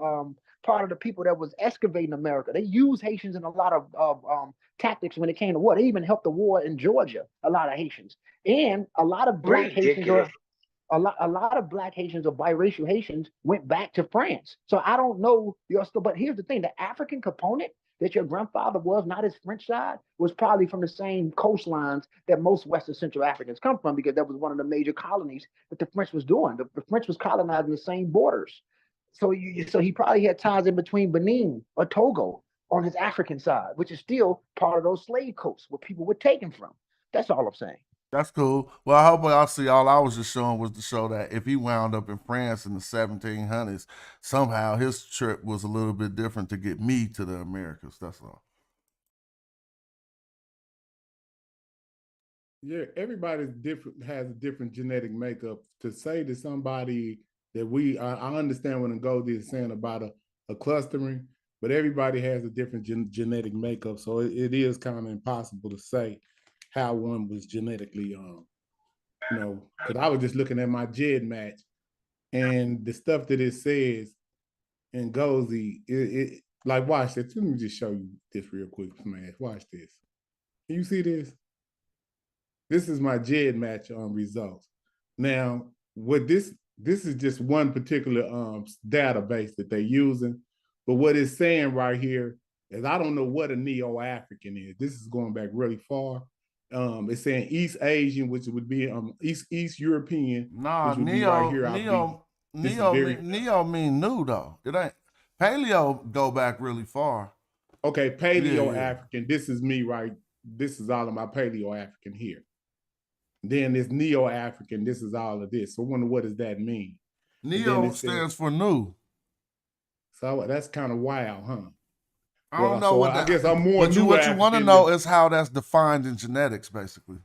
part of the people that was excavating America. They used Haitians in a lot of tactics when it came to war. They even helped the war in Georgia, a lot of Haitians. And a lot of black Haitians a lot of black Haitians or biracial Haitians went back to France. So I don't know your story, but here's the thing: the African component that your grandfather was, not his French side, was probably from the same coastlines that most Western Central Africans come from, because that was one of the major colonies that the French was doing. The French was colonizing the same borders. So he probably had ties in between Benin or Togo on his African side, which is still part of those slave coasts where people were taken from. That's all I'm saying. That's cool. Well, I hope y'all see. All I was just showing was to show that if he wound up in France in the 1700s, somehow his trip was a little bit different to get me to the Americas. That's all. Yeah, everybody's different, has a different genetic makeup. To say to somebody that I understand what Ngozi is saying about a clustering, but everybody has a different genetic makeup, so it is kind of impossible to say how one was genetically, because I was just looking at my JED match, and the stuff that it says in Ngozi, it like, watch this. Let me just show you this real quick, man. Watch this. Can you see this? This is my JED match results. Now, what this is just one particular database that they're using, but what it's saying right here is, I don't know what a Neo-African is. This is going back really far. It's saying East Asian, which would be East European. Nah, which would Neo, be right here. Neo mean new though. It ain't. Paleo go back really far. Okay, Paleo-African. Yeah. This is me, right? This is all of my Paleo-African here. Then this Neo-African. This is all of this. So I wonder, what does that mean? Neo stands for new. So that's kind of wild, huh? I don't know I guess I'm more. What you want to know is how that's defined in genetics, basically.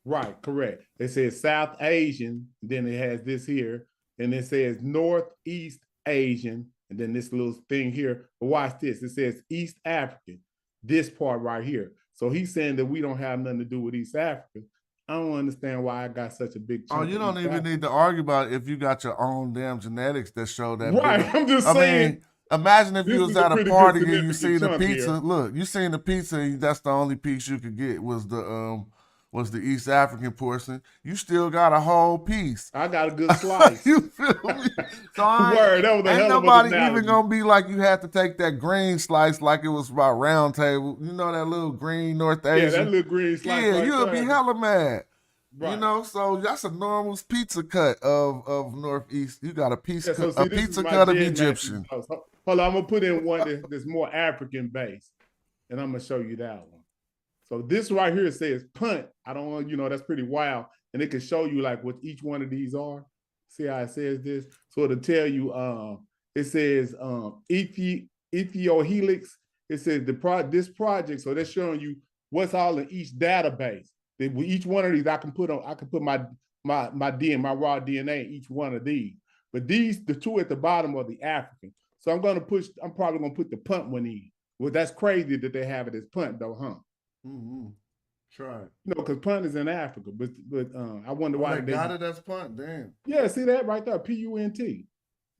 Right, correct. It says South Asian, then it has this here, and it says Northeast Asian, and then this little thing here. But watch this. It says East African, this part right here. So he's saying that we don't have nothing to do with East Africa. I don't understand why I got such a big chunk. Oh, you don't even need to argue about it if you got your own damn genetics that show that. Right, I'm just saying. Mean, imagine if you was at a party and you seen the pizza. Here. Look, you seen the pizza, and that's the only piece you could get was the was the East African portion. You still got a whole piece. I got a good slice. You feel me? So Word, that was a ain't hell of nobody an analogy. even gonna be like you had to take that green slice like it was about round table. You know that little green North Asian? Yeah, that little green slice. Yeah, right you'll there. be hella mad. Right. You know, so that's a normal pizza cut of Northeast. You got a pizza cut of Egyptian. Hold on, I'm gonna put in one that's more African based, and I'm gonna show you that one. So this right here says punt. I don't want, that's pretty wild. And it can show you like what each one of these are. See how it says this? So it'll tell you, it says Ethiohelix. It says this project. So they're showing you what's all in each database. With each one of these, I can put my raw DNA in each one of these. But the two at the bottom are the African. So I'm probably gonna put the punt one in. Well, that's crazy that they have it as punt though, huh? Mm-hmm. Try it. Because punt is in Africa, but I wonder why they got it as punt. Damn. Yeah, see that right there, PUNT,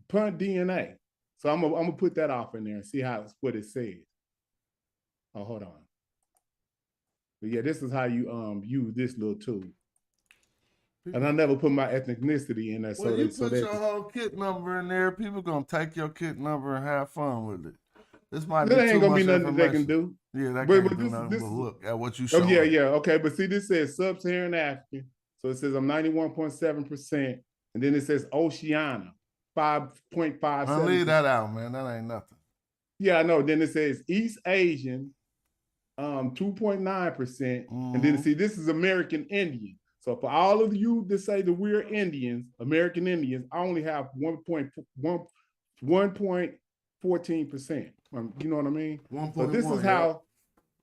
punt DNA. So I'm gonna put that off in there and see what it says. Oh, hold on. But yeah, this is how you use this little tool. And I never put my ethnicity in there. Well, you put your whole kit number in there. People gonna take your kit number and have fun with it. This might be ain't too gonna much be nothing that they can do. Yeah, that but can't do nothing but look at what you show. Oh, yeah, okay. But see, this says sub-Saharan African. So it says I'm 91.7%. And then it says Oceania, 5.57%. I'll leave that out, man. That ain't nothing. Yeah, I know. Then it says East Asian, 2.9%. And then see, this is American Indian. So for all of you that say that we're Indians, American Indians, I only have 1.14%. You know what I mean? So this is how,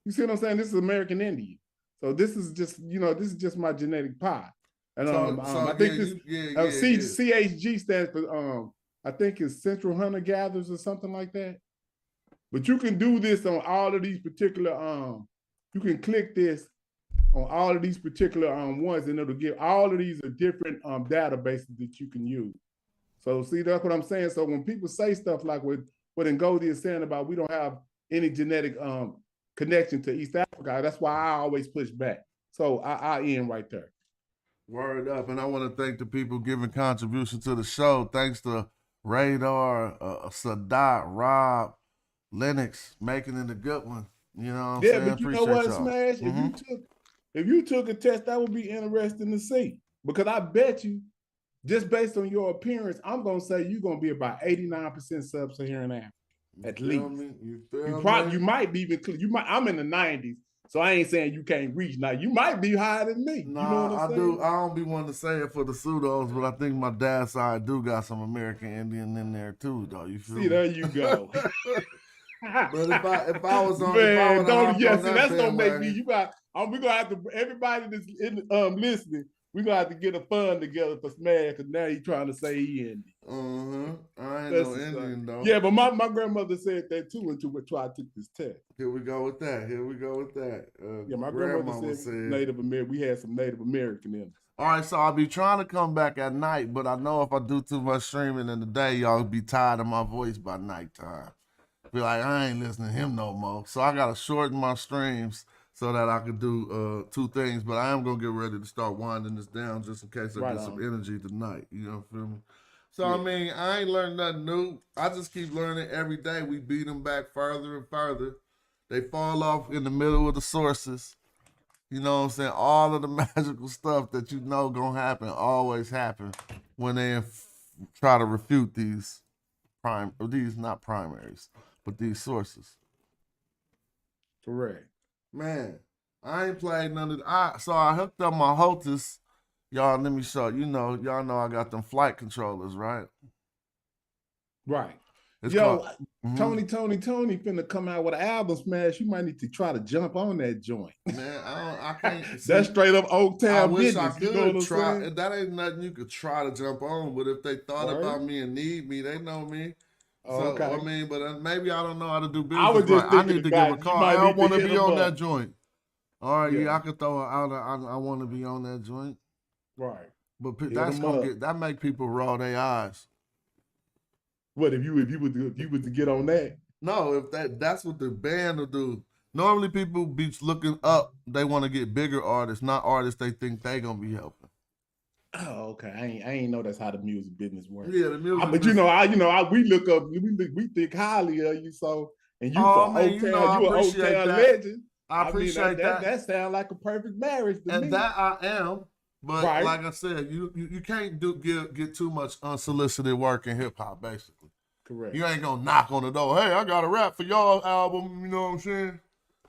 you see what I'm saying? This is American Indian. So this is just, this is just my genetic pie. And I think CHG stands for, I think it's Central Hunter Gatherers or something like that. But you can do this on all of these particular, you can click this on all of these particular ones, and it'll give all of these are different databases that you can use. So see, that's what I'm saying. So when people say stuff like what Ngozi is saying about we don't have any genetic connection to East Africa, that's why I always push back. So I end right there. Word up. And I want to thank the people giving contribution to the show. Thanks to Radar, Sadat, Rob, Lennox, making it a good one. You know what I'm saying? But you know what, Smash? If you took a test, that would be interesting to see. Because I bet you, just based on your appearance, I'm gonna say you're gonna be about 89% sub-Saharan African, at least. You might be even. I'm in the 90s, so I ain't saying you can't reach. Now you might be higher than me. Nah, you know what I'm saying? I don't be wanting to say it for the pseudos, but I think my dad's side do got some American Indian in there too, though. You feel me? There you go. But if I was on, that's gonna make me. We're gonna have to. Everybody that's listening, we're gonna have to get a fund together for Smash, because now he's trying to say he Indian. I ain't no Indian though. Yeah, but my grandmother said that too until I took this test. Here we go with that. Yeah, my grandmother said Native American. We had some Native American in us. All right, so I'll be trying to come back at night, but I know if I do too much streaming in the day, y'all be tired of my voice by nighttime. Be like, I ain't listening to him no more. So I gotta shorten my streams so that I could do two things. But I am gonna get ready to start winding this down just in case I get some energy tonight. You know what I mean? So I mean, I ain't learned nothing new. I just keep learning every day. We beat them back further and further. They fall off in the middle of the sources. You know what I'm saying? All of the magical stuff that you know gonna happen always happen when they try to refute these not primaries, but these sources. Correct. Man, I ain't played none of so I hooked up my HOTUS. Y'all, let me show you. Y'all know I got them flight controllers, right? Right. It's Tony finna come out with an album, Smash. You might need to try to jump on that joint. Man, I can't. That's straight up Oak Town I wish business. I could you know what try. I'm saying? That ain't nothing you could try to jump on. But if they thought about me and need me, they know me. So, I mean, but maybe I don't know how to do business. I need to give a call. I don't want to be on that joint. All right, I could throw it out. I want to be on that joint. Right. But that's gonna that make people roll their eyes. What if you was to get on that? No, if that's what the band will do. Normally people be looking up. They want to get bigger artists, not artists they think they gonna be helping. Oh, okay. I ain't know that's how the music business works. Yeah, the music. But we look up. We think highly of you. So and you I appreciate that. Legend. I appreciate that. That sounds like a perfect marriage to me. And that I am. But like I said, you can't get too much unsolicited work in hip hop. Basically, correct. You ain't gonna knock on the door. Hey, I got a rap for y'all album. You know what I'm saying?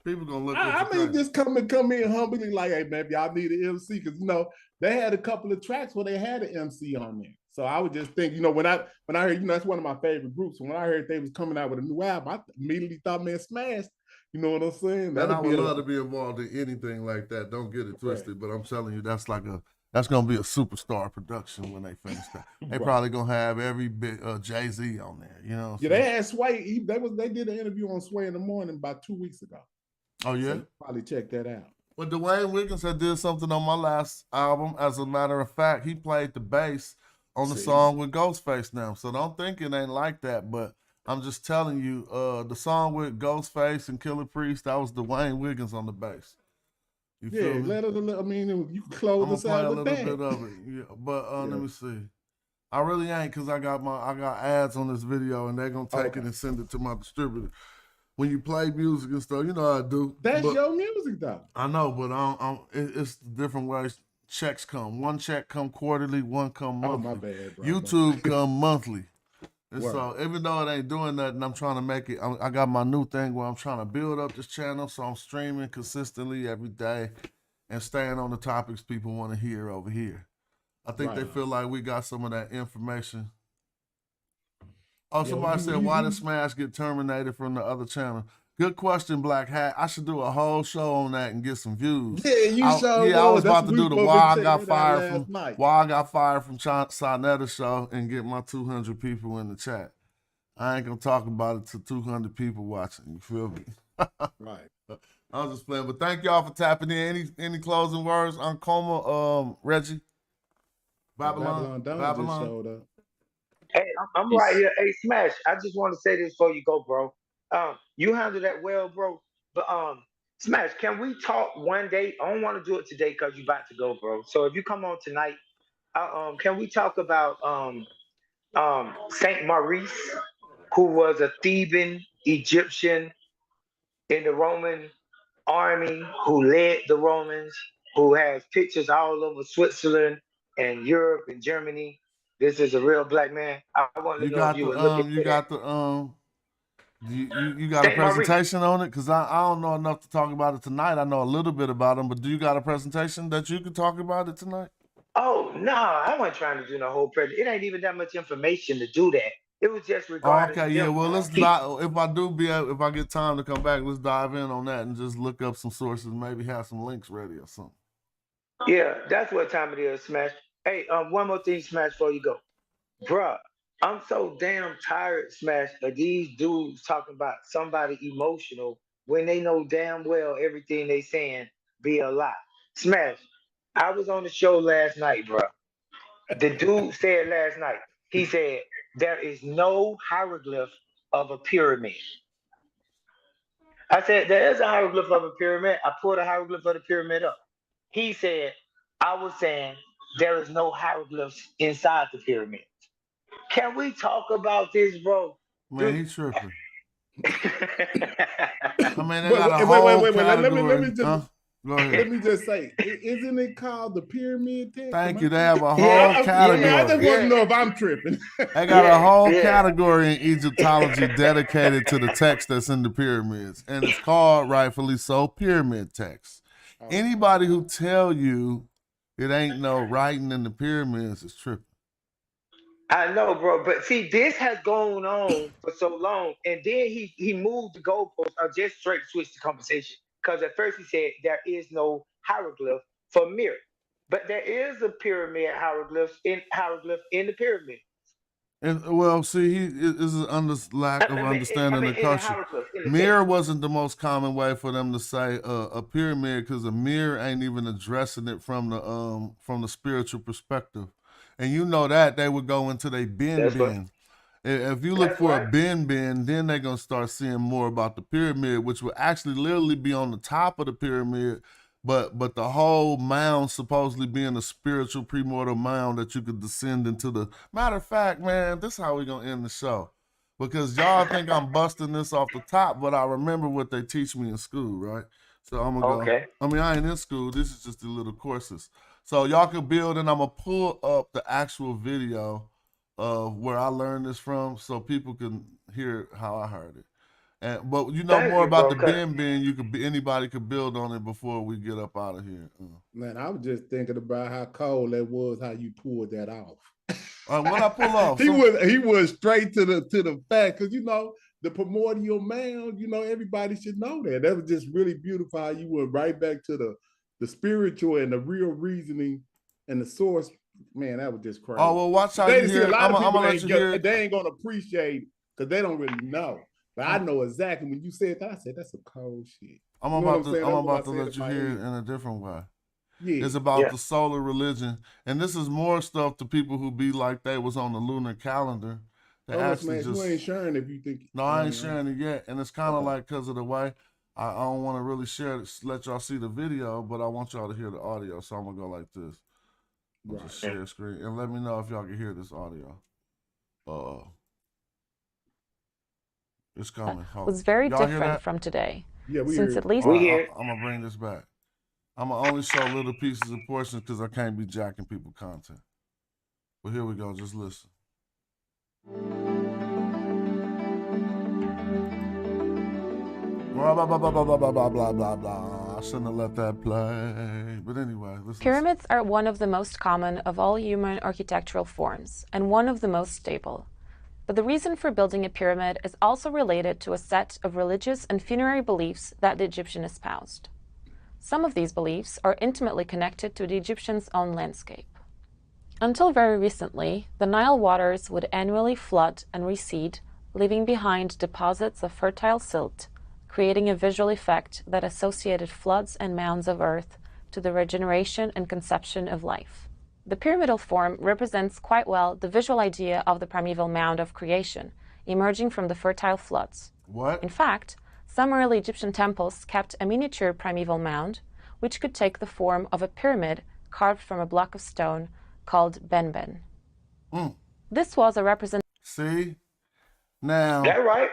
People gonna look. Just come in humbly, like, hey, man, y'all need an MC, because they had a couple of tracks where they had an MC on there. So I would just think, when I heard, that's one of my favorite groups. When I heard they was coming out with a new album, I immediately thought, man, Smash. You know what I'm saying? And I would love to be involved in anything like that. Don't get it twisted, but I'm telling you, that's gonna be a superstar production when they finish that. They probably gonna have every bit Jay-Z on there. You know? Yeah, they had Sway. They did an interview on Sway in the Morning about 2 weeks ago. Oh yeah, so probably check that out. But Dwayne Wiggins had did something on my last album. As a matter of fact, he played the bass on the song with Ghostface now. So don't think it ain't like that. But I'm just telling you, the song with Ghostface and Killer Priest, that was Dwayne Wiggins on the bass. You feel me? You can close us out with that. I'm gonna play a little bit of it. Yeah, but let me see. I really ain't, because I got ads on this video, and they're gonna take it and send it to my distributor. When you play music and stuff, you know how I do. That's your music, though. I know, but it's different ways checks come. One check come quarterly, one come monthly. Oh, my bad, bro. YouTube come monthly. And so even though it ain't doing nothing, I'm trying to make it. I got my new thing where I'm trying to build up this channel, so I'm streaming consistently every day and staying on the topics people want to hear over here. I think they feel like we got some of that information. Oh, somebody said, why did Smash get terminated from the other channel? Good question, Black Hat. I should do a whole show on that and get some views. Yeah, I was about to do the why I got fired from Sarnetta's show and get my 200 people in the chat. I ain't gonna talk about it to 200 people watching. You feel me? Right. I was just playing, but thank y'all for tapping in. Any closing words on Coma, Reggie? Babylon just showed up. Hey, I'm right here. Hey, Smash, I just want to say this before you go, bro. You handle that well, bro. But Smash, can we talk one day? I don't want to do it today because you're about to go, bro. So if you come on tonight, can we talk about Saint Maurice, who was a Theban Egyptian in the Roman army, who led the Romans, who has pictures all over Switzerland and Europe and Germany. This is a real black man. I want to know if you would look at you got a presentation on it? Because I don't know enough to talk about it tonight. I know a little bit about him, but do you got a presentation that you can talk about it tonight? Oh, no, I wasn't trying to do the whole presentation. It ain't even that much information to do that. It was just regarding. Okay, yeah. Well, let's dive. If I get time to come back, let's dive in on that and just look up some sources. Maybe have some links ready or something. Yeah, that's what time it is, Smash. Hey, one more thing, Smash, before you go. Bruh, I'm so damn tired, Smash, of these dudes talking about somebody emotional when they know damn well everything they saying be a lie. Smash, I was on the show last night, bruh. The dude said last night, he said, there is no hieroglyph of a pyramid. I said, there is a hieroglyph of a pyramid. I pulled a hieroglyph of the pyramid up. He said, I was saying there is no hieroglyphs inside the pyramid. Can we talk about this, bro? Man, he's tripping. I mean, they got a whole category. Let me just say, isn't it called the pyramid text? Thank you. They have a whole category. I just want to know if I'm tripping. They got a whole category in Egyptology dedicated to the text that's in the pyramids, and it's called, rightfully so, pyramid text. Anybody who tell you it ain't no writing in the pyramids is tripping. I know, bro, but see, this has gone on for so long, and then he moved the goalpost, or just straight switched the conversation. Because at first he said there is no hieroglyph for mirror, but there is a pyramid hieroglyph in the pyramid. And, well, see, he is a lack of understanding the culture. Mirror wasn't the most common way for them to say a pyramid, because a mirror ain't even addressing it from the spiritual perspective. And you know that they would go into their bin. If you look for a bin, then they're going to start seeing more about the pyramid, which will actually literally be on the top of the pyramid, but the whole mound supposedly being a spiritual premortal mound that you could descend into the... Matter of fact, man, this is how we're going to end the show. Because y'all think I'm busting this off the top, but I remember what they teach me in school, right? So I'm going to go... I mean, I ain't in school. This is just the little courses. So y'all can build, and I'm going to pull up the actual video of where I learned this from, so people can hear how I heard it. But you know more about the bin. Anybody could build on it before we get up out of here. Man, I was just thinking about how cold that was, how you pulled that off. What I pull off? he was straight to the fact, because you know the primordial mound. You know, everybody should know that. That was just really beautiful. How you went right back to the spiritual and the real reasoning and the source. Man, that was just crazy. Oh, well, watch how you hear. I'm gonna let you hear. They ain't gonna appreciate it because they don't really know. But I know exactly when you said that. I said that's some cold shit. I'm about to let you hear it in a different way. Yeah. It's about the solar religion, and this is more stuff to people who be like they was on the lunar calendar. Man, you ain't sharing if you think. No, I ain't sharing it yet, and it's kind of like because of the way I don't want to really let y'all see the video, but I want y'all to hear the audio, so I'm gonna go like this. Just share screen and let me know if y'all can hear this audio. It's coming. Was very different from today. Yeah, since at least I'm gonna bring this back. I'm gonna only show little pieces and portions because I can't be jacking people content. But here we go. Just listen. Blah blah blah blah blah blah blah blah blah blah. I shouldn't have let that play. But anyway, pyramids are one of the most common of all human architectural forms and one of the most stable. But the reason for building a pyramid is also related to a set of religious and funerary beliefs that the Egyptian espoused. Some of these beliefs are intimately connected to the Egyptians' own landscape. Until very recently, the Nile waters would annually flood and recede, leaving behind deposits of fertile silt, creating a visual effect that associated floods and mounds of earth to the regeneration and conception of life. The pyramidal form represents quite well the visual idea of the primeval mound of creation, emerging from the fertile floods. What? In fact, some early Egyptian temples kept a miniature primeval mound, which could take the form of a pyramid carved from a block of stone called benben. This was a representation. See? Now, that right?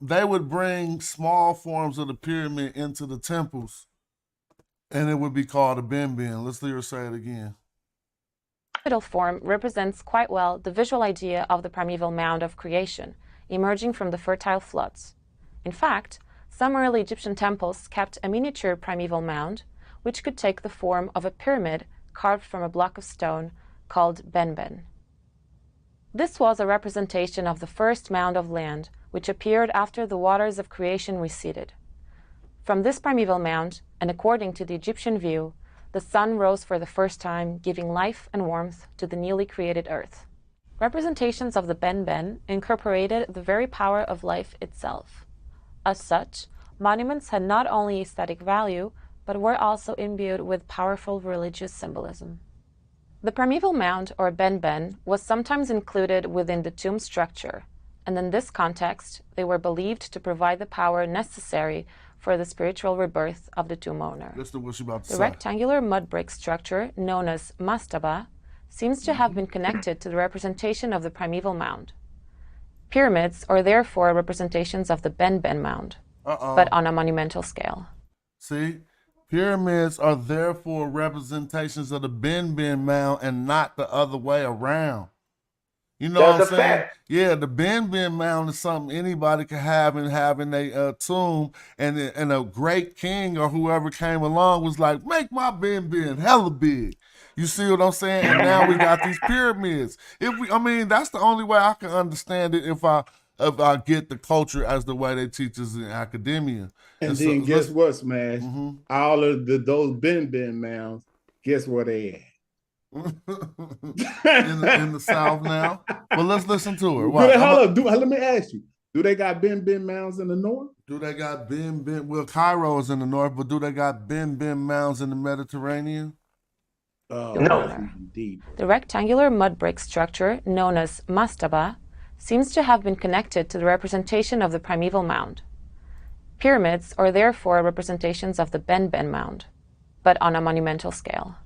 They would bring small forms of the pyramid into the temples, and it would be called a benben. Let's hear her say it again. The pyramidal form represents quite well the visual idea of the primeval mound of creation, emerging from the fertile floods. In fact, some early Egyptian temples kept a miniature primeval mound, which could take the form of a pyramid carved from a block of stone called benben. This was a representation of the first mound of land, which appeared after the waters of creation receded. From this primeval mound, and according to the Egyptian view, the sun rose for the first time, giving life and warmth to the newly created earth. Representations of the benben incorporated the very power of life itself. As such, monuments had not only aesthetic value, but were also imbued with powerful religious symbolism. The primeval mound, or benben, was sometimes included within the tomb structure, and in this context, they were believed to provide the power necessary for the spiritual rebirth of the tomb owner. Listen to what she's about to say. The rectangular mud brick structure, known as mastaba, seems to have been connected to the representation of the primeval mound. Pyramids are therefore representations of the benben mound, but on a monumental scale. See? Pyramids are therefore representations of the benben mound and not the other way around. You know what I'm saying? Fact. Yeah, the benben mound is something anybody can have in their tomb, and a great king or whoever came along was like, make my benben hella big. You see what I'm saying? And now we got these pyramids. That's the only way I can understand it if I get the culture as the way they teach us in academia. And then guess what, Smash? All of those benben mounds, guess where they at? in the South now. Well, let's listen to her. Let me ask you. Do they got benben mounds in the north? Do they got benben? Well, Cairo is in the north, but do they got benben mounds in the Mediterranean? manner. The rectangular mud brick structure, known as mastaba, seems to have been connected to the representation of the primeval mound. Pyramids are therefore representations of the Ben-Ben mound, but on a monumental scale.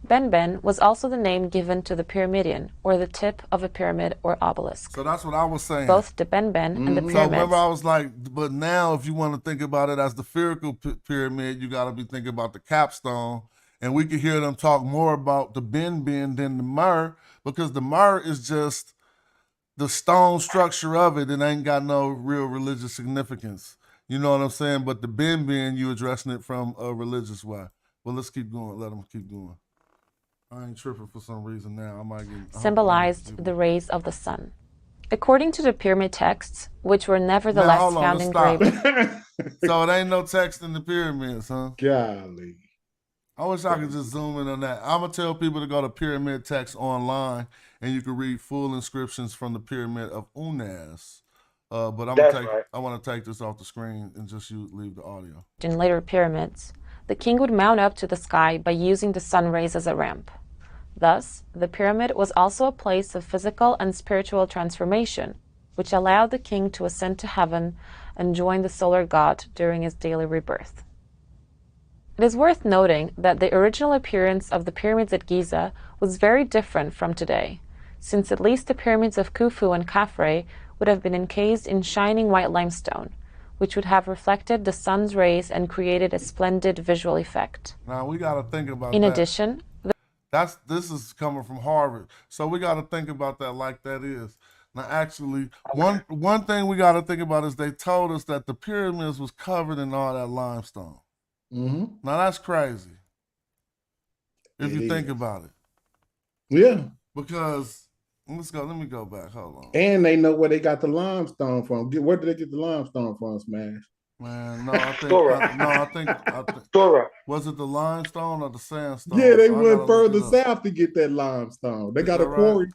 Ben-Ben was also the name given to the pyramidion, or the tip of a pyramid or obelisk. So that's what I was saying. Both the Ben-Ben and the pyramids. So remember I was like, but now if you want to think about it as the spherical pyramid, you got to be thinking about the capstone. And we could hear them talk more about the Ben-Ben than the Mer, because the Mer is just the stone structure of it. It ain't got no real religious significance. You know what I'm saying? But the Ben-Ben, you addressing it from a religious way. Well, let's keep going. Let them keep going. I ain't tripping for some reason now. I might get symbolized the rays of the sun. According to the pyramid texts, which were nevertheless found engraved. So it ain't no text in the pyramids, huh? Golly. I wish I could just zoom in on that. I'm going to tell people to go to Pyramid Text online, and you can read full inscriptions from the Pyramid of Unas. But I want to take this off the screen and just leave the audio. In later pyramids, the king would mount up to the sky by using the sun rays as a ramp. Thus, the pyramid was also a place of physical and spiritual transformation, which allowed the king to ascend to heaven and join the solar god during his daily rebirth. It is worth noting that the original appearance of the pyramids at Giza was very different from today, since at least the pyramids of Khufu and Khafre would have been encased in shining white limestone, which would have reflected the sun's rays and created a splendid visual effect. Now we got to think about that. In addition, this is coming from Harvard, so we got to think about that like that is. Now, actually, one thing we got to think about is they told us that the pyramids was covered in all that limestone. Mm-hmm. Now that's crazy. If you think about it. Yeah. Because let me go back. Hold on. And they know where they got the limestone from. Where did they get the limestone from, Smash? Man, no, I think was it the limestone or the sandstone? Yeah, they went further south to get that limestone. They got a quarry.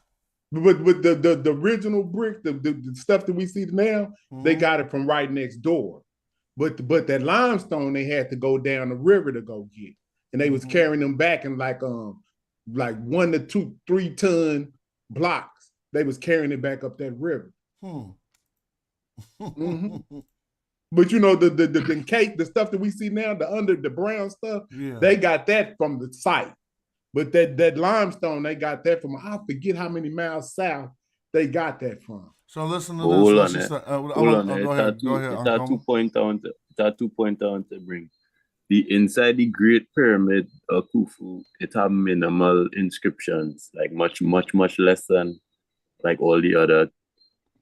Right? With the original brick, the stuff that we see now, they got it from right next door. But that limestone they had to go down the river to go get, and they was carrying them back in like 1 to 2, 3 ton blocks. They was carrying it back up that river. But you know the stuff that we see now, the brown stuff, they got that from the site. But that limestone they got that from, I forget how many miles south they got that from. So listen to this. Hold on. Go ahead. There are 2 points I want to bring. The inside the Great Pyramid of Khufu, it have minimal inscriptions, like much less than like all the other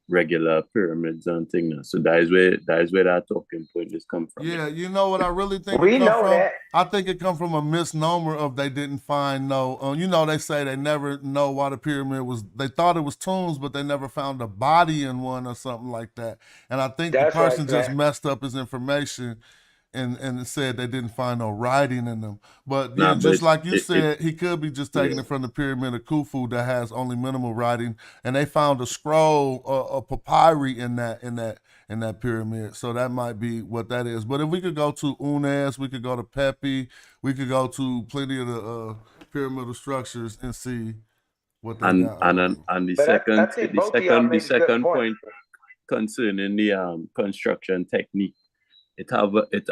regular pyramids and things. So that is where that talking point is come from. Yeah, you know what I really think we know from? That. I think it come from a misnomer of they didn't find no. You know, they say they never know why the pyramid was. They thought it was tombs, but they never found a body in one or something like that. And I think the person just messed up his information and said they didn't find no writing in them. But just like you said, he could be just taking it from the pyramid of Khufu that has only minimal writing, and they found a scroll, a papyri in that pyramid. So that might be what that is. But if we could go to Unas, we could go to Pepi, we could go to plenty of the pyramidal structures and see what they got. And the second point concerning the construction technique. It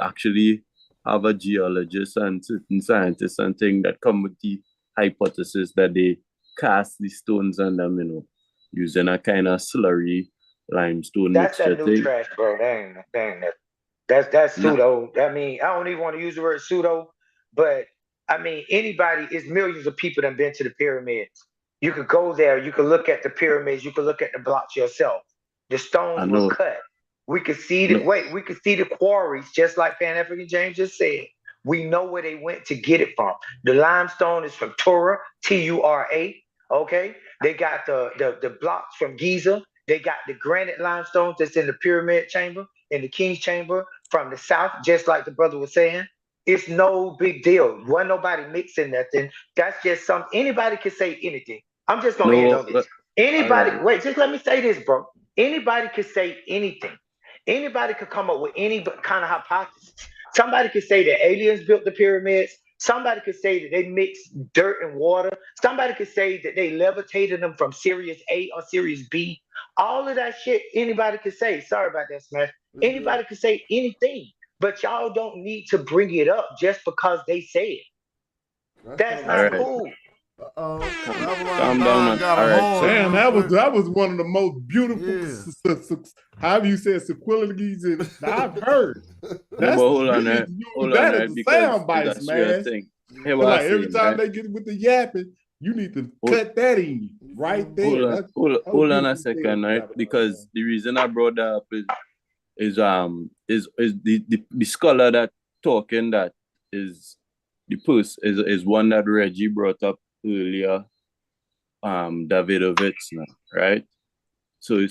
actually have a geologist and certain scientists and things that come with the hypothesis that they cast the stones on them, using a kind of slurry limestone mixture. That's that new trash, bro. That's pseudo. I mean, I don't even want to use the word pseudo, but I mean, it's millions of people that have been to the pyramids. You could go there, you could look at the pyramids, you could look at the blocks yourself. The stones were cut. We could see the quarries, just like Pan-African James just said. We know where they went to get it from. The limestone is from Tura, Tura. Okay, they got the blocks from Giza. They got the granite limestone that's in the pyramid chamber, in the king's chamber from the south, just like the brother was saying. It's no big deal. Wasn't nobody mixing nothing. That's just anybody can say anything. I'm just gonna end on this. Anybody, wait, just let me say this, bro. Anybody could say anything. Anybody could come up with any kind of hypothesis. Somebody could say that aliens built the pyramids. Somebody could say that they mixed dirt and water. Somebody could say that they levitated them from Sirius A or Sirius B. All of that shit, anybody could say. Sorry about that, Smash. Anybody could say anything, but y'all don't need to bring it up just because they say it. That's not cool. Calm down, damn, that was one of the most beautiful, however you said, sequelities I've heard. That's hold on there. That is a sound bite, man. Like every time they get with the yapping, you need to cut that in right there. Hold on a second, right? Because the reason I brought that up is the scholar that talking that is the post is one that Reggie brought up earlier, Davidovich, right? So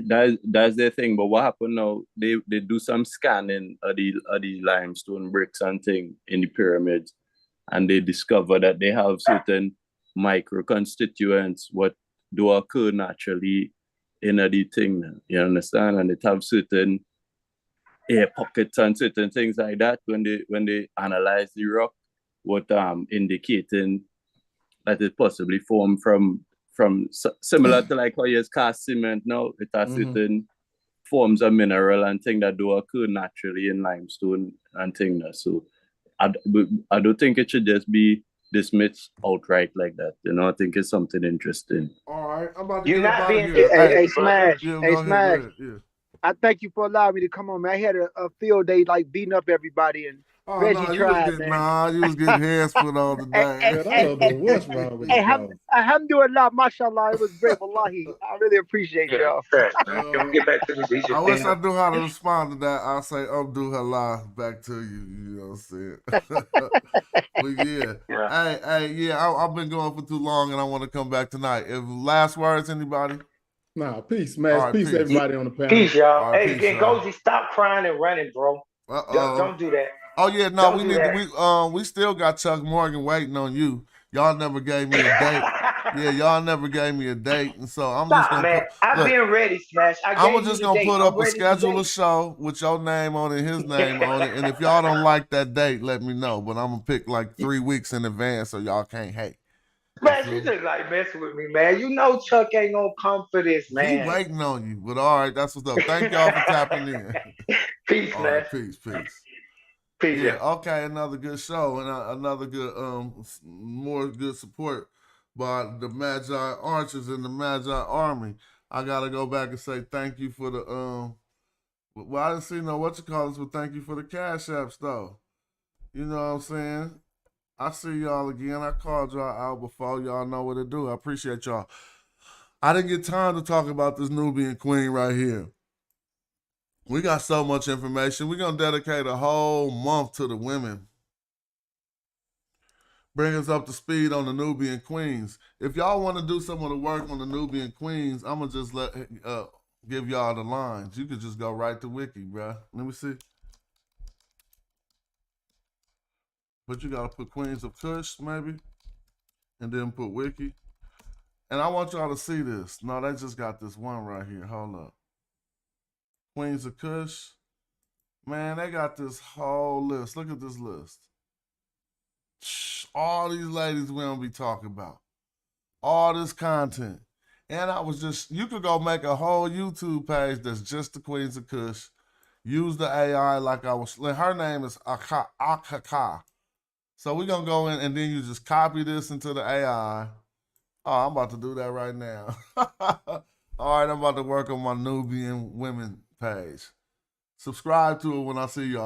that's their thing. But what happened now? They do some scanning of the limestone bricks and thing in the pyramids, and they discover that they have certain micro constituents what do occur naturally in the thing. You understand? And it have certain air pockets and certain things like that when they analyze the rock, what indicating that it possibly formed from similar to like how you cast cement now. It has certain forms of mineral and things that do occur naturally in limestone and things. So I don't think it should just be dismissed outright like that. You know, I think it's something interesting. All right, I'm about to You're get not up being out of here. hey, Smash. Yeah, Hey, go Smash. ahead. Yeah. I thank you for allowing me to come on, man. I had a field day like beating up everybody, and Reggie tried, man. You was getting hands put on today. I don't know what's wrong with you. Alhamdulillah, mashallah, it was great, wallahi. I really appreciate y'all. Don't get back to the I wish I knew how to respond to that. I'll say Alhamdulillah back to you. You know what I'm saying? But yeah. I've been going for too long, and I want to come back tonight. Last words, anybody? Nah, peace, man. Right, peace, everybody on the panel. Peace, y'all. Right, Hey, Gozy, stop crying and running, bro. Don't do that. Oh yeah, no, we still got Chuck Morgan waiting on you. Y'all never gave me a date. Yeah, y'all never gave me a date, and so I'm just gonna. Man. I've been ready, Smash. I'm just gonna put up a schedule of show with your name on it, his name on it, and if y'all don't like that date, let me know. But I'm gonna pick like 3 weeks in advance so y'all can't hate. Man, you just like messing with me, man. You know Chuck ain't gonna come for this, man. He waiting on you, but all right, that's what's up. Thank y'all for tapping in. Peace, all man. Right, peace. Peace. Yeah, okay, another good show and another good, more good support by the Magi Archers and the Magi Army. I gotta go back and say thank you for the well, I didn't see no but thank you for the Cash Apps though. You know what I'm saying? I see y'all again. I called y'all out before. Y'all know what to do. I appreciate y'all. I didn't get time to talk about this Nubian Queen right here. We got so much information. We're going to dedicate a whole month to the women. Bring us up to speed on the Nubian Queens. If y'all want to do some of the work on the Nubian Queens, I'm going to just give y'all the lines. You could just go right to Wiki, bro. Let me see. But you got to put Queens of Kush, maybe, and then put Wiki. And I want y'all to see this. No, they just got this one right here. Hold up. Queens of Kush. Man, they got this whole list. Look at this list. All these ladies we don't be talking about. All this content. And I was just, you could go make a whole YouTube page that's just the Queens of Kush. Use the AI like I was, her name is Akaka. So we're going to go in and then you just copy this into the AI. Oh, I'm about to do that right now. All right, I'm about to work on my Nubian women page. Subscribe to it when I see y'all.